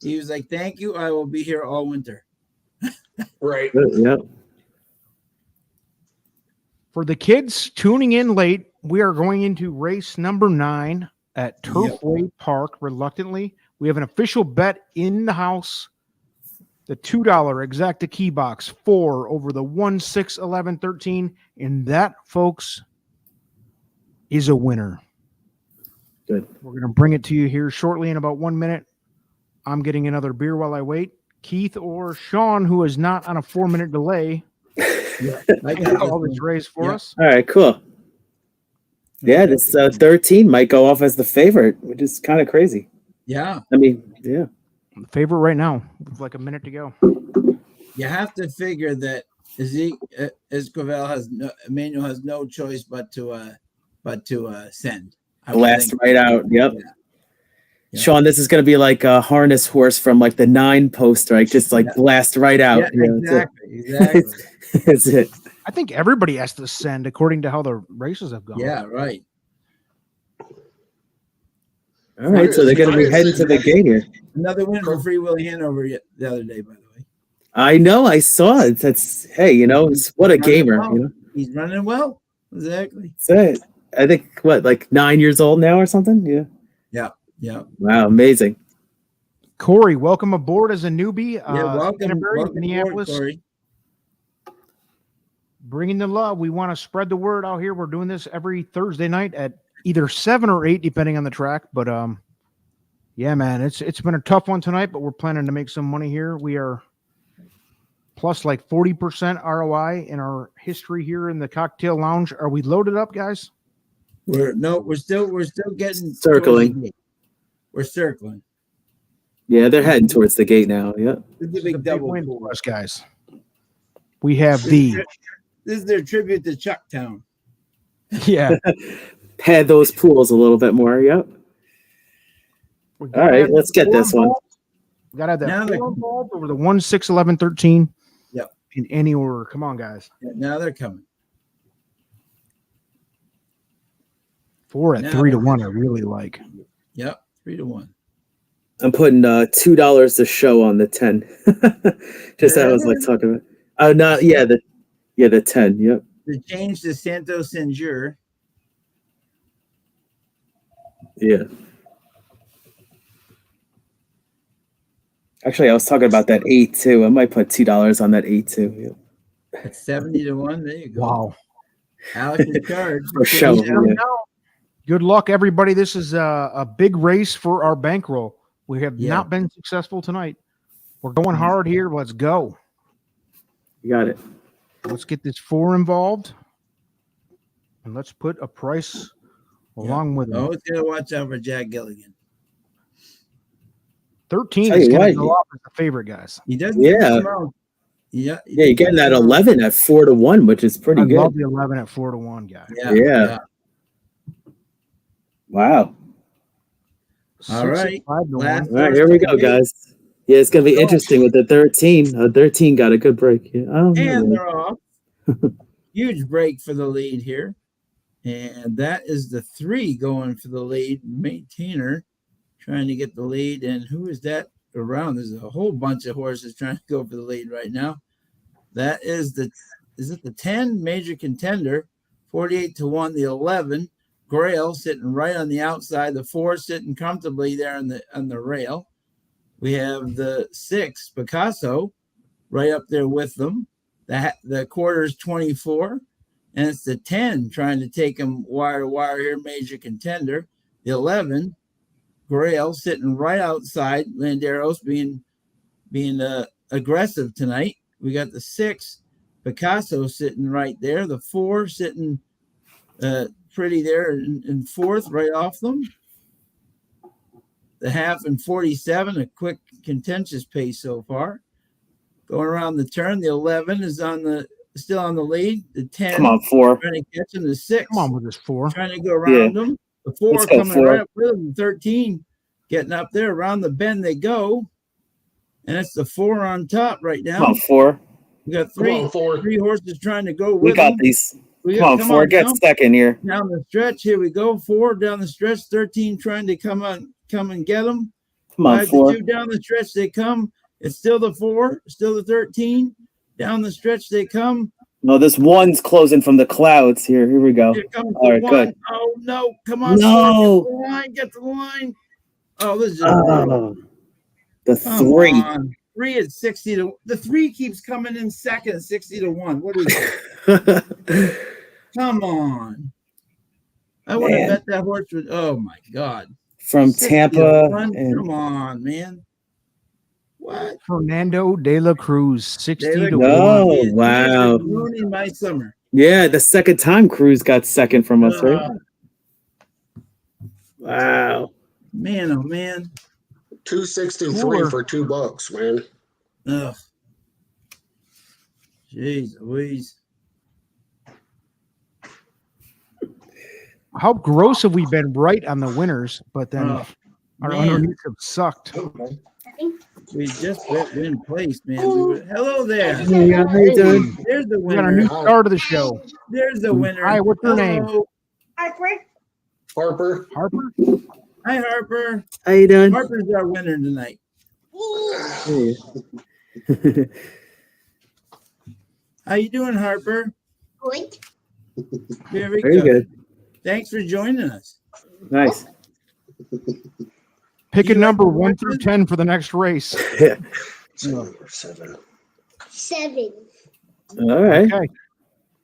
[SPEAKER 4] He was like, thank you. I will be here all winter.
[SPEAKER 5] Right.
[SPEAKER 3] Yep.
[SPEAKER 2] For the kids tuning in late, we are going into race number 9 at Turfway Park. Reluctantly, we have an official bet in the house. The $2 exacta key box 4 over the 1, 6, 11, 13. And that, folks, is a winner.
[SPEAKER 3] Good.
[SPEAKER 2] We're going to bring it to you here shortly in about 1 minute. I'm getting another beer while I wait. Keith or Sean, who is not on a 4-minute delay,
[SPEAKER 4] I got
[SPEAKER 2] call this race for us.
[SPEAKER 3] All right, cool. Yeah, this 13 might go off as the favorite, which is kind of crazy.
[SPEAKER 4] Yeah.
[SPEAKER 3] I mean, yeah.
[SPEAKER 2] Favorite right now, with like a minute to go.
[SPEAKER 4] You have to figure that Esquivel Emmanuel has no choice but to send. I would
[SPEAKER 3] Blast
[SPEAKER 4] think.
[SPEAKER 3] right out. Yep.
[SPEAKER 4] Yeah.
[SPEAKER 3] Sean, this is going to be like a harness horse from like the 9 poster. Like just like blast right out.
[SPEAKER 4] Yeah,
[SPEAKER 3] You know,
[SPEAKER 4] exactly.
[SPEAKER 3] That's it.
[SPEAKER 2] I think everybody has to send according to how the races have gone.
[SPEAKER 4] Yeah, right.
[SPEAKER 3] All right, so they're going to be heading to the gate here.
[SPEAKER 4] Another win for Free Willy Hanover the other day, by the way.
[SPEAKER 3] I know, I saw it. That's what a gamer. You know,
[SPEAKER 4] He's running well. Exactly.
[SPEAKER 3] that's it. I think like 9 years old now or something. Yeah.
[SPEAKER 4] Yeah.
[SPEAKER 3] Wow, amazing.
[SPEAKER 2] Corey, welcome aboard as a newbie.
[SPEAKER 4] Welcome
[SPEAKER 2] Canterbury,
[SPEAKER 4] aboard,
[SPEAKER 2] Minneapolis.
[SPEAKER 4] Corey.
[SPEAKER 2] Bringing the love. We want to spread the word out here. We're doing this every Thursday night at either 7 or 8, depending on the track. But yeah, man, it's been a tough one tonight, but we're planning to make some money here. We are plus like 40% ROI in our history here in the cocktail lounge. Are we loaded up, guys?
[SPEAKER 4] We're still getting
[SPEAKER 3] Circling.
[SPEAKER 4] We're circling.
[SPEAKER 3] Yeah, they're heading towards the gate now. Yep.
[SPEAKER 4] This is a
[SPEAKER 2] This is a
[SPEAKER 4] big
[SPEAKER 2] big
[SPEAKER 4] double
[SPEAKER 2] win
[SPEAKER 4] pool.
[SPEAKER 2] for us, guys. We have the
[SPEAKER 4] This is their tribute to Chucktown.
[SPEAKER 2] yeah.
[SPEAKER 3] Pad those pools a little bit more. Yep.
[SPEAKER 2] All
[SPEAKER 3] All right, let's get this one.
[SPEAKER 2] We got to have that
[SPEAKER 4] Now
[SPEAKER 2] 4 involved over the 1, 6, 11, 13.
[SPEAKER 4] Yep.
[SPEAKER 2] In any order. Come on, guys.
[SPEAKER 4] Now they're coming.
[SPEAKER 2] 4 at
[SPEAKER 4] Now
[SPEAKER 2] 3 to
[SPEAKER 4] they're
[SPEAKER 2] 1. I really like.
[SPEAKER 4] Yep, 3-1.
[SPEAKER 3] I'm putting $2 to show on the 10. Just that I was like talking about. Oh, no, yeah, the 10. Yep.
[SPEAKER 4] The change to Santos Saint-Jure.
[SPEAKER 3] Yeah. Actually, I was talking about that 8 too. I might put $2 on that 8 too. Yep.
[SPEAKER 4] At 70-1. There you go.
[SPEAKER 2] Wow.
[SPEAKER 4] Alex Ricard.
[SPEAKER 3] For show. Yeah.
[SPEAKER 2] Good luck, everybody. This is a big race for our bankroll. We have not been successful tonight. We're going hard here. Let's go.
[SPEAKER 3] You got it.
[SPEAKER 2] Let's get this 4 involved. And let's put a price along with it.
[SPEAKER 4] Always gotta watch out for Jack Gilligan.
[SPEAKER 2] 13
[SPEAKER 3] Tell
[SPEAKER 2] is
[SPEAKER 3] you
[SPEAKER 2] going to
[SPEAKER 3] what,
[SPEAKER 2] go off as the favorite, guys.
[SPEAKER 4] He doesn't.
[SPEAKER 3] Yeah.
[SPEAKER 4] Yeah.
[SPEAKER 3] Yeah, you're getting that 11 at 4 to 1, which is pretty
[SPEAKER 2] I
[SPEAKER 3] good.
[SPEAKER 2] love the 11 at 4 to 1, guy.
[SPEAKER 3] Yeah. Wow.
[SPEAKER 4] All right.
[SPEAKER 2] 6 at 5 to 1.
[SPEAKER 4] Last-
[SPEAKER 3] All right, here we go, guys. Yeah, it's gonna be interesting with the 13. 13 got a good break. Yeah. Oh,
[SPEAKER 4] And
[SPEAKER 3] no.
[SPEAKER 4] they're off. Huge break for the lead here. And that is the 3 going for the lead. Maintainer trying to get the lead. And who is that? around. There's a whole bunch of horses trying to go for the lead right now. That is the 10 major contender, 48-1, the 11 Grail sitting right on the outside, the 4 sitting comfortably there on the rail. We have the 6 Picasso right up there with them. The quarter's 24, and it's the 10 trying to take them wire to wire here, major contender. The 11 Grail sitting right outside. Landeros being aggressive tonight. We got the 6 Picasso sitting right there. The 4 sitting pretty there in fourth, right off them. The half and 47, a quick contentious pace so far. Going around the turn, the 11 is still on the lead. The 10,
[SPEAKER 3] Come on, 4.
[SPEAKER 4] trying to catch him. The 6,
[SPEAKER 2] Come on with this 4.
[SPEAKER 4] trying to go around them. The 4
[SPEAKER 3] Let's go,
[SPEAKER 4] coming
[SPEAKER 3] 4.
[SPEAKER 4] right up with him. 13 getting up there. Around the bend they go. And it's the 4 on top right now.
[SPEAKER 3] Come on, 4.
[SPEAKER 4] We got
[SPEAKER 5] Come on, 4.
[SPEAKER 4] three horses trying to go with
[SPEAKER 3] We got
[SPEAKER 4] them.
[SPEAKER 3] these.
[SPEAKER 4] We
[SPEAKER 3] Come
[SPEAKER 4] got-
[SPEAKER 3] on, 4. Get
[SPEAKER 4] now.
[SPEAKER 3] second here.
[SPEAKER 4] Down the stretch, here we go. 4 down the stretch. 13 trying to come and get them.
[SPEAKER 3] Come on,
[SPEAKER 4] 5 to
[SPEAKER 3] 4.
[SPEAKER 4] 2 down the stretch they come. It's still the 4, still the 13. Down the stretch they come.
[SPEAKER 3] No, this 1's closing from the clouds here. Here we go.
[SPEAKER 4] Here comes
[SPEAKER 3] All
[SPEAKER 4] the
[SPEAKER 3] right,
[SPEAKER 4] 1.
[SPEAKER 3] good.
[SPEAKER 4] Oh no! Come on,
[SPEAKER 3] No.
[SPEAKER 4] 4, get to the line. Oh, this is
[SPEAKER 3] Oh, the
[SPEAKER 4] come
[SPEAKER 3] 3.
[SPEAKER 4] on. 3 at 60 to the 3 keeps coming in second, 60-1. What is it? Come on. I would have
[SPEAKER 3] Man.
[SPEAKER 4] bet that horse would. Oh my God.
[SPEAKER 3] From
[SPEAKER 4] 60 to
[SPEAKER 3] Tampa.
[SPEAKER 4] 1.
[SPEAKER 3] And
[SPEAKER 4] Come on, man. What?
[SPEAKER 2] Fernando de la Cruz, 60
[SPEAKER 4] There we
[SPEAKER 2] to
[SPEAKER 3] go.
[SPEAKER 2] 1.
[SPEAKER 3] Oh, wow.
[SPEAKER 4] Ruining my summer.
[SPEAKER 3] yeah, the second time Cruz got second from us, right? Wow.
[SPEAKER 4] Man, oh man.
[SPEAKER 5] 263
[SPEAKER 2] Cooler.
[SPEAKER 5] for $2, man.
[SPEAKER 4] Ugh. Jeez Louise.
[SPEAKER 2] How gross have we been right on the winners, but then
[SPEAKER 4] Oh,
[SPEAKER 2] our
[SPEAKER 4] man.
[SPEAKER 2] underneath have sucked.
[SPEAKER 4] We just win place, man. Hello there.
[SPEAKER 3] Hey, how you doing?
[SPEAKER 4] There's the
[SPEAKER 2] We got a new
[SPEAKER 4] winner.
[SPEAKER 2] start of the show.
[SPEAKER 4] There's the winner.
[SPEAKER 2] Hi, what's your name?
[SPEAKER 4] Hello.
[SPEAKER 5] Harper.
[SPEAKER 2] Harper?
[SPEAKER 4] Hi, Harper.
[SPEAKER 3] How you doing?
[SPEAKER 4] Harper's our winner tonight.
[SPEAKER 3] Hey.
[SPEAKER 4] How you doing, Harper?
[SPEAKER 6] Good.
[SPEAKER 4] Very
[SPEAKER 3] Very good.
[SPEAKER 4] Thanks for joining us.
[SPEAKER 3] Nice.
[SPEAKER 2] Pick a
[SPEAKER 4] You
[SPEAKER 2] number
[SPEAKER 4] like the
[SPEAKER 2] 1 through
[SPEAKER 4] horses?
[SPEAKER 2] 10 for the next race.
[SPEAKER 5] 7.
[SPEAKER 6] 7.
[SPEAKER 3] All right.
[SPEAKER 2] Okay.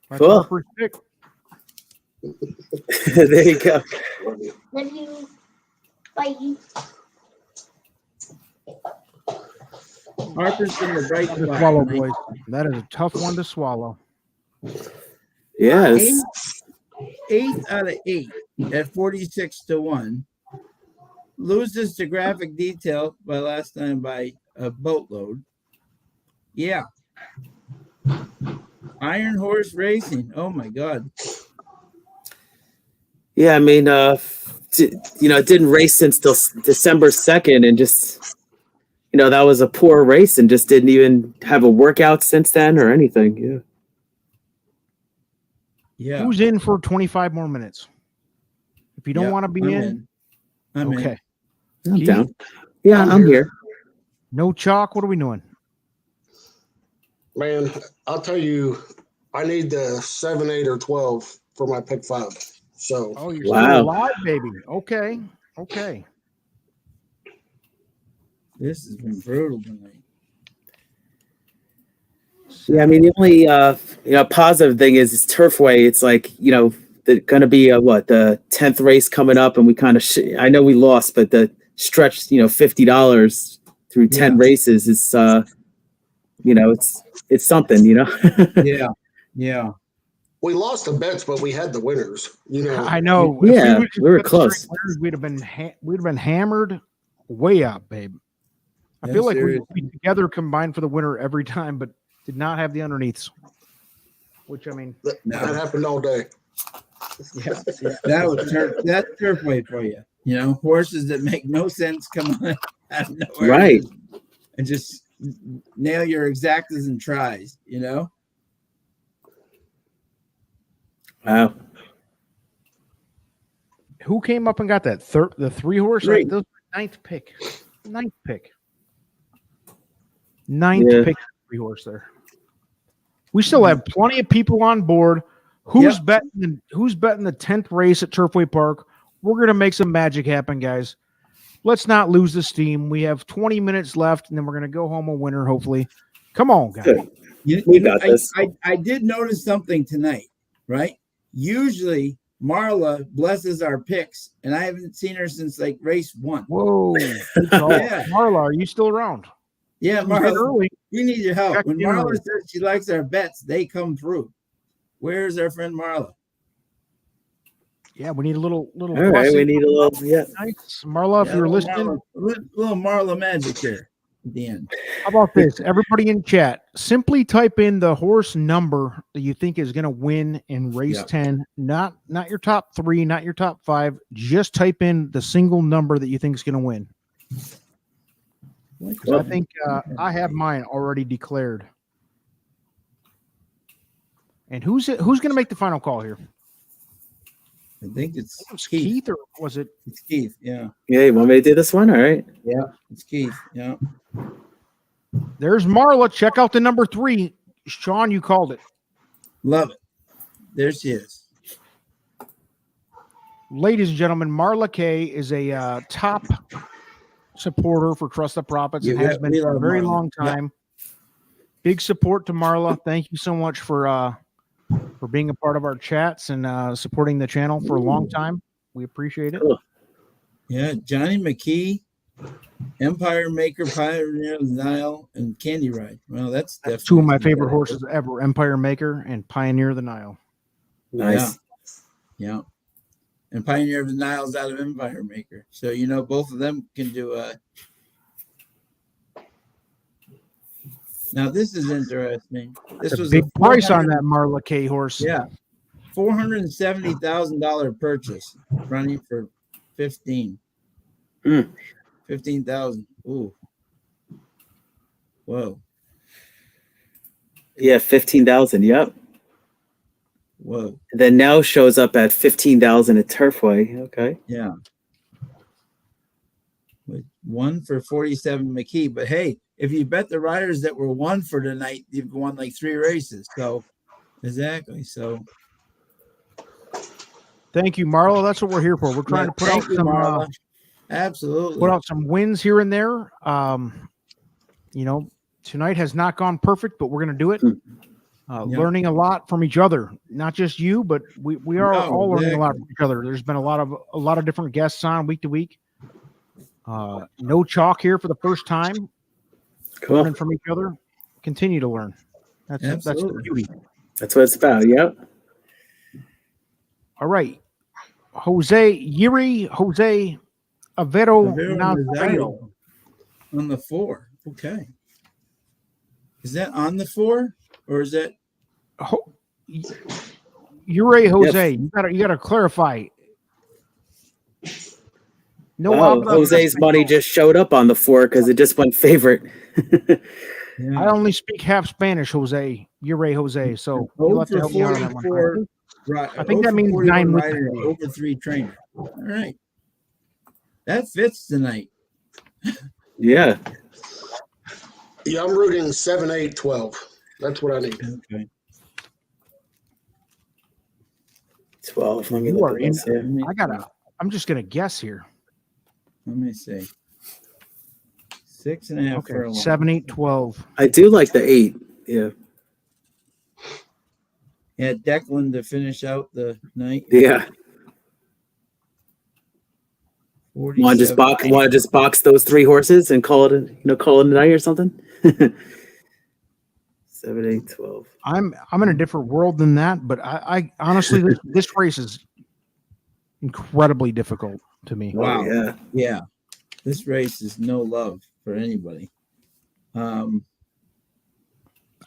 [SPEAKER 2] That's
[SPEAKER 3] Cool.
[SPEAKER 2] Harper's pick.
[SPEAKER 3] There you go.
[SPEAKER 6] Love you. Bye.
[SPEAKER 4] Harper's been the bright
[SPEAKER 2] To
[SPEAKER 4] spot
[SPEAKER 2] swallow,
[SPEAKER 4] tonight.
[SPEAKER 2] boys. That is a tough one to swallow.
[SPEAKER 3] Yes.
[SPEAKER 4] 8 out of 8 at 46-1. Loses to graphic detail by last time by a boatload. Yeah. Iron Horse Racing. Oh my God.
[SPEAKER 3] Yeah, I mean, it didn't race since December 2nd, and just, that was a poor race, and just didn't even have a workout since then or anything. Yeah.
[SPEAKER 4] Yeah.
[SPEAKER 2] Who's in for 25 more minutes? If you don't
[SPEAKER 4] Yeah,
[SPEAKER 2] want to be
[SPEAKER 4] I'm
[SPEAKER 2] in,
[SPEAKER 4] I'm
[SPEAKER 2] okay.
[SPEAKER 3] I'm
[SPEAKER 2] Keith?
[SPEAKER 3] down. Yeah, I'm here.
[SPEAKER 2] No chalk. What are we doing?
[SPEAKER 5] Man, I'll tell you, I need the 7, 8, or 12 for my pick 5. So
[SPEAKER 2] Oh, you're
[SPEAKER 3] Wow.
[SPEAKER 2] still alive, baby. Okay. Okay.
[SPEAKER 4] This has been brutal tonight.
[SPEAKER 3] Yeah, I mean, the only positive thing is Turfway. It's like, going to be the 10th race coming up, and we kind of I know we lost, but the stretch, $50 through 10 races is it's something,
[SPEAKER 4] Yeah. Yeah.
[SPEAKER 5] we lost the bets, but we had the winners.
[SPEAKER 2] I know. If
[SPEAKER 3] Yeah,
[SPEAKER 2] would've
[SPEAKER 3] we were
[SPEAKER 2] got the
[SPEAKER 3] close.
[SPEAKER 2] straight winners, we'd have been hammered way up, babe. I
[SPEAKER 4] Yeah,
[SPEAKER 2] feel like
[SPEAKER 4] seriously.
[SPEAKER 2] we together combined for the winner every time, but did not have the underneaths. Which I mean,
[SPEAKER 5] That happened all day.
[SPEAKER 2] yeah.
[SPEAKER 4] That was that's Turfway for you. Horses that make no sense come on out of nowhere.
[SPEAKER 3] Right.
[SPEAKER 4] And just nail your exactas and tries,
[SPEAKER 3] Wow.
[SPEAKER 2] Who came up and got that the 3 horse?
[SPEAKER 4] Three.
[SPEAKER 2] Those ninth pick. Ninth pick 3 horse there. We still have plenty of people on board. Who's betting the 10th race at Turfway Park? We're going to make some magic happen, guys. Let's not lose the steam. We have 20 minutes left, and then we're going to go home a winner, hopefully. Come on, guys.
[SPEAKER 4] I did notice something tonight, right? Usually Marla blesses our picks, and I haven't seen her since like race 1.
[SPEAKER 2] Whoa. Yeah. Marla, are you still around?
[SPEAKER 4] Yeah, Marla, we need your help.
[SPEAKER 2] Check
[SPEAKER 4] When Marla says she likes our bets, they come through. Where's our friend Marla?
[SPEAKER 2] Yeah, we need a little.
[SPEAKER 3] All right, we need a little. Yeah,
[SPEAKER 2] nice. Marla, if you're listening,
[SPEAKER 4] little Marla magic here at the end.
[SPEAKER 2] How about this? Everybody in chat, simply type in the horse number that you think is going to win in race 10. Not your top 3, not your top 5. Just type in the single number that you think is going to win. I think I have mine already declared. And who's going to make the final call here?
[SPEAKER 4] I think it's
[SPEAKER 2] Keith, or was it?
[SPEAKER 4] It's Keith. Yeah.
[SPEAKER 3] Yeah, you want me to do this one? All right.
[SPEAKER 4] Yeah, it's Keith. Yeah.
[SPEAKER 2] There's Marla. Check out the number 3. Sean, you called it.
[SPEAKER 4] Love it. There she is.
[SPEAKER 2] Ladies and gentlemen, Marla K is a top supporter for Trust the Profits and has been for a very long time. Big support to Marla. Thank you so much for being a part of our chats and supporting the channel for a long time. We appreciate it.
[SPEAKER 4] Yeah, Johnny McKee, Empire Maker, Pioneer of the Nile, and Candy Ride. Well, that's definitely
[SPEAKER 2] 2 of my favorite horses ever, Empire Maker and Pioneer of the Nile.
[SPEAKER 3] Nice.
[SPEAKER 4] Yeah. And Pioneer of the Nile is out of Empire Maker. So, both of them can do a. Now, this is interesting. This was
[SPEAKER 2] a big price on that Marla K horse.
[SPEAKER 4] Yeah. $470,000 purchase, running for 15. 15,000. Ooh. Whoa.
[SPEAKER 3] Yeah, 15,000. Yep.
[SPEAKER 4] Whoa.
[SPEAKER 3] And then now shows up at 15,000 at Turfway. Okay.
[SPEAKER 4] Yeah. With 1 for 47 McKee. But hey, if you bet the riders that were 1 for tonight, you've won like 3 races. So exactly. So
[SPEAKER 2] thank you, Marla. That's what we're here for. We're trying to put out some
[SPEAKER 4] absolutely
[SPEAKER 2] put out some wins here and there. Tonight has not gone perfect, but we're going to do it. Learning a lot from each other, not just you, but we are all learning a lot from each other. There's been a lot of different guests on week to week. No chalk here for the first time.
[SPEAKER 3] Cool.
[SPEAKER 2] Learning from each other, continue to learn. That's the beauty.
[SPEAKER 3] That's what it's about. Yep.
[SPEAKER 2] All right, Jose Avero
[SPEAKER 4] Nazario on the 4. Okay, is that on the 4 or is that?
[SPEAKER 2] Jose, you gotta clarify. No,
[SPEAKER 3] wow, Jose's money just showed up on the 4 because it just went favorite.
[SPEAKER 2] I only speak half Spanish, Jose. Jose. So you'll have to help me out on that one.
[SPEAKER 4] Right.
[SPEAKER 2] I think that means 9
[SPEAKER 4] rider, over 3 trainer. All right. That fits tonight.
[SPEAKER 3] Yeah.
[SPEAKER 5] Yeah, I'm rooting 7, 8, 12. That's what I need.
[SPEAKER 4] Okay.
[SPEAKER 3] 12. Let me look at this here.
[SPEAKER 2] I'm just gonna guess here.
[SPEAKER 4] Let me see. 6.5
[SPEAKER 2] okay.
[SPEAKER 4] for a
[SPEAKER 2] 7, 8, 12.
[SPEAKER 3] I do like the 8. Yeah.
[SPEAKER 4] Yeah, Declan to finish out the night.
[SPEAKER 3] Yeah. Want to just box those 3 horses and call it a night or something? 7, 8, 12.
[SPEAKER 2] I'm in a different world than that, but I honestly this race is incredibly difficult to me.
[SPEAKER 4] Wow.
[SPEAKER 3] Yeah.
[SPEAKER 4] Yeah. This race is no love for anybody.
[SPEAKER 2] I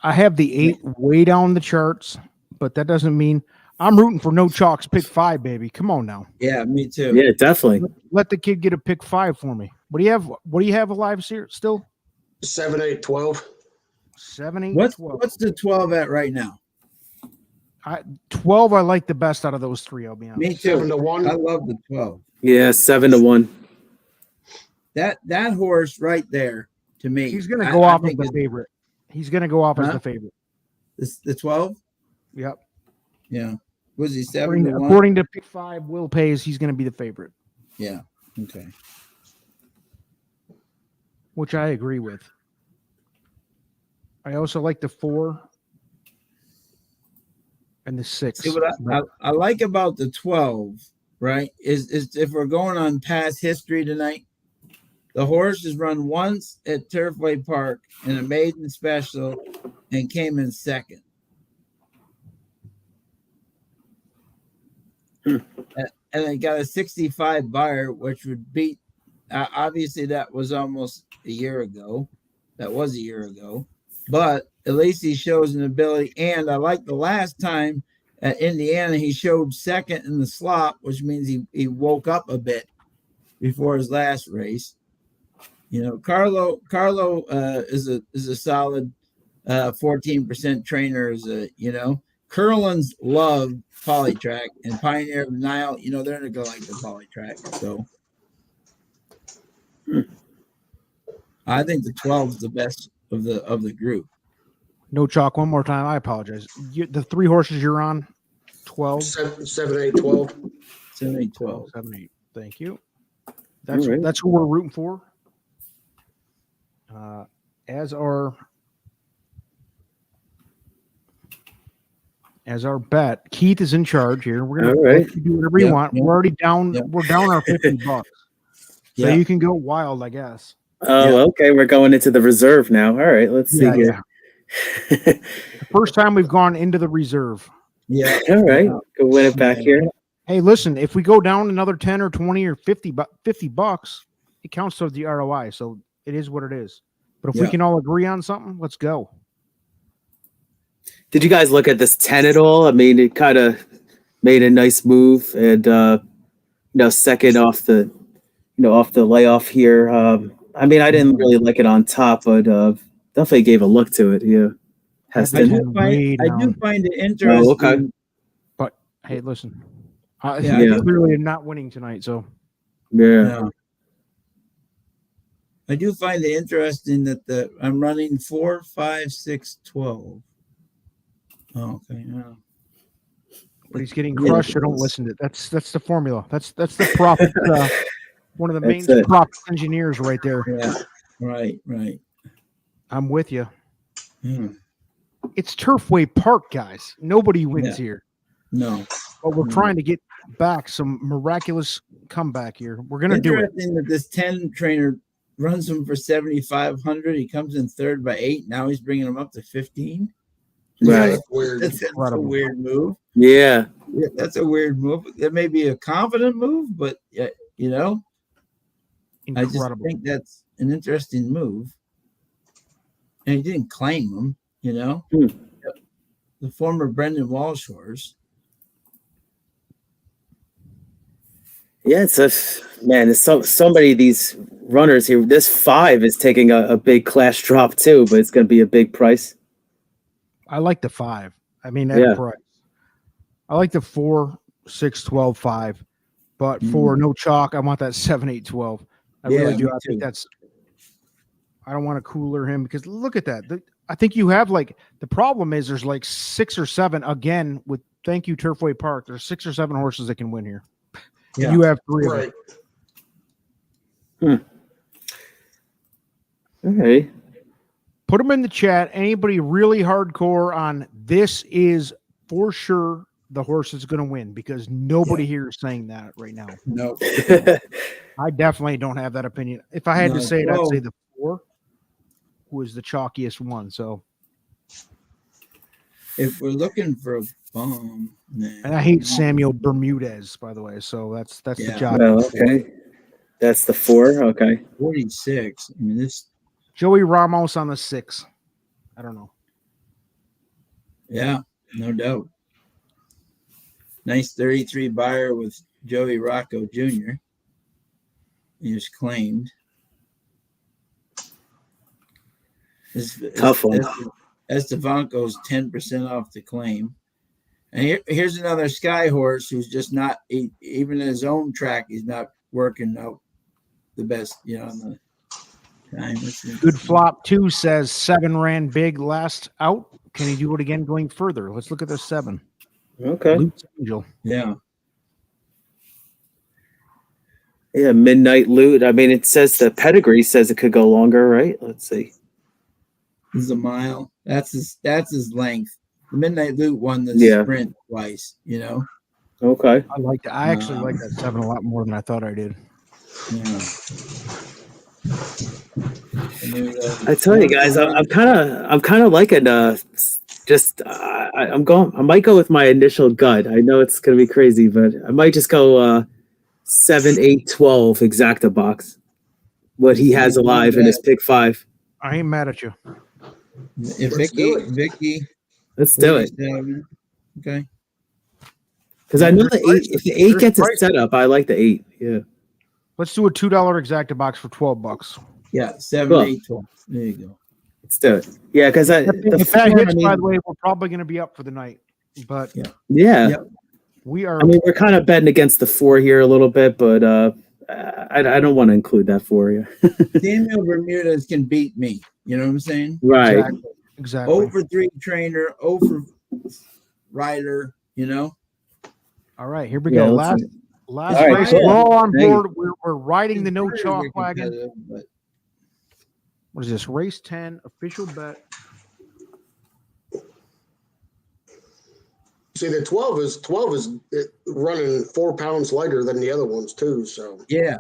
[SPEAKER 2] have the 8 way down the charts, but that doesn't mean I'm rooting for no chalks. Pick 5, baby. Come on now.
[SPEAKER 4] Yeah, me too.
[SPEAKER 3] Yeah, definitely.
[SPEAKER 2] Let the kid get a pick 5 for me. What do you have? What do you have alive here still?
[SPEAKER 5] 7, 8, 12.
[SPEAKER 2] 7, 8, 12.
[SPEAKER 4] What's the 12 at right now?
[SPEAKER 2] 12 I like the best out of those 3, I'll be honest.
[SPEAKER 4] Me too.
[SPEAKER 5] 7 to 1.
[SPEAKER 4] I love the 12.
[SPEAKER 3] Yeah, 7 to 1.
[SPEAKER 4] That horse right there to me.
[SPEAKER 2] He's going to go off as
[SPEAKER 4] think
[SPEAKER 2] the favorite. He's going to go off as
[SPEAKER 4] Huh?
[SPEAKER 2] the favorite.
[SPEAKER 4] the 12.
[SPEAKER 2] Yep.
[SPEAKER 4] Yeah. Was he 7 to 1?
[SPEAKER 2] According to Pick 5, Will Pays, he's going to be the favorite,
[SPEAKER 4] Yeah. Okay.
[SPEAKER 2] which I agree with. I also like the 4 and the 6.
[SPEAKER 4] See what I like about the 12, right? Is if we're going on past history tonight, the horse has run once at Turfway Park in a maiden special and came in second. And it got a 65 buyer, which would beat. Obviously, that was almost a year ago. That was a year ago. But at least he shows an ability. And I like the last time at Indiana, he showed second in the slop, which means he woke up a bit before his last race. You know, Carlo is a solid 14% trainer. Curlin's love Polytrack, and Pioneer of the Nile, they're going to go like the Polytrack. So I think the 12 is the best of the group.
[SPEAKER 2] No chalk. One more time. I apologize. The 3 horses you're on, 12.
[SPEAKER 5] 7, 8, 12.
[SPEAKER 4] 7, 8, 12.
[SPEAKER 2] 7, 8. Thank you. That's who we're rooting for. As our bet, Keith is in charge here. We're gonna let you do whatever you want. We're already down. We're down our $50, so you can go wild, I guess.
[SPEAKER 3] Oh, okay. We're going into the reserve now. All right, let's see here.
[SPEAKER 2] The first time we've gone into the reserve.
[SPEAKER 4] Yeah.
[SPEAKER 3] All right, go win it back here.
[SPEAKER 2] Hey, listen, if we go down another 10 or 20 or $50, it counts towards the ROI. So it is what it is. But if we can all agree on something, let's go.
[SPEAKER 3] Did you guys look at this 10 at all? I mean, it kind of made a nice move, and second off the layoff here. I mean, I didn't really like it on top, but definitely gave a look to it. Yeah,
[SPEAKER 4] I do find it interesting.
[SPEAKER 3] Oh, okay.
[SPEAKER 2] But hey, listen, clearly not winning tonight, so
[SPEAKER 3] yeah.
[SPEAKER 4] I do find it interesting that I'm running 4, 5, 6, 12. Oh, okay. Yeah.
[SPEAKER 2] But he's getting crushed. So don't listen to it. That's the formula. That's the profit. One of the main profit engineers right there.
[SPEAKER 4] Yeah. Right.
[SPEAKER 2] I'm with you. It's Turfway Park, guys. Nobody wins here.
[SPEAKER 4] No.
[SPEAKER 2] But we're trying to get back some miraculous comeback here. We're gonna do it.
[SPEAKER 4] Interesting that this 10 trainer runs him for 7,500. He comes in third by 8. Now he's bringing him up to 15.
[SPEAKER 3] Right.
[SPEAKER 4] That's a weird move.
[SPEAKER 3] Yeah.
[SPEAKER 4] That's a weird move. That may be a confident move, but I just think that's an interesting move. And he didn't claim him, The former Brendan Walsh horse.
[SPEAKER 3] Yeah, there's so many of these runners here. This 5 is taking a big class drop too, but it's going to be a big price.
[SPEAKER 2] I like the 5. I mean, at price. I like the 4, 6, 12, 5. But for no chalk, I want that 7, 8, 12. I really do. I think that's. I don't want to cooler him because look at that. I think you have the problem is there's 6 or 7 again with thank you Turfway Park. There's 6 or 7 horses that can win here. Yeah. You have 3 of them.
[SPEAKER 3] Okay.
[SPEAKER 2] Put them in the chat. Anybody really hardcore on this is for sure the horse is going to win because nobody here is saying that right now.
[SPEAKER 4] No.
[SPEAKER 2] I definitely don't have that opinion. If I had to say it, I'd say the 4 who is the chalkiest one. So
[SPEAKER 4] if we're looking for a bomb,
[SPEAKER 2] and I hate Samuel Bermudez, by the way. So that's the job.
[SPEAKER 3] Well, okay. That's the 4. Okay.
[SPEAKER 4] 46. I mean, this
[SPEAKER 2] Joey Ramos on the 6. I don't know.
[SPEAKER 4] Yeah, no doubt. Nice 33 buyer with Joey Rocco Jr. He was claimed.
[SPEAKER 3] Tough one.
[SPEAKER 4] Estevanco's 10% off the claim. And here's another Sky horse who's just not, even in his own track, he's not working out the best,
[SPEAKER 2] Good flop 2 says 7 ran big last out. Can he do it again going further? Let's look at the 7.
[SPEAKER 3] Okay.
[SPEAKER 2] Luke's Angel.
[SPEAKER 4] Yeah.
[SPEAKER 3] Yeah, Midnight Loot. I mean, it says the pedigree says it could go longer, right? Let's see.
[SPEAKER 4] This is a mile. That's his length. The Midnight Loot won the sprint twice, you know.
[SPEAKER 3] Okay.
[SPEAKER 2] I like that. I actually like that 7 a lot more than I thought I did.
[SPEAKER 4] Yeah.
[SPEAKER 3] I tell you guys, I'm kind of liking just I might go with my initial gut. I know it's gonna be crazy, but I might just go 7, 8, 12 exacta box. What he has alive in his pick 5.
[SPEAKER 2] I ain't mad at you.
[SPEAKER 4] If Vicky,
[SPEAKER 3] let's do it.
[SPEAKER 4] Okay.
[SPEAKER 3] Because I know the 8. If the 8 gets a setup, I like the 8. Yeah.
[SPEAKER 2] Let's do a $2 exacta box for $12.
[SPEAKER 4] Yeah, 7,
[SPEAKER 3] Cool.
[SPEAKER 4] 8, 12. There you go.
[SPEAKER 3] Let's do it. Yeah, because
[SPEAKER 2] If that hits, by the way, we're probably going to be up for the night. But
[SPEAKER 3] yeah.
[SPEAKER 4] Yep.
[SPEAKER 2] We are.
[SPEAKER 3] I mean, we're kind of betting against the 4 here a little bit, but I don't want to include that for you.
[SPEAKER 4] Samuel Bermudez can beat me. You know what I'm saying?
[SPEAKER 3] Right.
[SPEAKER 2] Exactly.
[SPEAKER 4] Over 3 trainer, over rider. You know.
[SPEAKER 2] All right, here we go. Last
[SPEAKER 3] All right,
[SPEAKER 2] race.
[SPEAKER 3] cool.
[SPEAKER 2] We're all on
[SPEAKER 3] Thank
[SPEAKER 2] board. We're riding the no chalk wagon.
[SPEAKER 4] But
[SPEAKER 2] What is this? Race 10 official bet.
[SPEAKER 5] See, the 12 is running 4 pounds lighter than the other ones too. So
[SPEAKER 4] yeah,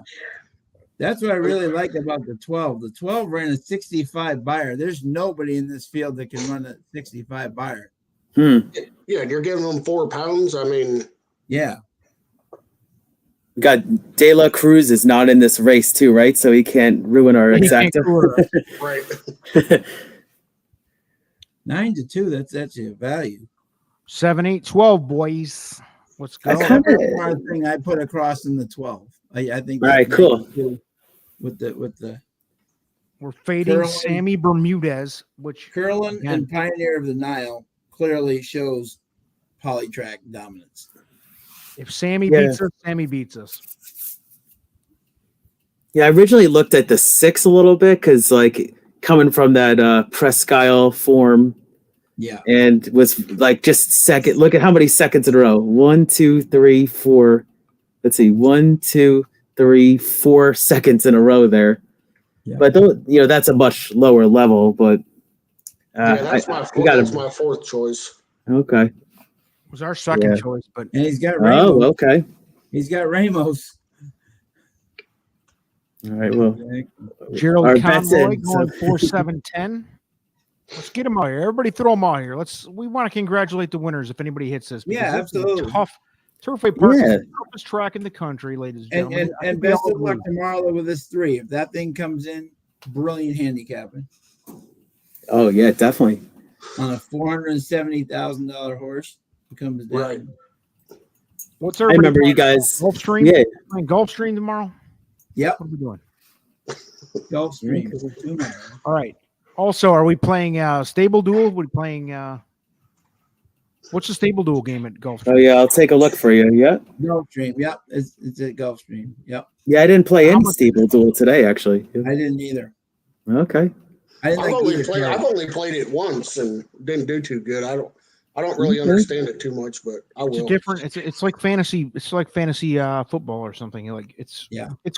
[SPEAKER 4] that's what I really like about the 12. The 12 ran a 65 buyer. There's nobody in this field that can run a 65 buyer.
[SPEAKER 5] yeah, you're giving them 4 pounds. I mean,
[SPEAKER 4] yeah.
[SPEAKER 3] We got De La Cruz is not in this race too, right? So he can't ruin our exacta.
[SPEAKER 5] right.
[SPEAKER 4] 9-2. That's your value.
[SPEAKER 2] 7, 8, 12, boys. Let's go.
[SPEAKER 3] I kinda-
[SPEAKER 4] That's one thing I put across in the 12. I think.
[SPEAKER 3] All right,
[SPEAKER 4] that's
[SPEAKER 3] cool.
[SPEAKER 4] With the
[SPEAKER 2] We're fading
[SPEAKER 4] Curling.
[SPEAKER 2] Sammy Bermudez, which
[SPEAKER 4] Curlin
[SPEAKER 2] again,
[SPEAKER 4] and Pioneer of the Nile clearly shows polytrack dominance.
[SPEAKER 2] if Sammy
[SPEAKER 3] Yeah.
[SPEAKER 2] beats us, Sammy beats us.
[SPEAKER 3] Yeah, I originally looked at the 6 a little bit because, like, coming from that Presqu'Isle form,
[SPEAKER 4] Yeah.
[SPEAKER 3] and was like just second. Look at how many seconds in a row. 1, 2, 3, 4. Let's see, 1, 2, 3, 4 seconds in a row there.
[SPEAKER 4] Yeah.
[SPEAKER 3] But that's a much lower level. But
[SPEAKER 5] that's my 4th choice.
[SPEAKER 3] Okay.
[SPEAKER 2] It was our second
[SPEAKER 3] Yeah.
[SPEAKER 2] choice, but
[SPEAKER 4] And he's got Ramos.
[SPEAKER 3] Oh, okay.
[SPEAKER 4] He's got Ramos.
[SPEAKER 3] All right. Well,
[SPEAKER 2] Gerald
[SPEAKER 3] our bets
[SPEAKER 2] Conroy
[SPEAKER 3] in,
[SPEAKER 2] going
[SPEAKER 3] so-
[SPEAKER 2] 4, 7, 10. Let's get him out here. Everybody throw them out here. We want to congratulate the winners if anybody hits this. because
[SPEAKER 4] Yeah,
[SPEAKER 2] this is a
[SPEAKER 4] absolutely.
[SPEAKER 2] Tough. Turfway Park
[SPEAKER 3] Yeah.
[SPEAKER 2] is the toughest track in the country, ladies and
[SPEAKER 4] And
[SPEAKER 2] gentlemen. I
[SPEAKER 4] and
[SPEAKER 2] think we
[SPEAKER 4] best
[SPEAKER 2] all
[SPEAKER 4] of luck
[SPEAKER 2] agree.
[SPEAKER 4] tomorrow with this 3. If that thing comes in, brilliant handicapping
[SPEAKER 3] oh yeah, definitely.
[SPEAKER 4] on a $470,000 horse. It comes down.
[SPEAKER 5] Right.
[SPEAKER 2] What's
[SPEAKER 3] I
[SPEAKER 2] everybody
[SPEAKER 3] remember you
[SPEAKER 2] playing?
[SPEAKER 3] guys.
[SPEAKER 2] Gulfstream?
[SPEAKER 3] Yeah.
[SPEAKER 2] Playing Gulfstream tomorrow?
[SPEAKER 4] Yep.
[SPEAKER 2] What are we doing?
[SPEAKER 4] Gulfstream.
[SPEAKER 2] All right. Also, are we playing Stable Duel? We're playing what's the Stable Duel game at Gulfstream?
[SPEAKER 3] Oh yeah, I'll take a look for you. Yeah.
[SPEAKER 4] Gulfstream. Yep. It's at Gulfstream. Yep.
[SPEAKER 3] Yeah, I didn't play
[SPEAKER 2] How
[SPEAKER 3] any
[SPEAKER 2] much-
[SPEAKER 3] Stable Duel today, actually.
[SPEAKER 4] I didn't either.
[SPEAKER 3] Okay.
[SPEAKER 4] I didn't like either pair.
[SPEAKER 5] I've only played it once and didn't do too good. I don't really
[SPEAKER 3] Okay.
[SPEAKER 5] understand it too much, but I
[SPEAKER 2] It's
[SPEAKER 5] will.
[SPEAKER 2] a different. It's like fantasy. It's like fantasy football or something. Like it's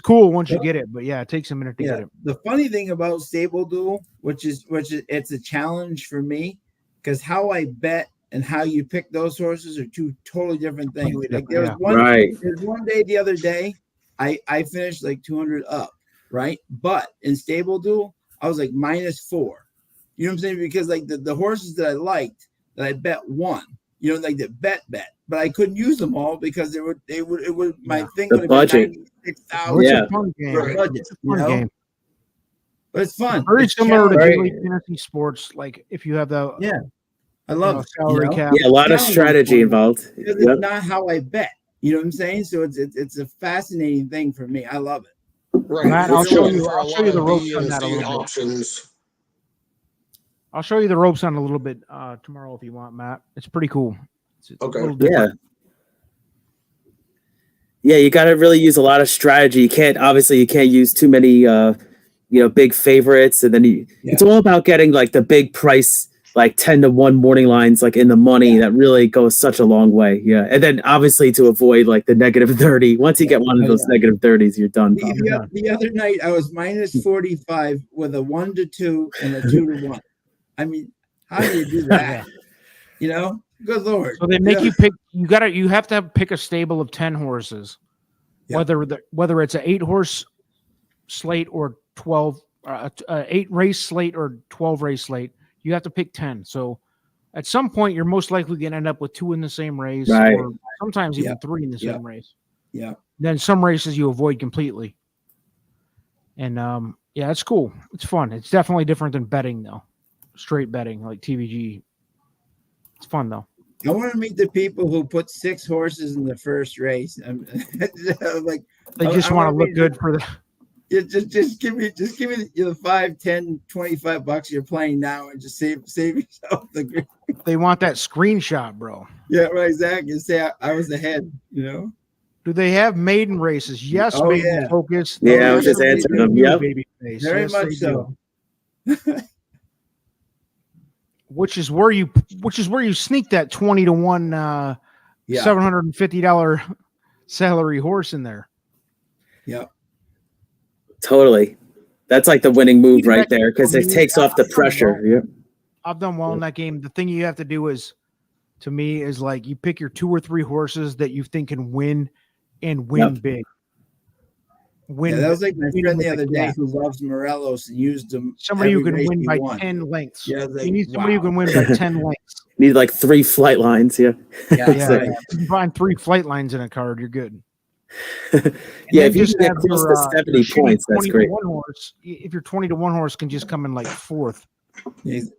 [SPEAKER 2] cool once you get it, but yeah, it takes a minute to get it.
[SPEAKER 4] The funny thing about Stable Duel, which is it's a challenge for me, because how I bet and how you pick those horses are 2 totally different things.
[SPEAKER 2] Completely
[SPEAKER 4] Like there was
[SPEAKER 2] different,
[SPEAKER 4] there's one day the other day, I finished like 200 up, right? But in Stable Duel, I was like -4. You know what I'm saying? Because like the horses that I liked that I bet won, like the bet, but I couldn't use them all because my thing
[SPEAKER 3] The
[SPEAKER 4] would have
[SPEAKER 3] budget.
[SPEAKER 4] been
[SPEAKER 2] It's
[SPEAKER 4] 96,000
[SPEAKER 3] Yeah.
[SPEAKER 2] a fun game.
[SPEAKER 4] for a budget,
[SPEAKER 2] It's a fun
[SPEAKER 4] you know?
[SPEAKER 2] game.
[SPEAKER 4] But it's fun.
[SPEAKER 2] Very
[SPEAKER 4] It's
[SPEAKER 2] similar to
[SPEAKER 4] challenging.
[SPEAKER 2] daily fantasy sports. Like if you have the
[SPEAKER 4] I love it.
[SPEAKER 2] salary cap.
[SPEAKER 3] Yeah, a lot of strategy involved.
[SPEAKER 4] Because
[SPEAKER 3] Yep.
[SPEAKER 4] it's not how I bet. You know what I'm saying? So it's a fascinating thing for me. I love it.
[SPEAKER 5] Right.
[SPEAKER 2] Matt,
[SPEAKER 5] You're
[SPEAKER 2] I'll show
[SPEAKER 5] looking
[SPEAKER 2] you-
[SPEAKER 5] for a
[SPEAKER 2] I'll show
[SPEAKER 5] lot
[SPEAKER 2] you the
[SPEAKER 5] of
[SPEAKER 2] ropes
[SPEAKER 5] B
[SPEAKER 2] on
[SPEAKER 5] and
[SPEAKER 2] that a
[SPEAKER 5] C
[SPEAKER 2] little bit.
[SPEAKER 5] options.
[SPEAKER 2] I'll show you the ropes on a little bit tomorrow if you want, Matt. It's pretty cool. It's
[SPEAKER 5] Okay.
[SPEAKER 2] a little
[SPEAKER 3] Yeah.
[SPEAKER 2] different.
[SPEAKER 3] Yeah, you got to really use a lot of strategy. You can't use too many big favorites, and then it's all about getting like the big price, like 10-1 morning lines, like in the money. That really goes such a long way. Yeah. And then obviously to avoid like the -30, once you get one of those -30s, you're done.
[SPEAKER 4] The other night I was -45 with a 1-2 and a 2-1. I mean, how do you do that? Good Lord.
[SPEAKER 2] So they make you pick. You have to pick a stable of 10 horses, whether it's an 8-horse slate or 12, 8-race slate or 12-race slate. You have to pick 10. So at some point, you're most likely going to end up with 2 in the same race, or sometimes even 3 in the same race.
[SPEAKER 4] Yeah.
[SPEAKER 2] Then some races you avoid completely. And it's cool. It's fun. It's definitely different than betting, though. Straight betting like TVG. It's fun though.
[SPEAKER 4] I want to meet the people who put 6 horses in the first race. Like
[SPEAKER 2] they just want to look good for the.
[SPEAKER 4] Yeah, just give me the 5, 10, $25 you're playing now, and just save yourself the.
[SPEAKER 2] They want that screenshot, bro.
[SPEAKER 4] Yeah, right. Exactly. Say I was ahead.
[SPEAKER 2] Do they have maiden races? Yes.
[SPEAKER 4] Oh,
[SPEAKER 2] maiden focus.
[SPEAKER 3] Yeah, I was just answering them. Yep.
[SPEAKER 4] Very much so.
[SPEAKER 2] Which is where you sneak that 20-1 $750 salary horse in there.
[SPEAKER 4] Yeah.
[SPEAKER 3] Totally. That's like the winning move right there, because it takes off the pressure. Yeah.
[SPEAKER 2] I've done well in that game. The thing you have to do is like you pick your 2 or 3 horses that you think can win and win big.
[SPEAKER 4] That was like my friend the other day who loves Morelos and used them.
[SPEAKER 2] Somebody who can win by 10 lengths.
[SPEAKER 4] Yeah,
[SPEAKER 2] you need somebody who can win by 10 lengths.
[SPEAKER 3] Need like 3 flight lines. Yeah.
[SPEAKER 2] Yeah. If you can find 3 flight lines in a card, you're good.
[SPEAKER 3] If you get close to 70 points, that's great.
[SPEAKER 2] If your 20-1 horse can just come in like 4th.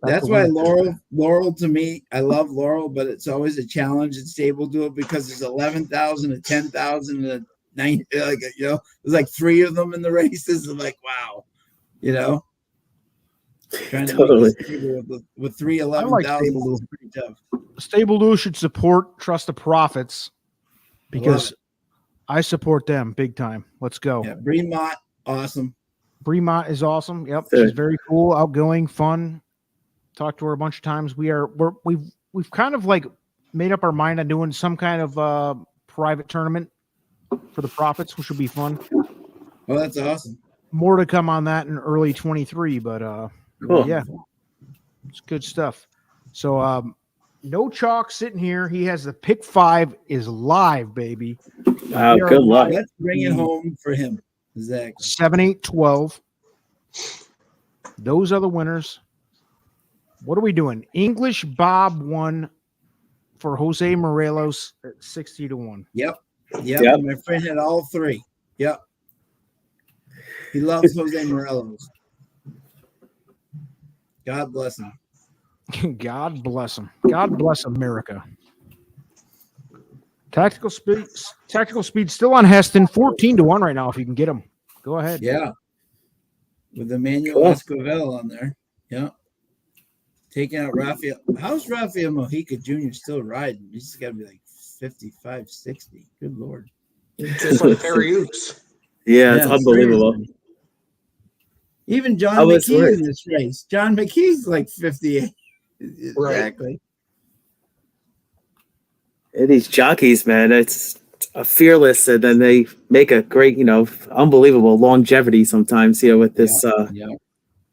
[SPEAKER 4] That's why Laurel to me, I love Laurel, but it's always a challenge in stable duel because there's 11,000, a 10,000, and a 9. There's like 3 of them in the races. And like, wow, trying to
[SPEAKER 3] totally
[SPEAKER 4] with 3 11,000 is pretty tough.
[SPEAKER 2] Stable duel should support Trust the Profits because I support them big time. Let's go.
[SPEAKER 4] Yeah, Bremont, awesome.
[SPEAKER 2] Bremont is awesome. Yep, she's very cool, outgoing, fun. Talked to her a bunch of times. We've kind of like made up our mind on doing some kind of private tournament for the Profits, which will be fun.
[SPEAKER 4] Oh, that's awesome.
[SPEAKER 2] More to come on that in early 23, but
[SPEAKER 3] cool.
[SPEAKER 2] Yeah, it's good stuff. So no chalk sitting here. He has the pick 5 is live, baby.
[SPEAKER 3] Wow, good luck.
[SPEAKER 4] Let's bring it home for him. Exactly.
[SPEAKER 2] 7, 8, 12. Those are the winners. What are we doing? English Bob won for Jose Morelos at 60-1.
[SPEAKER 4] Yep. My friend had all 3. Yep. He loves Jose Morelos. God bless him.
[SPEAKER 2] God bless him. God bless America. Tactical speed still on Heston, 14-1 right now. If you can get him, go ahead.
[SPEAKER 4] Yeah, with Emmanuel Esquivel on there. Yeah, taking out Rafael. How's Rafael Mojica Jr. still riding? He's got to be like 55, 60. Good Lord.
[SPEAKER 5] Just like Terry Oops.
[SPEAKER 3] Yeah, it's unbelievable.
[SPEAKER 4] Seriously. Even John McKee in this race. John McKee's like 58. Exactly.
[SPEAKER 3] These jockeys, man, it's a fearless, and then they make a great, unbelievable longevity sometimes, with this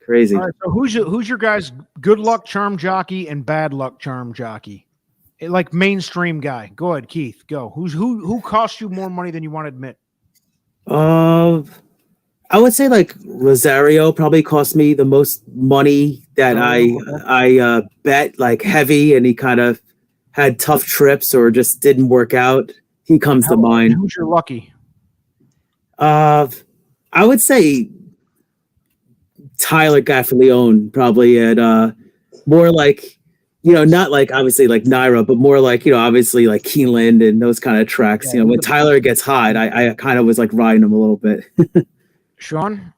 [SPEAKER 3] crazy.
[SPEAKER 2] All right, so who's your guys' good luck charm jockey and bad luck charm jockey? Like mainstream guy. Go ahead, Keith. Go. Who cost you more money than you want to admit?
[SPEAKER 3] I would say like Rosario probably cost me the most money that I bet like heavy, and he kind of had tough trips or just didn't work out. He comes to mind.
[SPEAKER 2] Who's your lucky?
[SPEAKER 3] I would say Tyler Gaffalione probably at more like, not like obviously like Naira, but more like, obviously like Keeneland and those kind of tracks. When Tyler gets hot, I kind of was like riding him a little bit.
[SPEAKER 2] Sean?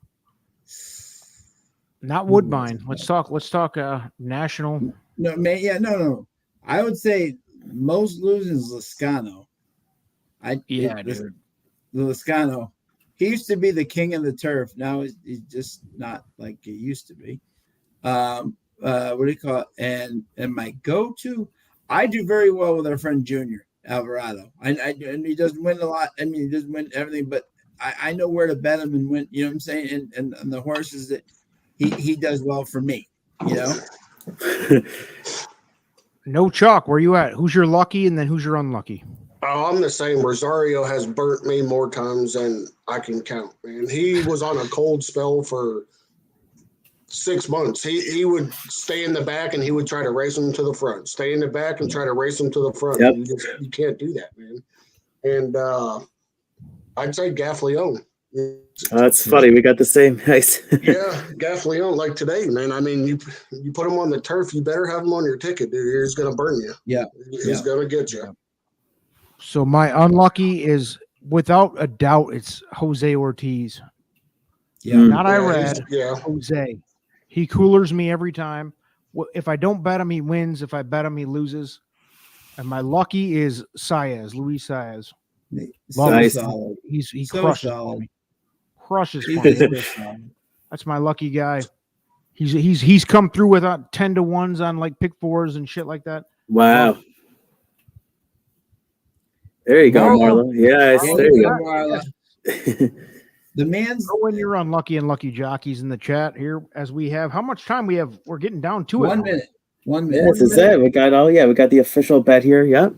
[SPEAKER 2] Not Woodbine. Let's talk national.
[SPEAKER 4] No. I would say most losing is Lascano.
[SPEAKER 2] Dude.
[SPEAKER 4] The Lascano. he used to be the king of the turf. Now he's just not like he used to be. What do you call it? And my go-to, I do very well with our friend Junior Alvarado. And he doesn't win a lot. I mean, he doesn't win everything, but I know where to bet him and win. You know what I'm saying? And the horses that he does well for me. You know.
[SPEAKER 2] No chalk. Where you at? Who's your lucky, and then who's your unlucky?
[SPEAKER 5] Oh, I'm the same. Rosario has burnt me more times than I can count, man. He was on a cold spell for 6 months. He would stay in the back and he would try to race him to the front. Stay in the back and try to race him to the front.
[SPEAKER 3] Yep.
[SPEAKER 5] You can't do that, man. And I'd say Gaffleon.
[SPEAKER 3] Oh, that's funny. We got the same. Nice.
[SPEAKER 5] Yeah, Gaffleon. Like today, man. I mean, you put him on the turf, you better have him on your ticket, dude. He's going to burn you.
[SPEAKER 4] Yeah.
[SPEAKER 5] He's going to get you.
[SPEAKER 2] So my unlucky is, without a doubt, it's Jose Ortiz.
[SPEAKER 4] Yeah.
[SPEAKER 2] Not Irad.
[SPEAKER 5] Yeah.
[SPEAKER 2] Jose. He coolers me every time. If I don't bet him, he wins. If I bet him, he loses. And my lucky is Saez, Luis Saez.
[SPEAKER 4] So
[SPEAKER 3] Nice.
[SPEAKER 4] solid.
[SPEAKER 2] He
[SPEAKER 4] So
[SPEAKER 2] crushes
[SPEAKER 4] solid.
[SPEAKER 2] for me. Crushes for
[SPEAKER 4] He's
[SPEAKER 2] me.
[SPEAKER 4] so solid.
[SPEAKER 2] That's my lucky guy. He's come through with 10-to-1s on like pick fours and shit like that.
[SPEAKER 3] Wow. There you go, Marla. Yes, there you go.
[SPEAKER 4] Marla. The man's
[SPEAKER 2] Throw in your unlucky and lucky jockeys in the chat here, as we have. How much time we have? We're getting down to it.
[SPEAKER 4] 1 minute. 1
[SPEAKER 3] Yeah,
[SPEAKER 4] minute.
[SPEAKER 3] this is it. We got we got the official bet here. Yep.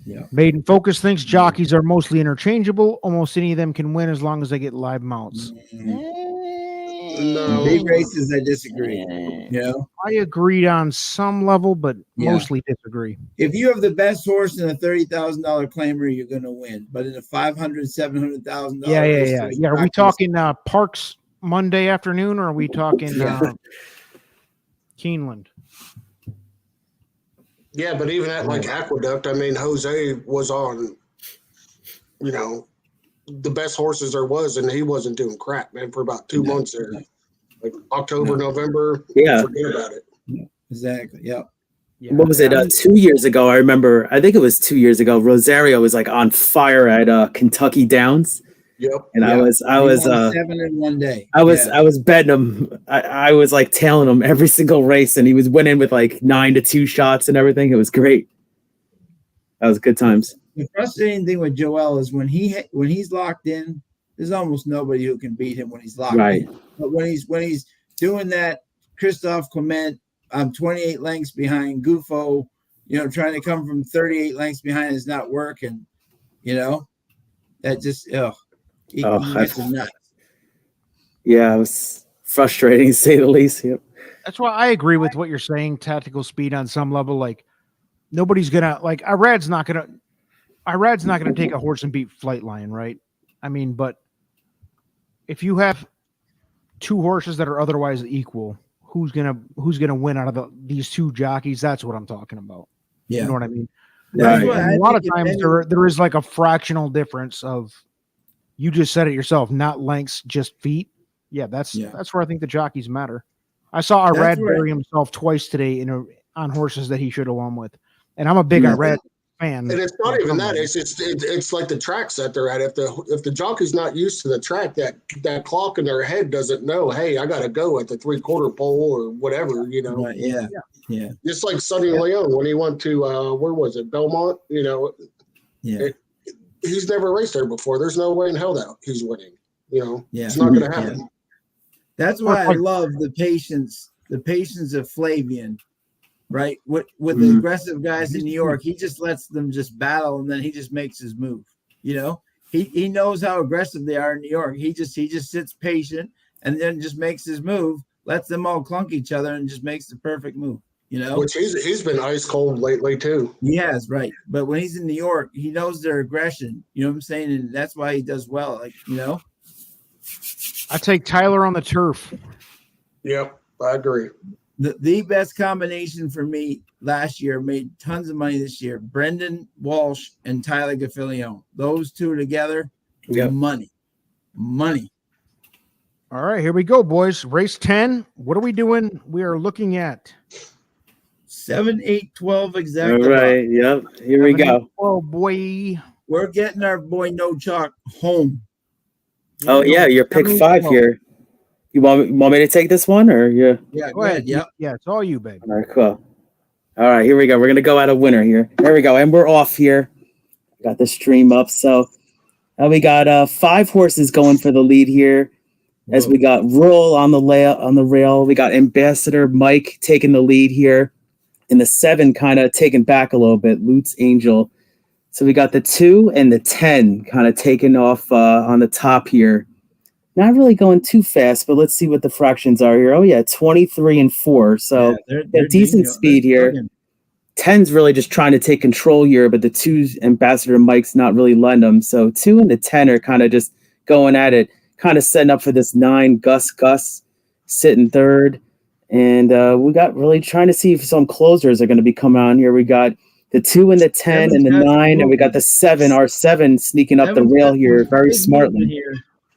[SPEAKER 4] Yeah.
[SPEAKER 2] Maiden Focus thinks jockeys are mostly interchangeable. Almost any of them can win as long as they get live mounts.
[SPEAKER 5] No.
[SPEAKER 4] Big races, I disagree. You know,
[SPEAKER 2] I agreed on some level, but
[SPEAKER 4] Yeah.
[SPEAKER 2] mostly disagree.
[SPEAKER 4] if you have the best horse in a $30,000 claimer, you're going to win. But in a $500,000, $700,000,
[SPEAKER 2] Yeah.
[SPEAKER 4] race,
[SPEAKER 2] Are we
[SPEAKER 4] practice-
[SPEAKER 2] talking Parks Monday afternoon, or are we talking
[SPEAKER 4] Yeah.
[SPEAKER 2] Keeneland?
[SPEAKER 5] Yeah, but even at like Aqueduct, I mean, Jose was on, the best horses there was, and he wasn't doing crap, man, for about 2 months there. Like October, November,
[SPEAKER 3] Yeah.
[SPEAKER 5] forget about it.
[SPEAKER 4] Exactly. Yep.
[SPEAKER 2] Yeah.
[SPEAKER 3] What was it? 2 years ago, I remember. I think it was 2 years ago. Rosario was like on fire at Kentucky Downs,
[SPEAKER 5] Yep.
[SPEAKER 3] and
[SPEAKER 4] Yeah.
[SPEAKER 3] I was
[SPEAKER 4] He won 7 in 1 day.
[SPEAKER 3] I was betting him. I was like tailing him every single race, and he was winning with like 9-2 shots and everything. It was great. That was good times.
[SPEAKER 4] The frustrating thing with Joel is when he's locked in, there's almost nobody who can beat him when he's locked
[SPEAKER 3] Right.
[SPEAKER 4] in. But when he's doing that, Christophe Clement, I'm 28 lengths behind Gufo, trying to come from 38 lengths behind is not working. That just he gets him nuts.
[SPEAKER 3] Yeah, it was frustrating to say the least. Yep.
[SPEAKER 2] That's why I agree with what you're saying. Tactical speed on some level, like nobody's gonna like Irad's not gonna take a horse and beat Flightline, right? I mean, but if you have two horses that are otherwise equal, who's gonna win out of these two jockeys? That's what I'm talking about.
[SPEAKER 4] Yeah.
[SPEAKER 2] You know what I mean?
[SPEAKER 3] Right.
[SPEAKER 2] And a lot of times there is like a fractional difference of, you just said it yourself, not lengths, just feet. Yeah, that's where I think the jockeys matter. I saw Irad bury himself twice today on horses that he should have won with, and I'm a big Irad fan.
[SPEAKER 5] And it's not even that. It's like the tracks that they're at. If the jockey's not used to the track, that clock in their head doesn't know, hey, I got to go at the 3/4 pole or whatever.
[SPEAKER 4] Right, yeah.
[SPEAKER 5] Just like Sonny Leon when he went to where was it, Belmont? He's never raced there before. There's no way in hell that he's winning. It's not going to happen.
[SPEAKER 4] Yeah. That's why I love the patience of Flavian, right? With the aggressive guys in New York, he just lets them just battle, and then he just makes his move. He knows how aggressive they are in New York. He just sits patient and then just makes his move, lets them all clunk each other, and just makes the perfect move.
[SPEAKER 5] Which he's been ice cold lately too.
[SPEAKER 4] He has, right. But when he's in New York, he knows their aggression. You know what I'm saying? And that's why he does well.
[SPEAKER 2] I take Tyler on the turf.
[SPEAKER 5] Yep, I agree.
[SPEAKER 4] The best combination for me last year, made tons of money this year. Brendan Walsh and Tyler Gaffilione. Those two together, money.
[SPEAKER 2] All right, here we go, boys. Race 10. What are we doing? We are looking at
[SPEAKER 4] 7, 8, 12 exactly.
[SPEAKER 3] All right. Yep. Here we go.
[SPEAKER 2] Oh boy.
[SPEAKER 4] we're getting our boy No Chalk home.
[SPEAKER 3] Oh yeah, your pick 5 here. You want me to take this one or yeah?
[SPEAKER 4] Yeah,
[SPEAKER 2] Go ahead.
[SPEAKER 4] Yep.
[SPEAKER 2] Yeah, it's all you, babe.
[SPEAKER 3] All right, cool. All right, here we go. We're gonna go at a winner here. There we go, and we're off here. Got the stream up, so we got 5 horses going for the lead here. As we got Roll on the rail, we got Ambassador Mike taking the lead here, and the 7 kind of taking back a little bit. Lutz Angel. So we got the 2 and the 10 kind of taking off on the top here. Not really going too fast, but let's see what the fractions are here. Oh yeah, 23 and 4. So they're decent speed here. 10's really just trying to take control here, but the 2's Ambassador Mike's not really letting them. So 2 and the 10 are kind of just going at it, kind of setting up for this 9 Gus sitting third. And we got really trying to see if some closers are going to be coming on here. We got the 2 and the 10 and the 9, and we got the 7, R7 sneaking up the rail here very smartly.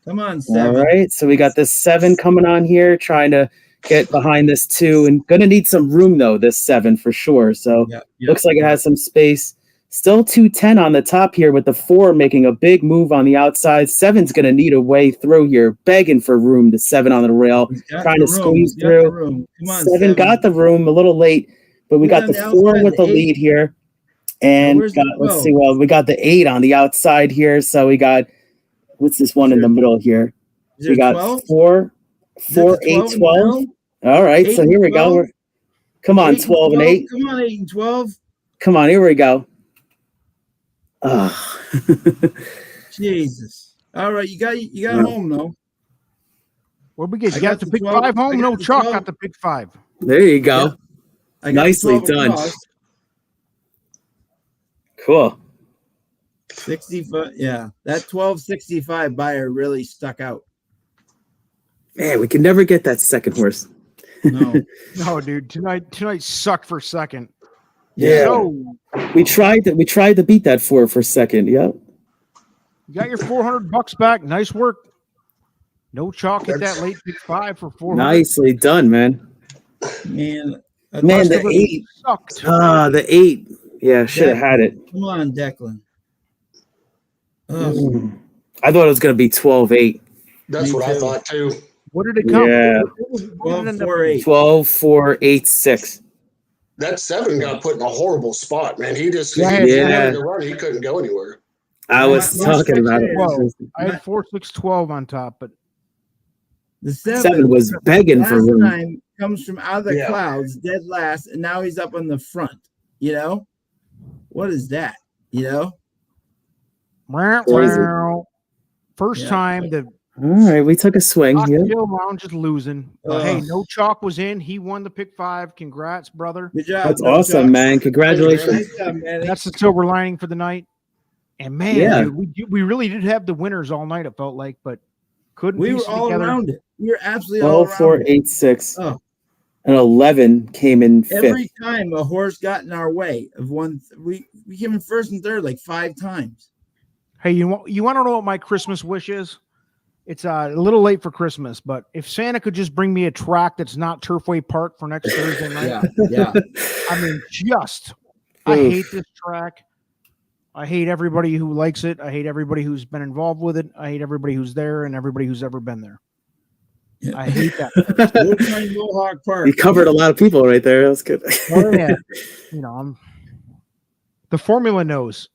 [SPEAKER 4] Come on, 7.
[SPEAKER 3] All right, so we got this 7 coming on here, trying to get behind this 2, and going to need some room, though, this 7 for sure. So looks like it has some space. Still 210 on the top here with the 4 making a big move on the outside. 7's going to need a way through here, begging for room, the 7 on the rail, trying to squeeze through.
[SPEAKER 4] Come on,
[SPEAKER 3] 7 got the room a little late, but we got the 4 with the lead here. And let's see, well, we got the 8 on the outside here. So we got, what's this one in the middle here? We got 4, 8, 12. All right, so here we go. Come on, 12 and 8.
[SPEAKER 4] Come on, 8 and 12.
[SPEAKER 3] Come on, here we go. Oh.
[SPEAKER 4] Jesus. All right, you got home though.
[SPEAKER 2] What we get? You got the pick 5 home? No, Chalk got the pick 5.
[SPEAKER 3] There you go. Nicely done.
[SPEAKER 4] Across.
[SPEAKER 3] Cool.
[SPEAKER 4] 65. Yeah, that 1265 buyer really stuck out.
[SPEAKER 3] Man, we can never get that second horse.
[SPEAKER 4] No,
[SPEAKER 2] no, dude. Tonight sucked for second.
[SPEAKER 3] Yeah.
[SPEAKER 2] So,
[SPEAKER 3] we tried to beat that for second. Yep.
[SPEAKER 2] You got your $400 back. Nice work. No Chalk at that late pick 5 for 400.
[SPEAKER 3] Nicely done, man.
[SPEAKER 4] Man,
[SPEAKER 3] the 8
[SPEAKER 2] sucked.
[SPEAKER 3] The 8. Yeah, should have had it.
[SPEAKER 4] Come on, Declan.
[SPEAKER 3] I thought it was going to be 12-8.
[SPEAKER 5] That's what I thought too.
[SPEAKER 2] What did it come?
[SPEAKER 3] Yeah.
[SPEAKER 4] 12-4-8.
[SPEAKER 3] 12-4-8-6.
[SPEAKER 5] That 7 got put in a horrible spot, man. He just
[SPEAKER 3] Yeah.
[SPEAKER 5] to run. He couldn't go anywhere.
[SPEAKER 3] I was talking about it.
[SPEAKER 2] I had 4, 6, 12 on top, but
[SPEAKER 4] the
[SPEAKER 3] 7 was begging for room.
[SPEAKER 4] Time comes from out of the clouds, dead last, and now he's up on the front. You know, what is that? You know,
[SPEAKER 2] first time the
[SPEAKER 3] all right, we took a swing here.
[SPEAKER 2] Hill Lounge is losing. Hey, No Chalk was in. He won the pick 5. Congrats, brother.
[SPEAKER 4] Good job.
[SPEAKER 3] That's awesome, man. Congratulations.
[SPEAKER 4] Nice job, man.
[SPEAKER 2] That's the silver lining for the night. And man, dude, we really did have the winners all night. It felt like, but couldn't.
[SPEAKER 4] We were all around it. We were absolutely all around
[SPEAKER 3] 12-4-8-6.
[SPEAKER 4] Oh.
[SPEAKER 3] And 11 came in 5th.
[SPEAKER 4] Every time a horse got in our way of one, we came in first and third like 5 times.
[SPEAKER 2] Hey, you want to know what my Christmas wish is? It's a little late for Christmas, but if Santa could just bring me a track that's not Turfway Park for next Thursday night.
[SPEAKER 4] Yeah.
[SPEAKER 2] I mean, I hate this track. I hate everybody who likes it. I hate everybody who's been involved with it. I hate everybody who's there and everybody who's ever been there. Yeah. I hate that.
[SPEAKER 3] You covered a lot of people right there. That's good.
[SPEAKER 2] Oh, yeah. You know, the formula knows.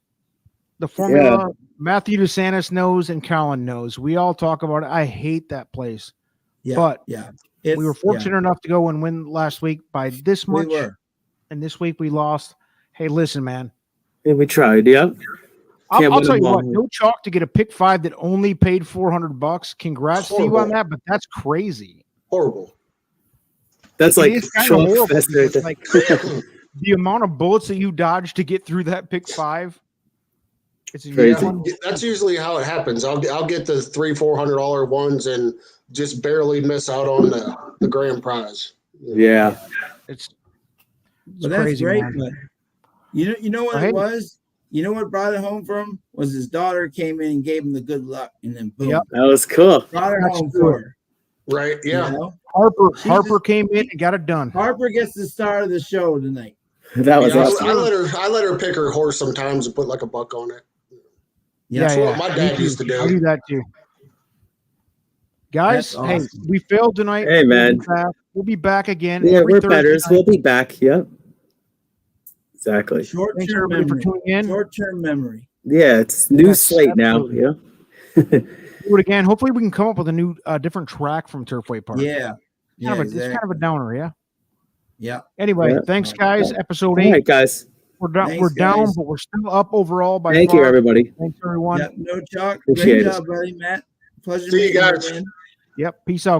[SPEAKER 2] The formula, Matthew DeSantis knows and Colin knows. We all talk about it. I hate that place.
[SPEAKER 4] Yeah,
[SPEAKER 2] but
[SPEAKER 4] we
[SPEAKER 2] were fortunate enough to go and win last week by this much.
[SPEAKER 4] We were.
[SPEAKER 2] And this week we lost. Hey, listen, man.
[SPEAKER 3] Yeah, we tried. Yeah.
[SPEAKER 2] I'll tell you what, No Chalk to get a pick 5 that only paid $400. Congrats to you on that, but that's crazy.
[SPEAKER 5] Horrible.
[SPEAKER 3] That's like,
[SPEAKER 2] like the amount of bullets that you dodged to get through that pick 5. It's
[SPEAKER 3] crazy.
[SPEAKER 5] That's usually how it happens. I'll get the $300-$400 ones and just barely miss out on the grand prize.
[SPEAKER 3] Yeah.
[SPEAKER 2] It's
[SPEAKER 4] that's
[SPEAKER 2] crazy,
[SPEAKER 4] great.
[SPEAKER 2] Man.
[SPEAKER 4] But you know what it was? You know what brought it home for him? Was his daughter came in and gave him the good luck, and then boom.
[SPEAKER 2] Yep.
[SPEAKER 3] That was cool.
[SPEAKER 4] Brought it home for her.
[SPEAKER 5] Right, yeah.
[SPEAKER 4] You know?
[SPEAKER 2] Harper came in and got it done.
[SPEAKER 4] Harper gets the star of the show tonight.
[SPEAKER 3] That was awesome.
[SPEAKER 5] I let her pick her horse sometimes and put like $1 on it.
[SPEAKER 4] Yeah.
[SPEAKER 5] That's what my
[SPEAKER 2] Me
[SPEAKER 5] dad
[SPEAKER 2] too.
[SPEAKER 5] used to
[SPEAKER 2] I
[SPEAKER 5] do.
[SPEAKER 2] do that too. Guys,
[SPEAKER 4] That's
[SPEAKER 2] hey,
[SPEAKER 4] awesome.
[SPEAKER 2] we failed tonight.
[SPEAKER 3] Hey, man.
[SPEAKER 2] We'll be back again.
[SPEAKER 3] Yeah,
[SPEAKER 2] every
[SPEAKER 3] we're
[SPEAKER 2] Thursday
[SPEAKER 3] betters.
[SPEAKER 2] night.
[SPEAKER 3] We'll be back. Yep. Exactly.
[SPEAKER 2] Thanks
[SPEAKER 4] Short-term
[SPEAKER 2] everybody for
[SPEAKER 4] memory.
[SPEAKER 2] tuning in.
[SPEAKER 4] Short-term memory.
[SPEAKER 3] Yeah, it's new
[SPEAKER 2] Yes,
[SPEAKER 3] slate
[SPEAKER 2] absolutely.
[SPEAKER 3] now. Yeah.
[SPEAKER 2] Do it again. Hopefully, we can come up with a new, different track from Turfway Park.
[SPEAKER 4] Yeah. Yeah,
[SPEAKER 2] It's kind of a downer, yeah.
[SPEAKER 4] Yeah.
[SPEAKER 2] Anyway,
[SPEAKER 3] Yeah.
[SPEAKER 2] thanks, guys. Episode
[SPEAKER 3] All
[SPEAKER 2] 8.
[SPEAKER 3] right, guys.
[SPEAKER 2] We're down.
[SPEAKER 4] Thanks,
[SPEAKER 2] We're down,
[SPEAKER 4] guys.
[SPEAKER 2] but we're still up overall by
[SPEAKER 3] Thank
[SPEAKER 2] far.
[SPEAKER 3] you, everybody.
[SPEAKER 2] Thanks, everyone.
[SPEAKER 4] Yeah. No, Chuck.
[SPEAKER 3] Appreciate
[SPEAKER 4] Great
[SPEAKER 3] it.
[SPEAKER 4] job, buddy, Matt. Pleasure
[SPEAKER 5] See you
[SPEAKER 4] meeting you,
[SPEAKER 5] guys.
[SPEAKER 4] man.
[SPEAKER 2] Yep. Peace out.